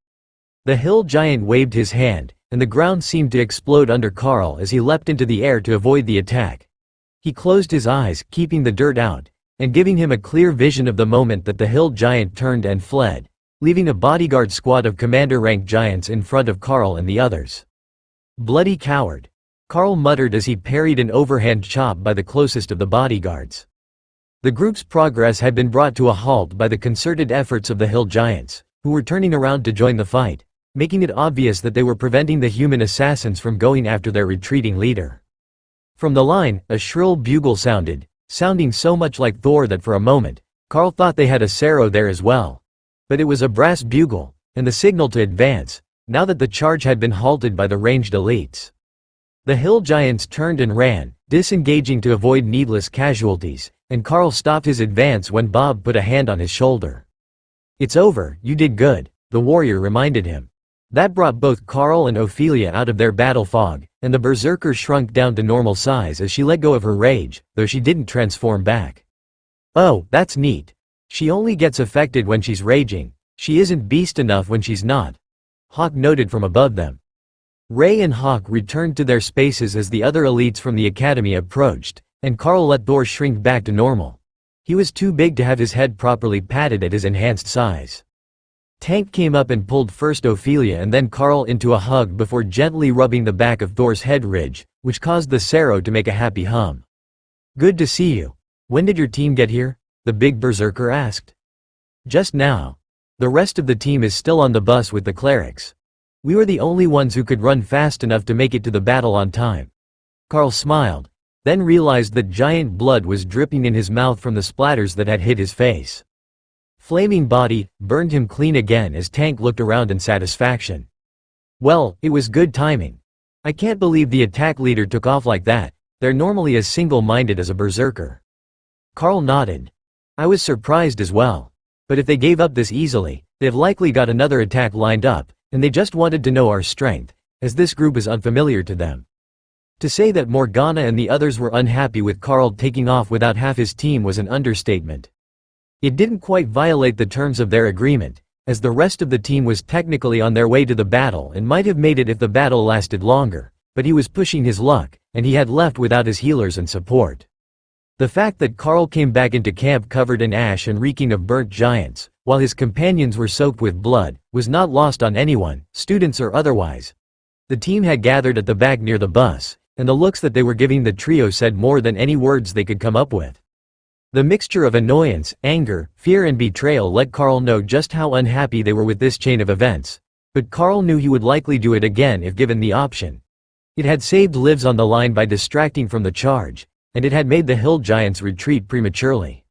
The hill giant waved his hand, and the ground seemed to explode under Carl as he leapt into the air to avoid the attack. He closed his eyes, keeping the dirt out, and giving him a clear vision of the moment that the hill giant turned and fled, leaving a bodyguard squad of commander-rank giants in front of Carl and the others. "Bloody coward," Carl muttered as he parried an overhand chop by the closest of the bodyguards. The group's progress had been brought to a halt by the concerted efforts of the hill giants, who were turning around to join the fight, making it obvious that they were preventing the human assassins from going after their retreating leader. From the line, a shrill bugle sounded, sounding so much like Thor that for a moment, Carl thought they had a Sero there as well. But it was a brass bugle, and the signal to advance, now that the charge had been halted by the ranged elites. The hill giants turned and ran, disengaging to avoid needless casualties, and Carl stopped his advance when Bob put a hand on his shoulder. "It's over, you did good," the warrior reminded him. That brought both Carl and Ophelia out of their battle fog, and the berserker shrunk down to normal size as she let go of her rage, though she didn't transform back. "Oh, that's neat. She only gets affected when she's raging, she isn't beast enough when she's not," Hawk noted from above them. Ray and Hawk returned to their spaces as the other elites from the academy approached, and Carl let Thor shrink back to normal. He was too big to have his head properly patted at his enhanced size. Tank came up and pulled first Ophelia and then Carl into a hug before gently rubbing the back of Thor's head ridge, which caused the Sero to make a happy hum. "Good to see you. When did your team get here?" the big berserker asked. "Just now. The rest of the team is still on the bus with the clerics. We were the only ones who could run fast enough to make it to the battle on time." Carl smiled, then realized that giant blood was dripping in his mouth from the splatters that had hit his face. Flaming body burned him clean again as Tank looked around in satisfaction. "Well, it was good timing. I can't believe the attack leader took off like that. They're normally as single-minded as a berserker." Carl nodded. "I was surprised as well. But if they gave up this easily, they've likely got another attack lined up, and they just wanted to know our strength, as this group is unfamiliar to them." To say that Morgana and the others were unhappy with Carl taking off without half his team was an understatement. It didn't quite violate the terms of their agreement, as the rest of the team was technically on their way to the battle and might have made it if the battle lasted longer, but he was pushing his luck, and he had left without his healers and support. The fact that Carl came back into camp covered in ash and reeking of burnt giants, while his companions were soaked with blood, was not lost on anyone, students or otherwise. The team had gathered at the back near the bus, and the looks that they were giving the trio said more than any words they could come up with. The mixture of annoyance, anger, fear and betrayal let Carl know just how unhappy they were with this chain of events. But Carl knew he would likely do it again if given the option. It had saved lives on the line by distracting from the charge, and it had made the hill giants retreat prematurely.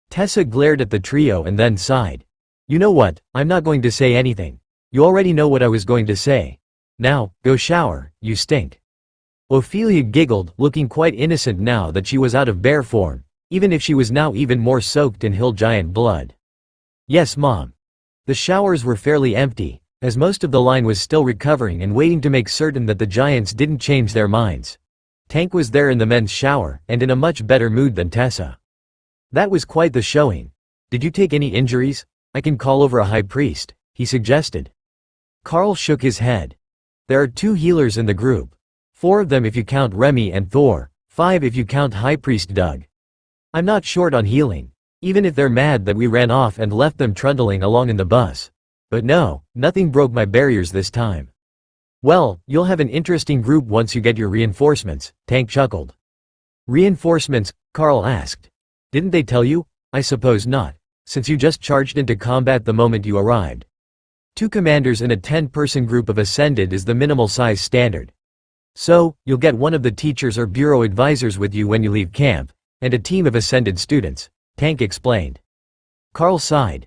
Tessa glared at the trio and then sighed. "You know what, I'm not going to say anything. You already know what I was going to say. Now, go shower, you stink." Ophelia giggled, looking quite innocent now that she was out of bear form, even if she was now even more soaked in hill giant blood. "Yes, Mom." The showers were fairly empty, as most of the line was still recovering and waiting to make certain that the giants didn't change their minds. Tank was there in the men's shower, and in a much better mood than Tessa. "That was quite the showing. Did you take any injuries? I can call over a high priest," he suggested. Carl shook his head. "There are 2 healers in the group. 4 of them if you count Remy and Thor, 5 if you count High Priest Doug. I'm not short on healing, even if they're mad that we ran off and left them trundling along in the bus. But no, nothing broke my barriers this time." "Well, you'll have an interesting group once you get your reinforcements," Tank chuckled. "Reinforcements?" Carl asked. "Didn't they tell you?" "I suppose not, since you just charged into combat the moment you arrived. 2 commanders in a 10-person group of Ascended is the minimal size standard. So, you'll get one of the teachers or bureau advisors with you when you leave camp, and a team of Ascended students," Tank explained. Carl sighed.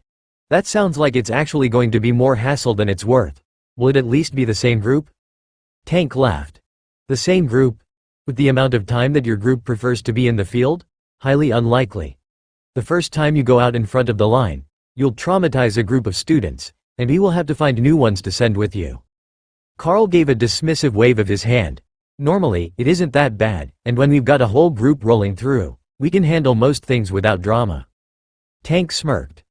"That sounds like it's actually going to be more hassle than it's worth. Will it at least be the same group?" Tank laughed. "The same group? With the amount of time that your group prefers to be in the field? Highly unlikely. The first time you go out in front of the line, you'll traumatize a group of students, and we will have to find new ones to send with you." Carl gave a dismissive wave of his hand. "Normally, it isn't that bad, and when we've got a whole group rolling through, we can handle most things without drama." Tank smirked.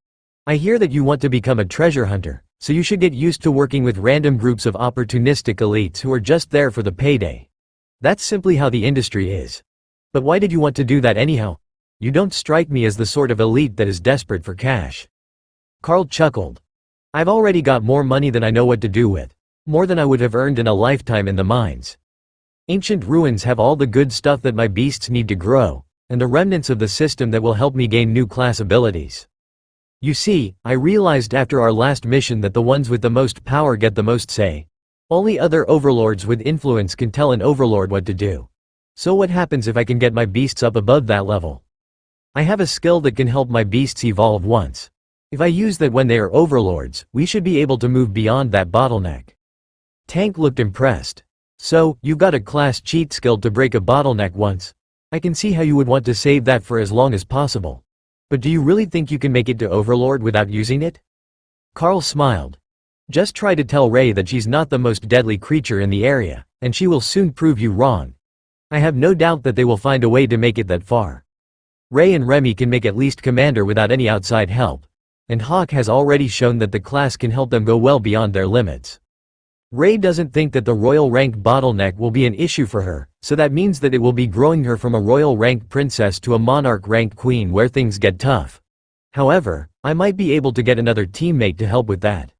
"I hear that you want to become a treasure hunter, so you should get used to working with random groups of opportunistic elites who are just there for the payday. That's simply how the industry is. But why did you want to do that anyhow? You don't strike me as the sort of elite that is desperate for cash." Carl chuckled. "I've already got more money than I know what to do with. More than I would have earned in a lifetime in the mines. Ancient ruins have all the good stuff that my beasts need to grow, and the remnants of the system that will help me gain new class abilities. You see, I realized after our last mission that the ones with the most power get the most say. Only other overlords with influence can tell an overlord what to do. So what happens if I can get my beasts up above that level? I have a skill that can help my beasts evolve once. If I use that when they are overlords, we should be able to move beyond that bottleneck." Tank looked impressed. "So, you've got a class cheat skill to break a bottleneck once. I can see how you would want to save that for as long as possible. But do you really think you can make it to Overlord without using it?" Carl smiled. "Just try to tell Ray that she's not the most deadly creature in the area, and she will soon prove you wrong. I have no doubt that they will find a way to make it that far. Ray and Remy can make at least commander without any outside help, and Hawk has already shown that the class can help them go well beyond their limits." Ray doesn't think that the royal rank bottleneck will be an issue for her, so that means that it will be growing her from a royal rank princess to a monarch rank queen where things get tough. However, I might be able to get another teammate to help with that.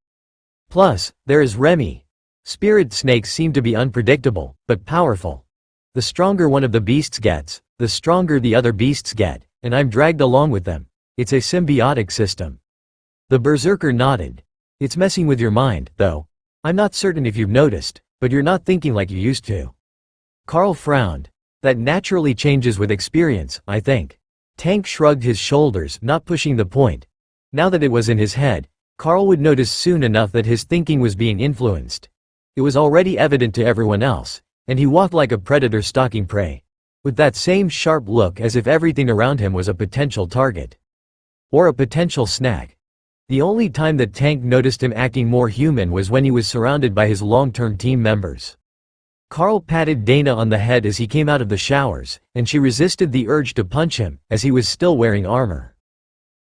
Plus, there is Remy. Spirit snakes seem to be unpredictable, but powerful. The stronger one of the beasts gets, the stronger the other beasts get, and I'm dragged along with them. It's a symbiotic system. The berserker nodded. It's messing with your mind, though. I'm not certain if you've noticed, but you're not thinking like you used to. Carl frowned. That naturally changes with experience, I think. Tank shrugged his shoulders, not pushing the point. Now that it was in his head, Carl would notice soon enough that his thinking was being influenced. It was already evident to everyone else, and he walked like a predator stalking prey, with that same sharp look as if everything around him was a potential target. Or a potential snack. The only time that Tank noticed him acting more human was when he was surrounded by his long-term team members. Carl patted Dana on the head as he came out of the showers, and she resisted the urge to punch him, as he was still wearing armor.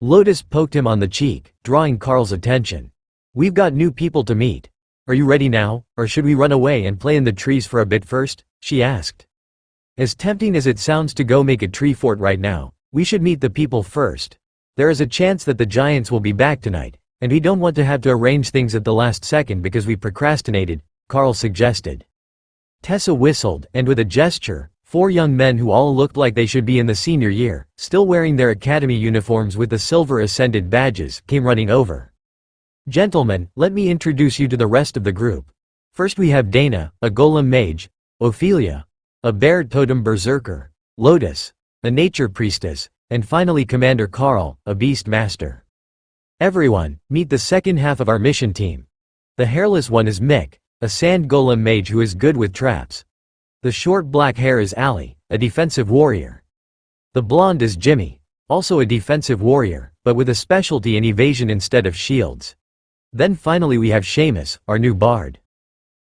Lotus poked him on the cheek, drawing Carl's attention. We've got new people to meet. Are you ready now, or should we run away and play in the trees for a bit first? She asked. As tempting as it sounds to go make a tree fort right now, we should meet the people first. There is a chance that the giants will be back tonight, and we don't want to have to arrange things at the last second because we procrastinated, Carl suggested. Tessa whistled, and with a gesture, 4 young men who all looked like they should be in the senior year, still wearing their academy uniforms with the silver ascended badges, came running over. Gentlemen, let me introduce you to the rest of the group. First we have Dana, a golem mage, Ophelia, a bear totem berserker, Lotus, a nature priestess, and finally Commander Carl, a beast master. Everyone, meet the second half of our mission team. The hairless one is Mick, a sand golem mage who is good with traps. The short black hair is Allie, a defensive warrior. The blonde is Jimmy, also a defensive warrior, but with a specialty in evasion instead of shields. Then finally we have Seamus, our new bard.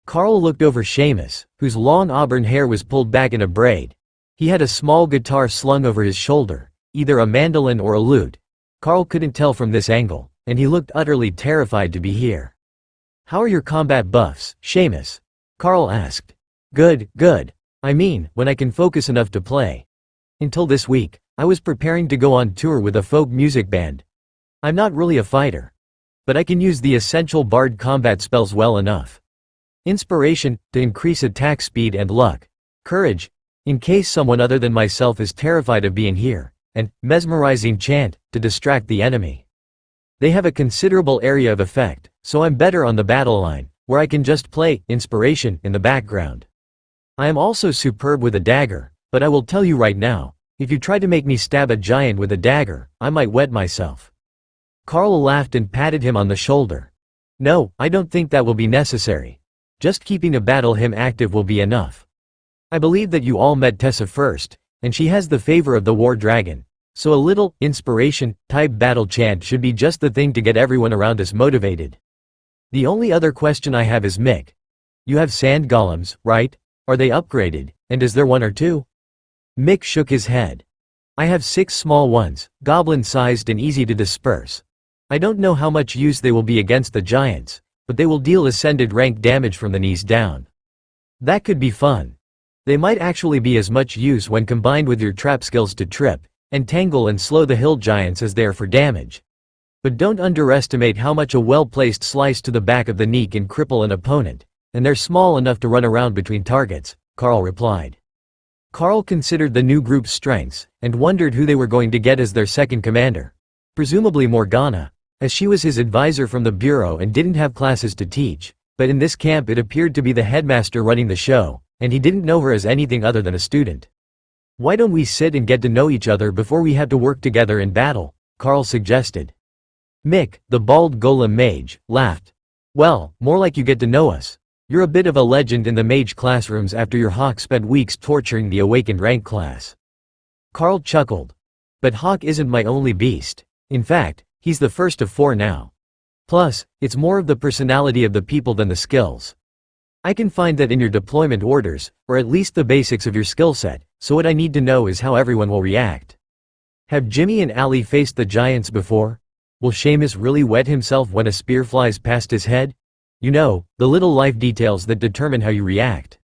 Carl looked over Seamus, whose long auburn hair was pulled back in a braid. He had a small guitar slung over his shoulder, either a mandolin or a lute. Carl couldn't tell from this angle, and he looked utterly terrified to be here. How are your combat buffs, Seamus? Carl asked. Good, good. I mean, when I can focus enough to play. Until this week, I was preparing to go on tour with a folk music band. I'm not really a fighter, but I can use the essential bard combat spells well enough. Inspiration, to increase attack speed and luck. Courage, in case someone other than myself is terrified of being here. And mesmerizing chant, to distract the enemy. They have a considerable area of effect, so I'm better on the battle line, where I can just play inspiration in the background. I am also superb with a dagger, but I will tell you right now, if you try to make me stab a giant with a dagger, I might wet myself. Carl laughed and patted him on the shoulder. No, I don't think that will be necessary. Just keeping a battle hymn active will be enough. I believe that you all met Tessa first, and she has the favor of the war dragon, so a little inspiration-type battle chant should be just the thing to get everyone around us motivated. The only other question I have is Mick. You have sand golems, right? Are they upgraded, and is there 1 or 2? Mick shook his head. I have 6 small ones, goblin-sized and easy to disperse. I don't know how much use they will be against the giants, but they will deal ascended rank damage from the knees down. That could be fun. They might actually be as much use when combined with your trap skills to trip, entangle and slow the hill giants as they are for damage. But don't underestimate how much a well-placed slice to the back of the knee can cripple an opponent, and they're small enough to run around between targets, Carl replied. Carl considered the new group's strengths, and wondered who they were going to get as their second commander. Presumably Morgana, as she was his advisor from the bureau and didn't have classes to teach, but in this camp it appeared to be the headmaster running the show, and he didn't know her as anything other than a student. Why don't we sit and get to know each other before we have to work together in battle, Carl suggested. Mick, the bald golem mage, laughed. Well, more like you get to know us. You're a bit of a legend in the mage classrooms after your Hawk spent weeks torturing the awakened rank class. Carl chuckled. But Hawk isn't my only beast. In fact, he's the first of 4 now. Plus, it's more of the personality of the people than the skills. I can find that in your deployment orders, or at least the basics of your skill set, so what I need to know is how everyone will react. Have Jimmy and Allie faced the giants before? Will Seamus really wet himself when a spear flies past his head? You know, the little life details that determine how you react.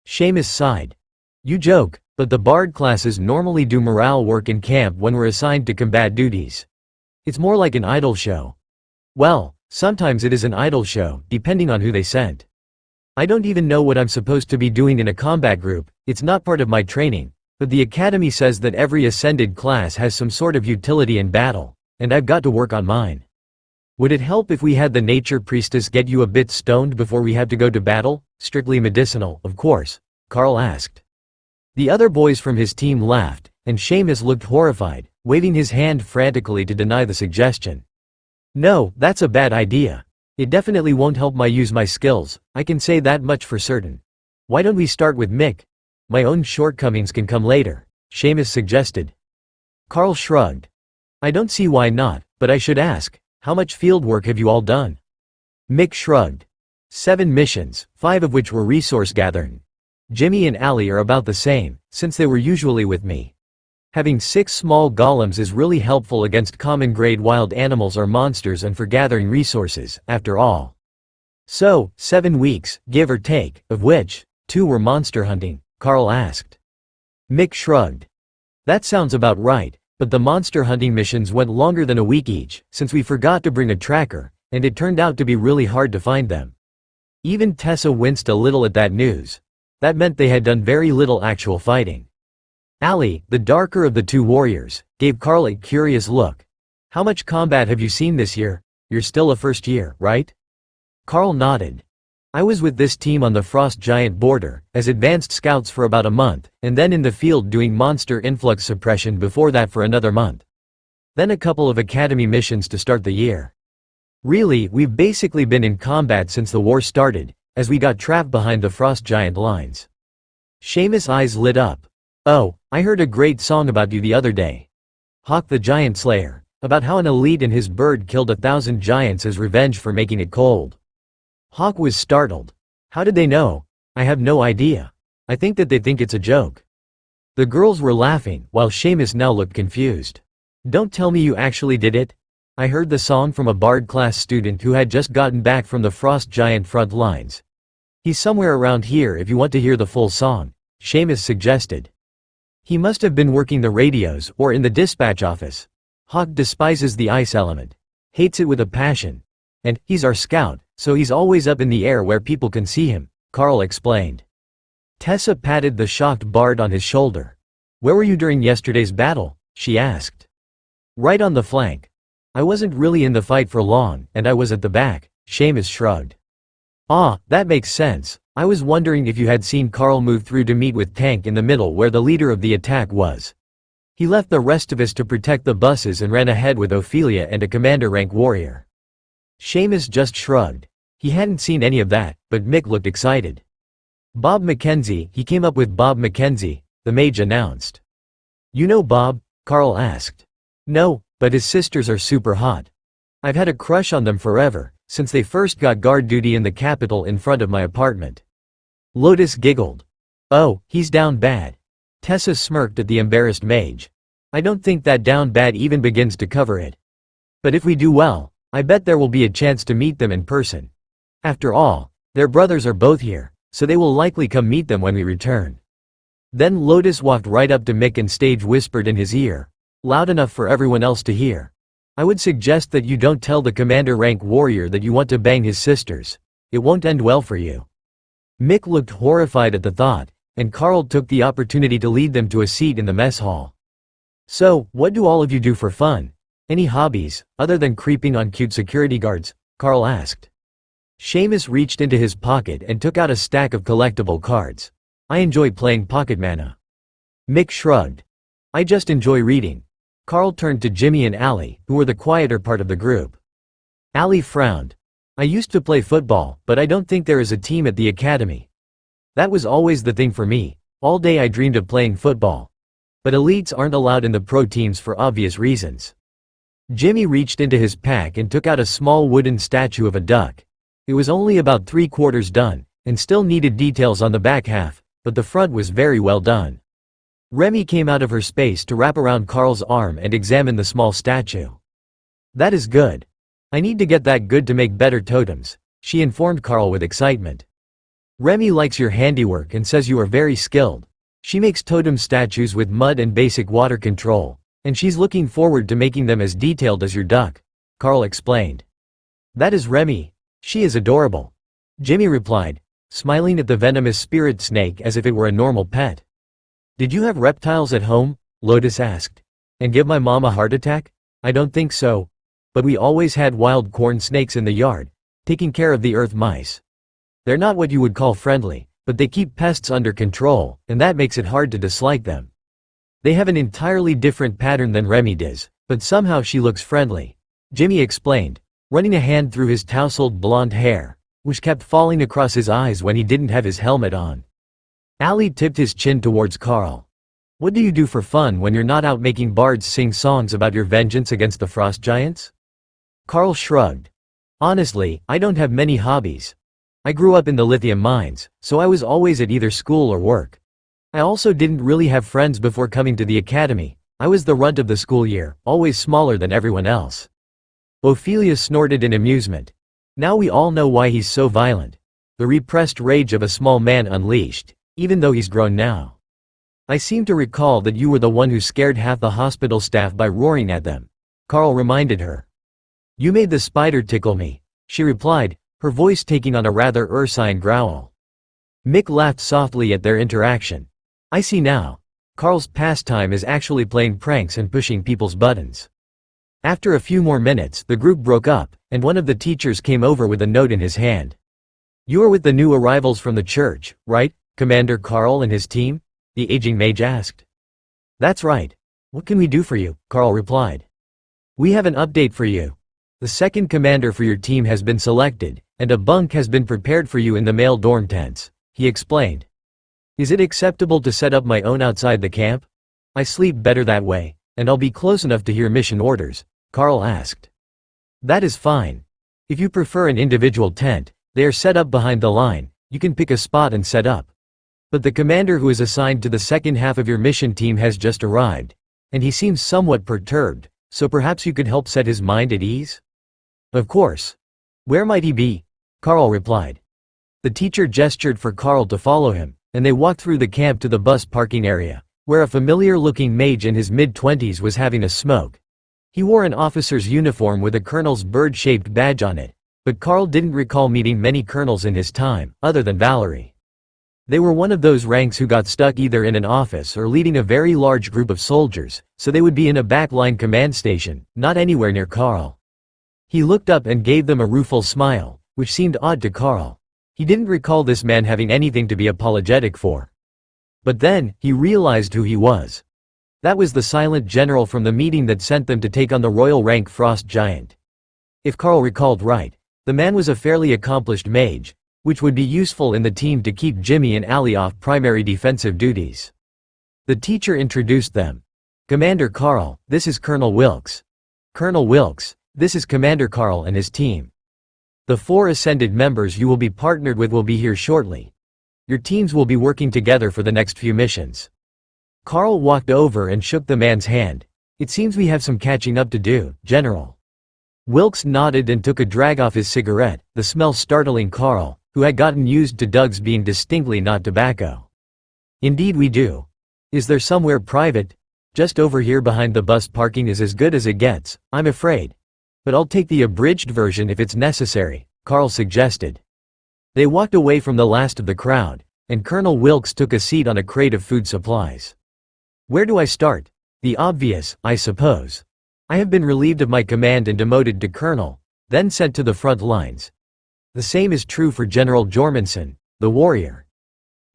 Seamus sighed. You joke, but the Bard classes normally do morale work in camp when we're assigned to combat duties. It's more like an idol show. Well, sometimes it is an idol show, depending on who they sent. I don't even know what I'm supposed to be doing in a combat group, it's not part of my training, but the academy says that every ascended class has some sort of utility in battle, and I've got to work on mine. Would it help if we had the nature priestess get you a bit stoned before we have to go to battle? Strictly medicinal, of course, Carl asked. The other boys from his team laughed, and Seamus looked horrified, waving his hand frantically to deny the suggestion. No, that's a bad idea. It definitely won't help me use my skills, I can say that much for certain. Why don't we start with Mick? My own shortcomings can come later, Seamus suggested. Carl shrugged. I don't see why not, but I should ask, how much field work have you all done? Mick shrugged. 7 missions, 5 of which were resource gathering. Jimmy and Allie are about the same, since they were usually with me. Having 6 small golems is really helpful against common grade wild animals or monsters and for gathering resources, after all. So, 7 weeks, give or take, of which 2 were monster hunting, Carl asked. Mick shrugged. That sounds about right, but the monster hunting missions went longer than a week each, since we forgot to bring a tracker, and it turned out to be really hard to find them. Even Tessa winced a little at that news. That meant they had done very little actual fighting. Allie, the darker of the 2 warriors, gave Carl a curious look. How much combat have you seen this year? You're still a first year, right? Carl nodded. I was with this team on the Frost Giant border, as advanced scouts for about a month, and then in the field doing monster influx suppression before that for another month. Then a couple of academy missions to start the year. Really, we've basically been in combat since the war started, as we got trapped behind the Frost Giant lines. Seamus' eyes lit up. Oh, I heard a great song about you the other day. Hawk the Giant Slayer, about how an elite and his bird killed 1,000 giants as revenge for making it cold. Hawk was startled. How did they know? I have no idea. I think that they think it's a joke. The girls were laughing, while Seamus now looked confused. Don't tell me you actually did it? I heard the song from a Bard class student who had just gotten back from the Frost Giant front lines. He's somewhere around here if you want to hear the full song, Seamus suggested. He must have been working the radios or in the dispatch office. Hawk despises the ice element. Hates it with a passion. And, he's our scout, so he's always up in the air where people can see him, Carl explained. Tessa patted the shocked Bard on his shoulder. Where were you during yesterday's battle? She asked. Right on the flank. I wasn't really in the fight for long, and I was at the back, Seamus shrugged. Ah, that makes sense. I was wondering if you had seen Carl move through to meet with Tank in the middle where the leader of the attack was. He left the rest of us to protect the buses and ran ahead with Ophelia and a commander rank warrior. Seamus just shrugged. He hadn't seen any of that, but Mick looked excited. Bob Mackenzie, he came up with Bob Mackenzie, the mage announced. You know Bob? Carl asked. No, but his sisters are super hot. I've had a crush on them forever, since they first got guard duty in the Capitol in front of my apartment. Lotus giggled. Oh, he's down bad. Tessa smirked at the embarrassed mage. I don't think that down bad even begins to cover it. But if we do well, I bet there will be a chance to meet them in person. After all, their brothers are both here, so they will likely come meet them when we return. Then Lotus walked right up to Mick and stage whispered in his ear, loud enough for everyone else to hear. I would suggest that you don't tell the commander rank warrior that you want to bang his sisters. It won't end well for you. Mick looked horrified at the thought, and Carl took the opportunity to lead them to a seat in the mess hall. So, what do all of you do for fun? Any hobbies, other than creeping on cute security guards? Carl asked. Seamus reached into his pocket and took out a stack of collectible cards. I enjoy playing Pocket Mana. Mick shrugged. I just enjoy reading. Carl turned to Jimmy and Allie, who were the quieter part of the group. Allie frowned. I used to play football, but I don't think there is a team at the academy. That was always the thing for me. All day I dreamed of playing football. But elites aren't allowed in the pro teams for obvious reasons. Jimmy reached into his pack and took out a small wooden statue of a duck. It was only about 3/4 done, and still needed details on the back half, but the front was very well done. Remy came out of her space to wrap around Carl's arm and examine the small statue. That is good. I need to get that good to make better totems. she informed Carl with excitement. "Remy likes your handiwork and says you are very skilled. She makes totem statues with mud and basic water control, and she's looking forward to making them as detailed as your duck," Carl explained. "That is Remy. She is adorable," Jimmy replied, smiling at the venomous spirit snake as if it were a normal pet. "Did you have reptiles at home?" Lotus asked. "And give my mom a heart attack?" "I don't think so. But we always had wild corn snakes in the yard, taking care of the earth mice. They're not what you would call friendly, but they keep pests under control, and that makes it hard to dislike them. They have an entirely different pattern than Remy does, but somehow she looks friendly," Jimmy explained, running a hand through his tousled blonde hair, which kept falling across his eyes when he didn't have his helmet on. Ali tipped his chin towards Carl. "What do you do for fun when you're not out making bards sing songs about your vengeance against the frost giants?" Carl shrugged. "Honestly, I don't have many hobbies. I grew up in the lithium mines, so I was always at either school or work. I also didn't really have friends before coming to the academy. I was the runt of the school year, always smaller than everyone else." Ophelia snorted in amusement. "Now we all know why he's so violent. The repressed rage of a small man unleashed, even though he's grown now. I seem to recall that you were the one who scared half the hospital staff by roaring at them," Carl reminded her. "You made the spider tickle me," she replied, her voice taking on a rather ursine growl. Mick laughed softly at their interaction. "I see now. Carl's pastime is actually playing pranks and pushing people's buttons." After a few more minutes, the group broke up, and one of the teachers came over with a note in his hand. "You are with the new arrivals from the church, right, Commander Carl and his team?" the aging mage asked. "That's right. What can we do for you?" Carl replied. "We have an update for you. The second commander for your team has been selected, and a bunk has been prepared for you in the male dorm tents," he explained. "Is it acceptable to set up my own outside the camp? I sleep better that way, and I'll be close enough to hear mission orders," Carl asked. "That is fine. If you prefer an individual tent, they are set up behind the line, you can pick a spot and set up. But the commander who is assigned to the second half of your mission team has just arrived, and he seems somewhat perturbed, so perhaps you could help set his mind at ease?" "Of course. Where might he be?" Carl replied. The teacher gestured for Carl to follow him, and they walked through the camp to the bus parking area, where a familiar-looking mage in his mid-20s was having a smoke. He wore an officer's uniform with a colonel's bird-shaped badge on it, but Carl didn't recall meeting many colonels in his time, other than Valerie. They were one of those ranks who got stuck either in an office or leading a very large group of soldiers, so they would be in a backline command station, not anywhere near Carl. He looked up and gave them a rueful smile, which seemed odd to Carl. He didn't recall this man having anything to be apologetic for. But then, he realized who he was. That was the silent general from the meeting that sent them to take on the royal rank frost giant. If Carl recalled right, the man was a fairly accomplished mage, which would be useful in the team to keep Jimmy and Ali off primary defensive duties. The teacher introduced them. "Commander Carl, this is Colonel Wilkes. Colonel Wilkes, this is Commander Carl and his team. The 4 ascended members you will be partnered with will be here shortly. Your teams will be working together for the next few missions." Carl walked over and shook the man's hand. "It seems we have some catching up to do, General." Wilkes nodded and took a drag off his cigarette, the smell startling Carl, who had gotten used to Doug's being distinctly not tobacco. "Indeed we do. Is there somewhere private? Just over here behind the bus parking is as good as it gets, I'm afraid. But I'll take the abridged version if it's necessary," Carl suggested. They walked away from the last of the crowd, and Colonel Wilkes took a seat on a crate of food supplies. "Where do I start? The obvious, I suppose. I have been relieved of my command and demoted to colonel, then sent to the front lines. The same is true for General Jormanson, the warrior.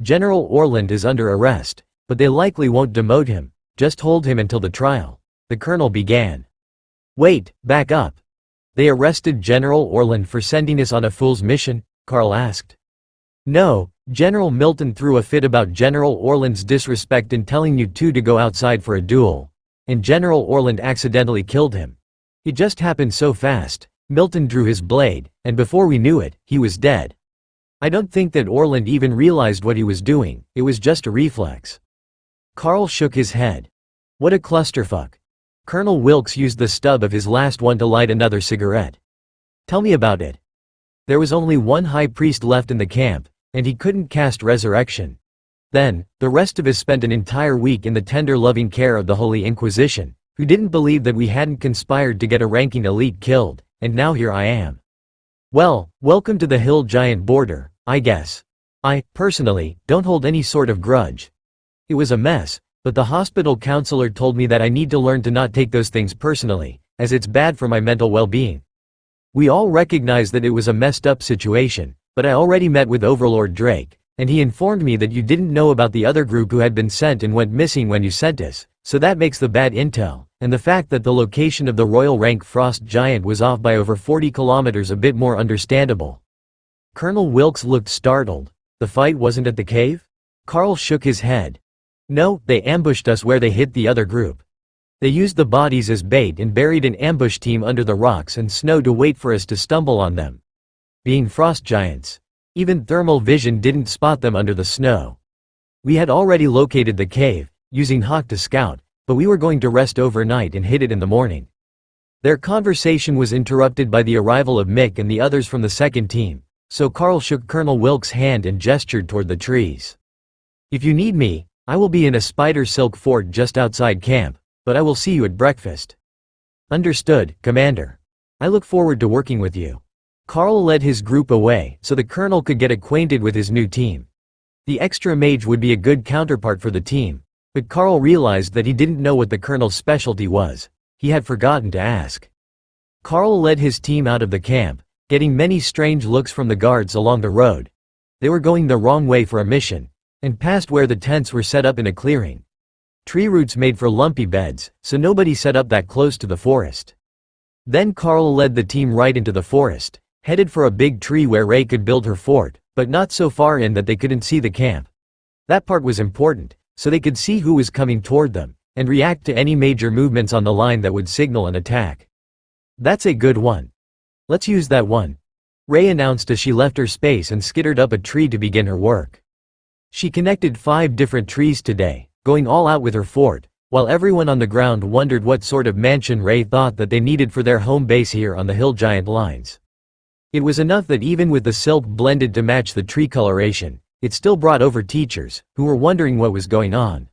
General Orland is under arrest, but they likely won't demote him, just hold him until the trial," the colonel began. "Wait, back up. They arrested General Orland for sending us on a fool's mission?" Carl asked. "No, General Milton threw a fit about General Orland's disrespect in telling you two to go outside for a duel, and General Orland accidentally killed him. It just happened so fast. Milton drew his blade, and before we knew it, he was dead. I don't think that Orland even realized what he was doing, it was just a reflex." Carl shook his head. "What a clusterfuck." Colonel Wilkes used the stub of his last one to light another cigarette. "Tell me about it." There was only one high priest left in the camp, and he couldn't cast resurrection. Then, the rest of us spent an entire week in the tender loving care of the Holy Inquisition, who didn't believe that we hadn't conspired to get a ranking elite killed, and now here I am. Well, welcome to the Hill Giant border, I guess. I, personally, don't hold any sort of grudge. It was a mess, but the hospital counselor told me that I need to learn to not take those things personally, as it's bad for my mental well-being. We all recognize that it was a messed up situation, but I already met with Overlord Drake, and he informed me that you didn't know about the other group who had been sent and went missing when you sent us, so that makes the bad intel, and the fact that the location of the royal rank frost giant was off by over 40 kilometers a bit more understandable. Colonel Wilkes looked startled. The fight wasn't at the cave? Carl shook his head. No, they ambushed us where they hit the other group. They used the bodies as bait and buried an ambush team under the rocks and snow to wait for us to stumble on them. Being frost giants, even thermal vision didn't spot them under the snow. We had already located the cave, using Hawk to scout, but we were going to rest overnight and hit it in the morning. Their conversation was interrupted by the arrival of Mick and the others from the second team, so Carl shook Colonel Wilkes' hand and gestured toward the trees. If you need me, I will be in a spider silk fort just outside camp, but I will see you at breakfast. Understood, Commander. I look forward to working with you. Carl led his group away so the colonel could get acquainted with his new team. The extra mage would be a good counterpart for the team, but Carl realized that he didn't know what the colonel's specialty was. He had forgotten to ask. Carl led his team out of the camp, getting many strange looks from the guards along the road. They were going the wrong way for a mission, and passed where the tents were set up in a clearing. Tree roots made for lumpy beds, so nobody set up that close to the forest. Then Carl led the team right into the forest, headed for a big tree where Ray could build her fort, but not so far in that they couldn't see the camp. That part was important, so they could see who was coming toward them, and react to any major movements on the line that would signal an attack. That's a good one. Let's use that one, Ray announced as she left her space and skittered up a tree to begin her work. She connected 5 different trees today, going all out with her fort, while everyone on the ground wondered what sort of mansion Ray thought that they needed for their home base here on the Hill Giant lines. It was enough that even with the silk blended to match the tree coloration, it still brought over teachers, who were wondering what was going on.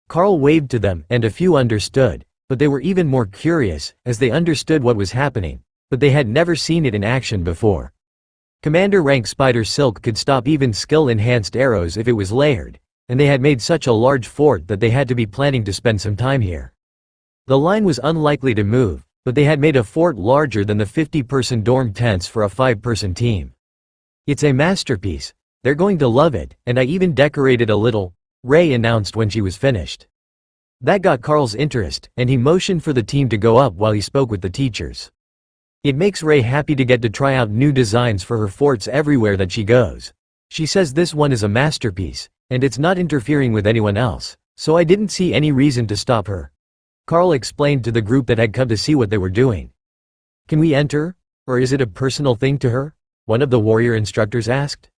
Carl waved to them, and a few understood, but they were even more curious, as they understood what was happening, but they had never seen it in action before. Commander rank spider silk could stop even skill-enhanced arrows if it was layered, and they had made such a large fort that they had to be planning to spend some time here. The line was unlikely to move, but they had made a fort larger than the 50-person dorm tents for a 5-person team. It's a masterpiece. They're going to love it, and I even decorated a little, Ray announced when she was finished. That got Carl's interest, and he motioned for the team to go up while he spoke with the teachers. It makes Ray happy to get to try out new designs for her forts everywhere that she goes. She says this one is a masterpiece, and it's not interfering with anyone else, so I didn't see any reason to stop her. Carl explained to the group that had come to see what they were doing. Can we enter? Or is it a personal thing to her? One of the warrior instructors asked.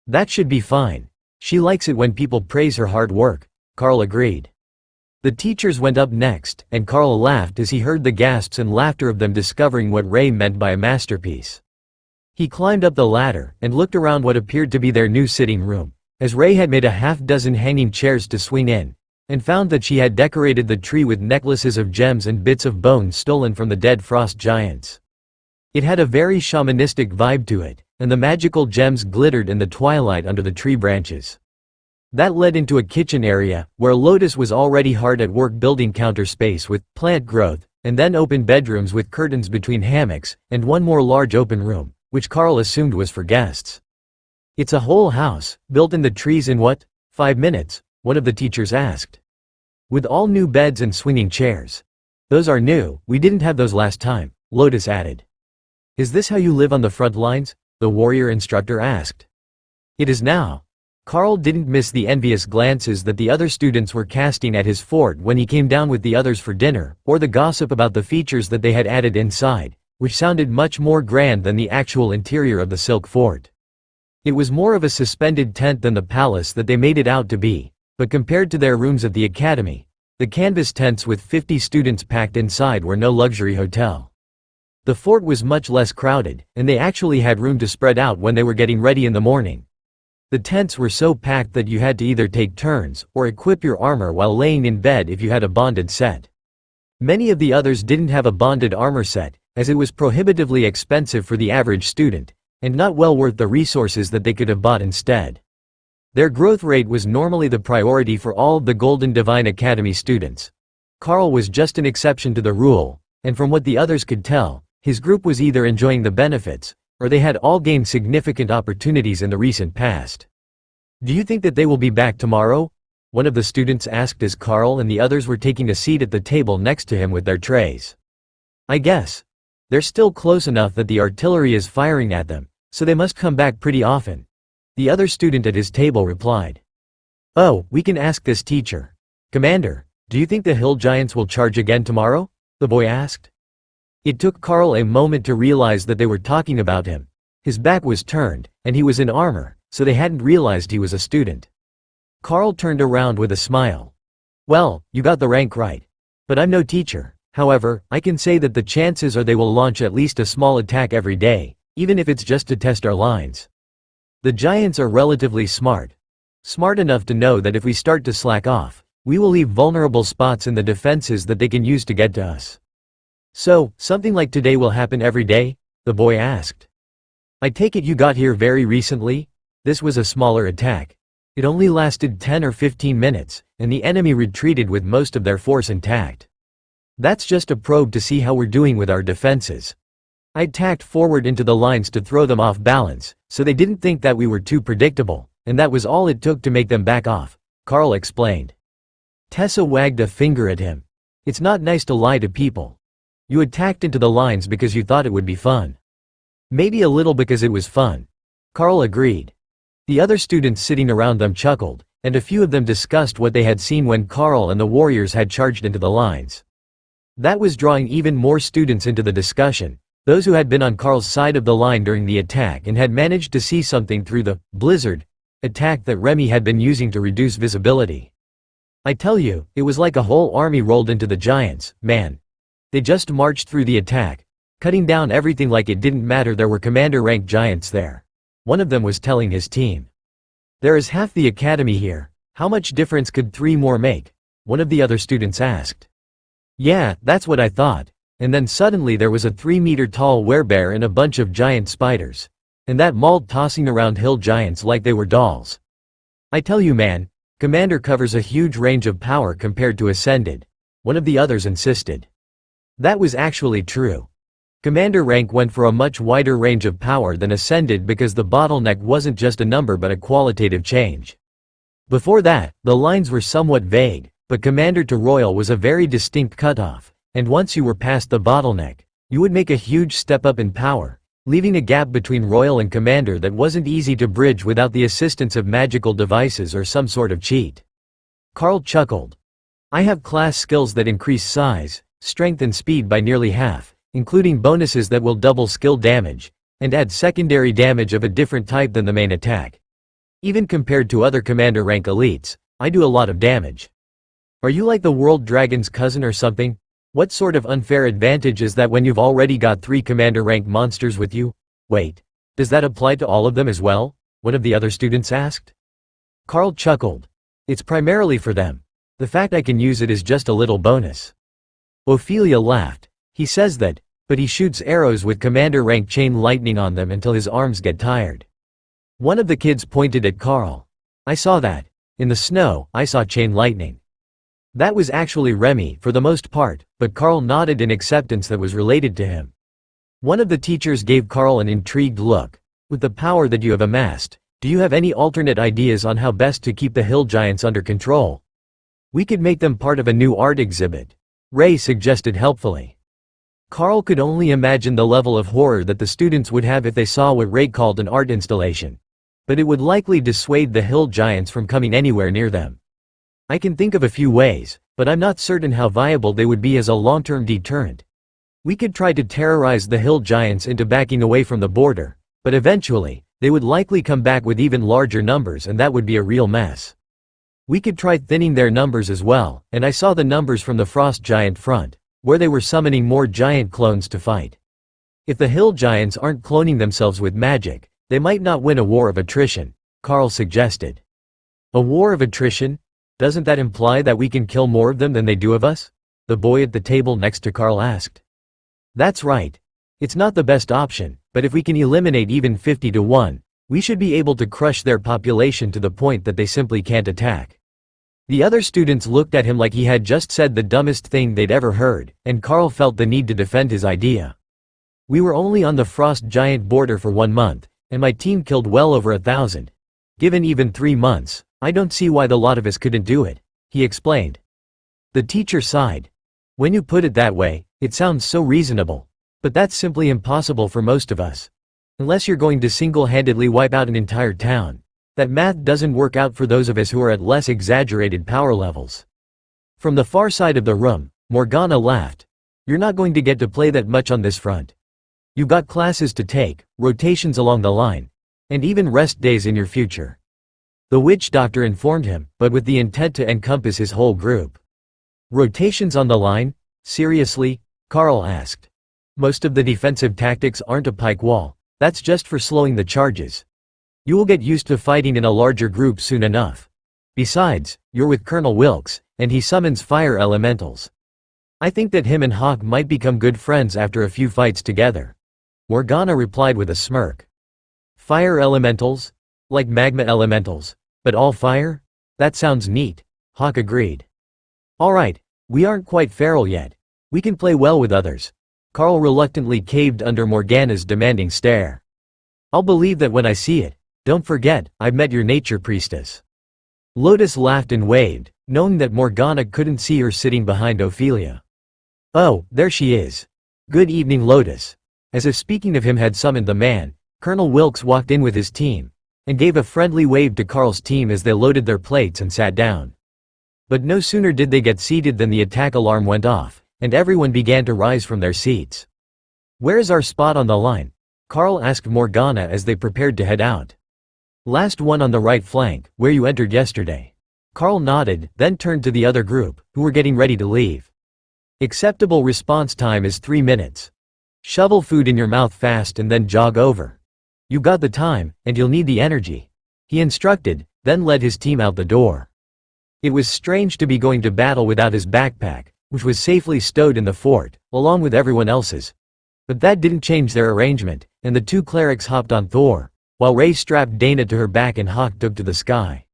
That should be fine. She likes it when people praise her hard work, Carl agreed. The teachers went up next, and Carl laughed as he heard the gasps and laughter of them discovering what Ray meant by a masterpiece. He climbed up the ladder and looked around what appeared to be their new sitting room, as Ray had made a half-dozen hanging chairs to swing in, and found that she had decorated the tree with necklaces of gems and bits of bone stolen from the dead frost giants. It had a very shamanistic vibe to it, and the magical gems glittered in the twilight under the tree branches. That led into a kitchen area, where Lotus was already hard at work building counter space with plant growth, and then open bedrooms with curtains between hammocks, and one more large open room, which Carl assumed was for guests. It's a whole house, built in the trees in what, 5 minutes? One of the teachers asked. With all new beds and swinging chairs. Those are new, we didn't have those last time, Lotus added. Is this how you live on the front lines? The warrior instructor asked. It is now. Carl didn't miss the envious glances that the other students were casting at his fort when he came down with the others for dinner, or the gossip about the features that they had added inside, which sounded much more grand than the actual interior of the silk fort. It was more of a suspended tent than the palace that they made it out to be, but compared to their rooms at the academy, the canvas tents with 50 students packed inside were no luxury hotel. The fort was much less crowded, and they actually had room to spread out when they were getting ready in the morning. The tents were so packed that you had to either take turns, or equip your armor while laying in bed if you had a bonded set. Many of the others didn't have a bonded armor set, as it was prohibitively expensive for the average student, and not well worth the resources that they could have bought instead. Their growth rate was normally the priority for all of the Golden Divine Academy students. Carl was just an exception to the rule, and from what the others could tell, his group was either enjoying the benefits, or they had all gained significant opportunities in the recent past. "Do you think that they will be back tomorrow?" one of the students asked as Carl and the others were taking a seat at the table next to him with their trays. "I guess. They're still close enough that the artillery is firing at them, so they must come back pretty often," the other student at his table replied. "Oh, we can ask this teacher. Commander, do you think the hill giants will charge again tomorrow?" the boy asked. It took Carl a moment to realize that they were talking about him. His back was turned, and he was in armor, so they hadn't realized he was a student. Carl turned around with a smile. "Well, you got the rank right. But I'm no teacher. However, I can say that the chances are they will launch at least a small attack every day, even if it's just to test our lines. The giants are relatively smart. Smart enough to know that if we start to slack off, we will leave vulnerable spots in the defenses that they can use to get to us." "So, something like today will happen every day?" the boy asked. "I take it you got here very recently?" This was a smaller attack. It only lasted 10 or 15 minutes, and the enemy retreated with most of their force intact. "That's just a probe to see how we're doing with our defenses. I tacked forward into the lines to throw them off balance, so they didn't think that we were too predictable, and that was all it took to make them back off," Carl explained. Tessa wagged a finger at him. "It's not nice to lie to people. You attacked into the lines because you thought it would be fun." "Maybe a little because it was fun," Carl agreed. The other students sitting around them chuckled, and a few of them discussed what they had seen when Carl and the warriors had charged into the lines. That was drawing even more students into the discussion, those who had been on Carl's side of the line during the attack and had managed to see something through the blizzard attack that Remy had been using to reduce visibility. "I tell you, it was like a whole army rolled into the giants, man. They just marched through the attack, cutting down everything like it didn't matter there were commander-rank giants there," one of them was telling his team. "There is half the academy here. How much difference could 3 more make?" one of the other students asked. "Yeah, that's what I thought. And then suddenly there was a 3-meter-tall werebear and a bunch of giant spiders. And that mauled tossing around hill giants like they were dolls. I tell you man, Commander covers a huge range of power compared to Ascended," one of the others insisted. That was actually true. Commander rank went for a much wider range of power than Ascended because the bottleneck wasn't just a number but a qualitative change. Before that, the lines were somewhat vague, but Commander to Royal was a very distinct cutoff, and once you were past the bottleneck, you would make a huge step up in power, leaving a gap between Royal and Commander that wasn't easy to bridge without the assistance of magical devices or some sort of cheat. Carl chuckled. "I have class skills that increase size, strength and speed by nearly half, including bonuses that will double skill damage, and add secondary damage of a different type than the main attack. Even compared to other commander rank elites, I do a lot of damage. Are you like the World Dragon's cousin or something? What sort of unfair advantage is that when you've already got 3 commander rank monsters with you? Wait, does that apply to all of them as well?" one of the other students asked. Carl chuckled. "It's primarily for them. The fact I can use it is just a little bonus." Ophelia laughed. "He says that, but he shoots arrows with commander rank chain lightning on them until his arms get tired." One of the kids pointed at Carl. "I saw that. In the snow, I saw chain lightning." That was actually Remy for the most part, but Carl nodded in acceptance that was related to him. One of the teachers gave Carl an intrigued look. "With the power that you have amassed, do you have any alternate ideas on how best to keep the hill giants under control? We could make them part of a new art exhibit," Ray suggested helpfully. Carl could only imagine the level of horror that the students would have if they saw what Ray called an art installation. But it would likely dissuade the hill giants from coming anywhere near them. "I can think of a few ways, but I'm not certain how viable they would be as a long-term deterrent. We could try to terrorize the hill giants into backing away from the border, but eventually, they would likely come back with even larger numbers and that would be a real mess. We could try thinning their numbers as well, and I saw the numbers from the frost giant front, where they were summoning more giant clones to fight. If the hill giants aren't cloning themselves with magic, they might not win a war of attrition, Carl suggested. A war of attrition? Doesn't that imply that we can kill more of them than they do of us? The boy at the table next to Carl asked. That's right. It's not the best option, but if we can eliminate even 50 to 1, we should be able to crush their population to the point that they simply can't attack. The other students looked at him like he had just said the dumbest thing they'd ever heard, and Carl felt the need to defend his idea. We were only on the frost giant border for 1 month, and my team killed well over 1,000. Given even 3 months, I don't see why the lot of us couldn't do it, he explained. The teacher sighed. When you put it that way, it sounds so reasonable. But that's simply impossible for most of us. Unless you're going to single-handedly wipe out an entire town. That math doesn't work out for those of us who are at less exaggerated power levels. From the far side of the room, Morgana laughed. You're not going to get to play that much on this front. You've got classes to take, rotations along the line, and even rest days in your future. The witch doctor informed him, but with the intent to encompass his whole group. Rotations on the line? Seriously? Carl asked. Most of the defensive tactics aren't a pike wall, that's just for slowing the charges. You will get used to fighting in a larger group soon enough. Besides, you're with Colonel Wilkes, and he summons fire elementals. I think that him and Hawk might become good friends after a few fights together. Morgana replied with a smirk. Fire elementals? Like magma elementals, but all fire? That sounds neat, Hawk agreed. Alright, we aren't quite feral yet. We can play well with others. Carl reluctantly caved under Morgana's demanding stare. I'll believe that when I see it. Don't forget, I've met your nature priestess. Lotus laughed and waved, knowing that Morgana couldn't see her sitting behind Ophelia. Oh, there she is. Good evening, Lotus. As if speaking of him had summoned the man, Colonel Wilkes walked in with his team, and gave a friendly wave to Carl's team as they loaded their plates and sat down. But no sooner did they get seated than the attack alarm went off, and everyone began to rise from their seats. Where's our spot on the line? Carl asked Morgana as they prepared to head out. Last one on the right flank, where you entered yesterday. Carl nodded, then turned to the other group, who were getting ready to leave. Acceptable response time is 3 minutes. Shovel food in your mouth fast and then jog over. You got the time, and you'll need the energy. He instructed, then led his team out the door. It was strange to be going to battle without his backpack, which was safely stowed in the fort, along with everyone else's. But that didn't change their arrangement, and the 2 clerics hopped on Thor, while Ray strapped Dana to her back and Hawk took to the sky.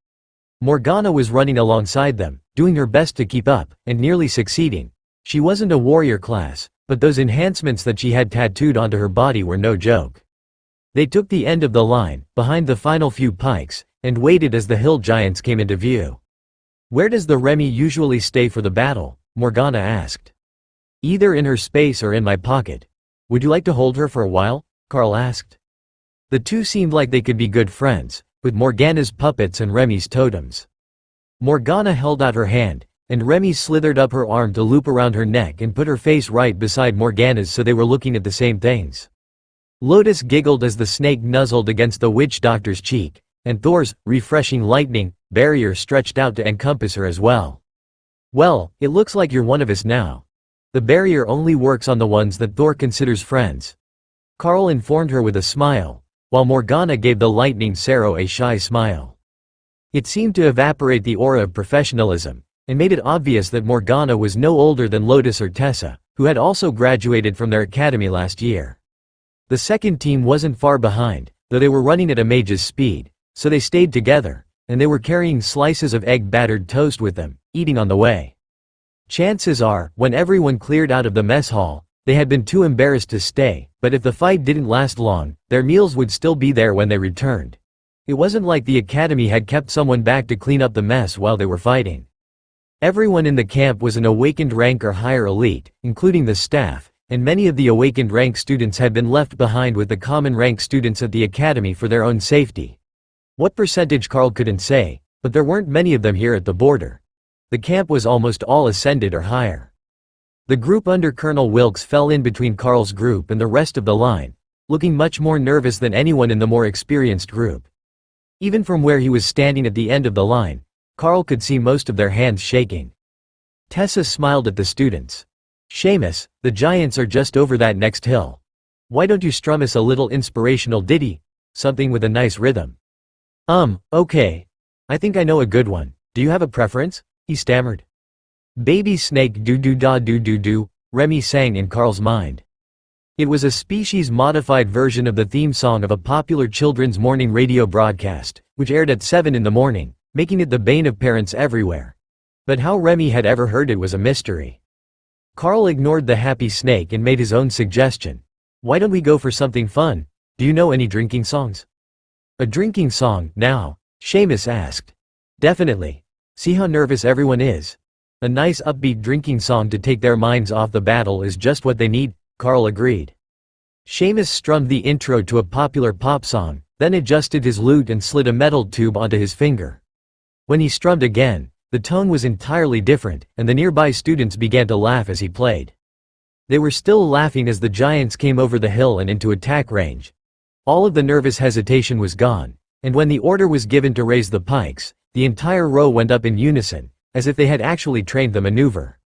Morgana was running alongside them, doing her best to keep up, and nearly succeeding. She wasn't a warrior class, but those enhancements that she had tattooed onto her body were no joke. They took the end of the line, behind the final few pikes, and waited as the hill giants came into view. Where does the Remy usually stay for the battle? Morgana asked. Either in her space or in my pocket. Would you like to hold her for a while? Carl asked. The two seemed like they could be good friends, with Morgana's puppets and Remy's totems. Morgana held out her hand, and Remy slithered up her arm to loop around her neck and put her face right beside Morgana's so they were looking at the same things. Lotus giggled as the snake nuzzled against the witch doctor's cheek, and Thor's refreshing lightning barrier stretched out to encompass her as well. Well, it looks like you're one of us now. The barrier only works on the ones that Thor considers friends. Carl informed her with a smile, while Morgana gave the lightning Sero a shy smile. It seemed to evaporate the aura of professionalism, and made it obvious that Morgana was no older than Lotus or Tessa, who had also graduated from their academy last year. The second team wasn't far behind, though they were running at a mage's speed, so they stayed together, and they were carrying slices of egg-battered toast with them, eating on the way. Chances are, when everyone cleared out of the mess hall, they had been too embarrassed to stay, but if the fight didn't last long, their meals would still be there when they returned. It wasn't like the academy had kept someone back to clean up the mess while they were fighting. Everyone in the camp was an awakened rank or higher elite, including the staff, and many of the awakened rank students had been left behind with the common rank students at the academy for their own safety. What percentage Carl couldn't say, but there weren't many of them here at the border. The camp was almost all ascended or higher. The group under Colonel Wilkes fell in between Carl's group and the rest of the line, looking much more nervous than anyone in the more experienced group. Even from where he was standing at the end of the line, Carl could see most of their hands shaking. Tessa smiled at the students. Seamus, the giants are just over that next hill. Why don't you strum us a little inspirational ditty? Something with a nice rhythm." Okay. I think I know a good one. Do you have a preference?" he stammered. "Baby snake doo-doo-da doo-doo-doo," Remy sang in Carl's mind. It was a species-modified version of the theme song of a popular children's morning radio broadcast, which aired at 7 in the morning, making it the bane of parents everywhere. But how Remy had ever heard it was a mystery. Carl ignored the happy snake and made his own suggestion. "Why don't we go for something fun? Do you know any drinking songs?" "A drinking song, now?" Seamus asked. "Definitely. See how nervous everyone is? A nice upbeat drinking song to take their minds off the battle is just what they need," Carl agreed. Seamus strummed the intro to a popular pop song, then adjusted his lute and slid a metal tube onto his finger. When he strummed again, the tone was entirely different, and the nearby students began to laugh as he played. They were still laughing as the giants came over the hill and into attack range. All of the nervous hesitation was gone, and when the order was given to raise the pikes, the entire row went up in unison, as if they had actually trained the maneuver.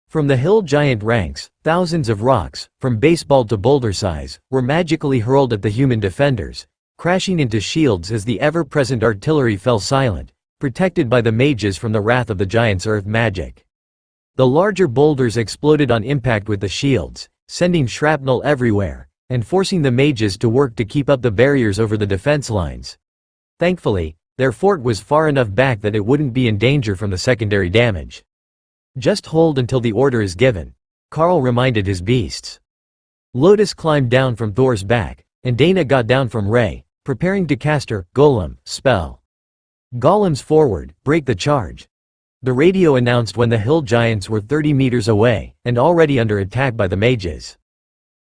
From the hill giant ranks, thousands of rocks, from baseball to boulder size, were magically hurled at the human defenders, crashing into shields as the ever-present artillery fell silent, protected by the mages from the wrath of the giants' earth magic. The larger boulders exploded on impact with the shields, sending shrapnel everywhere, and forcing the mages to work to keep up the barriers over the defense lines. Thankfully, their fort was far enough back that it wouldn't be in danger from the secondary damage. "Just hold until the order is given," Carl reminded his beasts. Lotus climbed down from Thor's back, and Dana got down from Ray, preparing to cast her golem spell. "Golems forward, break the charge." The radio announced when the hill giants were 30 meters away, and already under attack by the mages.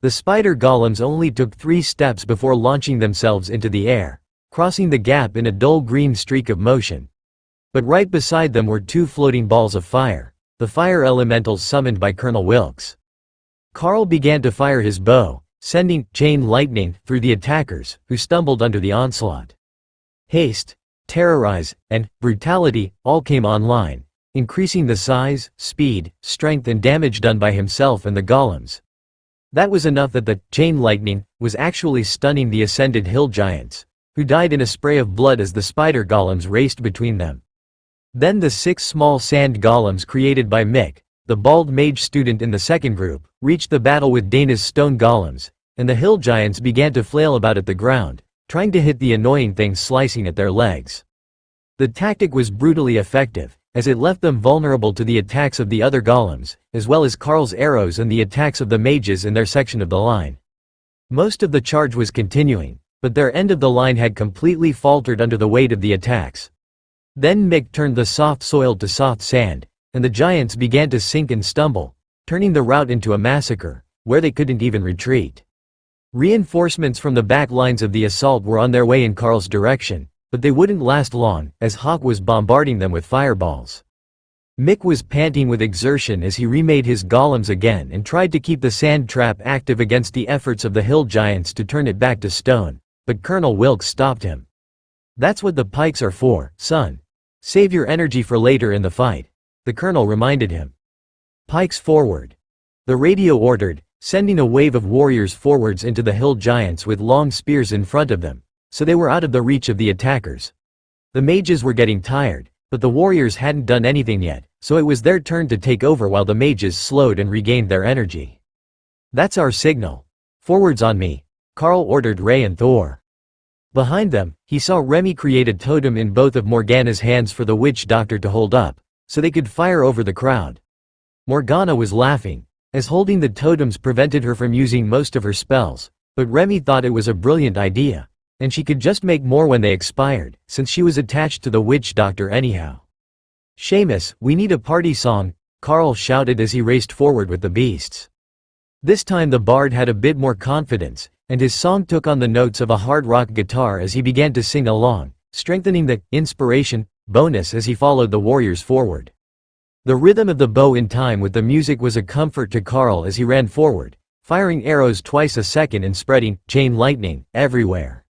The spider golems only took 3 steps before launching themselves into the air, crossing the gap in a dull green streak of motion. But right beside them were 2 floating balls of fire, the fire elementals summoned by Colonel Wilkes. Carl began to fire his bow, sending chain lightning through the attackers, who stumbled under the onslaught. Haste, terrorize, and brutality all came online, increasing the size, speed, strength and damage done by himself and the golems. That was enough that the chain lightning was actually stunning the ascended hill giants, who died in a spray of blood as the spider golems raced between them. Then the 6 small sand golems created by Mick, the bald mage student in the second group, reached the battle with Dana's stone golems, and the hill giants began to flail about at the ground, trying to hit the annoying things slicing at their legs. The tactic was brutally effective, as it left them vulnerable to the attacks of the other golems, as well as Carl's arrows and the attacks of the mages in their section of the line. Most of the charge was continuing, but their end of the line had completely faltered under the weight of the attacks. Then Mick turned the soft soil to soft sand, and the giants began to sink and stumble, turning the rout into a massacre, where they couldn't even retreat. Reinforcements from the back lines of the assault were on their way in Carl's direction, but they wouldn't last long, as Hawk was bombarding them with fireballs. Mick was panting with exertion as he remade his golems again and tried to keep the sand trap active against the efforts of the hill giants to turn it back to stone, but Colonel Wilkes stopped him. "That's what the pikes are for, son. Save your energy for later in the fight," the colonel reminded him. "Pikes forward," the radio ordered, sending a wave of warriors forwards into the hill giants with long spears in front of them, so they were out of the reach of the attackers. The mages were getting tired, but the warriors hadn't done anything yet, so it was their turn to take over while the mages slowed and regained their energy. "That's our signal. Forwards on me," Carl ordered Ray and Thor. Behind them, he saw Remy create a totem in both of Morgana's hands for the witch doctor to hold up, so they could fire over the crowd. Morgana was laughing, as holding the totems prevented her from using most of her spells, but Remy thought it was a brilliant idea, and she could just make more when they expired, since she was attached to the witch doctor anyhow. "Seamus, we need a party song," Carl shouted as he raced forward with the beasts. This time the bard had a bit more confidence, and his song took on the notes of a hard rock guitar as he began to sing along, strengthening the inspiration bonus as he followed the warriors forward. The rhythm of the bow in time with the music was a comfort to Carl as he ran forward, firing arrows twice a second and spreading chain lightning everywhere.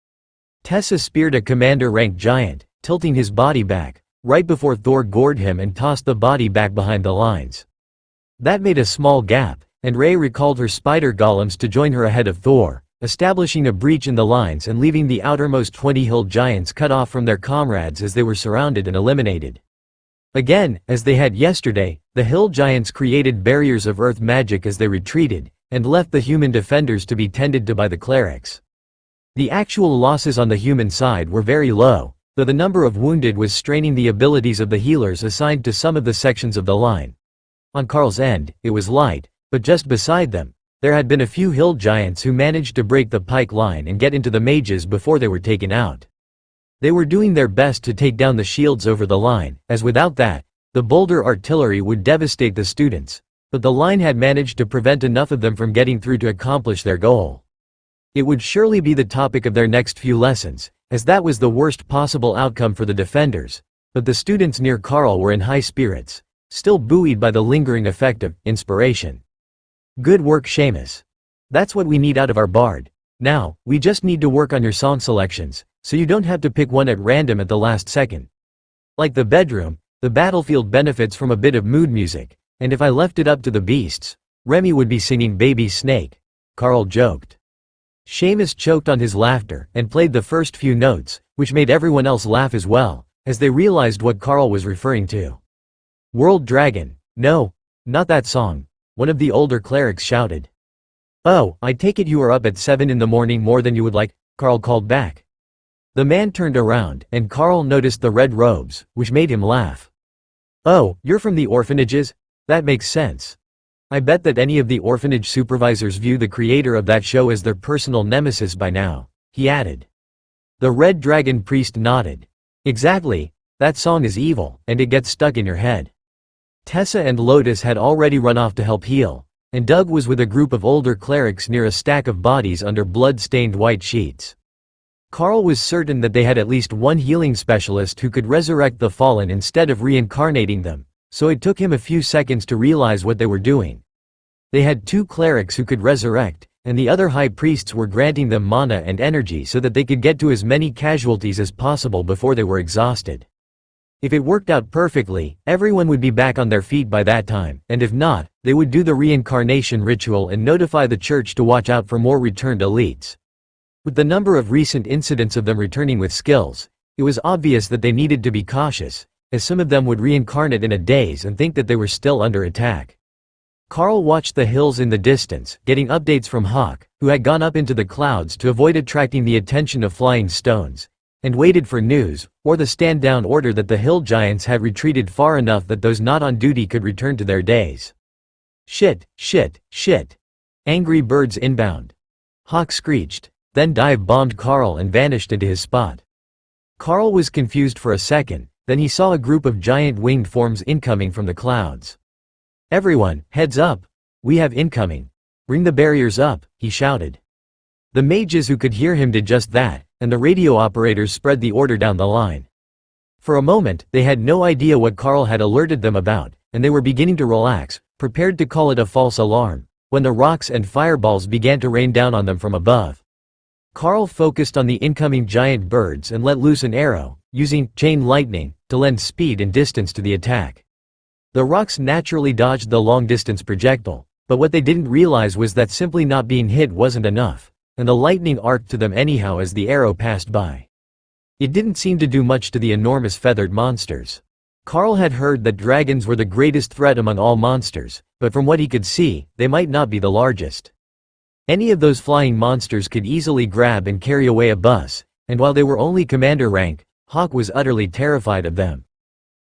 Tessa speared a commander-ranked giant, tilting his body back, right before Thor gored him and tossed the body back behind the lines. That made a small gap, and Rey recalled her spider golems to join her ahead of Thor, establishing a breach in the lines and leaving the outermost 20 hill giants cut off from their comrades as they were surrounded and eliminated. Again, as they had yesterday, the hill giants created barriers of earth magic as they retreated, and left the human defenders to be tended to by the clerics. The actual losses on the human side were very low, though the number of wounded was straining the abilities of the healers assigned to some of the sections of the line. On Karl's end, it was light, but just beside them, there had been a few hill giants who managed to break the pike line and get into the mages before they were taken out. They were doing their best to take down the shields over the line, as without that, the boulder artillery would devastate the students, but the line had managed to prevent enough of them from getting through to accomplish their goal. It would surely be the topic of their next few lessons, as that was the worst possible outcome for the defenders, but the students near Karl were in high spirits, still buoyed by the lingering effect of inspiration. Good work, Seamus. That's what we need out of our bard. Now, we just need to work on your song selections, so you don't have to pick one at random at the last second. Like the bedroom, the battlefield benefits from a bit of mood music, and if I left it up to the beasts, Remy would be singing Baby Snake, Karl joked. Seamus choked on his laughter and played the first few notes, which made everyone else laugh as well, as they realized what Karl was referring to. World Dragon. No, not that song, one of the older clerics shouted. Oh, I take it you are up at 7 in the morning more than you would like, Karl called back. The man turned around, and Karl noticed the red robes, which made him laugh. Oh, you're from the orphanages? That makes sense. I bet that any of the orphanage supervisors view the creator of that show as their personal nemesis by now, he added. The Red Dragon priest nodded. Exactly, that song is evil, and it gets stuck in your head. Tessa and Lotus had already run off to help heal, and Doug was with a group of older clerics near a stack of bodies under blood-stained white sheets. Karl was certain that they had at least one healing specialist who could resurrect the fallen instead of reincarnating them, so it took him a few seconds to realize what they were doing. They had 2 clerics who could resurrect, and the other high priests were granting them mana and energy so that they could get to as many casualties as possible before they were exhausted. If it worked out perfectly, everyone would be back on their feet by that time, and if not, they would do the reincarnation ritual and notify the church to watch out for more returned elites. With the number of recent incidents of them returning with skills, it was obvious that they needed to be cautious, as some of them would reincarnate in a daze and think that they were still under attack. Karl watched the hills in the distance, getting updates from Hawk, who had gone up into the clouds to avoid attracting the attention of flying stones, and waited for news, or the stand-down order that the hill giants had retreated far enough that those not on duty could return to their days. Shit, shit, shit. Angry birds inbound. Hawk screeched, then dive-bombed Karl and vanished into his spot. Karl was confused for a second, then he saw a group of giant winged forms incoming from the clouds. Everyone, heads up! We have incoming! Bring the barriers up, he shouted. The mages who could hear him did just that, and the radio operators spread the order down the line. For a moment, they had no idea what Karl had alerted them about, and they were beginning to relax, prepared to call it a false alarm, when the rocks and fireballs began to rain down on them from above. Karl focused on the incoming giant birds and let loose an arrow, using chain lightning to lend speed and distance to the attack. The rocks naturally dodged the long-distance projectile, but what they didn't realize was that simply not being hit wasn't enough, and the lightning arced to them anyhow as the arrow passed by. It didn't seem to do much to the enormous feathered monsters. Karl had heard that dragons were the greatest threat among all monsters, but from what he could see, they might not be the largest. Any of those flying monsters could easily grab and carry away a bus, and while they were only commander rank, Hawk was utterly terrified of them.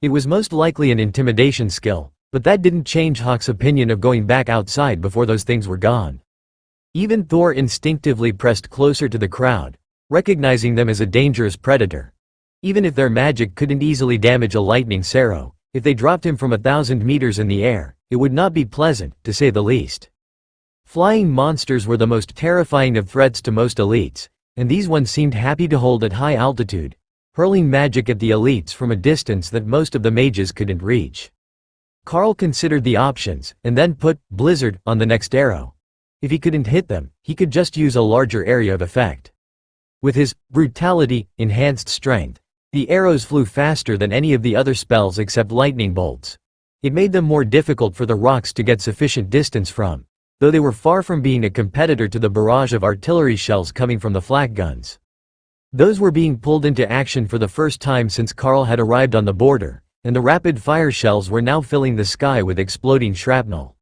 It was most likely an intimidation skill, but that didn't change Hawk's opinion of going back outside before those things were gone. Even Thor instinctively pressed closer to the crowd, recognizing them as a dangerous predator. Even if their magic couldn't easily damage a lightning Sarrow, if they dropped him from 1,000 meters in the air, it would not be pleasant, to say the least. Flying monsters were the most terrifying of threats to most elites, and these ones seemed happy to hold at high altitude, hurling magic at the elites from a distance that most of the mages couldn't reach. Karl considered the options, and then put Blizzard on the next arrow. If he couldn't hit them, he could just use a larger area of effect. With his brutality, enhanced strength, the arrows flew faster than any of the other spells except lightning bolts. It made them more difficult for the rocks to get sufficient distance from, though they were far from being a competitor to the barrage of artillery shells coming from the flak guns. Those were being pulled into action for the first time since Carl had arrived on the border, and the rapid-fire shells were now filling the sky with exploding shrapnel.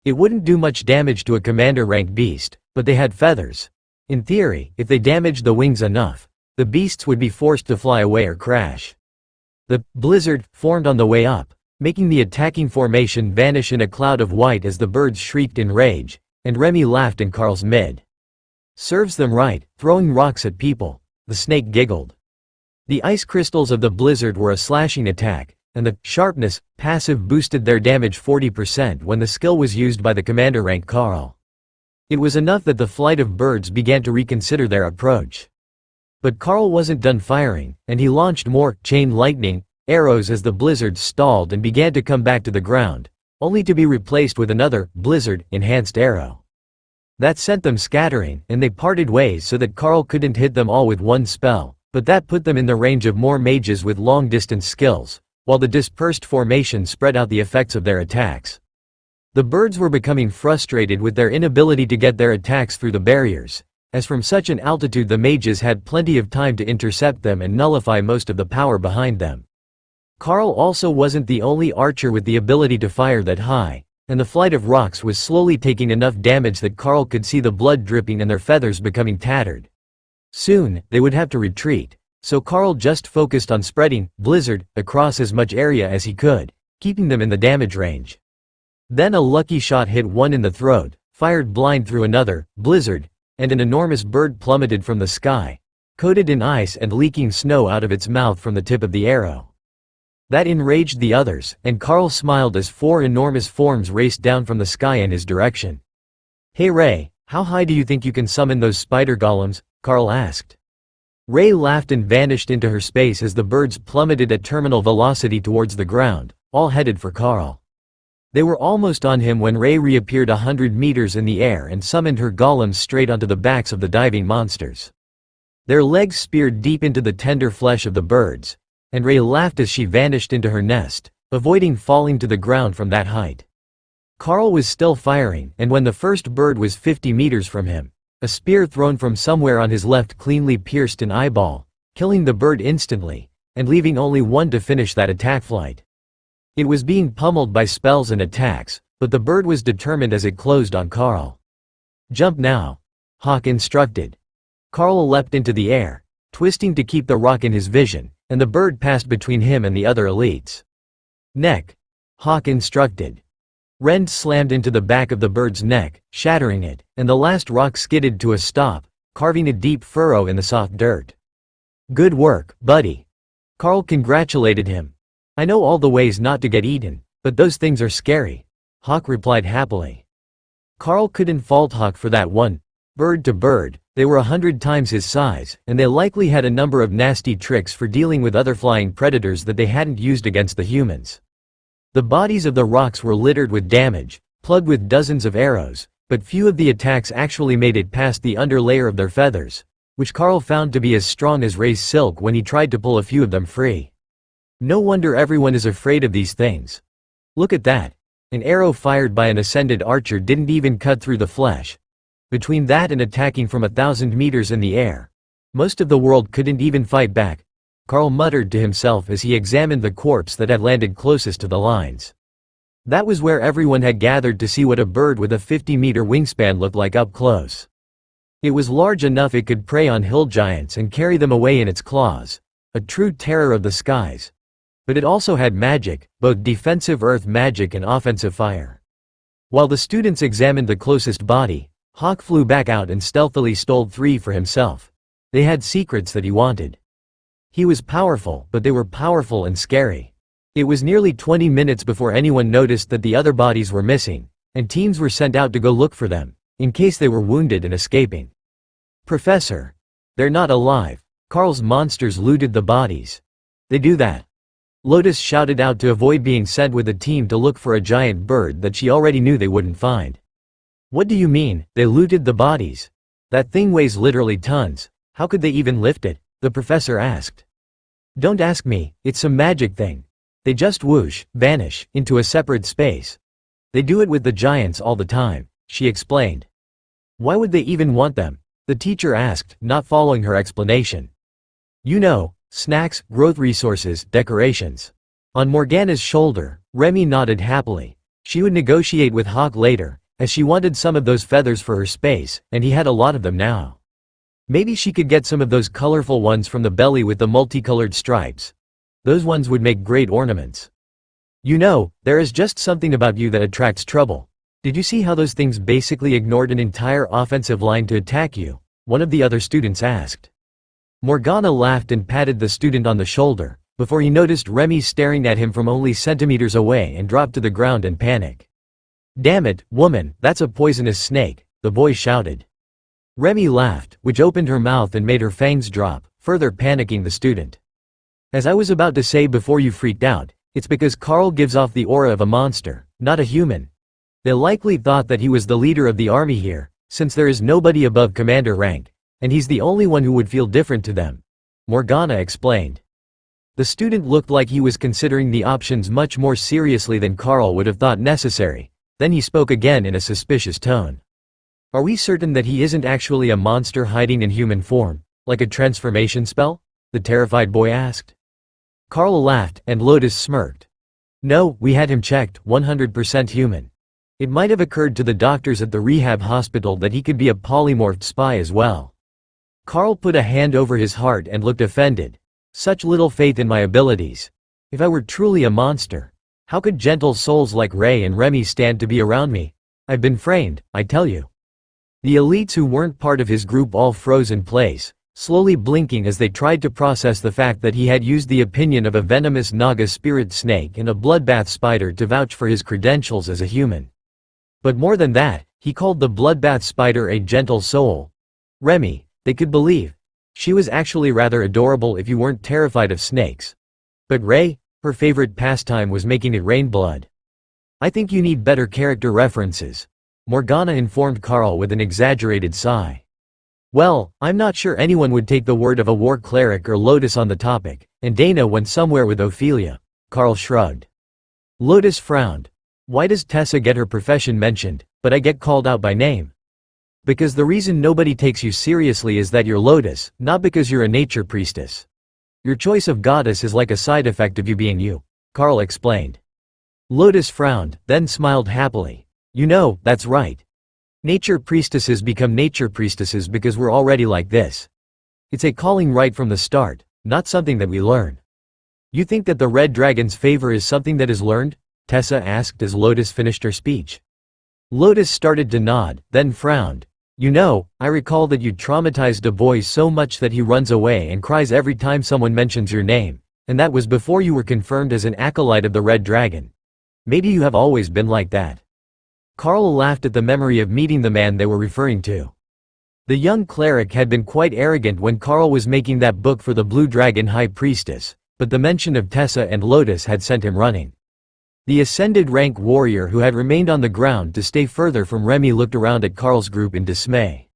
It wouldn't do much damage to a commander-rank beast, but they had feathers. In theory, if they damaged the wings enough, the beasts would be forced to fly away or crash. The blizzard formed on the way up, making the attacking formation vanish in a cloud of white as the birds shrieked in rage, and Remy laughed in Carl's mid. "Serves them right, throwing rocks at people," the snake giggled. The ice crystals of the blizzard were a slashing attack, and the sharpness passive boosted their damage 40% when the skill was used by the commander-rank Carl. It was enough that the flight of birds began to reconsider their approach. But Carl wasn't done firing, and he launched more chain lightning arrows as the blizzard stalled and began to come back to the ground, only to be replaced with another blizzard-enhanced arrow. That sent them scattering, and they parted ways so that Carl couldn't hit them all with one spell, but that put them in the range of more mages with long-distance skills, while the dispersed formation spread out the effects of their attacks. The birds were becoming frustrated with their inability to get their attacks through the barriers, as from such an altitude the mages had plenty of time to intercept them and nullify most of the power behind them. Carl also wasn't the only archer with the ability to fire that high, and the flight of rocks was slowly taking enough damage that Carl could see the blood dripping and their feathers becoming tattered. Soon, they would have to retreat, so Carl just focused on spreading blizzard across as much area as he could, keeping them in the damage range. Then a lucky shot hit one in the throat, fired blind through another blizzard, and an enormous bird plummeted from the sky, coated in ice and leaking snow out of its mouth from the tip of the arrow. That enraged the others, and Carl smiled as 4 enormous forms raced down from the sky in his direction. "Hey Ray, how high do you think you can summon those spider golems?" Carl asked. Ray laughed and vanished into her space as the birds plummeted at terminal velocity towards the ground, all headed for Carl. They were almost on him when Ray reappeared 100 meters in the air and summoned her golems straight onto the backs of the diving monsters. Their legs speared deep into the tender flesh of the birds, and Ray laughed as she vanished into her nest, avoiding falling to the ground from that height. Carl was still firing, and when the first bird was 50 meters from him, a spear thrown from somewhere on his left cleanly pierced an eyeball, killing the bird instantly, and leaving only one to finish that attack flight. It was being pummeled by spells and attacks, but the bird was determined as it closed on Carl. "Jump now," Hawk instructed. Carl leapt into the air, twisting to keep the rock in his vision, and the bird passed between him and the other elites. "Neck," Hawk instructed. Rend slammed into the back of the bird's neck, shattering it, and the last rock skidded to a stop, carving a deep furrow in the soft dirt. "Good work, buddy." Carl congratulated him. "I know all the ways not to get eaten, but those things are scary," Hawk replied happily. Carl couldn't fault Hawk for that one. Bird to bird, they were 100 times his size, and they likely had a number of nasty tricks for dealing with other flying predators that they hadn't used against the humans. The bodies of the rocks were littered with damage, plugged with dozens of arrows, but few of the attacks actually made it past the underlayer of their feathers, which Carl found to be as strong as Ray's silk when he tried to pull a few of them free. No wonder everyone is afraid of these things. Look at that. An arrow fired by an ascended archer didn't even cut through the flesh. Between that and attacking from 1,000 meters in the air, most of the world couldn't even fight back, Carl muttered to himself as he examined the corpse that had landed closest to the lines. That was where everyone had gathered to see what a bird with a 50-meter wingspan looked like up close. It was large enough it could prey on hill giants and carry them away in its claws, a true terror of the skies. But it also had magic, both defensive earth magic and offensive fire. While the students examined the closest body, Hawk flew back out and stealthily stole 3 for himself. They had secrets that he wanted. He was powerful, but they were powerful and scary. It was nearly 20 minutes before anyone noticed that the other bodies were missing, and teams were sent out to go look for them, in case they were wounded and escaping. "Professor, they're not alive." Carl's monsters looted the bodies. "They do that?" Lotus shouted out to avoid being sent with a team to look for a giant bird that she already knew they wouldn't find. "What do you mean, they looted the bodies? That thing weighs literally tons. How could they even lift it?" the professor asked. "Don't ask me, it's some magic thing. They just whoosh, vanish, into a separate space. They do it with the giants all the time," she explained. Why would they even want them? The teacher asked, not following her explanation. You know, snacks, growth resources, decorations. On Morgana's shoulder, Remy nodded happily. She would negotiate with Hawk later, as she wanted some of those feathers for her space, and he had a lot of them now. Maybe she could get some of those colorful ones from the belly with the multicolored stripes. Those ones would make great ornaments. You know, there is just something about you that attracts trouble. Did you see how those things basically ignored an entire offensive line to attack you? One of the other students asked. Morgana laughed and patted the student on the shoulder, before he noticed Remy staring at him from only centimeters away and dropped to the ground in panic. Damn it, woman, that's a poisonous snake, the boy shouted. Remy laughed, which opened her mouth and made her fangs drop, further panicking the student. As I was about to say before you freaked out, it's because Carl gives off the aura of a monster, not a human. They likely thought that he was the leader of the army here, since there is nobody above commander rank, and he's the only one who would feel different to them. Morgana explained. The student looked like he was considering the options much more seriously than Carl would have thought necessary, then he spoke again in a suspicious tone. Are we certain that he isn't actually a monster hiding in human form, like a transformation spell? The terrified boy asked. Carl laughed, and Lotus smirked. No, we had him checked, 100% human. It might have occurred to the doctors at the rehab hospital that he could be a polymorphed spy as well. Carl put a hand over his heart and looked offended. Such little faith in my abilities. If I were truly a monster, how could gentle souls like Ray and Remy stand to be around me? I've been framed, I tell you. The elites who weren't part of his group all froze in place, slowly blinking as they tried to process the fact that he had used the opinion of a venomous Naga spirit snake and a bloodbath spider to vouch for his credentials as a human. But more than that, he called the bloodbath spider a gentle soul. Remy, they could believe. She was actually rather adorable if you weren't terrified of snakes. But Ray, her favorite pastime was making it rain blood. I think you need better character references, Morgana informed Carl with an exaggerated sigh. Well, I'm not sure anyone would take the word of a war cleric or Lotus on the topic, and Dana went somewhere with Ophelia. Carl shrugged. Lotus frowned. Why does Tessa get her profession mentioned, but I get called out by name? Because the reason nobody takes you seriously is that you're Lotus, not because you're a nature priestess. Your choice of goddess is like a side effect of you being you, Carl explained. Lotus frowned, then smiled happily. You know, that's right. Nature priestesses become nature priestesses because we're already like this. It's a calling right from the start, not something that we learn. You think that the red dragon's favor is something that is learned? Tessa asked as Lotus finished her speech. Lotus started to nod, then frowned. You know, I recall that you traumatized a boy so much that he runs away and cries every time someone mentions your name, and that was before you were confirmed as an acolyte of the Red Dragon. Maybe you have always been like that. Carl laughed at the memory of meeting the man they were referring to. The young cleric had been quite arrogant when Carl was making that book for the Blue Dragon High Priestess, but the mention of Tessa and Lotus had sent him running. The ascended rank warrior who had remained on the ground to stay further from Remy looked around at Carl's group in dismay.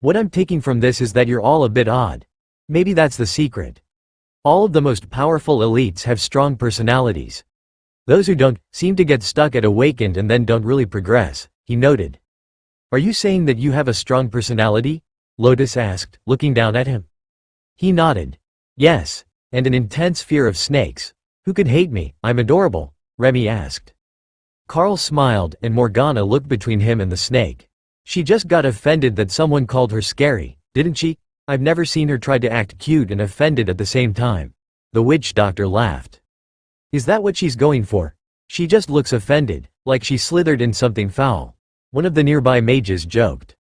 What I'm taking from this is that you're all a bit odd. Maybe that's the secret. All of the most powerful elites have strong personalities. Those who don't, seem to get stuck at awakened and then don't really progress, he noted. Are you saying that you have a strong personality? Lotus asked, looking down at him. He nodded. Yes, and an intense fear of snakes. Who could hate me? I'm adorable, Remy asked. Carl smiled, and Morgana looked between him and the snake. She just got offended that someone called her scary, didn't she? I've never seen her try to act cute and offended at the same time. The witch doctor laughed. Is that what she's going for? She just looks offended, like she slithered in something foul. One of the nearby mages joked.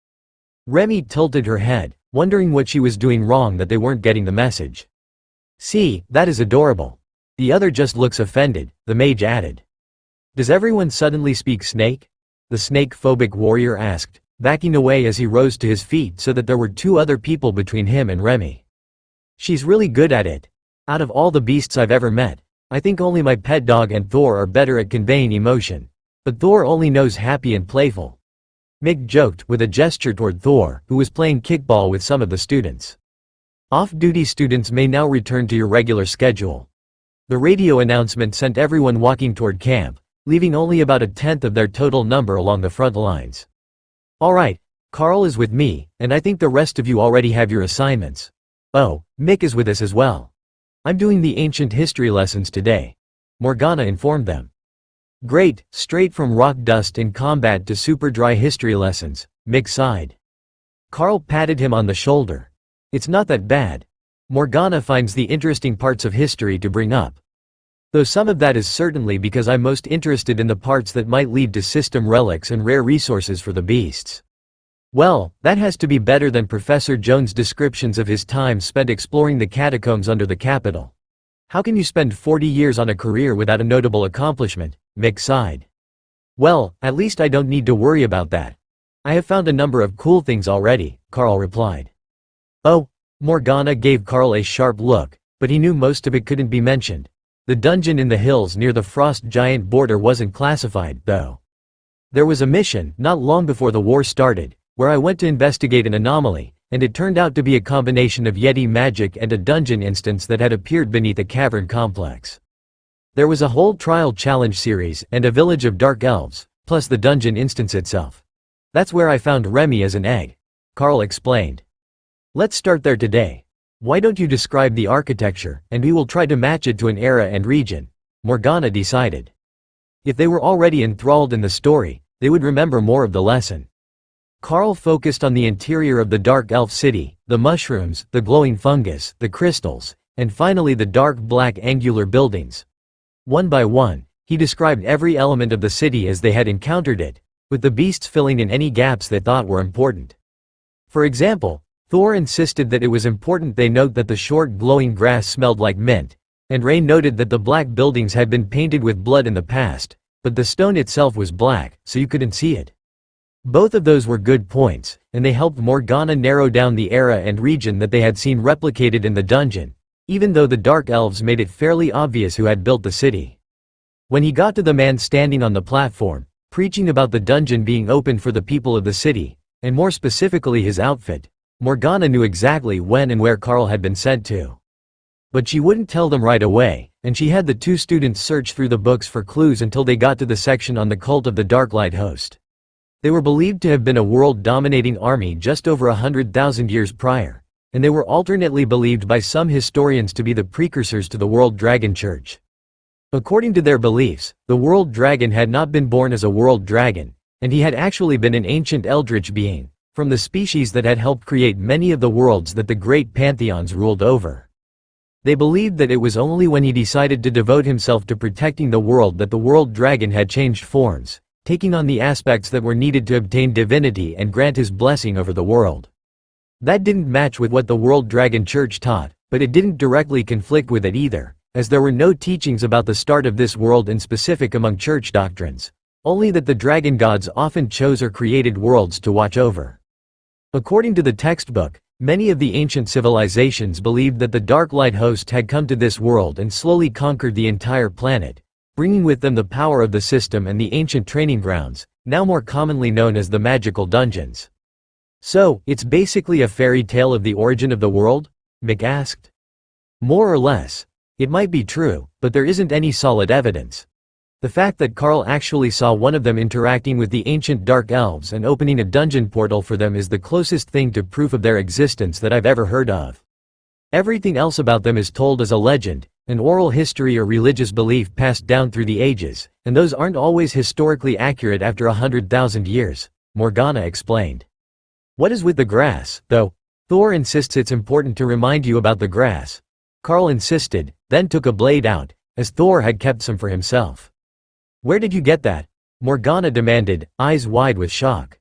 Remy tilted her head, wondering what she was doing wrong that they weren't getting the message. See, that is adorable. The other just looks offended, the mage added. Does everyone suddenly speak snake? The snake-phobic warrior asked, backing away as he rose to his feet so that there were two other people between him and Remy. She's really good at it. Out of all the beasts I've ever met, I think only my pet dog and Thor are better at conveying emotion. But Thor only knows happy and playful. Mick joked with a gesture toward Thor, who was playing kickball with some of the students. Off-duty students may now return to your regular schedule. The radio announcement sent everyone walking toward camp, leaving only about a tenth of their total number along the front lines. Alright, Carl is with me, and I think the rest of you already have your assignments. Oh, Mick is with us as well. I'm doing the ancient history lessons today, Morgana informed them. Great, straight from rock dust in combat to super dry history lessons, Mick sighed. Carl patted him on the shoulder. It's not that bad. Morgana finds the interesting parts of history to bring up. Though some of that is certainly because I'm most interested in the parts that might lead to system relics and rare resources for the beasts. Well, that has to be better than Professor Jones' descriptions of his time spent exploring the catacombs under the Capitol. How can you spend 40 years on a career without a notable accomplishment? Mick sighed. Well, at least I don't need to worry about that. I have found a number of cool things already, Carl replied. Oh, Morgana gave Carl a sharp look, but he knew most of it couldn't be mentioned. The dungeon in the hills near the frost giant border wasn't classified, though. There was a mission, not long before the war started, where I went to investigate an anomaly, and it turned out to be a combination of Yeti magic and a dungeon instance that had appeared beneath a cavern complex. There was a whole trial challenge series and a village of dark elves, plus the dungeon instance itself. That's where I found Remy as an egg, Carl explained. Let's start there today. Why don't you describe the architecture, and we will try to match it to an era and region, Morgana decided. If they were already enthralled in the story, they would remember more of the lesson. Carl focused on the interior of the dark elf city, the mushrooms, the glowing fungus, the crystals, and finally the dark black angular buildings. One by one, he described every element of the city as they had encountered it, with the beasts filling in any gaps they thought were important. For example, Thor insisted that it was important they note that the short glowing grass smelled like mint, and Ray noted that the black buildings had been painted with blood in the past, but the stone itself was black, so you couldn't see it. Both of those were good points, and they helped Morgana narrow down the era and region that they had seen replicated in the dungeon, even though the dark elves made it fairly obvious who had built the city. When he got to the man standing on the platform, preaching about the dungeon being open for the people of the city, and more specifically his outfit, Morgana knew exactly when and where Carl had been sent to. But she wouldn't tell them right away, and she had the two students search through the books for clues until they got to the section on the cult of the Darklight Host. They were believed to have been a world-dominating army just over 100,000 years prior, and they were alternately believed by some historians to be the precursors to the World Dragon Church. According to their beliefs, the World Dragon had not been born as a world dragon, and he had actually been an ancient eldritch being, from the species that had helped create many of the worlds that the great pantheons ruled over. They believed that it was only when he decided to devote himself to protecting the world that the world dragon had changed forms, taking on the aspects that were needed to obtain divinity and grant his blessing over the world. That didn't match with what the World Dragon Church taught, but it didn't directly conflict with it either, as there were no teachings about the start of this world in specific among church doctrines, only that the dragon gods often chose or created worlds to watch over. According to the textbook, many of the ancient civilizations believed that the Darklight Host had come to this world and slowly conquered the entire planet, bringing with them the power of the system and the ancient training grounds, now more commonly known as the magical dungeons. So, it's basically a fairy tale of the origin of the world? Mick asked. More or less. It might be true, but there isn't any solid evidence. The fact that Carl actually saw one of them interacting with the ancient dark elves and opening a dungeon portal for them is the closest thing to proof of their existence that I've ever heard of. Everything else about them is told as a legend, an oral history or religious belief passed down through the ages, and those aren't always historically accurate after 100,000 years, Morgana explained. What is with the grass, though? Thor insists it's important to remind you about the grass. Carl insisted, then took a blade out, as Thor had kept some for himself. Where did you get that? Morgana demanded, eyes wide with shock.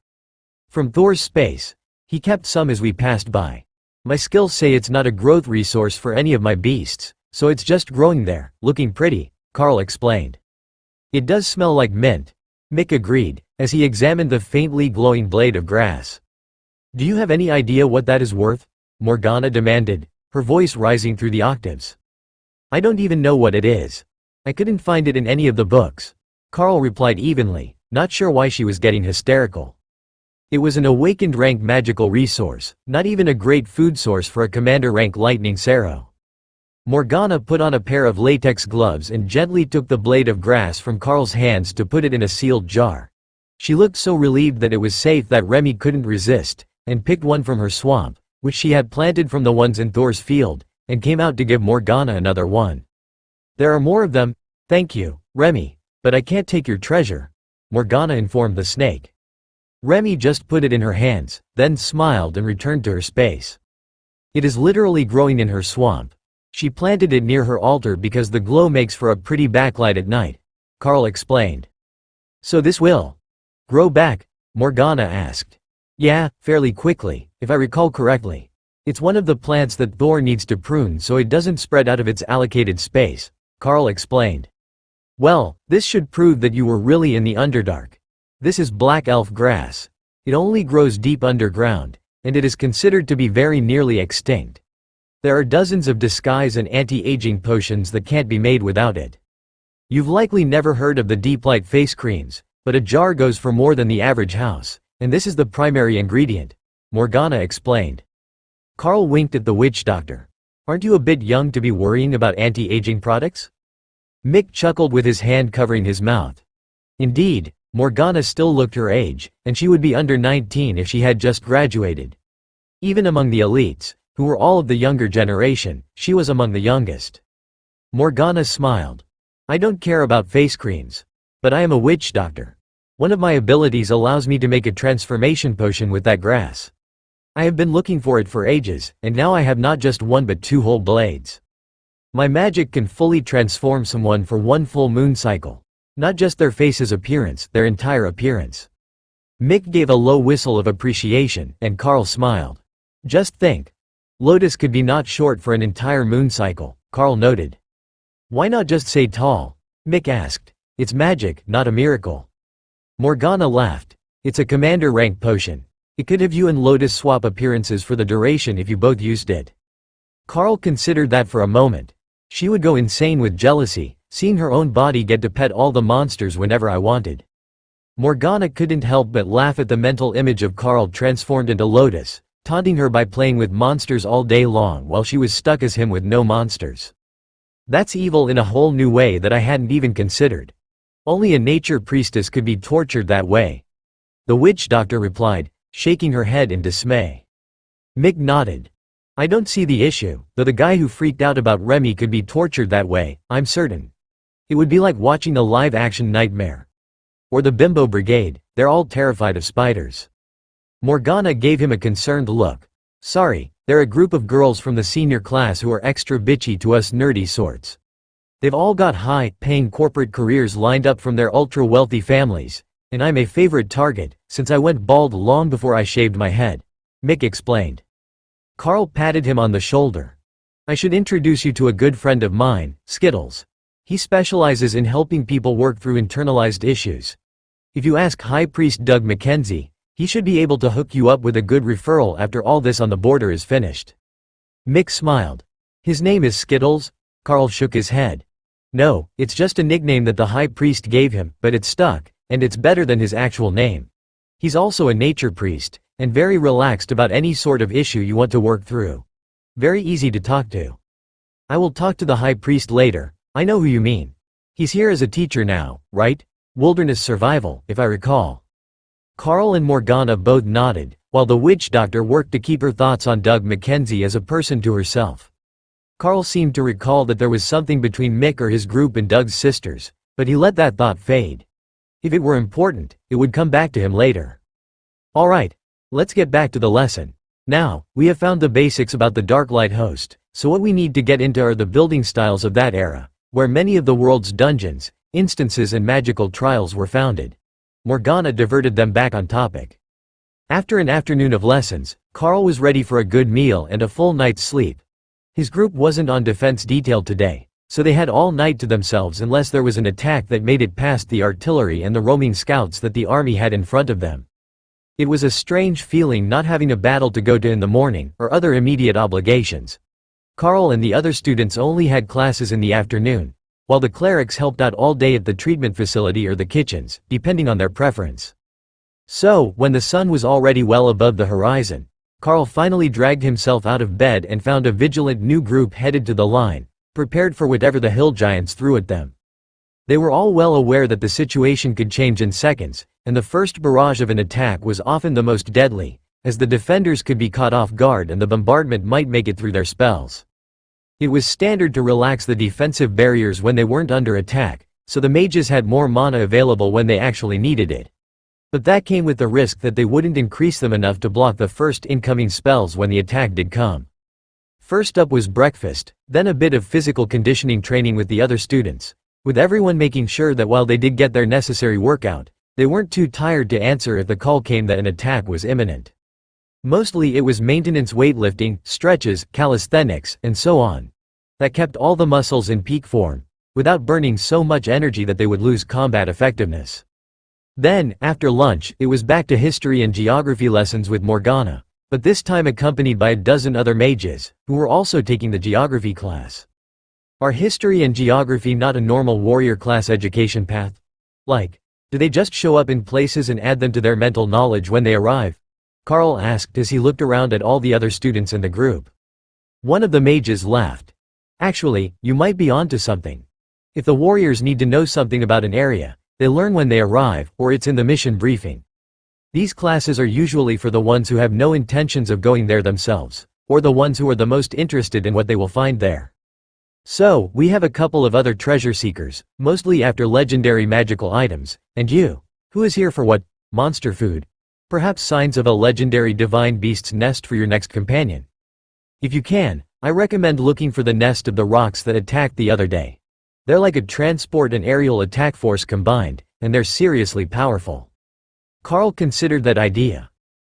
From Thor's space. He kept some as we passed by. My skills say it's not a growth resource for any of my beasts, so it's just growing there, looking pretty, Carl explained. It does smell like mint, Mick agreed, as he examined the faintly glowing blade of grass. Do you have any idea what that is worth? Morgana demanded, her voice rising through the octaves. I don't even know what it is. I couldn't find it in any of the books. Carl replied evenly, not sure why she was getting hysterical. It was an awakened rank magical resource, not even a great food source for a commander rank lightning Sero. Morgana put on a pair of latex gloves and gently took the blade of grass from Carl's hands to put it in a sealed jar. She looked so relieved that it was safe that Remy couldn't resist, and picked one from her swamp, which she had planted from the ones in Thor's field, and came out to give Morgana another one. "There are more of them, thank you, Remy, but I can't take your treasure," Morgana informed the snake. Remy just put it in her hands, then smiled and returned to her space. "It is literally growing in her swamp. She planted it near her altar because the glow makes for a pretty backlight at night," Carl explained. "So this will grow back?" Morgana asked. "Yeah, fairly quickly, if I recall correctly. It's one of the plants that Thor needs to prune so it doesn't spread out of its allocated space," Carl explained. "Well, this should prove that you were really in the Underdark. This is black elf grass. It only grows deep underground, and it is considered to be very nearly extinct. There are dozens of disguise and anti-aging potions that can't be made without it. You've likely never heard of the deep light face creams, but a jar goes for more than the average house, and this is the primary ingredient," Morgana explained. Carl winked at the witch doctor. "Aren't you a bit young to be worrying about anti-aging products?" Mick chuckled with his hand covering his mouth. Indeed, Morgana still looked her age, and she would be under 19 if she had just graduated. Even among the elites, who were all of the younger generation, she was among the youngest. Morgana smiled. "I don't care about face creams. But I am a witch doctor. One of my abilities allows me to make a transformation potion with that grass. I have been looking for it for ages, and now I have not just one but 2 whole blades. My magic can fully transform someone for 1 full moon cycle. Not just their face's appearance, their entire appearance." Mick gave a low whistle of appreciation, and Carl smiled. "Just think. Lotus could be not short for an entire moon cycle," Carl noted. "Why not just say tall?" Mick asked. "It's magic, not a miracle." Morgana laughed. "It's a commander rank potion. It could have you and Lotus swap appearances for the duration if you both used it." Carl considered that for a moment. "She would go insane with jealousy, seeing her own body get to pet all the monsters whenever I wanted." Morgana couldn't help but laugh at the mental image of Carl transformed into Lotus, taunting her by playing with monsters all day long while she was stuck as him with no monsters. "That's evil in a whole new way that I hadn't even considered. Only a nature priestess could be tortured that way," the witch doctor replied, shaking her head in dismay. Mick nodded. "I don't see the issue, though the guy who freaked out about Remy could be tortured that way, I'm certain. It would be like watching a live-action nightmare. Or the Bimbo Brigade, they're all terrified of spiders." Morgana gave him a concerned look. "Sorry, they're a group of girls from the senior class who are extra bitchy to us nerdy sorts. They've all got high-paying corporate careers lined up from their ultra-wealthy families, and I'm a favorite target, since I went bald long before I shaved my head," Mick explained. Carl patted him on the shoulder. "I should introduce you to a good friend of mine, Skittles. He specializes in helping people work through internalized issues. If you ask High Priest Doug Mackenzie, he should be able to hook you up with a good referral after all this on the border is finished." Mick smiled. "His name is Skittles?" Carl shook his head. "No, it's just a nickname that the High Priest gave him, but it stuck, and it's better than his actual name. He's also a nature priest, and very relaxed about any sort of issue you want to work through. Very easy to talk to." "I will talk to the High Priest later. I know who you mean. He's here as a teacher now, right? Wilderness survival, if I recall." Carl and Morgana both nodded, while the witch doctor worked to keep her thoughts on Doug Mackenzie as a person to herself. Carl seemed to recall that there was something between Mick or his group and Doug's sisters, but he let that thought fade. If it were important, it would come back to him later. "All right, let's get back to the lesson. Now, we have found the basics about the Darklight host, so what we need to get into are the building styles of that era, where many of the world's dungeons, instances and magical trials were founded." Morgana diverted them back on topic. After an afternoon of lessons, Carl was ready for a good meal and a full night's sleep. His group wasn't on defense detail today, so they had all night to themselves unless there was an attack that made it past the artillery and the roaming scouts that the army had in front of them. It was a strange feeling not having a battle to go to in the morning, or other immediate obligations. Carl and the other students only had classes in the afternoon, while the clerics helped out all day at the treatment facility or the kitchens, depending on their preference. So, when the sun was already well above the horizon, Carl finally dragged himself out of bed and found a vigilant new group headed to the line, prepared for whatever the hill giants threw at them. They were all well aware that the situation could change in seconds, and the first barrage of an attack was often the most deadly, as the defenders could be caught off guard and the bombardment might make it through their spells. It was standard to relax the defensive barriers when they weren't under attack, so the mages had more mana available when they actually needed it. But that came with the risk that they wouldn't increase them enough to block the first incoming spells when the attack did come. First up was breakfast, then a bit of physical conditioning training with the other students, with everyone making sure that while they did get their necessary workout, they weren't too tired to answer if the call came that an attack was imminent. Mostly it was maintenance weightlifting, stretches, calisthenics, and so on. That kept all the muscles in peak form, without burning so much energy that they would lose combat effectiveness. Then, after lunch, it was back to history and geography lessons with Morgana, but this time accompanied by a dozen other mages, who were also taking the geography class. Are history and geography not a normal warrior class education path? Like, do they just show up in places and add them to their mental knowledge when they arrive? Carl asked as he looked around at all the other students in the group. One of the mages laughed. Actually, you might be onto something. If the warriors need to know something about an area, they learn when they arrive, or it's in the mission briefing. These classes are usually for the ones who have no intentions of going there themselves, or the ones who are the most interested in what they will find there. So, we have a couple of other treasure seekers, mostly after legendary magical items, and you. Who is here for what? Monster food? Perhaps signs of a legendary divine beast's nest for your next companion. If you can, I recommend looking for the nest of the rocks that attacked the other day. They're like a transport and aerial attack force combined, and they're seriously powerful. Carl considered that idea.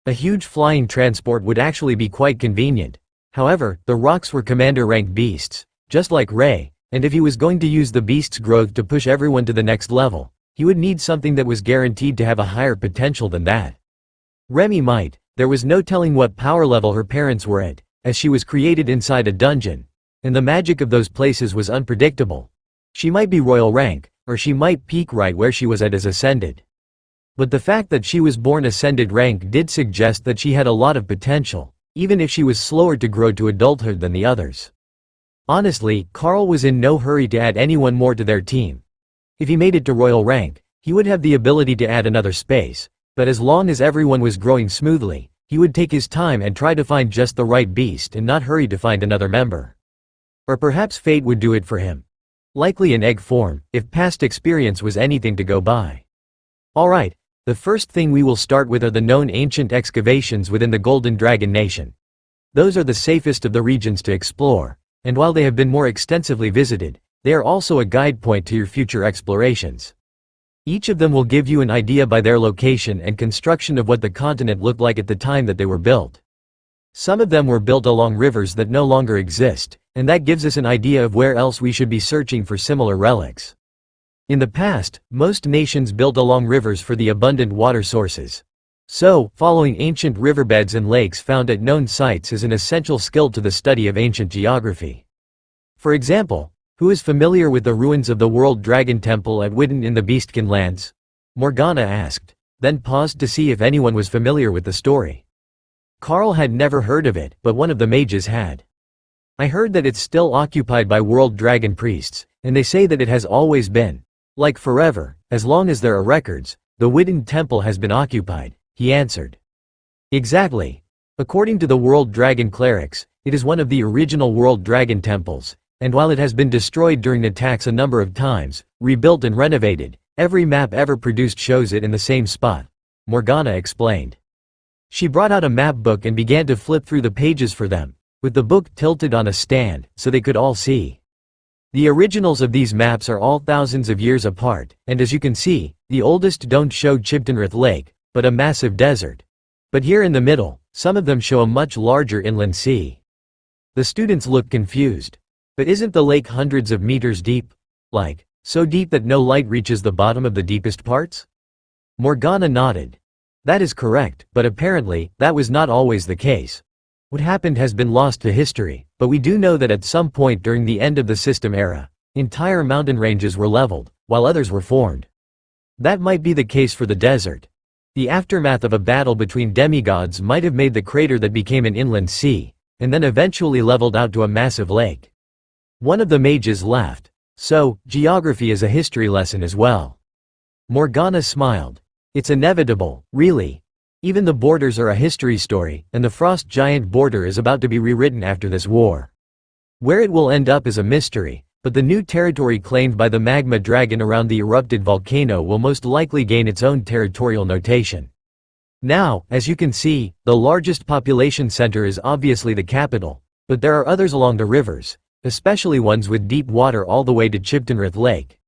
A huge flying transport would actually be quite convenient. However, the rocks were commander-rank beasts, just like Ray, and if he was going to use the beast's growth to push everyone to the next level, he would need something that was guaranteed to have a higher potential than that. Remy might. There was no telling what power level her parents were at, as she was created inside a dungeon, and the magic of those places was unpredictable. She might be royal rank, or she might peak right where she was at as ascended. But the fact that she was born ascended rank did suggest that she had a lot of potential, even if she was slower to grow to adulthood than the others. Honestly, Carl was in no hurry to add anyone more to their team. If he made it to royal rank, he would have the ability to add another space. But as long as everyone was growing smoothly, he would take his time and try to find just the right beast and not hurry to find another member. Or perhaps fate would do it for him. Likely in egg form, if past experience was anything to go by. Alright, the first thing we will start with are the known ancient excavations within the Golden Dragon Nation. Those are the safest of the regions to explore, and while they have been more extensively visited, they are also a guide point to your future explorations. Each of them will give you an idea by their location and construction of what the continent looked like at the time that they were built. Some of them were built along rivers that no longer exist, and that gives us an idea of where else we should be searching for similar relics. In the past, most nations built along rivers for the abundant water sources. So, following ancient riverbeds and lakes found at known sites is an essential skill to the study of ancient geography. For example, who is familiar with the ruins of the World Dragon Temple at Widden in the Beastkin lands? Morgana asked, then paused to see if anyone was familiar with the story. Carl had never heard of it, but one of the mages had. I heard that it's still occupied by World Dragon priests, and they say that it has always been. Like forever, as long as there are records, the Widden Temple has been occupied, he answered. Exactly. According to the World Dragon clerics, it is one of the original World Dragon temples. And while it has been destroyed during attacks a number of times, rebuilt and renovated, every map ever produced shows it in the same spot, Morgana explained. She brought out a map book and began to flip through the pages for them, with the book tilted on a stand, so they could all see. The originals of these maps are all thousands of years apart, and as you can see, the oldest don't show Chibtenrith Lake, but a massive desert. But here in the middle, some of them show a much larger inland sea. The students looked confused. But isn't the lake hundreds of meters deep? Like, so deep that no light reaches the bottom of the deepest parts? Morgana nodded. That is correct, but apparently, that was not always the case. What happened has been lost to history, but we do know that at some point during the end of the system era, entire mountain ranges were leveled, while others were formed. That might be the case for the desert. The aftermath of a battle between demigods might have made the crater that became an inland sea, and then eventually leveled out to a massive lake. One of the mages laughed. So, geography is a history lesson as well. Morgana smiled. It's inevitable, really. Even the borders are a history story, and the frost giant border is about to be rewritten after this war. Where it will end up is a mystery, but the new territory claimed by the magma dragon around the erupted volcano will most likely gain its own territorial notation. Now, as you can see, the largest population center is obviously the capital, but there are others along the rivers, especially ones with deep water all the way to Chiptonrith Lake.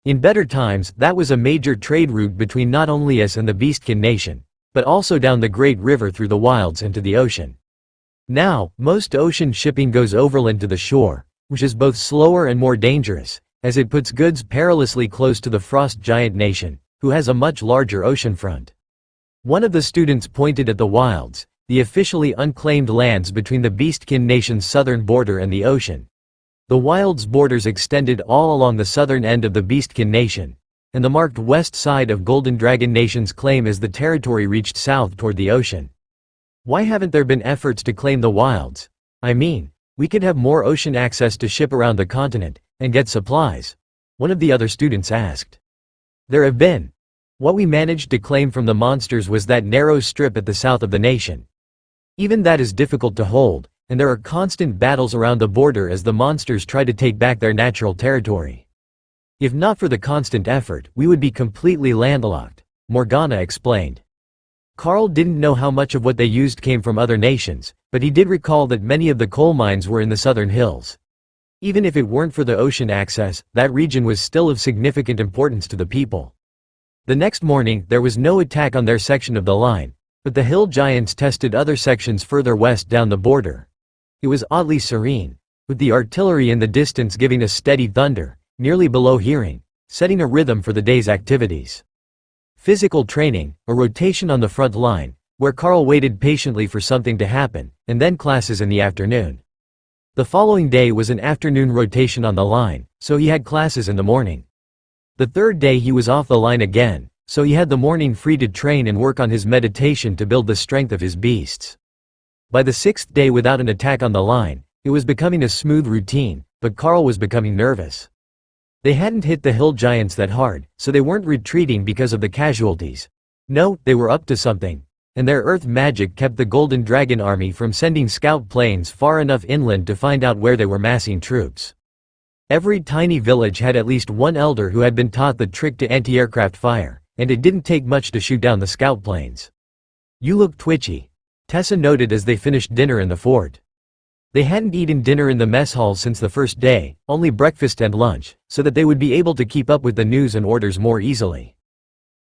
In better times, that was a major trade route between not only us and the Beastkin nation, but also down the Great River through the wilds and to the ocean. Now, most ocean shipping goes overland to the shore, which is both slower and more dangerous, as it puts goods perilously close to the frost giant nation, who has a much larger oceanfront. One of the students pointed at the wilds, the officially unclaimed lands between the Beastkin nation's southern border and the ocean. The wilds' borders extended all along the southern end of the Beastkin nation, and the marked west side of Golden Dragon Nation's claim as the territory reached south toward the ocean. Why haven't there been efforts to claim the wilds? I mean, we could have more ocean access to ship around the continent, and get supplies. One of the other students asked. There have been. What we managed to claim from the monsters was that narrow strip at the south of the nation. Even that is difficult to hold, and there are constant battles around the border as the monsters try to take back their natural territory. If not for the constant effort, we would be completely landlocked, Morgana explained. Carl didn't know how much of what they used came from other nations, but he did recall that many of the coal mines were in the southern hills. Even if it weren't for the ocean access, that region was still of significant importance to the people. The next morning, there was no attack on their section of the line, but the hill giants tested other sections further west down the border. It was oddly serene, with the artillery in the distance giving a steady thunder, nearly below hearing, setting a rhythm for the day's activities. Physical training, a rotation on the front line, where Carl waited patiently for something to happen, and then classes in the afternoon. The following day was an afternoon rotation on the line, so he had classes in the morning. The third day he was off the line again, so he had the morning free to train and work on his meditation to build the strength of his beasts. By the sixth day without an attack on the line, it was becoming a smooth routine, but Carl was becoming nervous. They hadn't hit the hill giants that hard, so they weren't retreating because of the casualties. No, they were up to something, and their earth magic kept the Golden Dragon army from sending scout planes far enough inland to find out where they were massing troops. Every tiny village had at least one elder who had been taught the trick to anti-aircraft fire, and it didn't take much to shoot down the scout planes. You look twitchy, Tessa noted as they finished dinner in the fort. They hadn't eaten dinner in the mess hall since the first day, only breakfast and lunch, so that they would be able to keep up with the news and orders more easily.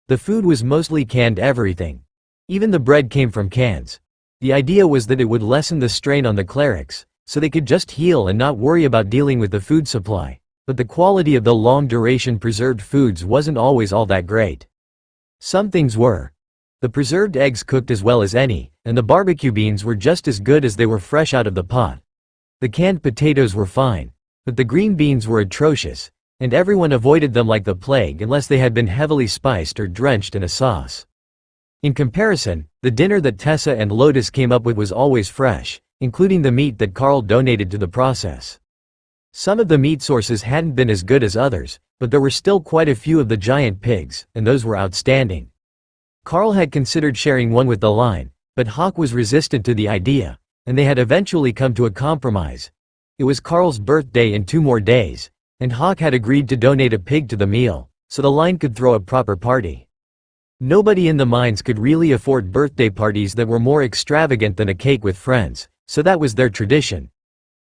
The food was mostly canned everything. Even the bread came from cans. The idea was that it would lessen the strain on the clerics, so they could just heal and not worry about dealing with the food supply, but the quality of the long-duration preserved foods wasn't always all that great. Some things were. The preserved eggs cooked as well as any, and the barbecue beans were just as good as they were fresh out of the pot. The canned potatoes were fine, but the green beans were atrocious, and everyone avoided them like the plague unless they had been heavily spiced or drenched in a sauce. In comparison, the dinner that Tessa and Lotus came up with was always fresh, including the meat that Carl donated to the process. Some of the meat sources hadn't been as good as others, but there were still quite a few of the giant pigs, and those were outstanding. Carl had considered sharing one with the line, but Hawk was resistant to the idea, and they had eventually come to a compromise. It was Carl's birthday in 2 more days, and Hawk had agreed to donate a pig to the meal, so the line could throw a proper party. Nobody in the mines could really afford birthday parties that were more extravagant than a cake with friends, so that was their tradition.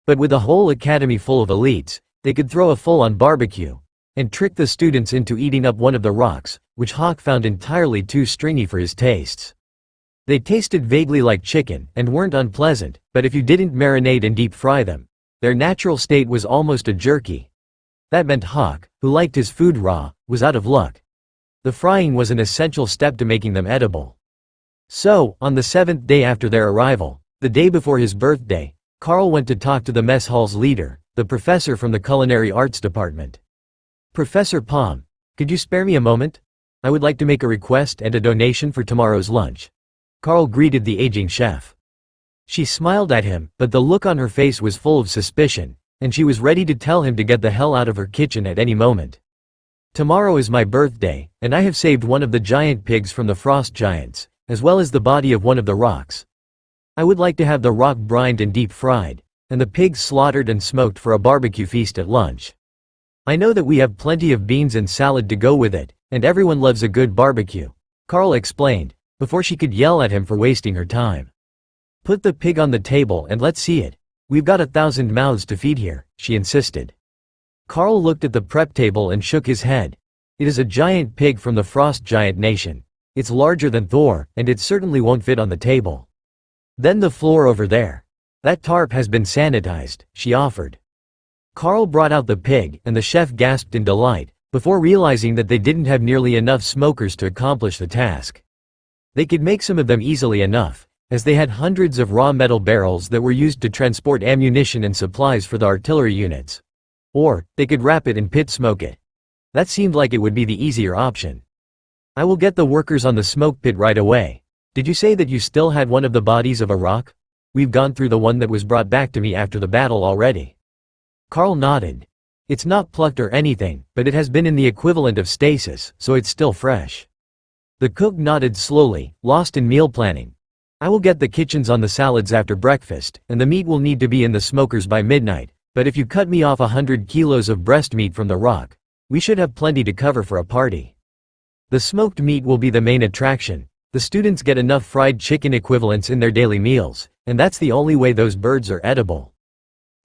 But with a whole academy full of elites, they could throw a full-on barbecue, and trick the students into eating up one of the rocks, which Hawk found entirely too stringy for his tastes. They tasted vaguely like chicken, and weren't unpleasant, but if you didn't marinate and deep fry them, their natural state was almost a jerky. That meant Hawk, who liked his food raw, was out of luck. The frying was an essential step to making them edible. So, on the 7th day after their arrival, the day before his birthday, Carl went to talk to the mess hall's leader, the professor from the culinary arts department. Professor Palm, could you spare me a moment? I would like to make a request and a donation for tomorrow's lunch. Carl greeted the aging chef. She smiled at him, but the look on her face was full of suspicion, and she was ready to tell him to get the hell out of her kitchen at any moment. Tomorrow is my birthday, and I have saved one of the giant pigs from the frost giants, as well as the body of one of the rocks. I would like to have the rock brined and deep fried, and the pig slaughtered and smoked for a barbecue feast at lunch. I know that we have plenty of beans and salad to go with it, and everyone loves a good barbecue, Carl explained, before she could yell at him for wasting her time. Put the pig on the table and let's see it. We've got 1,000 mouths to feed here, she insisted. Carl looked at the prep table and shook his head. It is a giant pig from the frost giant nation. It's larger than Thor, and it certainly won't fit on the table. Then the floor over there. That tarp has been sanitized, she offered. Carl brought out the pig, and the chef gasped in delight, before realizing that they didn't have nearly enough smokers to accomplish the task. They could make some of them easily enough, as they had hundreds of raw metal barrels that were used to transport ammunition and supplies for the artillery units. Or, they could wrap it and pit smoke it. That seemed like it would be the easier option. I will get the workers on the smoke pit right away. Did you say that you still had one of the bodies of a rock? We've gone through the one that was brought back to me after the battle already. Carl nodded. It's not plucked or anything, but it has been in the equivalent of stasis, so it's still fresh. The cook nodded slowly, lost in meal planning. I will get the kitchens on the salads after breakfast, and the meat will need to be in the smokers by midnight, but if you cut me off 100 kilos of breast meat from the rock, we should have plenty to cover for a party. The smoked meat will be the main attraction. The students get enough fried chicken equivalents in their daily meals, and that's the only way those birds are edible.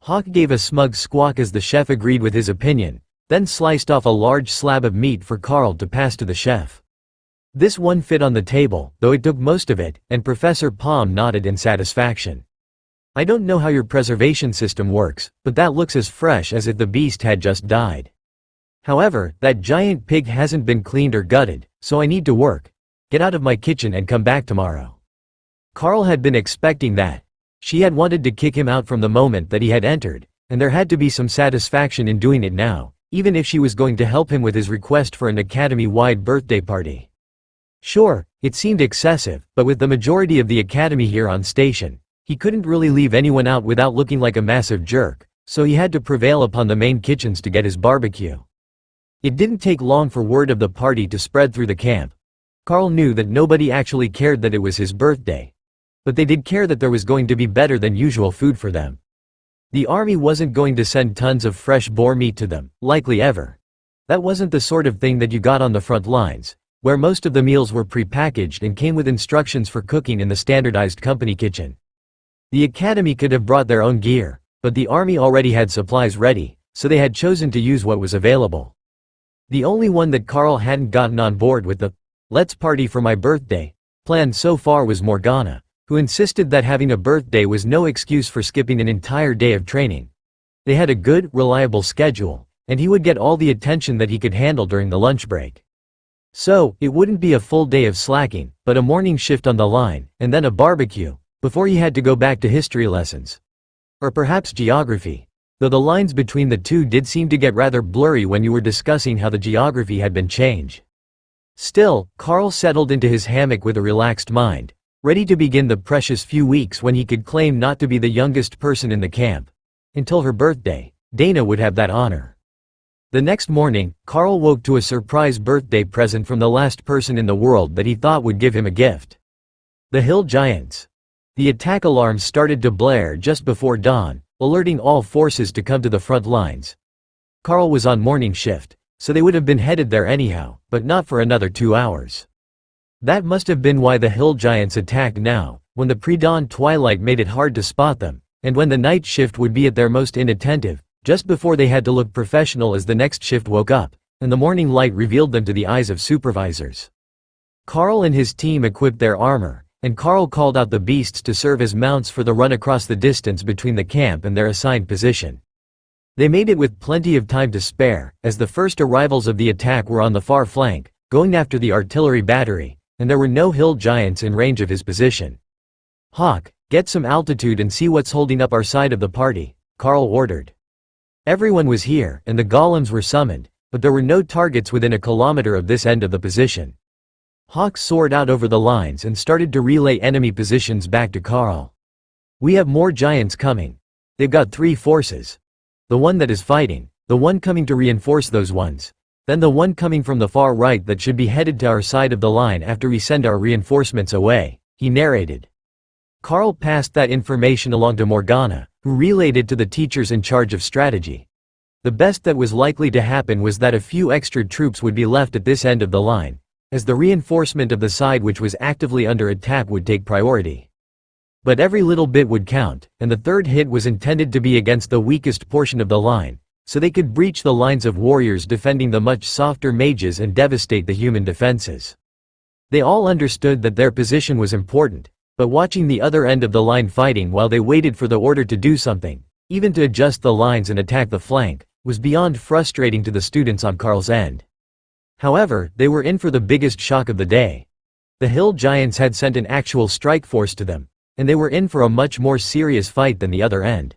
Hawk gave a smug squawk as the chef agreed with his opinion, then sliced off a large slab of meat for Carl to pass to the chef. This one fit on the table, though it took most of it, and Professor Palm nodded in satisfaction. I don't know how your preservation system works, but that looks as fresh as if the beast had just died. However, that giant pig hasn't been cleaned or gutted, so I need to work. Get out of my kitchen and come back tomorrow. Carl had been expecting that. She had wanted to kick him out from the moment that he had entered, and there had to be some satisfaction in doing it now, even if she was going to help him with his request for an academy-wide birthday party. Sure, it seemed excessive, but with the majority of the academy here on station, he couldn't really leave anyone out without looking like a massive jerk, so he had to prevail upon the main kitchens to get his barbecue. It didn't take long for word of the party to spread through the camp. Carl knew that nobody actually cared that it was his birthday. But they did care that there was going to be better than usual food for them. The army wasn't going to send tons of fresh boar meat to them, likely ever. That wasn't the sort of thing that you got on the front lines, where most of the meals were pre-packaged and came with instructions for cooking in the standardized company kitchen. The academy could have brought their own gear, but the army already had supplies ready, so they had chosen to use what was available. The only one that Carl hadn't gotten on board with the "let's party for my birthday" plan so far was Morgana, who insisted that having a birthday was no excuse for skipping an entire day of training. They had a good, reliable schedule, and he would get all the attention that he could handle during the lunch break. So, it wouldn't be a full day of slacking, but a morning shift on the line, and then a barbecue, before he had to go back to history lessons. Or perhaps geography. Though the lines between the two did seem to get rather blurry when you were discussing how the geography had been changed. Still, Carl settled into his hammock with a relaxed mind, ready to begin the precious few weeks when he could claim not to be the youngest person in the camp. Until her birthday, Dana would have that honor. The next morning, Carl woke to a surprise birthday present from the last person in the world that he thought would give him a gift. The Hill Giants. The attack alarms started to blare just before dawn, alerting all forces to come to the front lines. Carl was on morning shift, so they would have been headed there anyhow, but not for another 2 hours. That must have been why the Hill Giants attacked now, when the pre-dawn twilight made it hard to spot them, and when the night shift would be at their most inattentive, just before they had to look professional as the next shift woke up, and the morning light revealed them to the eyes of supervisors. Carl and his team equipped their armor, and Carl called out the beasts to serve as mounts for the run across the distance between the camp and their assigned position. They made it with plenty of time to spare, as the first arrivals of the attack were on the far flank, going after the artillery battery, and there were no Hill Giants in range of his position. "Hawk, get some altitude and see what's holding up our side of the party," Carl ordered. Everyone was here, and the golems were summoned, but there were no targets within a kilometer of this end of the position. Hawk soared out over the lines and started to relay enemy positions back to Carl. "We have more giants coming. They've got 3 forces. The one that is fighting, the one coming to reinforce those ones, Then the one coming from the far right that should be headed to our side of the line after we send our reinforcements away," he narrated. Carl passed that information along to Morgana, who relayed it to the teachers in charge of strategy. The best that was likely to happen was that a few extra troops would be left at this end of the line, as the reinforcement of the side which was actively under attack would take priority. But every little bit would count, and the third hit was intended to be against the weakest portion of the line, so they could breach the lines of warriors defending the much softer mages and devastate the human defenses. They all understood that their position was important, but watching the other end of the line fighting while they waited for the order to do something, even to adjust the lines and attack the flank, was beyond frustrating to the students on Carl's end. However, they were in for the biggest shock of the day. The hill giants had sent an actual strike force to them, and they were in for a much more serious fight than the other end.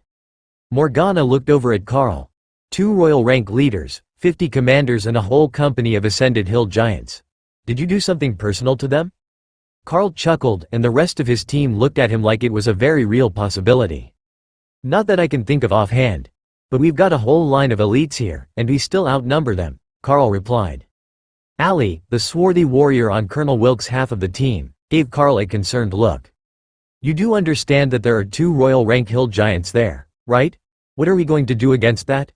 Morgana looked over at Carl. 2 royal rank leaders, 50 commanders and a whole company of ascended hill giants. Did you do something personal to them? Carl chuckled, and the rest of his team looked at him like it was a very real possibility. Not that I can think of offhand. But we've got a whole line of elites here, and we still outnumber them, Carl replied. Ali, the swarthy warrior on Colonel Wilkes' half of the team, gave Carl a concerned look. You do understand that there are 2 royal rank hill giants there, right? What are we going to do against that?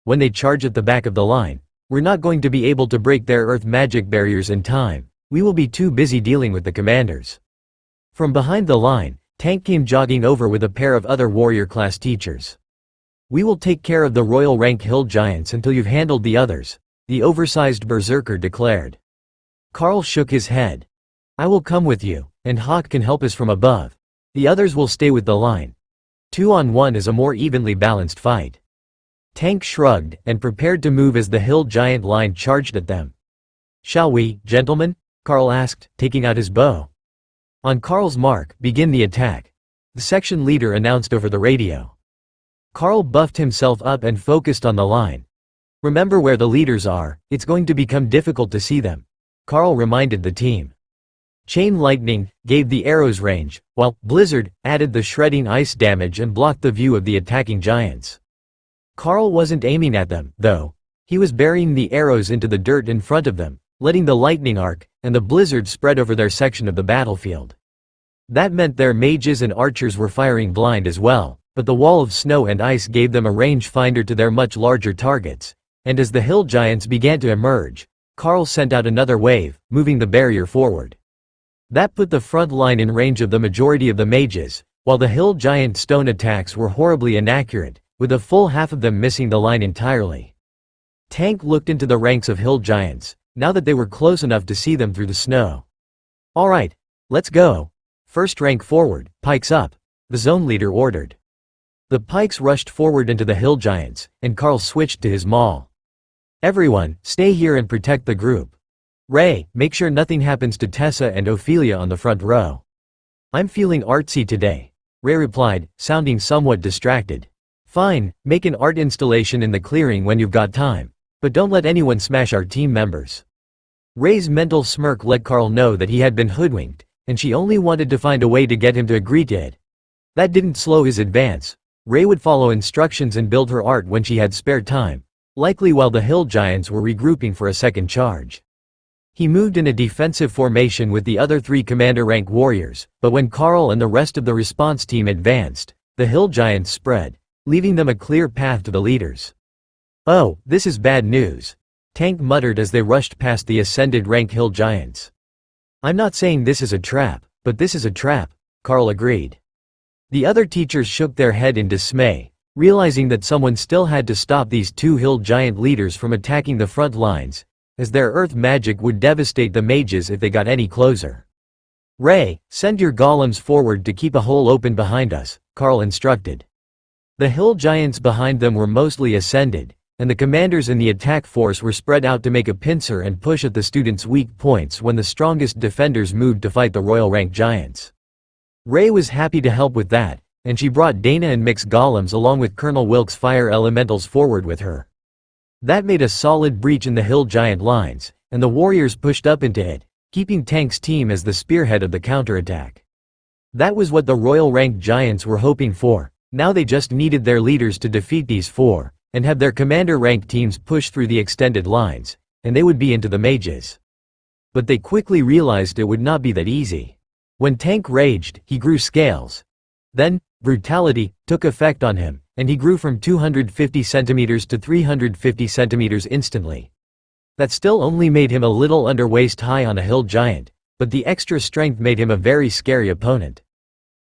When they charge at the back of the line, we're not going to be able to break their earth magic barriers in time. We will be too busy dealing with the commanders. From behind the line, Tank came jogging over with a pair of other warrior class teachers. We will take care of the royal rank hill giants until you've handled the others, the oversized berserker declared. Carl shook his head. I will come with you, and Hawk can help us from above. The others will stay with the line. 2-on-1 is a more evenly balanced fight. Tank shrugged and prepared to move as the hill giant line charged at them. Shall we, gentlemen? Carl asked, taking out his bow. On Carl's mark, begin the attack, the section leader announced over the radio. Carl buffed himself up and focused on the line. Remember where the leaders are, it's going to become difficult to see them, Carl reminded the team. Chain lightning gave the arrows range, while blizzard added the shredding ice damage and blocked the view of the attacking giants. Carl wasn't aiming at them, though. He was burying the arrows into the dirt in front of them, letting the lightning arc and the blizzard spread over their section of the battlefield. That meant their mages and archers were firing blind as well, but the wall of snow and ice gave them a rangefinder to their much larger targets, and as the hill giants began to emerge, Carl sent out another wave, moving the barrier forward. That put the front line in range of the majority of the mages, while the hill giant stone attacks were horribly inaccurate, with a full half of them missing the line entirely. Tank looked into the ranks of hill giants, now that they were close enough to see them through the snow. Alright, let's go. First rank forward, pikes up, the zone leader ordered. The pikes rushed forward into the hill giants, and Carl switched to his maul. Everyone, stay here and protect the group. Ray, make sure nothing happens to Tessa and Ophelia on the front row. I'm feeling artsy today, Ray replied, sounding somewhat distracted. Fine, make an art installation in the clearing when you've got time, but don't let anyone smash our team members. Ray's mental smirk let Carl know that he had been hoodwinked, and she only wanted to find a way to get him to agree to it. That didn't slow his advance. Ray would follow instructions and build her art when she had spare time, likely while the hill giants were regrouping for a second charge. He moved in a defensive formation with the other 3 commander-rank warriors, but when Carl and the rest of the response team advanced, the hill giants spread, leaving them a clear path to the leaders. Oh, this is bad news, Tank muttered as they rushed past the ascended rank hill giants. I'm not saying this is a trap, but this is a trap, Carl agreed. The other teachers shook their head in dismay, realizing that someone still had to stop these 2 hill giant leaders from attacking the front lines, as their earth magic would devastate the mages if they got any closer. Ray, send your golems forward to keep a hole open behind us, Carl instructed. The hill giants behind them were mostly ascended, and the commanders in the attack force were spread out to make a pincer and push at the students' weak points when the strongest defenders moved to fight the royal rank giants. Ray was happy to help with that, and she brought Dana and Mick's golems along with Colonel Wilkes' fire elementals forward with her. That made a solid breach in the hill giant lines, and the warriors pushed up into it, keeping Tank's team as the spearhead of the counterattack. That was what the royal rank giants were hoping for. Now they just needed their leaders to defeat these 4, and have their commander rank teams push through the extended lines, and they would be into the mages. But they quickly realized it would not be that easy. When Tank raged, he grew scales. Then, brutality took effect on him, and he grew from 250 centimeters to 350 centimeters instantly. That still only made him a little under waist high on a hill giant, but the extra strength made him a very scary opponent.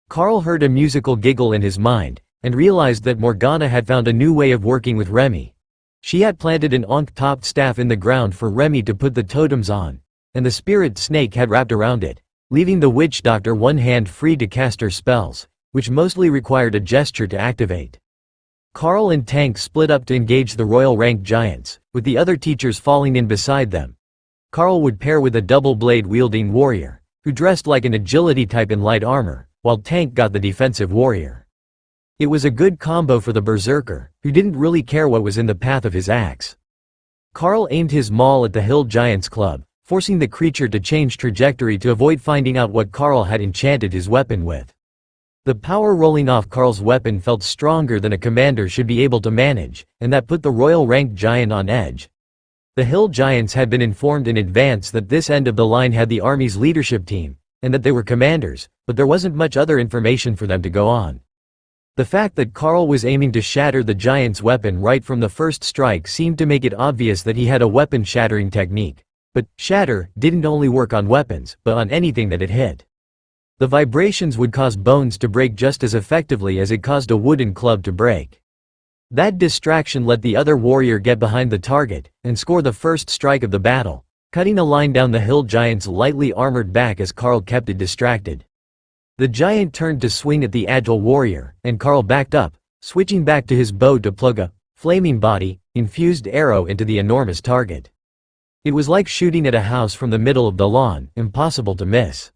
Carl heard a musical giggle in his mind, and realized that Morgana had found a new way of working with Remy. She had planted an ankh-topped staff in the ground for Remy to put the totems on, and the spirit snake had wrapped around it, leaving the witch doctor one hand free to cast her spells, which mostly required a gesture to activate. Carl and Tank split up to engage the royal rank giants, with the other teachers falling in beside them. Carl would pair with a double blade wielding warrior, who dressed like an agility type in light armor, while Tank got the defensive warrior. It was a good combo for the berserker, who didn't really care what was in the path of his axe. Carl aimed his maul at the hill giant's club, forcing the creature to change trajectory to avoid finding out what Carl had enchanted his weapon with. The power rolling off Carl's weapon felt stronger than a commander should be able to manage, and that put the royal rank giant on edge. The hill giants had been informed in advance that this end of the line had the army's leadership team, and that they were commanders, but there wasn't much other information for them to go on. The fact that Carl was aiming to shatter the giant's weapon right from the first strike seemed to make it obvious that he had a weapon-shattering technique. But shatter didn't only work on weapons, but on anything that it hit. The vibrations would cause bones to break just as effectively as it caused a wooden club to break. That distraction let the other warrior get behind the target, and score the first strike of the battle, cutting a line down the hill giant's lightly armored back as Carl kept it distracted. The giant turned to swing at the agile warrior, and Carl backed up, switching back to his bow to plug a flaming body, infused arrow into the enormous target. It was like shooting at a house from the middle of the lawn, impossible to miss.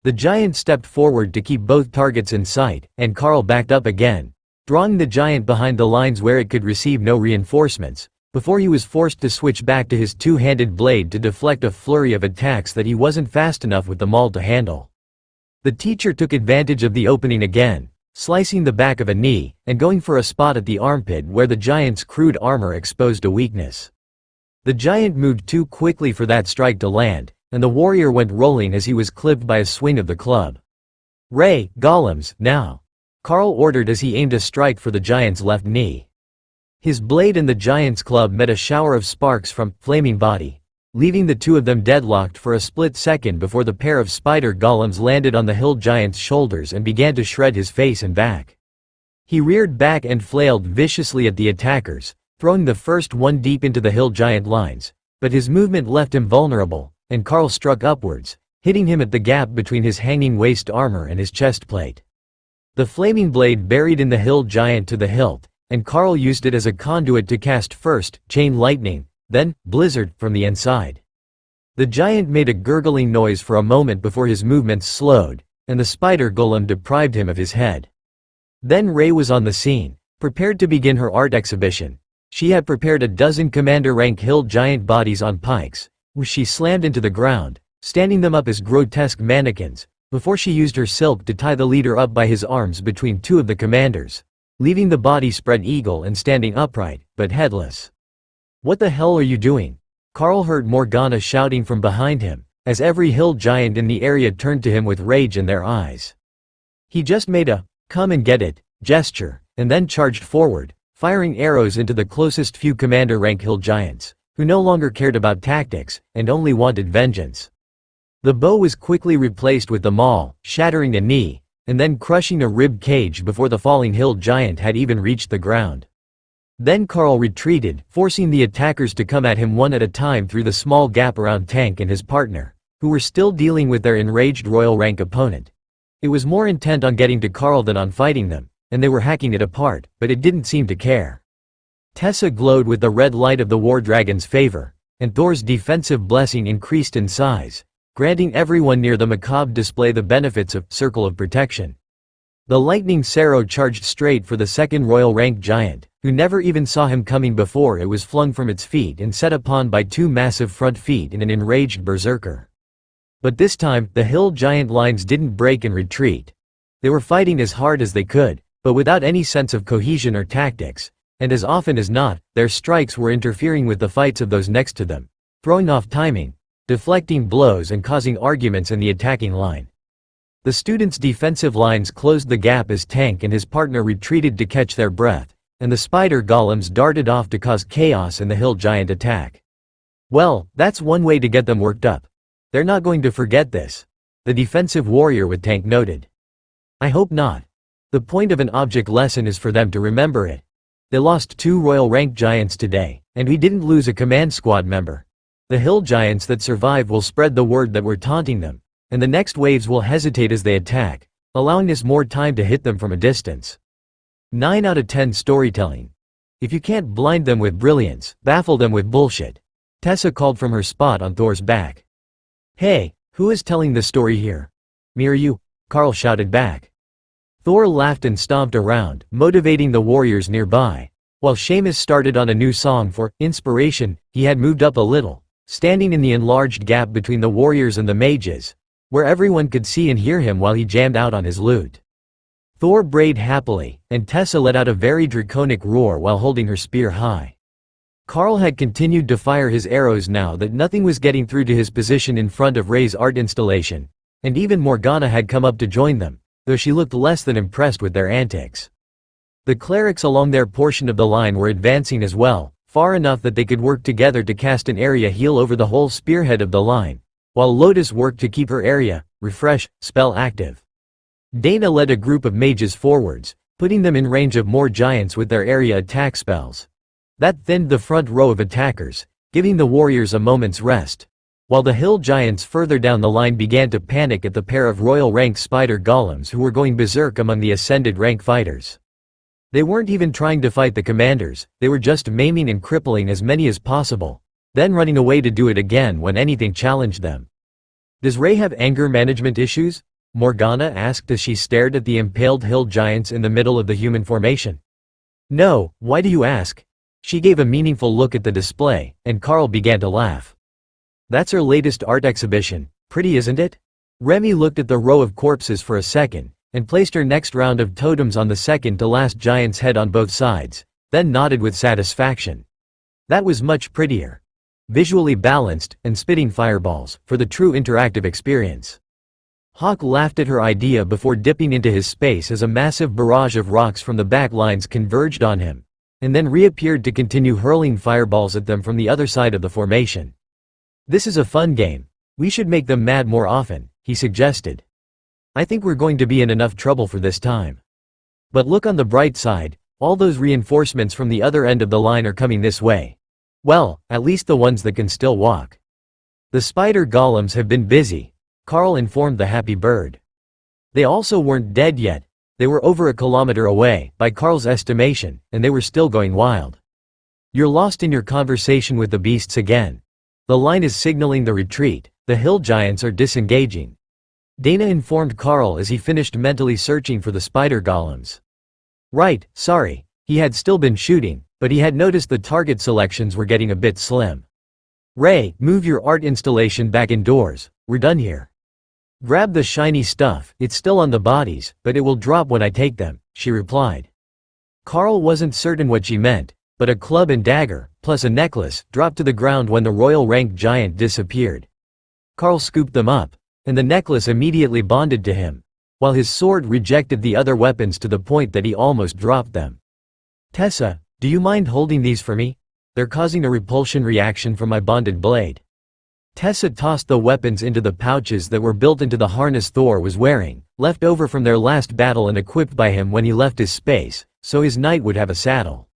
The giant stepped forward to keep both targets in sight, and Carl backed up again, drawing the giant behind the lines where it could receive no reinforcements, before he was forced to switch back to his two-handed blade to deflect a flurry of attacks that he wasn't fast enough with the maul to handle. The teacher took advantage of the opening again, slicing the back of a knee, and going for a spot at the armpit where the giant's crude armor exposed a weakness. The giant moved too quickly for that strike to land, and the warrior went rolling as he was clipped by a swing of the club. "Ray, golems, now!" Carl ordered as he aimed a strike for the giant's left knee. His blade and the giant's club met a shower of sparks from flaming body, leaving the two of them deadlocked for a split second before the pair of spider golems landed on the hill giant's shoulders and began to shred his face and back. He reared back and flailed viciously at the attackers, throwing the first one deep into the hill giant lines, but his movement left him vulnerable, and Carl struck upwards, hitting him at the gap between his hanging waist armor and his chest plate. The flaming blade buried in the hill giant to the hilt, and Carl used it as a conduit to cast first chain lightning, then blizzard from the inside. The giant made a gurgling noise for a moment before his movements slowed, and the spider golem deprived him of his head. Then Ray was on the scene, prepared to begin her art exhibition. She had prepared a dozen commander-rank hill giant bodies on pikes, which she slammed into the ground, standing them up as grotesque mannequins, before she used her silk to tie the leader up by his arms between two of the commanders, leaving the body spread eagle and standing upright, but headless. "What the hell are you doing?" Carl heard Morgana shouting from behind him, as every hill giant in the area turned to him with rage in their eyes. He just made a "come and get it" gesture, and then charged forward, firing arrows into the closest few commander-rank hill giants, who no longer cared about tactics, and only wanted vengeance. The bow was quickly replaced with the maul, shattering a knee, and then crushing a rib cage before the falling hill giant had even reached the ground. Then Carl retreated, forcing the attackers to come at him one at a time through the small gap around Tank and his partner, who were still dealing with their enraged royal rank opponent. It was more intent on getting to Carl than on fighting them, and they were hacking it apart, but it didn't seem to care. Tessa glowed with the red light of the war dragon's favor, and Thor's defensive blessing increased in size, granting everyone near the macabre display the benefits of Circle of Protection. The lightning Sero charged straight for the second royal rank giant, who never even saw him coming before it was flung from its feet and set upon by two massive front feet in an enraged berserker. But this time, the hill giant lines didn't break and retreat. They were fighting as hard as they could, but without any sense of cohesion or tactics, and as often as not, their strikes were interfering with the fights of those next to them, throwing off timing, deflecting blows and causing arguments in the attacking line. The students' defensive lines closed the gap as Tank and his partner retreated to catch their breath, and the spider golems darted off to cause chaos in the hill giant attack. Well, that's one way to get them worked up. They're not going to forget this, the defensive warrior with Tank noted. I hope not. The point of an object lesson is for them to remember it. They lost 2 royal rank giants today, and we didn't lose a command squad member. The hill giants that survive will spread the word that we're taunting them, and the next waves will hesitate as they attack, allowing us more time to hit them from a distance. 9 out of 10 storytelling. If you can't blind them with brilliance, baffle them with bullshit. Tessa called from her spot on Thor's back. Hey, who is telling the story here? Me or you? Carl shouted back. Thor laughed and stomped around, motivating the warriors nearby. While Seamus started on a new song for inspiration, he had moved up a little, standing in the enlarged gap between the warriors and the mages, where everyone could see and hear him while he jammed out on his lute. Thor brayed happily, and Tessa let out a very draconic roar while holding her spear high. Carl had continued to fire his arrows now that nothing was getting through to his position in front of Ray's art installation, and even Morgana had come up to join them, though she looked less than impressed with their antics. The clerics along their portion of the line were advancing as well, far enough that they could work together to cast an area heal over the whole spearhead of the line, while Lotus worked to keep her area, refresh, spell active. Dana led a group of mages forwards, putting them in range of more giants with their area attack spells. That thinned the front row of attackers, giving the warriors a moment's rest, while the hill giants further down the line began to panic at the pair of royal rank spider golems who were going berserk among the ascended rank fighters. They weren't even trying to fight the commanders, they were just maiming and crippling as many as possible, then running away to do it again when anything challenged them. Does Ray have anger management issues? Morgana asked as she stared at the impaled hill giants in the middle of the human formation. No, why do you ask? She gave a meaningful look at the display, and Carl began to laugh. That's her latest art exhibition, pretty isn't it? Remy looked at the row of corpses for a second, and placed her next round of totems on the second to last giant's head on both sides, then nodded with satisfaction. That was much prettier. Visually balanced, and spitting fireballs, for the true interactive experience. Hawk laughed at her idea before dipping into his space as a massive barrage of rocks from the back lines converged on him, and then reappeared to continue hurling fireballs at them from the other side of the formation. This is a fun game. We should make them mad more often, he suggested. I think we're going to be in enough trouble for this time. But look on the bright side, all those reinforcements from the other end of the line are coming this way. Well, at least the ones that can still walk. The spider golems have been busy, Carl informed the happy bird. They also weren't dead yet, they were over a kilometer away, by Carl's estimation, and they were still going wild. You're lost in your conversation with the beasts again. The line is signaling the retreat, the hill giants are disengaging. Dana informed Carl as he finished mentally searching for the spider golems. Right, sorry, he had still been shooting, but he had noticed the target selections were getting a bit slim. Ray, move your art installation back indoors, we're done here. Grab the shiny stuff, it's still on the bodies, but it will drop when I take them, she replied. Carl wasn't certain what she meant, but a club and dagger, plus a necklace, dropped to the ground when the royal rank giant disappeared. Carl scooped them up, and the necklace immediately bonded to him, while his sword rejected the other weapons to the point that he almost dropped them. Tessa, do you mind holding these for me? They're causing a repulsion reaction from my bonded blade. Tessa tossed the weapons into the pouches that were built into the harness Thor was wearing, left over from their last battle and equipped by him when he left his space, so his knight would have a saddle.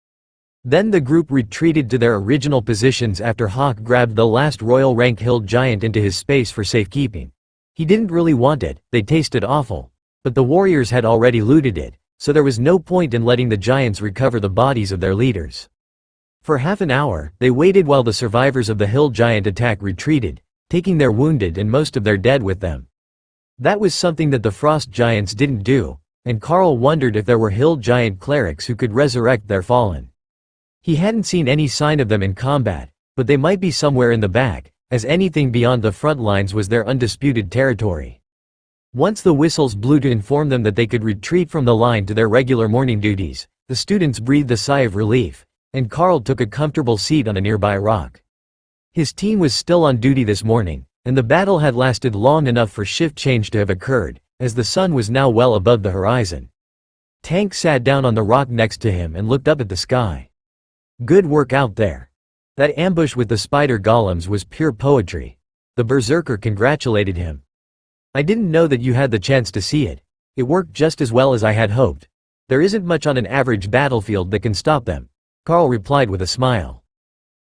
Then the group retreated to their original positions after Hawk grabbed the last royal rank hill giant into his space for safekeeping. He didn't really want it, they tasted awful, but the warriors had already looted it, so there was no point in letting the giants recover the bodies of their leaders. For half an hour, they waited while the survivors of the hill giant attack retreated, taking their wounded and most of their dead with them. That was something that the frost giants didn't do, and Carl wondered if there were hill giant clerics who could resurrect their fallen. He hadn't seen any sign of them in combat, but they might be somewhere in the back, as anything beyond the front lines was their undisputed territory. Once the whistles blew to inform them that they could retreat from the line to their regular morning duties, the students breathed a sigh of relief, and Carl took a comfortable seat on a nearby rock. His team was still on duty this morning, and the battle had lasted long enough for shift change to have occurred, as the sun was now well above the horizon. Tank sat down on the rock next to him and looked up at the sky. Good work out there. That ambush with the spider golems was pure poetry. The berserker congratulated him. I didn't know that you had the chance to see it. It worked just as well as I had hoped. There isn't much on an average battlefield that can stop them, Carl replied with a smile.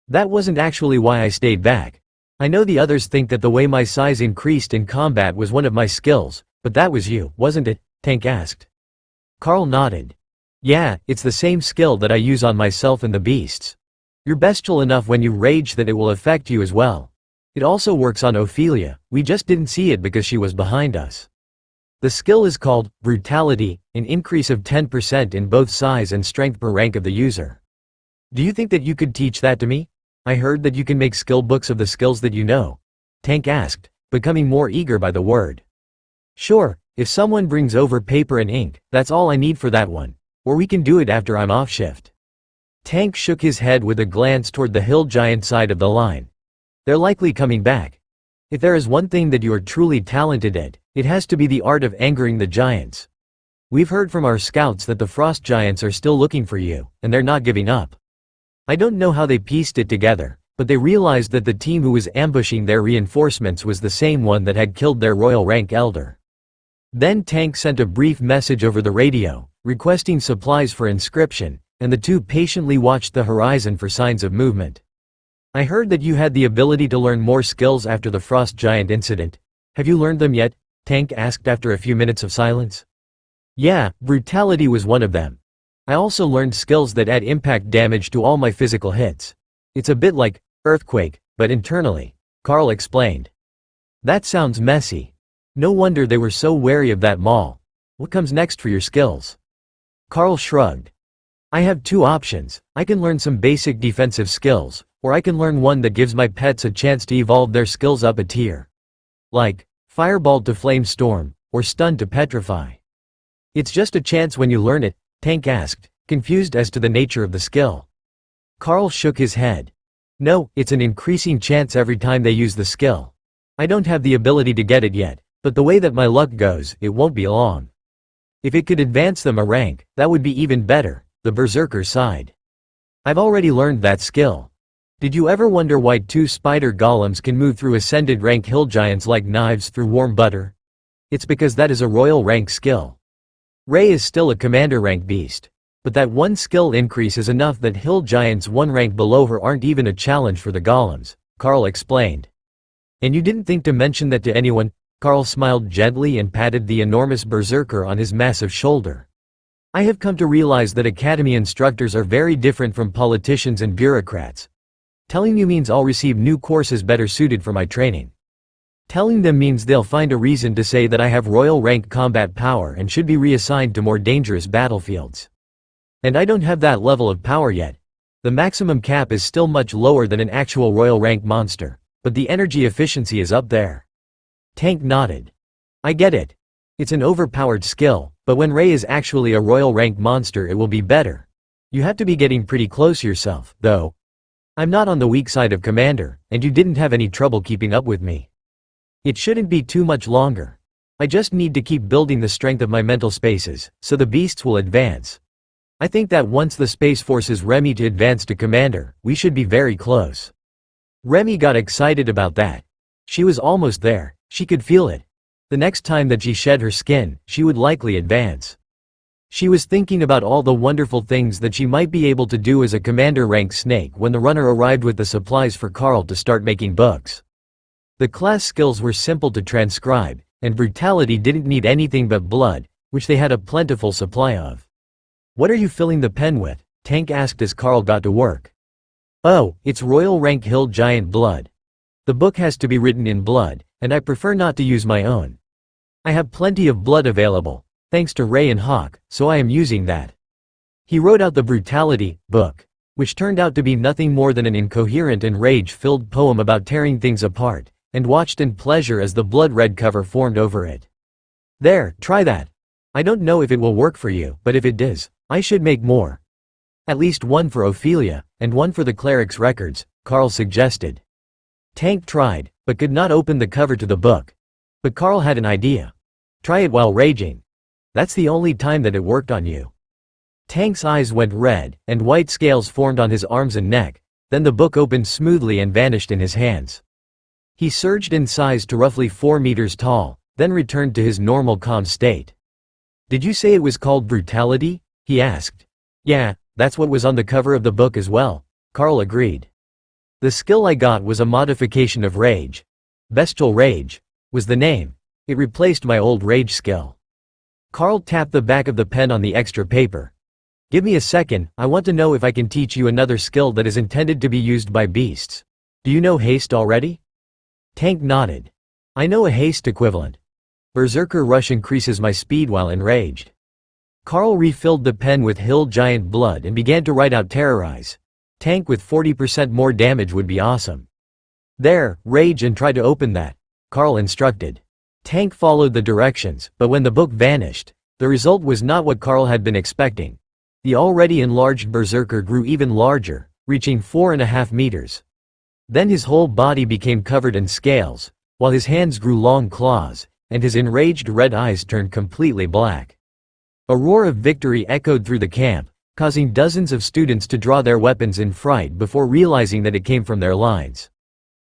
That wasn't actually why I stayed back. I know the others think that the way my size increased in combat was one of my skills, but that was you, wasn't it? Tank asked. Carl nodded. Yeah, it's the same skill that I use on myself and the beasts. You're bestial enough when you rage that it will affect you as well. It also works on Ophelia, we just didn't see it because she was behind us. The skill is called Brutality, an increase of 10% in both size and strength per rank of the user. Do you think that you could teach that to me? I heard that you can make skill books of the skills that you know. Tank asked, becoming more eager by the word. Sure, if someone brings over paper and ink, that's all I need for that one. Or we can do it after I'm off shift. Tank shook his head with a glance toward the hill giant side of the line. They're likely coming back. If there is one thing that you are truly talented at, it has to be the art of angering the giants. We've heard from our scouts that the frost giants are still looking for you, and they're not giving up. I don't know how they pieced it together, but they realized that the team who was ambushing their reinforcements was the same one that had killed their royal rank elder. Then Tank sent a brief message over the radio, requesting supplies for inscription, and the two patiently watched the horizon for signs of movement. I heard that you had the ability to learn more skills after the frost giant incident. Have you learned them yet? Tank asked after a few minutes of silence. Yeah, brutality was one of them. I also learned skills that add impact damage to all my physical hits. It's a bit like earthquake, but internally, Carl explained. That sounds messy. No wonder they were so wary of that mall. What comes next for your skills? Carl shrugged. I have two options. I can learn some basic defensive skills, or I can learn one that gives my pets a chance to evolve their skills up a tier. Like, Fireball to Flame Storm, or Stun to Petrify. It's just a chance when you learn it, Tank asked, confused as to the nature of the skill. Carl shook his head. No, it's an increasing chance every time they use the skill. I don't have the ability to get it yet, but the way that my luck goes, it won't be long. If it could advance them a rank, that would be even better, the berserker sighed. I've already learned that skill. Did you ever wonder why two spider golems can move through ascended rank hill giants like knives through warm butter? It's because that is a royal rank skill. Ray is still a commander rank beast. But that one skill increase is enough that hill giants one rank below her aren't even a challenge for the golems, Carl explained. And you didn't think to mention that to anyone? Carl smiled gently and patted the enormous berserker on his massive shoulder. I have come to realize that academy instructors are very different from politicians and bureaucrats. Telling you means I'll receive new courses better suited for my training. Telling them means they'll find a reason to say that I have royal rank combat power and should be reassigned to more dangerous battlefields. And I don't have that level of power yet. The maximum cap is still much lower than an actual royal rank monster, but the energy efficiency is up there. Tank nodded. I get it. It's an overpowered skill, but when Ray is actually a royal rank monster it will be better. You have to be getting pretty close yourself, though. I'm not on the weak side of Commander, and you didn't have any trouble keeping up with me. It shouldn't be too much longer. I just need to keep building the strength of my mental spaces, so the beasts will advance. I think that once the Space forces Remy to advance to Commander, we should be very close. Remy got excited about that. She was almost there, she could feel it. The next time that she shed her skin, she would likely advance. She was thinking about all the wonderful things that she might be able to do as a commander rank snake when the runner arrived with the supplies for Carl to start making books. The class skills were simple to transcribe, and brutality didn't need anything but blood, which they had a plentiful supply of. What are you filling the pen with? Tank asked as Carl got to work. Oh, it's royal rank hill giant blood. The book has to be written in blood, and I prefer not to use my own. I have plenty of blood available, thanks to Ray and Hawk, so I am using that. He wrote out the Brutality book, which turned out to be nothing more than an incoherent and rage-filled poem about tearing things apart, and watched in pleasure as the blood-red cover formed over it. There, try that. I don't know if it will work for you, but if it does, I should make more. At least one for Ophelia, and one for the cleric's records, Carl suggested. Tank tried, but could not open the cover to the book. But Carl had an idea. Try it while raging. That's the only time that it worked on you. Tank's eyes went red, and white scales formed on his arms and neck. Then the book opened smoothly and vanished in his hands. He surged in size to roughly 4 meters tall, then returned to his normal calm state. Did you say it was called brutality? He asked. Yeah, that's what was on the cover of the book as well, Carl agreed. The skill I got was a modification of rage. Bestial Rage was the name. It replaced my old rage skill. Carl tapped the back of the pen on the extra paper. Give me a second, I want to know if I can teach you another skill that is intended to be used by beasts. Do you know haste already? Tank nodded. I know a haste equivalent. Berserker Rush increases my speed while enraged. Carl refilled the pen with hill giant blood and began to write out Terrorize. Tank with 40% more damage would be awesome. There, rage and try to open that, Carl instructed. Tank followed the directions, but when the book vanished, the result was not what Carl had been expecting. The already enlarged berserker grew even larger, reaching 4.5 meters. Then his whole body became covered in scales, while his hands grew long claws, and his enraged red eyes turned completely black. A roar of victory echoed through the camp, causing dozens of students to draw their weapons in fright before realizing that it came from their lines.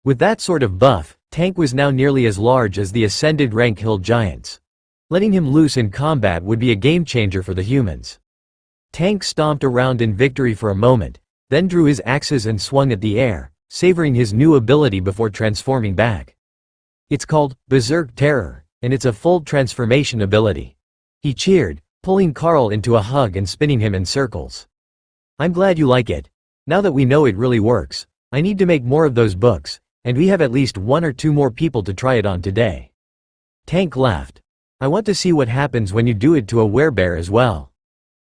With that sort of buff, Tank was now nearly as large as the ascended rank hill giants. Letting him loose in combat would be a game changer for the humans. Tank stomped around in victory for a moment, then drew his axes and swung at the air, savoring his new ability before transforming back. It's called Berserk Terror, and it's a full transformation ability. He cheered, pulling Carl into a hug and spinning him in circles. I'm glad you like it. Now that we know it really works, I need to make more of those books, and we have at least 1 or 2 more people to try it on today. Tank laughed. I want to see what happens when you do it to a werebear as well.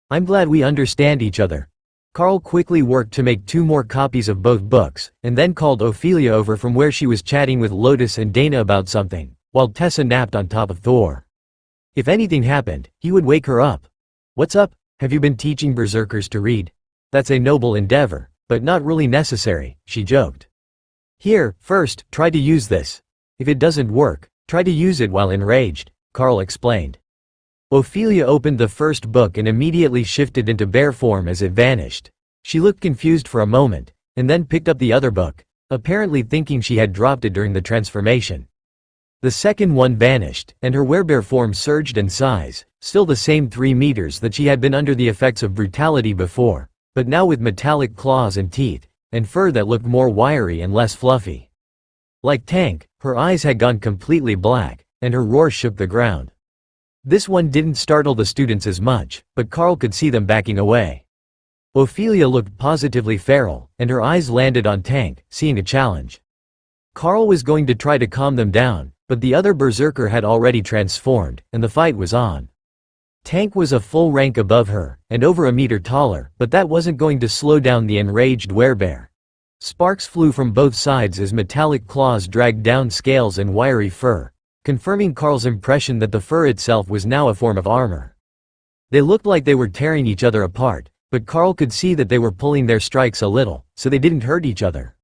I'm glad we understand each other. Carl quickly worked to make 2 more copies of both books, and then called Ophelia over from where she was chatting with Lotus and Dana about something, while Tessa napped on top of Thor. If anything happened, he would wake her up. What's up? Have you been teaching berserkers to read? That's a noble endeavor, but not really necessary, she joked. Here, first, try to use this. If it doesn't work, try to use it while enraged, Carl explained. Ophelia opened the first book and immediately shifted into bear form as it vanished. She looked confused for a moment, and then picked up the other book, apparently thinking she had dropped it during the transformation. The second one vanished, and her werebear form surged in size, still the same 3 meters that she had been under the effects of brutality before, but now with metallic claws and teeth, and fur that looked more wiry and less fluffy. Like Tank, her eyes had gone completely black, and her roar shook the ground. This one didn't startle the students as much, but Carl could see them backing away. Ophelia looked positively feral, and her eyes landed on Tank, seeing a challenge. Carl was going to try to calm them down, but the other berserker had already transformed, and the fight was on. Tank was a full rank above her, and over a meter taller, but that wasn't going to slow down the enraged werebear. Sparks flew from both sides as metallic claws dragged down scales and wiry fur, confirming Carl's impression that the fur itself was now a form of armor. They looked like they were tearing each other apart, but Carl could see that they were pulling their strikes a little, so they didn't hurt each other.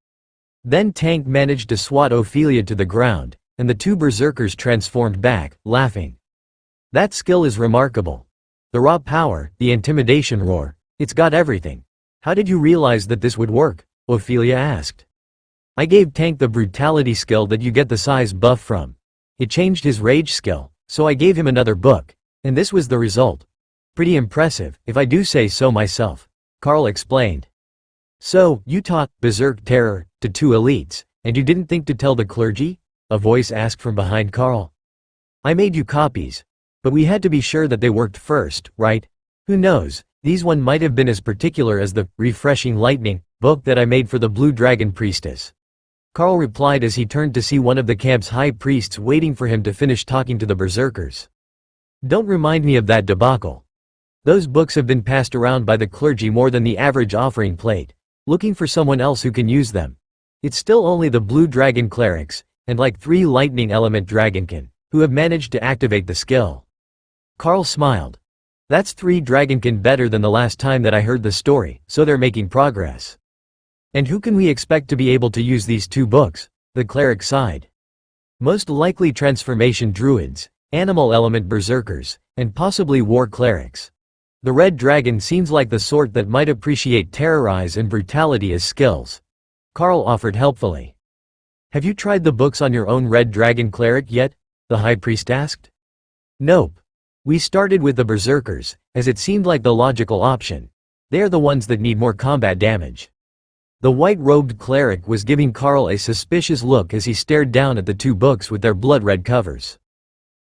Then Tank managed to swat Ophelia to the ground, and the 2 berserkers transformed back, laughing. That skill is remarkable. The raw power, the intimidation roar, it's got everything. How did you realize that this would work? Ophelia asked. I gave Tank the brutality skill that you get the size buff from. It changed his rage skill, so I gave him another book, and this was the result. Pretty impressive, if I do say so myself, Carl explained. So, you taught Berserk Terror to 2 elites, and you didn't think to tell the clergy? A voice asked from behind Carl. I made you copies, but we had to be sure that they worked first, right? Who knows, these one might have been as particular as the Refreshing Lightning book that I made for the Blue Dragon Priestess. Carl replied as he turned to see one of the camp's high priests waiting for him to finish talking to the berserkers. Don't remind me of that debacle. Those books have been passed around by the clergy more than the average offering plate, looking for someone else who can use them. It's still only the Blue Dragon clerics, and like 3 lightning element dragonkin, who have managed to activate the skill. Carl smiled. That's 3 dragonkin better than the last time that I heard the story, so they're making progress. And who can we expect to be able to use these 2 books? The cleric sighed. Most likely transformation druids, animal element berserkers, and possibly war clerics. The red dragon seems like the sort that might appreciate terrorize and brutality as skills. Carl offered helpfully. Have you tried the books on your own red dragon cleric yet? The high priest asked. Nope. We started with the berserkers, as it seemed like the logical option. They are the ones that need more combat damage. The white-robed cleric was giving Carl a suspicious look as he stared down at the two books with their blood-red covers.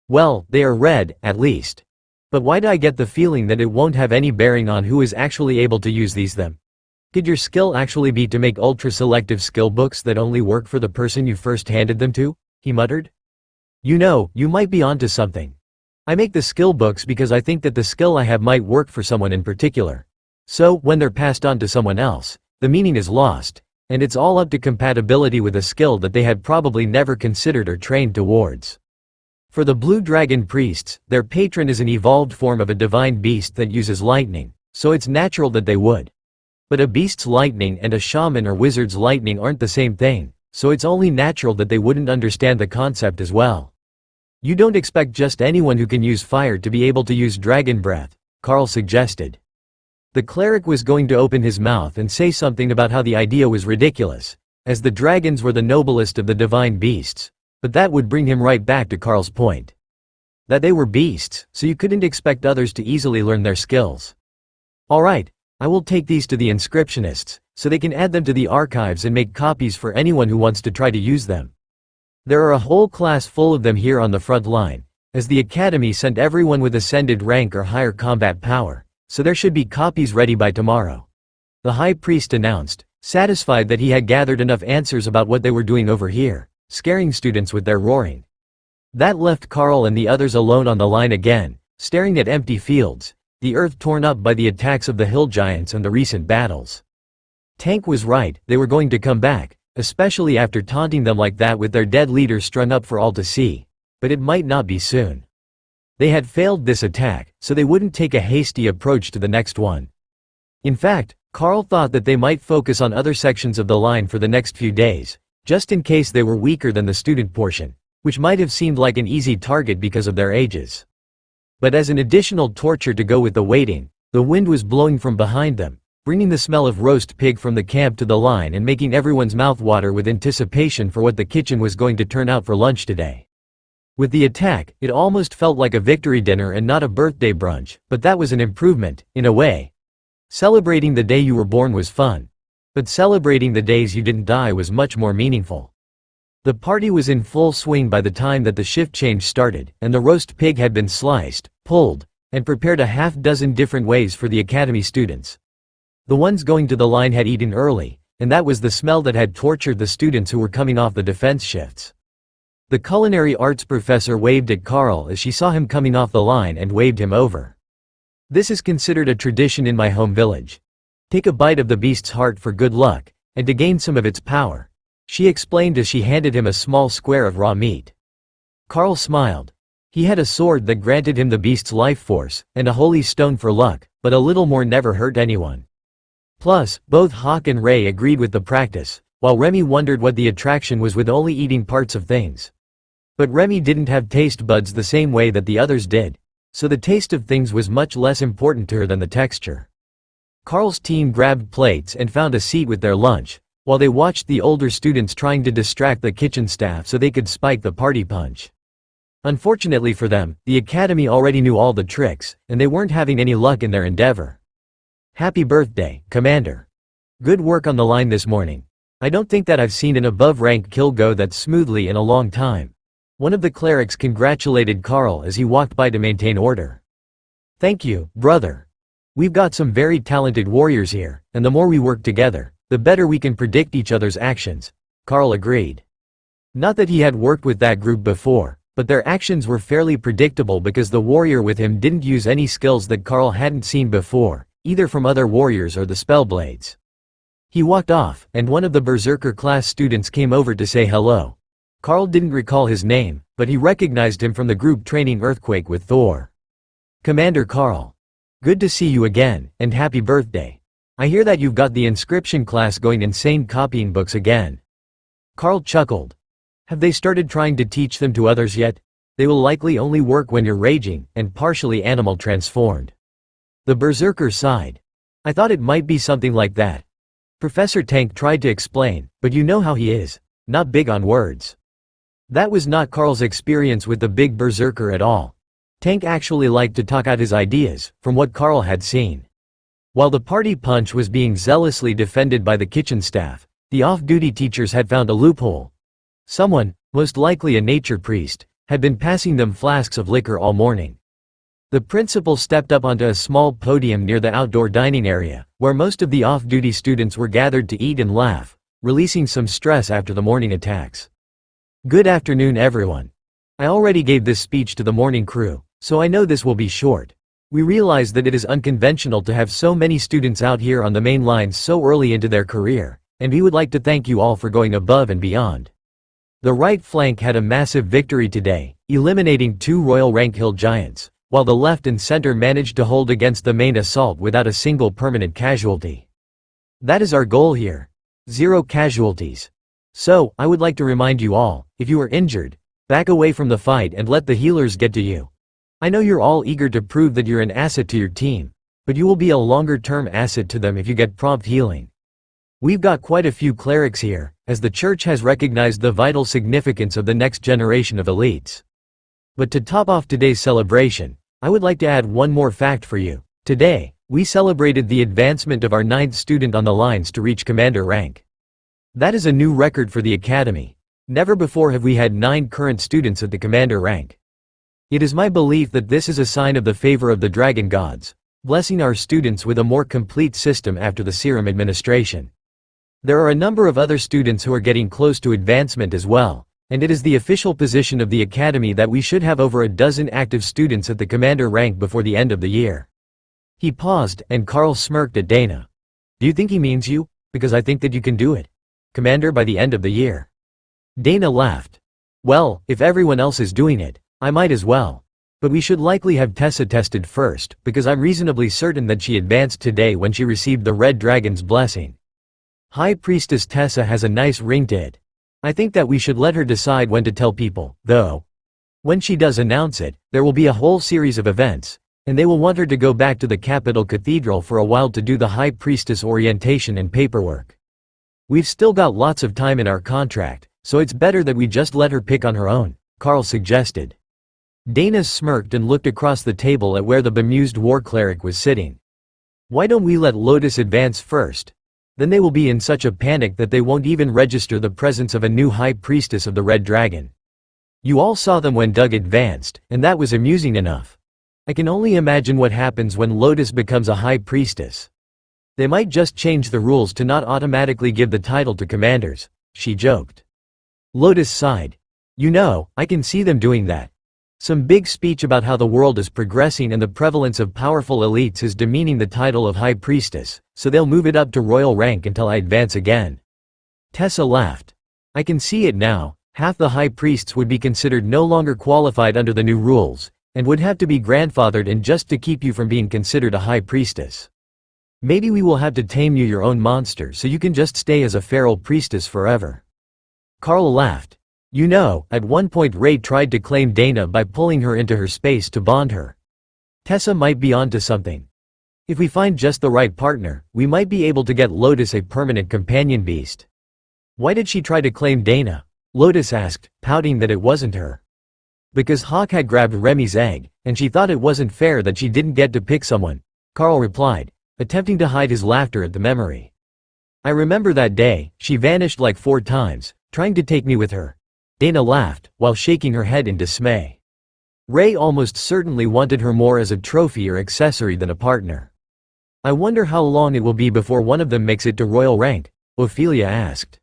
Well, they are red, at least. But why do I get the feeling that it won't have any bearing on who is actually able to use them? Could your skill actually be to make ultra-selective skill books that only work for the person you first handed them to? He muttered. You know, you might be onto something. I make the skill books because I think that the skill I have might work for someone in particular. So, when they're passed on to someone else, the meaning is lost, and it's all up to compatibility with a skill that they had probably never considered or trained towards. For the blue dragon priests, their patron is an evolved form of a divine beast that uses lightning, so it's natural that they would. But a beast's lightning and a shaman or wizard's lightning aren't the same thing, so it's only natural that they wouldn't understand the concept as well. You don't expect just anyone who can use fire to be able to use dragon breath, Carl suggested. The cleric was going to open his mouth and say something about how the idea was ridiculous, as the dragons were the noblest of the divine beasts, but that would bring him right back to Carl's point. That they were beasts, so you couldn't expect others to easily learn their skills. Alright, I will take these to the inscriptionists, so they can add them to the archives and make copies for anyone who wants to try to use them. There are a whole class full of them here on the front line, as the academy sent everyone with ascended rank or higher combat power. So there should be copies ready by tomorrow. The high priest announced, satisfied that he had gathered enough answers about what they were doing over here, scaring students with their roaring. That left Carl and the others alone on the line again, staring at empty fields, the earth torn up by the attacks of the hill giants and the recent battles. Tank was right, they were going to come back, especially after taunting them like that with their dead leader strung up for all to see. But it might not be soon. They had failed this attack, so they wouldn't take a hasty approach to the next one. In fact, Carl thought that they might focus on other sections of the line for the next few days, just in case they were weaker than the student portion, which might have seemed like an easy target because of their ages. But as an additional torture to go with the waiting, the wind was blowing from behind them, bringing the smell of roast pig from the camp to the line and making everyone's mouth water with anticipation for what the kitchen was going to turn out for lunch today. With the attack, it almost felt like a victory dinner and not a birthday brunch, but that was an improvement, in a way. Celebrating the day you were born was fun. But celebrating the days you didn't die was much more meaningful. The party was in full swing by the time that the shift change started, and the roast pig had been sliced, pulled, and prepared a half-dozen different ways for the academy students. The ones going to the line had eaten early, and that was the smell that had tortured the students who were coming off the defense shifts. The culinary arts professor waved at Carl as she saw him coming off the line and waved him over. This is considered a tradition in my home village. Take a bite of the beast's heart for good luck, and to gain some of its power, she explained as she handed him a small square of raw meat. Carl smiled. He had a sword that granted him the beast's life force, and a holy stone for luck, but a little more never hurt anyone. Plus, both Hawk and Ray agreed with the practice, while Remy wondered what the attraction was with only eating parts of things. But Remy didn't have taste buds the same way that the others did, so the taste of things was much less important to her than the texture. Carl's team grabbed plates and found a seat with their lunch, while they watched the older students trying to distract the kitchen staff so they could spike the party punch. Unfortunately for them, the academy already knew all the tricks, and they weren't having any luck in their endeavor. Happy birthday, Commander. Good work on the line this morning. I don't think that I've seen an above-rank kill go that smoothly in a long time. One of the clerics congratulated Carl as he walked by to maintain order. Thank you, brother. We've got some very talented warriors here, and the more we work together, the better we can predict each other's actions, Carl agreed. Not that he had worked with that group before, but their actions were fairly predictable because the warrior with him didn't use any skills that Carl hadn't seen before, either from other warriors or the spellblades. He walked off, and one of the Berserker class students came over to say hello. Carl didn't recall his name, but he recognized him from the group training Earthquake with Thor. Commander Carl. Good to see you again, and happy birthday. I hear that you've got the inscription class going insane copying books again. Carl chuckled, Have they started trying to teach them to others yet? They will likely only work when you're raging, and partially animal transformed. The berserker sighed. I thought it might be something like that. Professor Tank tried to explain, but you know how he is. Not big on words. That was not Carl's experience with the big berserker at all. Tank actually liked to talk out his ideas, from what Carl had seen. While the party punch was being zealously defended by the kitchen staff, the off-duty teachers had found a loophole. Someone, most likely a nature priest, had been passing them flasks of liquor all morning. The principal stepped up onto a small podium near the outdoor dining area, where most of the off-duty students were gathered to eat and laugh, releasing some stress after the morning attacks. Good afternoon, everyone. I already gave this speech to the morning crew, so I know this will be short. We realize that it is unconventional to have so many students out here on the main lines so early into their career, and we would like to thank you all for going above and beyond. The right flank had a massive victory today, eliminating 2 Royal Rank Hill Giants, while the left and center managed to hold against the main assault without a single permanent casualty. That is our goal here. 0 casualties. So, I would like to remind you all, if you are injured, back away from the fight and let the healers get to you. I know you're all eager to prove that you're an asset to your team, but you will be a longer-term asset to them if you get prompt healing. We've got quite a few clerics here, as the church has recognized the vital significance of the next generation of elites. But to top off today's celebration, I would like to add one more fact for you. Today, we celebrated the advancement of our 9th student on the lines to reach commander rank. That is a new record for the academy. Never before have we had 9 current students at the commander rank. It is my belief that this is a sign of the favor of the dragon gods, blessing our students with a more complete system after the serum administration. There are a number of other students who are getting close to advancement as well, and it is the official position of the academy that we should have over a dozen active students at the commander rank before the end of the year. He paused, and Carl smirked at Dana. Do you think he means you? Because I think that you can do it. Commander by the end of the year. Dana laughed. Well, if everyone else is doing it, I might as well. But we should likely have Tessa tested first, because I'm reasonably certain that she advanced today when she received the Red Dragon's blessing. High Priestess Tessa has a nice ring to it. I think that we should let her decide when to tell people, though. When she does announce it, there will be a whole series of events, and they will want her to go back to the capital cathedral for a while to do the High Priestess orientation and paperwork. We've still got lots of time in our contract, so it's better that we just let her pick on her own, Carl suggested. Dana smirked and looked across the table at where the bemused war cleric was sitting. Why don't we let Lotus advance first? Then they will be in such a panic that they won't even register the presence of a new High Priestess of the Red Dragon. You all saw them when Doug advanced, and that was amusing enough. I can only imagine what happens when Lotus becomes a High Priestess. They might just change the rules to not automatically give the title to commanders, she joked. Lotus sighed. You know, I can see them doing that. Some big speech about how the world is progressing and the prevalence of powerful elites is demeaning the title of High Priestess, so they'll move it up to royal rank until I advance again. Tessa laughed. I can see it now, half the high priests would be considered no longer qualified under the new rules, and would have to be grandfathered in just to keep you from being considered a high priestess. Maybe we will have to tame you your own monster so you can just stay as a feral priestess forever. Carl laughed. You know, at one point Ray tried to claim Dana by pulling her into her space to bond her. Tessa might be onto something. If we find just the right partner, we might be able to get Lotus a permanent companion beast. Why did she try to claim Dana? Lotus asked, pouting that it wasn't her. Because Hawk had grabbed Remy's egg, and she thought it wasn't fair that she didn't get to pick someone, Carl replied, attempting to hide his laughter at the memory. I remember that day, she vanished like 4 times, trying to take me with her. Dana laughed, while shaking her head in dismay. Ray almost certainly wanted her more as a trophy or accessory than a partner. I wonder how long it will be before one of them makes it to royal rank, Ophelia asked.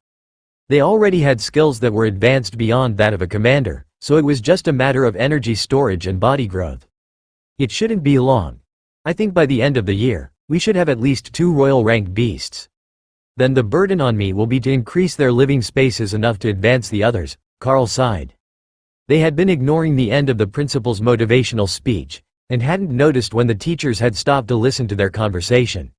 They already had skills that were advanced beyond that of a commander, so it was just a matter of energy storage and body growth. It shouldn't be long. I think by the end of the year, we should have at least 2 royal rank beasts. Then the burden on me will be to increase their living spaces enough to advance the others, Carl sighed. They had been ignoring the end of the principal's motivational speech, and hadn't noticed when the teachers had stopped to listen to their conversation.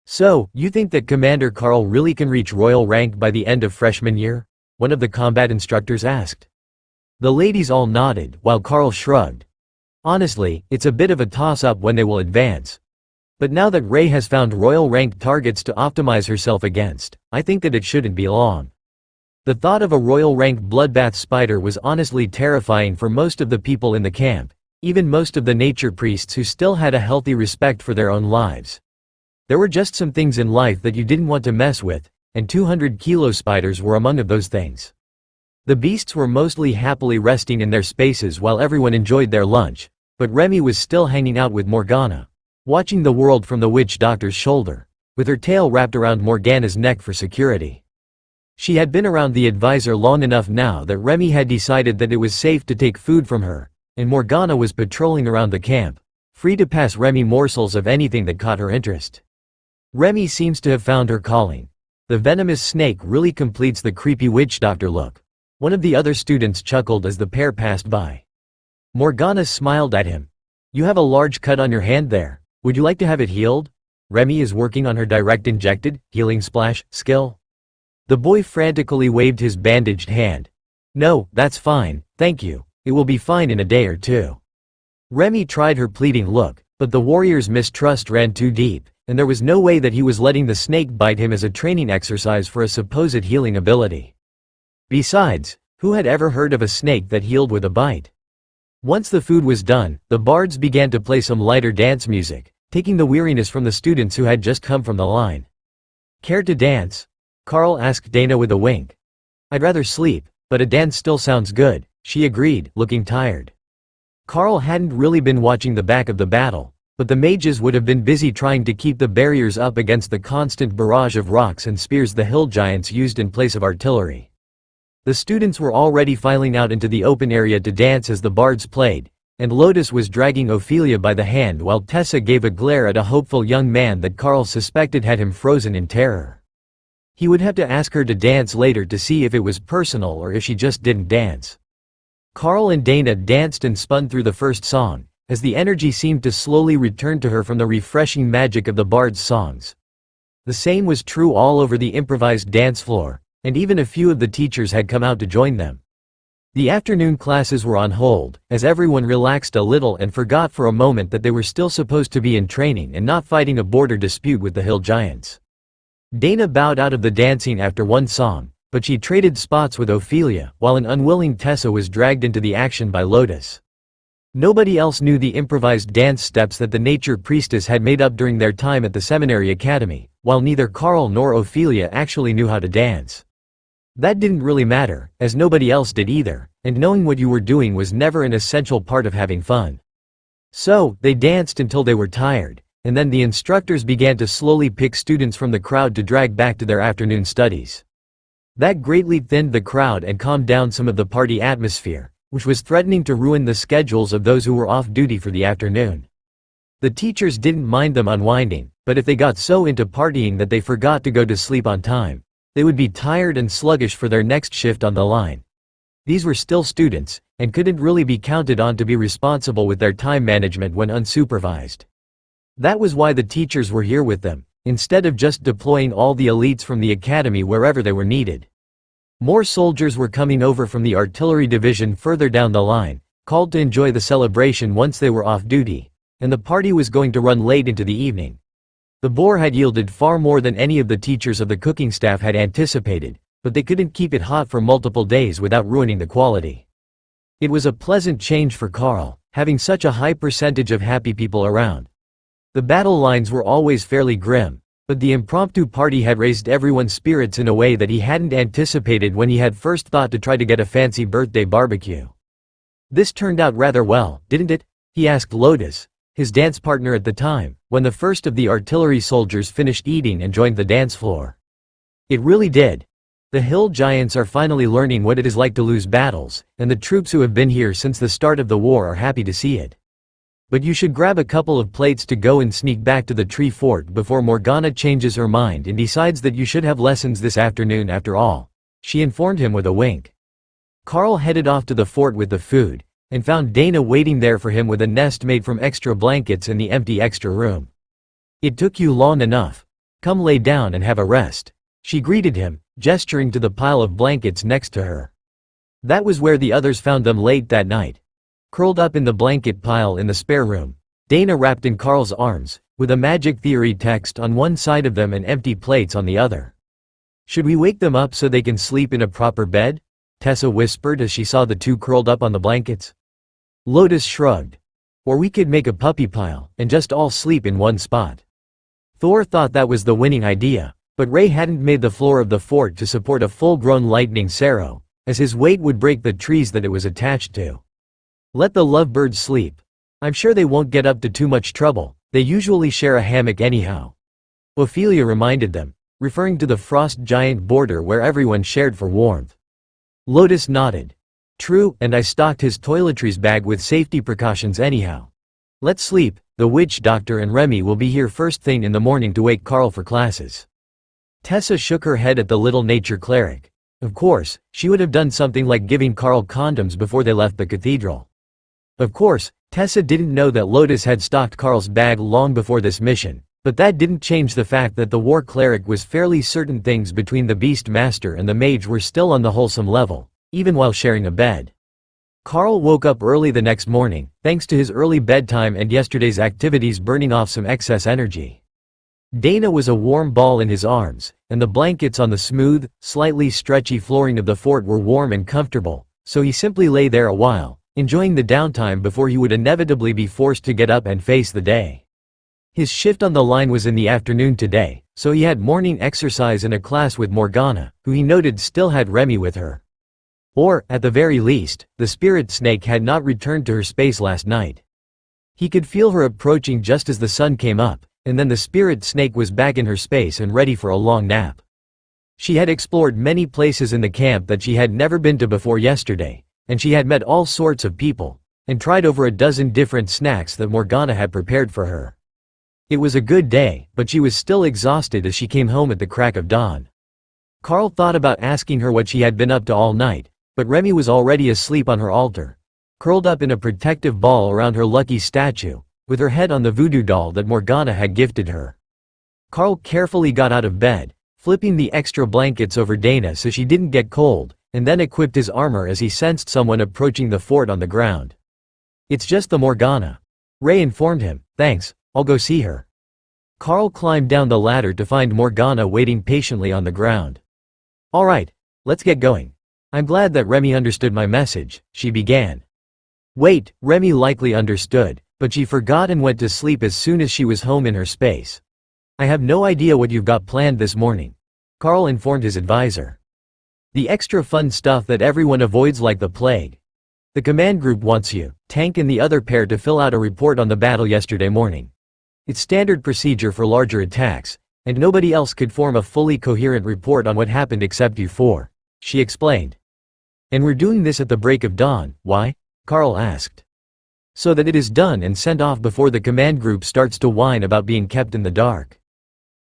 So, you think that Commander Carl really can reach royal rank by the end of freshman year? one of the combat instructors asked. The ladies all nodded, while Carl shrugged. Honestly, it's a bit of a toss-up when they will advance. But now that Ray has found royal rank targets to optimize herself against, I think that it shouldn't be long. The thought of a royal rank bloodbath spider was honestly terrifying for most of the people in the camp, even most of the nature priests who still had a healthy respect for their own lives. There were just some things in life that you didn't want to mess with, and 200-kilo spiders were among of those things. The beasts were mostly happily resting in their spaces while everyone enjoyed their lunch, but Remy was still hanging out with Morgana, watching the world from the witch doctor's shoulder, with her tail wrapped around Morgana's neck for security. She had been around the advisor long enough now that Remy had decided that it was safe to take food from her, and Morgana was patrolling around the camp, free to pass Remy morsels of anything that caught her interest. Remy seems to have found her calling. The venomous snake really completes the creepy witch doctor look. One of the other students chuckled as the pair passed by. Morgana smiled at him. You have a large cut on your hand there. Would you like to have it healed? Remy is working on her direct injected, healing splash, skill. The boy frantically waved his bandaged hand. No, that's fine, thank you, it will be fine in a day or two. Remy tried her pleading look, but the warrior's mistrust ran too deep, and there was no way that he was letting the snake bite him as a training exercise for a supposed healing ability. Besides, who had ever heard of a snake that healed with a bite? Once the food was done, the bards began to play some lighter dance music, taking the weariness from the students who had just come from the line. Care to dance? Carl asked Dana with a wink. I'd rather sleep, but a dance still sounds good, she agreed, looking tired. Carl hadn't really been watching the back of the battle, but the mages would have been busy trying to keep the barriers up against the constant barrage of rocks and spears the hill giants used in place of artillery. The students were already filing out into the open area to dance as the bards played, and Lotus was dragging Ophelia by the hand while Tessa gave a glare at a hopeful young man that Carl suspected had him frozen in terror. He would have to ask her to dance later to see if it was personal or if she just didn't dance. Carl and Dana danced and spun through the first song, as the energy seemed to slowly return to her from the refreshing magic of the bard's songs. The same was true all over the improvised dance floor, and even a few of the teachers had come out to join them. The afternoon classes were on hold, as everyone relaxed a little and forgot for a moment that they were still supposed to be in training and not fighting a border dispute with the hill giants. Dana bowed out of the dancing after one song, but she traded spots with Ophelia, while an unwilling Tessa was dragged into the action by Lotus. Nobody else knew the improvised dance steps that the nature priestess had made up during their time at the seminary academy, while neither Carl nor Ophelia actually knew how to dance. That didn't really matter, as nobody else did either, and knowing what you were doing was never an essential part of having fun. So, they danced until they were tired, and then the instructors began to slowly pick students from the crowd to drag back to their afternoon studies. That greatly thinned the crowd and calmed down some of the party atmosphere, which was threatening to ruin the schedules of those who were off duty for the afternoon. The teachers didn't mind them unwinding, but if they got so into partying that they forgot to go to sleep on time, they would be tired and sluggish for their next shift on the line. These were still students, and couldn't really be counted on to be responsible with their time management when unsupervised. That was why the teachers were here with them, instead of just deploying all the elites from the academy wherever they were needed. More soldiers were coming over from the artillery division further down the line, called to enjoy the celebration once they were off duty, and the party was going to run late into the evening. The boar had yielded far more than any of the teachers of the cooking staff had anticipated, but they couldn't keep it hot for multiple days without ruining the quality. It was a pleasant change for Carl, having such a high percentage of happy people around. The battle lines were always fairly grim, but the impromptu party had raised everyone's spirits in a way that he hadn't anticipated when he had first thought to try to get a fancy birthday barbecue. This turned out rather well, didn't it? He asked Lotus, his dance partner at the time, when the first of the artillery soldiers finished eating and joined the dance floor. It really did. The hill giants are finally learning what it is like to lose battles, and the troops who have been here since the start of the war are happy to see it. But you should grab a couple of plates to go and sneak back to the tree fort before Morgana changes her mind and decides that you should have lessons this afternoon after all, she informed him with a wink. Carl headed off to the fort with the food, and found Dana waiting there for him with a nest made from extra blankets in the empty extra room. It took you long enough. Come lay down and have a rest, she greeted him, gesturing to the pile of blankets next to her. That was where the others found them late that night. Curled up in the blanket pile in the spare room. Dana wrapped in Carl's arms, with a magic theory text on one side of them and empty plates on the other. "Should we wake them up so they can sleep in a proper bed?" Tessa whispered as she saw the two curled up on the blankets. Lotus shrugged. "Or we could make a puppy pile, and just all sleep in one spot." Thor thought that was the winning idea, but Ray hadn't made the floor of the fort to support a full-grown lightning sarrow, as his weight would break the trees that it was attached to. "Let the lovebirds sleep. I'm sure they won't get up to too much trouble, they usually share a hammock anyhow," Ophelia reminded them, referring to the frost giant border where everyone shared for warmth. Lotus nodded. "True, and I stocked his toiletries bag with safety precautions anyhow. Let's sleep, the witch doctor and Remy will be here first thing in the morning to wake Carl for classes." Tessa shook her head at the little nature cleric. Of course, she would have done something like giving Carl condoms before they left the cathedral. Of course, Tessa didn't know that Lotus had stocked Carl's bag long before this mission, but that didn't change the fact that the war cleric was fairly certain things between the beast master and the mage were still on the wholesome level, even while sharing a bed. Carl woke up early the next morning, thanks to his early bedtime and yesterday's activities burning off some excess energy. Dana was a warm ball in his arms, and the blankets on the smooth, slightly stretchy flooring of the fort were warm and comfortable, so he simply lay there a while, enjoying the downtime before he would inevitably be forced to get up and face the day. His shift on the line was in the afternoon today, so he had morning exercise and a class with Morgana, who he noted still had Remy with her. Or, at the very least, the spirit snake had not returned to her space last night. He could feel her approaching just as the sun came up, and then the spirit snake was back in her space and ready for a long nap. She had explored many places in the camp that she had never been to before yesterday, and she had met all sorts of people, and tried over a dozen different snacks that Morgana had prepared for her. It was a good day, but she was still exhausted as she came home at the crack of dawn. Carl thought about asking her what she had been up to all night, but Remy was already asleep on her altar, curled up in a protective ball around her lucky statue, with her head on the voodoo doll that Morgana had gifted her. Carl carefully got out of bed, flipping the extra blankets over Dana so she didn't get cold, and then equipped his armor as he sensed someone approaching the fort on the ground. "It's just the Morgana," Ray informed him. "Thanks, I'll go see her." Carl climbed down the ladder to find Morgana waiting patiently on the ground. "All right, let's get going. I'm glad that Remy understood my message," she began. Wait, Remy likely understood, but she forgot and went to sleep as soon as she was home in her space. "I have no idea what you've got planned this morning," Carl informed his advisor. "The extra fun stuff that everyone avoids like the plague. The command group wants you, Tank and the other pair to fill out a report on the battle yesterday morning. It's standard procedure for larger attacks, and nobody else could form a fully coherent report on what happened except you four," she explained. "And we're doing this at the break of dawn, why?" Carl asked. "So that it is done and sent off before the command group starts to whine about being kept in the dark.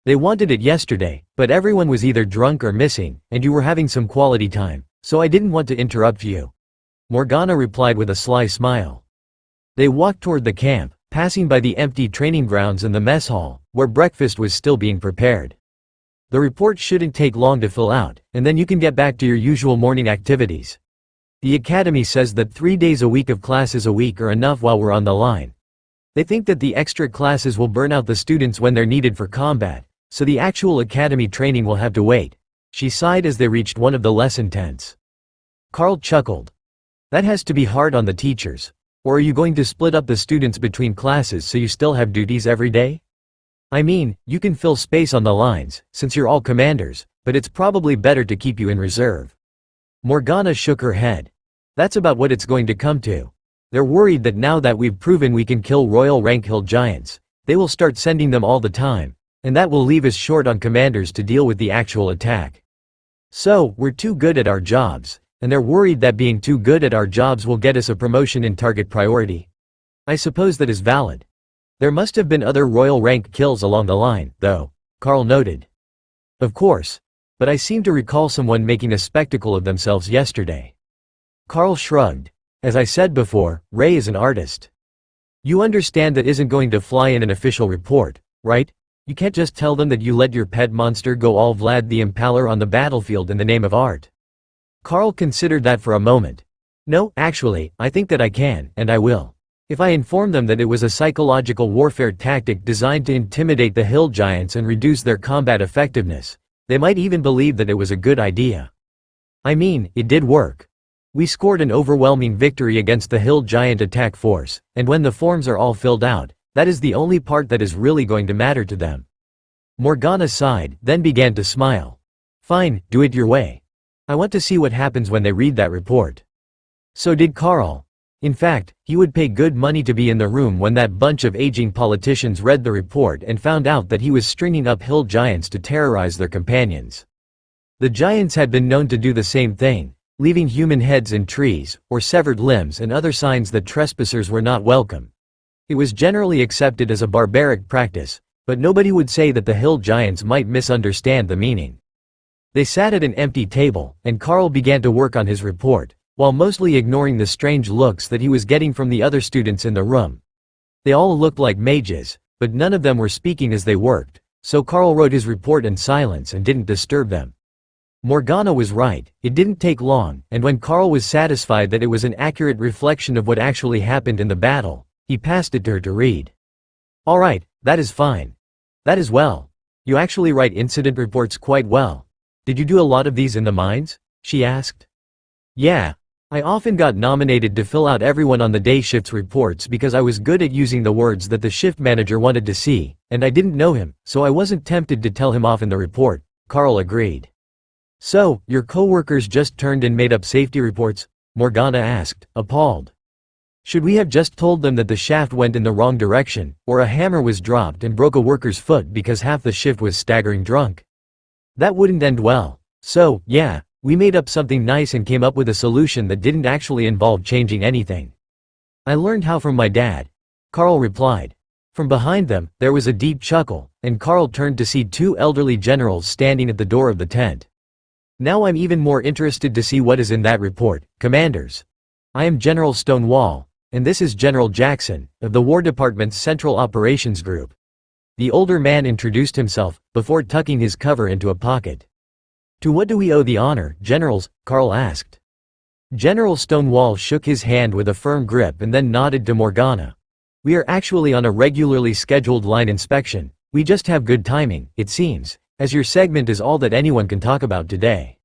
They wanted it yesterday, but everyone was either drunk or missing, and you were having some quality time, so I didn't want to interrupt you," Morgana replied with a sly smile. They walked toward the camp, passing by the empty training grounds and the mess hall, where breakfast was still being prepared. "The report shouldn't take long to fill out, and then you can get back to your usual morning activities. The academy says that 3 days a week of classes a week are enough while we're on the line. They think that the extra classes will burn out the students when they're needed for combat, so the actual academy training will have to wait," she sighed as they reached one of the lesson tents. Carl chuckled. "That has to be hard on the teachers. Or are you going to split up the students between classes so you still have duties every day? I mean, you can fill space on the lines, since you're all commanders, but it's probably better to keep you in reserve." Morgana shook her head. "That's about what it's going to come to. They're worried that now that we've proven we can kill royal rank hill giants, they will start sending them all the time, and that will leave us short on commanders to deal with the actual attack. So, we're too good at our jobs, and they're worried that being too good at our jobs will get us a promotion in target priority. I suppose that is valid. There must have been other royal rank kills along the line, though," Carl noted. "Of course. But I seem to recall someone making a spectacle of themselves yesterday." Carl shrugged. "As I said before, Ray is an artist. You understand that isn't going to fly in an official report, right?" You can't just tell them that you let your pet monster go all Vlad the Impaler on the battlefield in the name of art. Carl considered that for a moment. No, actually, I think that I can, and I will. If I inform them that it was a psychological warfare tactic designed to intimidate the hill giants and reduce their combat effectiveness, they might even believe that it was a good idea. I mean, it did work. We scored an overwhelming victory against the hill giant attack force, and when the forms are all filled out, that is the only part that is really going to matter to them. Morgana sighed, then began to smile. Fine, do it your way. I want to see what happens when they read that report. So did Carl. In fact, he would pay good money to be in the room when that bunch of aging politicians read the report and found out that he was stringing up hill giants to terrorize their companions. The giants had been known to do the same thing, leaving human heads in trees, or severed limbs and other signs that trespassers were not welcome. It was generally accepted as a barbaric practice, but nobody would say that the hill giants might misunderstand the meaning. They sat at an empty table, and Carl began to work on his report, while mostly ignoring the strange looks that he was getting from the other students in the room. They all looked like mages, but none of them were speaking as they worked, so Carl wrote his report in silence and didn't disturb them. Morgana was right, it didn't take long, and when Carl was satisfied that it was an accurate reflection of what actually happened in the battle, he passed it to her to read. All right, that is fine. That is well. You actually write incident reports quite well. Did you do a lot of these in the mines? She asked. Yeah. I often got nominated to fill out everyone on the day shift's reports because I was good at using the words that the shift manager wanted to see, and I didn't know him, so I wasn't tempted to tell him off in the report, Carl agreed. So, your coworkers just turned and made up safety reports? Morgana asked, appalled. Should we have just told them that the shaft went in the wrong direction, or a hammer was dropped and broke a worker's foot because half the shift was staggering drunk? That wouldn't end well. So, yeah. We made up something nice and came up with a solution that didn't actually involve changing anything. I learned how from my dad, Carl replied. From behind them, there was a deep chuckle, and Carl turned to see two elderly generals standing at the door of the tent. Now I'm even more interested to see what is in that report, commanders. I am General Stonewall, and this is General Jackson, of the War Department's Central Operations Group. The older man introduced himself, before tucking his cover into a pocket. To what do we owe the honor, generals? Carl asked. General Stonewall shook his hand with a firm grip and then nodded to Morgana. We are actually on a regularly scheduled line inspection. We just have good timing, it seems, as your segment is all that anyone can talk about today.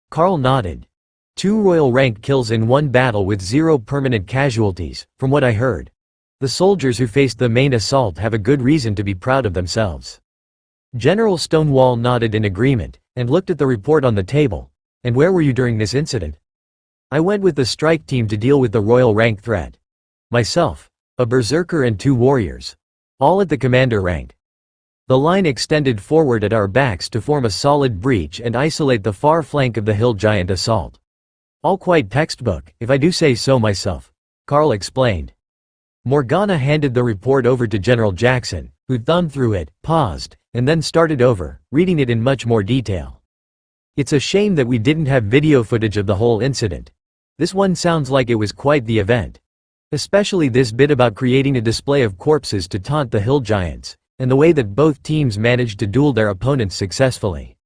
Carl nodded. 2 royal rank kills in one battle with 0 permanent casualties, from what I heard. The soldiers who faced the main assault have a good reason to be proud of themselves. General Stonewall nodded in agreement, and looked at the report on the table. And where were you during this incident? I went with the strike team to deal with the royal rank threat. Myself, a berserker and 2 warriors. All at the commander rank. The line extended forward at our backs to form a solid breach and isolate the far flank of the hill giant assault. All quite textbook, if I do say so myself, Carl explained. Morgana handed the report over to General Jackson, who thumbed through it, paused, and then started over, reading it in much more detail. It's a shame that we didn't have video footage of the whole incident. This one sounds like it was quite the event. Especially this bit about creating a display of corpses to taunt the hill giants, and the way that both teams managed to duel their opponents successfully.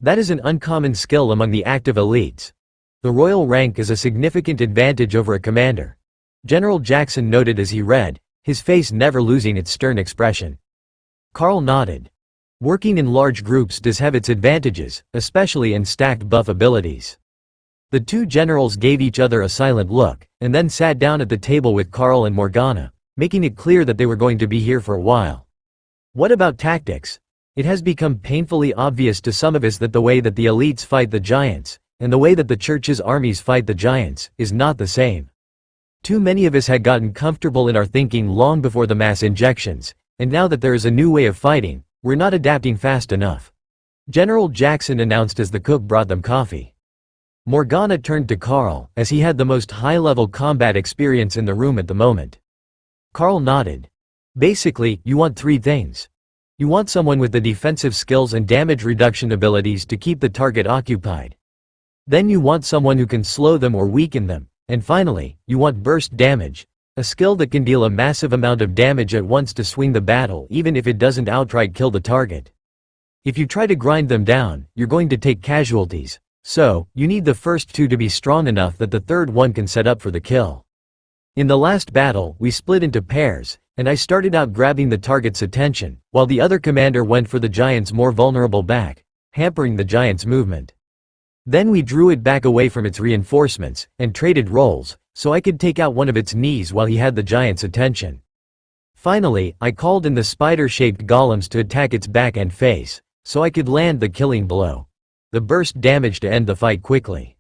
That is an uncommon skill among the active elites. The royal rank is a significant advantage over a commander. General Jackson noted as he read, his face never losing its stern expression. Carl nodded. Working in large groups does have its advantages, especially in stacked buff abilities. The 2 generals gave each other a silent look, and then sat down at the table with Carl and Morgana, making it clear that they were going to be here for a while. What about tactics? It has become painfully obvious to some of us that the way that the elites fight the giants, and the way that the church's armies fight the giants, is not the same. Too many of us had gotten comfortable in our thinking long before the mass injections, and now that there is a new way of fighting, we're not adapting fast enough. General Jackson announced as the cook brought them coffee. Morgana turned to Carl, as he had the most high-level combat experience in the room at the moment. Carl nodded. Basically, you want 3 things. You want someone with the defensive skills and damage reduction abilities to keep the target occupied. Then you want someone who can slow them or weaken them, and finally, you want burst damage, A skill that can deal a massive amount of damage at once to swing the battle even if it doesn't outright kill the target. If you try to grind them down, you're going to take casualties, so you need the first two to be strong enough that the third one can set up for the kill. In the last battle, we split into pairs, and I started out grabbing the target's attention, while the other commander went for the giant's more vulnerable back, hampering the giant's movement. Then we drew it back away from its reinforcements, and traded roles, so I could take out one of its knees while he had the giant's attention. Finally, I called in the spider-shaped golems to attack its back and face, so I could land the killing blow. The burst damage to end the fight quickly.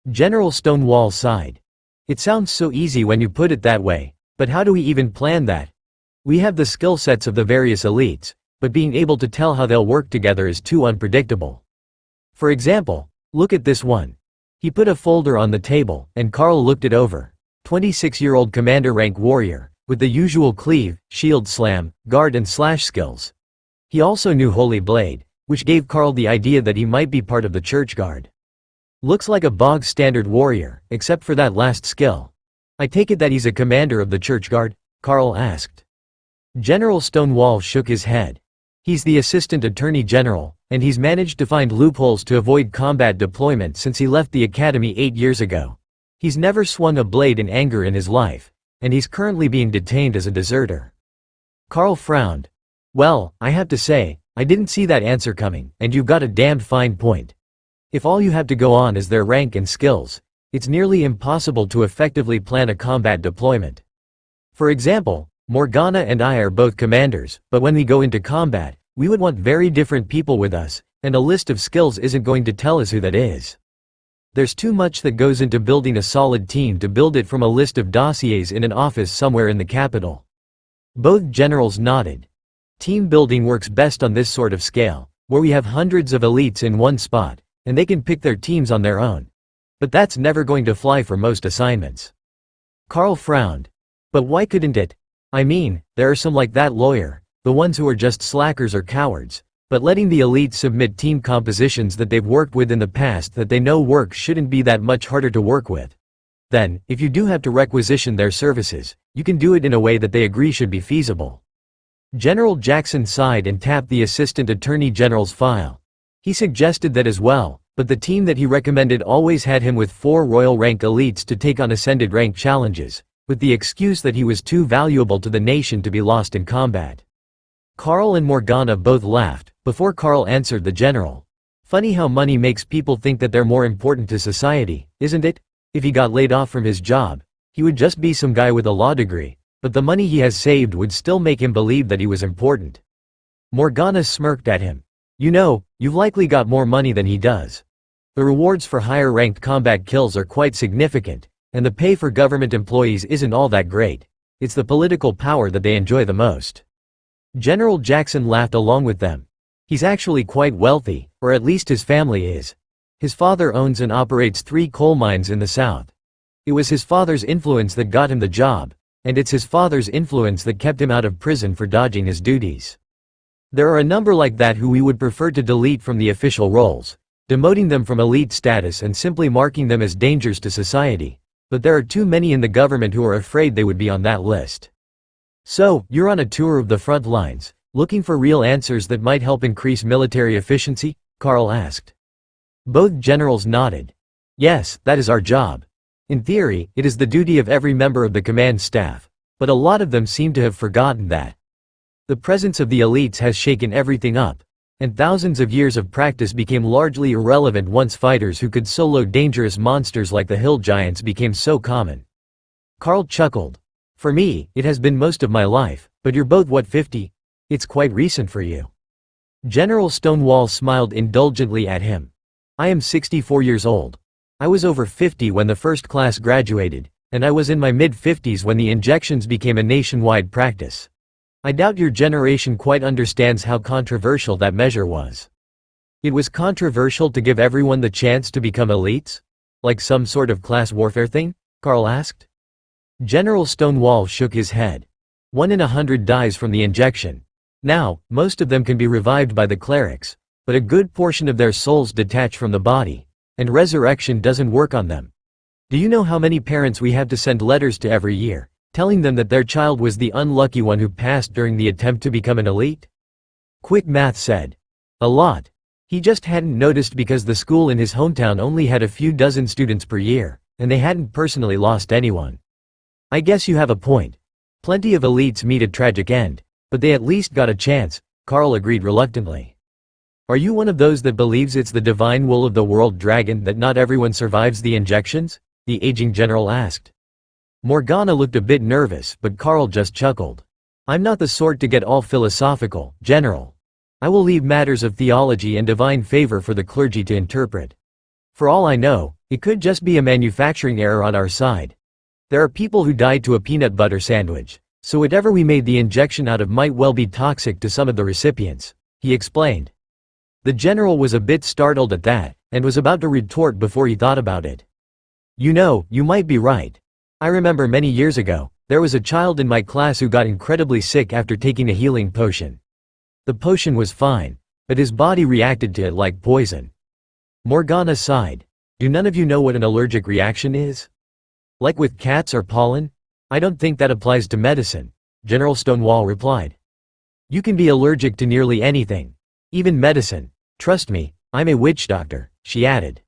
General Stonewall sighed. It sounds so easy when you put it that way, but how do we even plan that? We have the skill sets of the various elites, but being able to tell how they'll work together is too unpredictable. For example, look at this one. He put a folder on the table, and Carl looked it over. 26-year-old commander rank warrior, with the usual cleave, shield slam, guard and slash skills. He also knew Holy Blade, which gave Carl the idea that he might be part of the Church Guard. Looks like a bog-standard warrior, except for that last skill. I take it that he's a commander of the Church Guard? Carl asked. General Stonewall shook his head. He's the Assistant Attorney General, and he's managed to find loopholes to avoid combat deployment since he left the academy 8 years ago. He's never swung a blade in anger in his life, and he's currently being detained as a deserter. Carl frowned. Well, I have to say, I didn't see that answer coming, and you've got a damned fine point. If all you have to go on is their rank and skills, it's nearly impossible to effectively plan a combat deployment. For example, Morgana and I are both commanders, but when we go into combat, we would want very different people with us, and a list of skills isn't going to tell us who that is. There's too much that goes into building a solid team to build it from a list of dossiers in an office somewhere in the capital. Both generals nodded. Team building works best on this sort of scale, where we have hundreds of elites in one spot, and they can pick their teams on their own. But that's never going to fly for most assignments. Carl frowned. But why couldn't it? I mean, there are some like that lawyer, the ones who are just slackers or cowards, but letting the elites submit team compositions that they've worked with in the past that they know work shouldn't be that much harder to work with. Then, if you do have to requisition their services, you can do it in a way that they agree should be feasible. General Jackson sighed and tapped the Assistant Attorney General's file. He suggested that as well, but the team that he recommended always had him with 4 royal rank elites to take on ascended rank challenges, with the excuse that he was too valuable to the nation to be lost in combat. Carl and Morgana both laughed, before Carl answered the general. Funny how money makes people think that they're more important to society, isn't it? If he got laid off from his job, he would just be some guy with a law degree, but the money he has saved would still make him believe that he was important. Morgana smirked at him. You know, you've likely got more money than he does. The rewards for higher-ranked combat kills are quite significant, and the pay for government employees isn't all that great. It's the political power that they enjoy the most. General Jackson laughed along with them. He's actually quite wealthy, or at least his family is. His father owns and operates 3 coal mines in the South. It was his father's influence that got him the job, and it's his father's influence that kept him out of prison for dodging his duties. There are a number like that who we would prefer to delete from the official rolls, demoting them from elite status and simply marking them as dangers to society. But there are too many in the government who are afraid they would be on that list. So, you're on a tour of the front lines, looking for real answers that might help increase military efficiency? Carl asked. Both generals nodded. Yes, that is our job. In theory, it is the duty of every member of the command staff, but a lot of them seem to have forgotten that. The presence of the elites has shaken everything up, and thousands of years of practice became largely irrelevant once fighters who could solo dangerous monsters like the hill giants became so common. Carl chuckled. For me, it has been most of my life, but you're both what, 50? It's quite recent for you. General Stonewall smiled indulgently at him. I am 64 years old. I was over 50 when the first class graduated, and I was in my mid-50s when the injections became a nationwide practice. I doubt your generation quite understands how controversial that measure was. It was controversial to give everyone the chance to become elites? Like some sort of class warfare thing? Carl asked. General Stonewall shook his head. 1 in 100 dies from the injection. Now, most of them can be revived by the clerics, but a good portion of their souls detach from the body, and resurrection doesn't work on them. Do you know how many parents we have to send letters to every year, telling them that their child was the unlucky one who passed during the attempt to become an elite? Quick math said. A lot. He just hadn't noticed because the school in his hometown only had a few dozen students per year, and they hadn't personally lost anyone. I guess you have a point. Plenty of elites meet a tragic end, but they at least got a chance, Carl agreed reluctantly. Are you one of those that believes it's the divine will of the world dragon that not everyone survives the injections? The aging general asked. Morgana looked a bit nervous, but Carl just chuckled. I'm not the sort to get all philosophical, General. I will leave matters of theology and divine favor for the clergy to interpret. For all I know, it could just be a manufacturing error on our side. There are people who died to a peanut butter sandwich, so whatever we made the injection out of might well be toxic to some of the recipients, he explained. The general was a bit startled at that, and was about to retort before he thought about it. You know, you might be right. I remember many years ago, there was a child in my class who got incredibly sick after taking a healing potion. The potion was fine, but his body reacted to it like poison. Morgana sighed. Do none of you know what an allergic reaction is? Like with cats or pollen? I don't think that applies to medicine, General Stonewall replied. You can be allergic to nearly anything. Even medicine. Trust me, I'm a witch doctor, she added.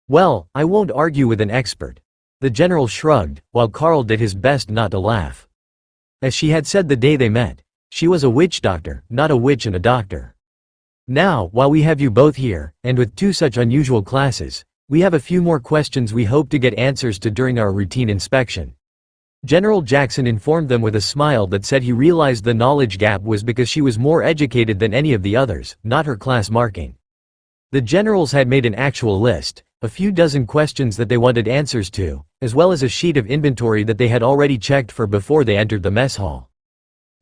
Well, I won't argue with an expert. The general shrugged, while Carl did his best not to laugh. As she had said the day they met, she was a witch doctor, not a witch and a doctor. Now, while we have you both here, and with two such unusual classes, we have a few more questions we hope to get answers to during our routine inspection. General Jackson informed them with a smile that said he realized the knowledge gap was because she was more educated than any of the others, not her class marking. The generals had made an actual list, a few dozen questions that they wanted answers to, as well as a sheet of inventory that they had already checked for before they entered the mess hall.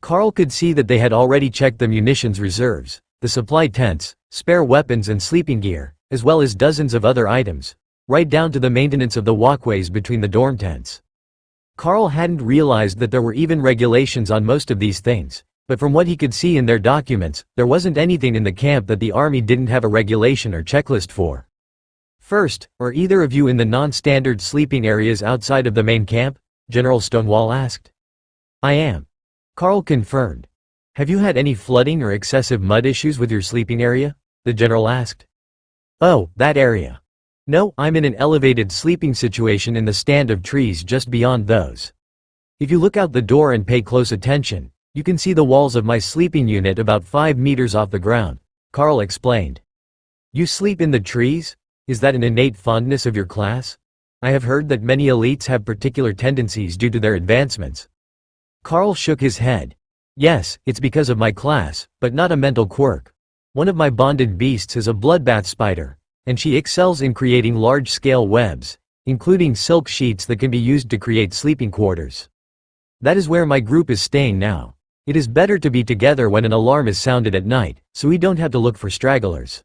Carl could see that they had already checked the munitions reserves, the supply tents, spare weapons and sleeping gear, as well as dozens of other items, right down to the maintenance of the walkways between the dorm tents. Carl hadn't realized that there were even regulations on most of these things, but from what he could see in their documents, there wasn't anything in the camp that the army didn't have a regulation or checklist for. First, are either of you in the non-standard sleeping areas outside of the main camp? General Stonewall asked. I am. Carl confirmed. Have you had any flooding or excessive mud issues with your sleeping area? The general asked. Oh, that area. No, I'm in an elevated sleeping situation in the stand of trees just beyond those. If you look out the door and pay close attention, you can see the walls of my sleeping unit about 5 meters off the ground, Carl explained. You sleep in the trees? Is that an innate fondness of your class? I have heard that many elites have particular tendencies due to their advancements. Carl shook his head. Yes, it's because of my class, but not a mental quirk. One of my bonded beasts is a bloodbath spider, and she excels in creating large-scale webs, including silk sheets that can be used to create sleeping quarters. That is where my group is staying now. It is better to be together when an alarm is sounded at night, so we don't have to look for stragglers.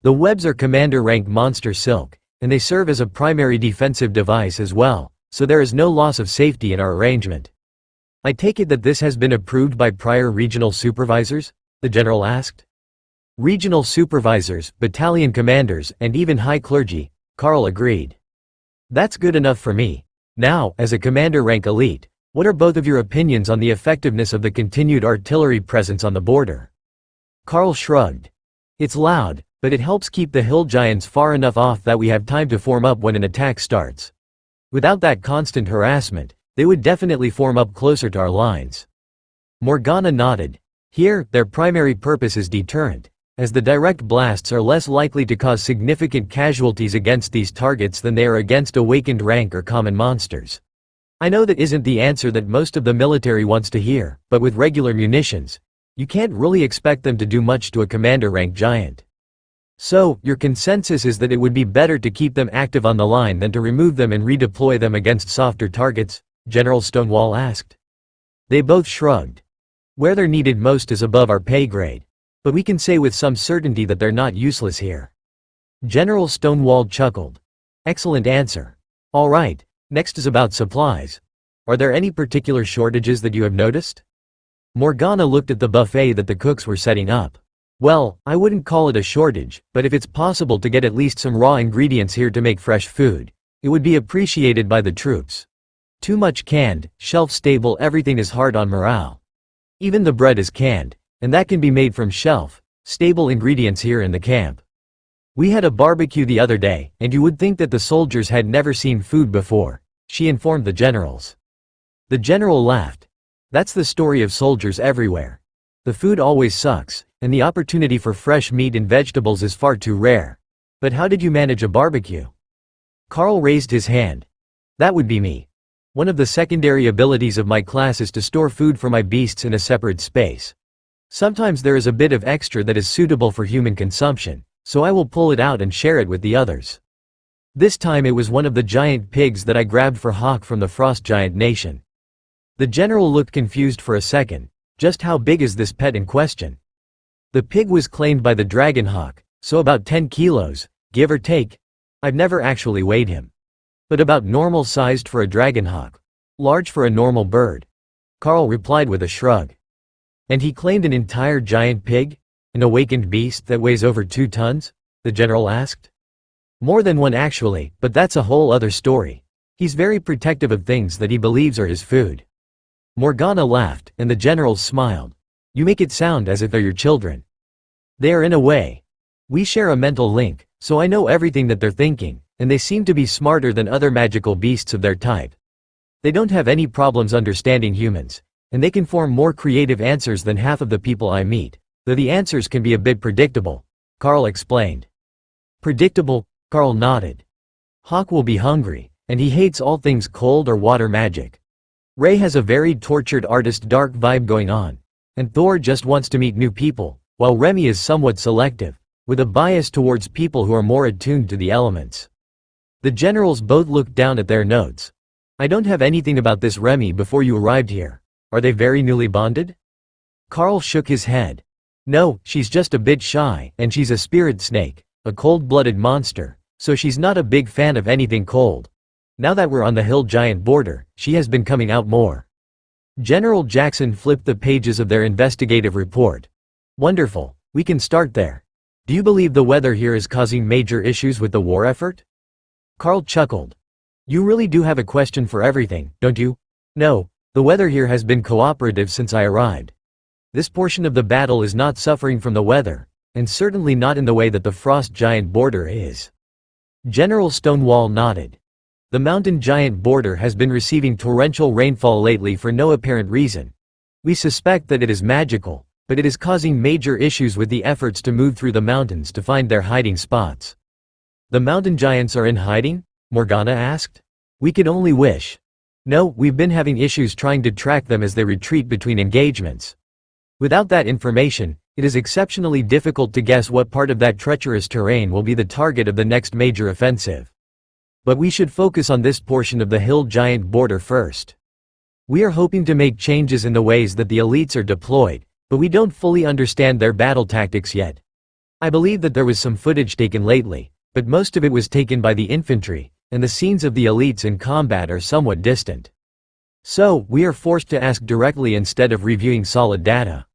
The webs are commander-rank monster silk, and they serve as a primary defensive device as well, so there is no loss of safety in our arrangement. I take it that this has been approved by prior regional supervisors? The general asked. Regional supervisors, battalion commanders, and even high clergy, Carl agreed. That's good enough for me. Now, as a commander-rank elite, what are both of your opinions on the effectiveness of the continued artillery presence on the border? Carl shrugged. It's loud, but it helps keep the hill giants far enough off that we have time to form up when an attack starts. Without that constant harassment, they would definitely form up closer to our lines. Morgana nodded. Here, their primary purpose is deterrent, as the direct blasts are less likely to cause significant casualties against these targets than they are against awakened rank or common monsters. I know that isn't the answer that most of the military wants to hear, but with regular munitions, you can't really expect them to do much to a commander-rank giant. So, your consensus is that it would be better to keep them active on the line than to remove them and redeploy them against softer targets? General Stonewall asked. They both shrugged. Where they're needed most is above our pay grade. But we can say with some certainty that they're not useless here. General Stonewall chuckled. Excellent answer. All right, next is about supplies. Are there any particular shortages that you have noticed? Morgana looked at the buffet that the cooks were setting up. Well, I wouldn't call it a shortage, but if it's possible to get at least some raw ingredients here to make fresh food, it would be appreciated by the troops. Too much canned, shelf-stable everything is hard on morale. Even the bread is canned, and that can be made from shelf-stable ingredients here in the camp. We had a barbecue the other day, and you would think that the soldiers had never seen food before, she informed the generals. The general laughed. That's the story of soldiers everywhere. The food always sucks, and the opportunity for fresh meat and vegetables is far too rare. But how did you manage a barbecue? Carl raised his hand. That would be me. One of the secondary abilities of my class is to store food for my beasts in a separate space. Sometimes there is a bit of extra that is suitable for human consumption, so I will pull it out and share it with the others. This time it was one of the giant pigs that I grabbed for Hawk from the Frost Giant Nation. The general looked confused for a second. Just how big is this pet in question? The pig was claimed by the dragon hawk, so about 10 kilos, give or take. I've never actually weighed him. But about normal sized for a dragon hawk. Large for a normal bird. Carl replied with a shrug. And he claimed an entire giant pig? An awakened beast that weighs over 2 tons? The general asked. More than one actually, but that's a whole other story. He's very protective of things that he believes are his food. Morgana laughed, and the generals smiled. You make it sound as if they're your children. They are in a way. We share a mental link, so I know everything that they're thinking, and they seem to be smarter than other magical beasts of their type. They don't have any problems understanding humans, and they can form more creative answers than half of the people I meet, though the answers can be a bit predictable, Carl explained. Predictable? Carl nodded. Hawk will be hungry, and he hates all things cold or water magic. Ray has a very tortured artist dark vibe going on, and Thor just wants to meet new people, while Remy is somewhat selective, with a bias towards people who are more attuned to the elements. The generals both looked down at their notes. I don't have anything about this Remy before you arrived here. Are they very newly bonded? Carl shook his head. No, she's just a bit shy, and she's a spirit snake, a cold-blooded monster, so she's not a big fan of anything cold. Now that we're on the hill giant border, she has been coming out more. General Jackson flipped the pages of their investigative report. Wonderful, we can start there. Do you believe the weather here is causing major issues with the war effort? Carl chuckled. You really do have a question for everything, don't you? No, the weather here has been cooperative since I arrived. This portion of the battle is not suffering from the weather, and certainly not in the way that the Frost Giant border is. General Stonewall nodded. The mountain giant border has been receiving torrential rainfall lately for no apparent reason. We suspect that it is magical, but it is causing major issues with the efforts to move through the mountains to find their hiding spots. The mountain giants are in hiding? Morgana asked. We could only wish. No, we've been having issues trying to track them as they retreat between engagements. Without that information, it is exceptionally difficult to guess what part of that treacherous terrain will be the target of the next major offensive. But we should focus on this portion of the hill giant border first. We are hoping to make changes in the ways that the elites are deployed, but we don't fully understand their battle tactics yet. I believe that there was some footage taken lately, but most of it was taken by the infantry, and the scenes of the elites in combat are somewhat distant. So, we are forced to ask directly instead of reviewing solid data.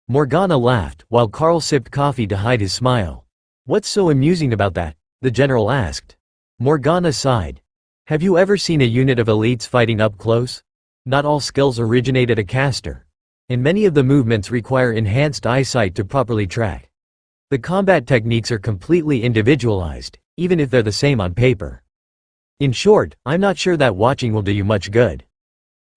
Morgana laughed, while Carl sipped coffee to hide his smile. What's so amusing about that? The general asked. Morgana sighed. Have you ever seen a unit of elites fighting up close? Not all skills originate at a caster, and many of the movements require enhanced eyesight to properly track. The combat techniques are completely individualized, even if they're the same on paper. In short, I'm not sure that watching will do you much good.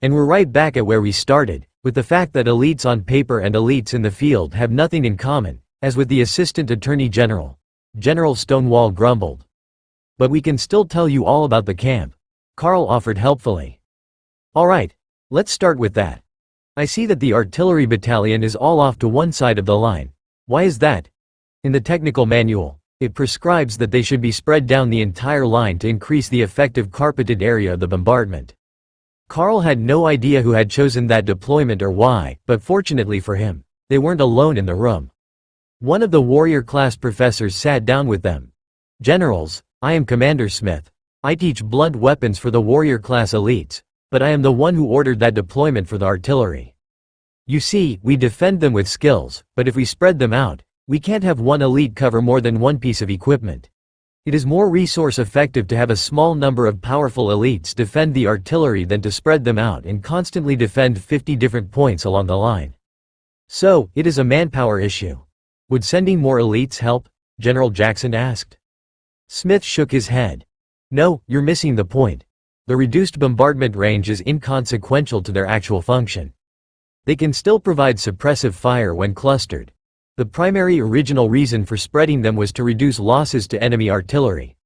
And we're right back at where we started, with the fact that elites on paper and elites in the field have nothing in common, as with the Assistant Attorney General. General Stonewall grumbled. But we can still tell you all about the camp. Carl offered helpfully. Alright, let's start with that. I see that the artillery battalion is all off to one side of the line. Why is that? In the technical manual, it prescribes that they should be spread down the entire line to increase the effective carpeted area of the bombardment. Carl had no idea who had chosen that deployment or why, but fortunately for him, they weren't alone in the room. One of the warrior class professors sat down with them. Generals, I am Commander Smith. I teach blunt weapons for the warrior class elites, but I am the one who ordered that deployment for the artillery. You see, we defend them with skills, but if we spread them out, we can't have one elite cover more than one piece of equipment. It is more resource effective to have a small number of powerful elites defend the artillery than to spread them out and constantly defend 50 different points along the line. So, it is a manpower issue. Would sending more elites help? General Jackson asked. Smith shook his head. No, you're missing the point. The reduced bombardment range is inconsequential to their actual function. They can still provide suppressive fire when clustered. The primary original reason for spreading them was to reduce losses to enemy artillery.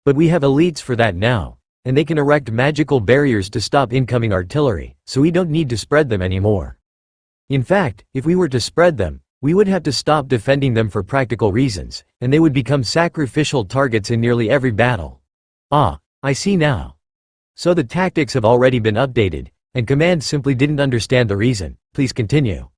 But we have elites for that now, and they can erect magical barriers to stop incoming artillery, so we don't need to spread them anymore. In fact, if we were to spread them, we would have to stop defending them for practical reasons, and they would become sacrificial targets in nearly every battle. Ah, I see now. So the tactics have already been updated, and command simply didn't understand the reason. Please continue.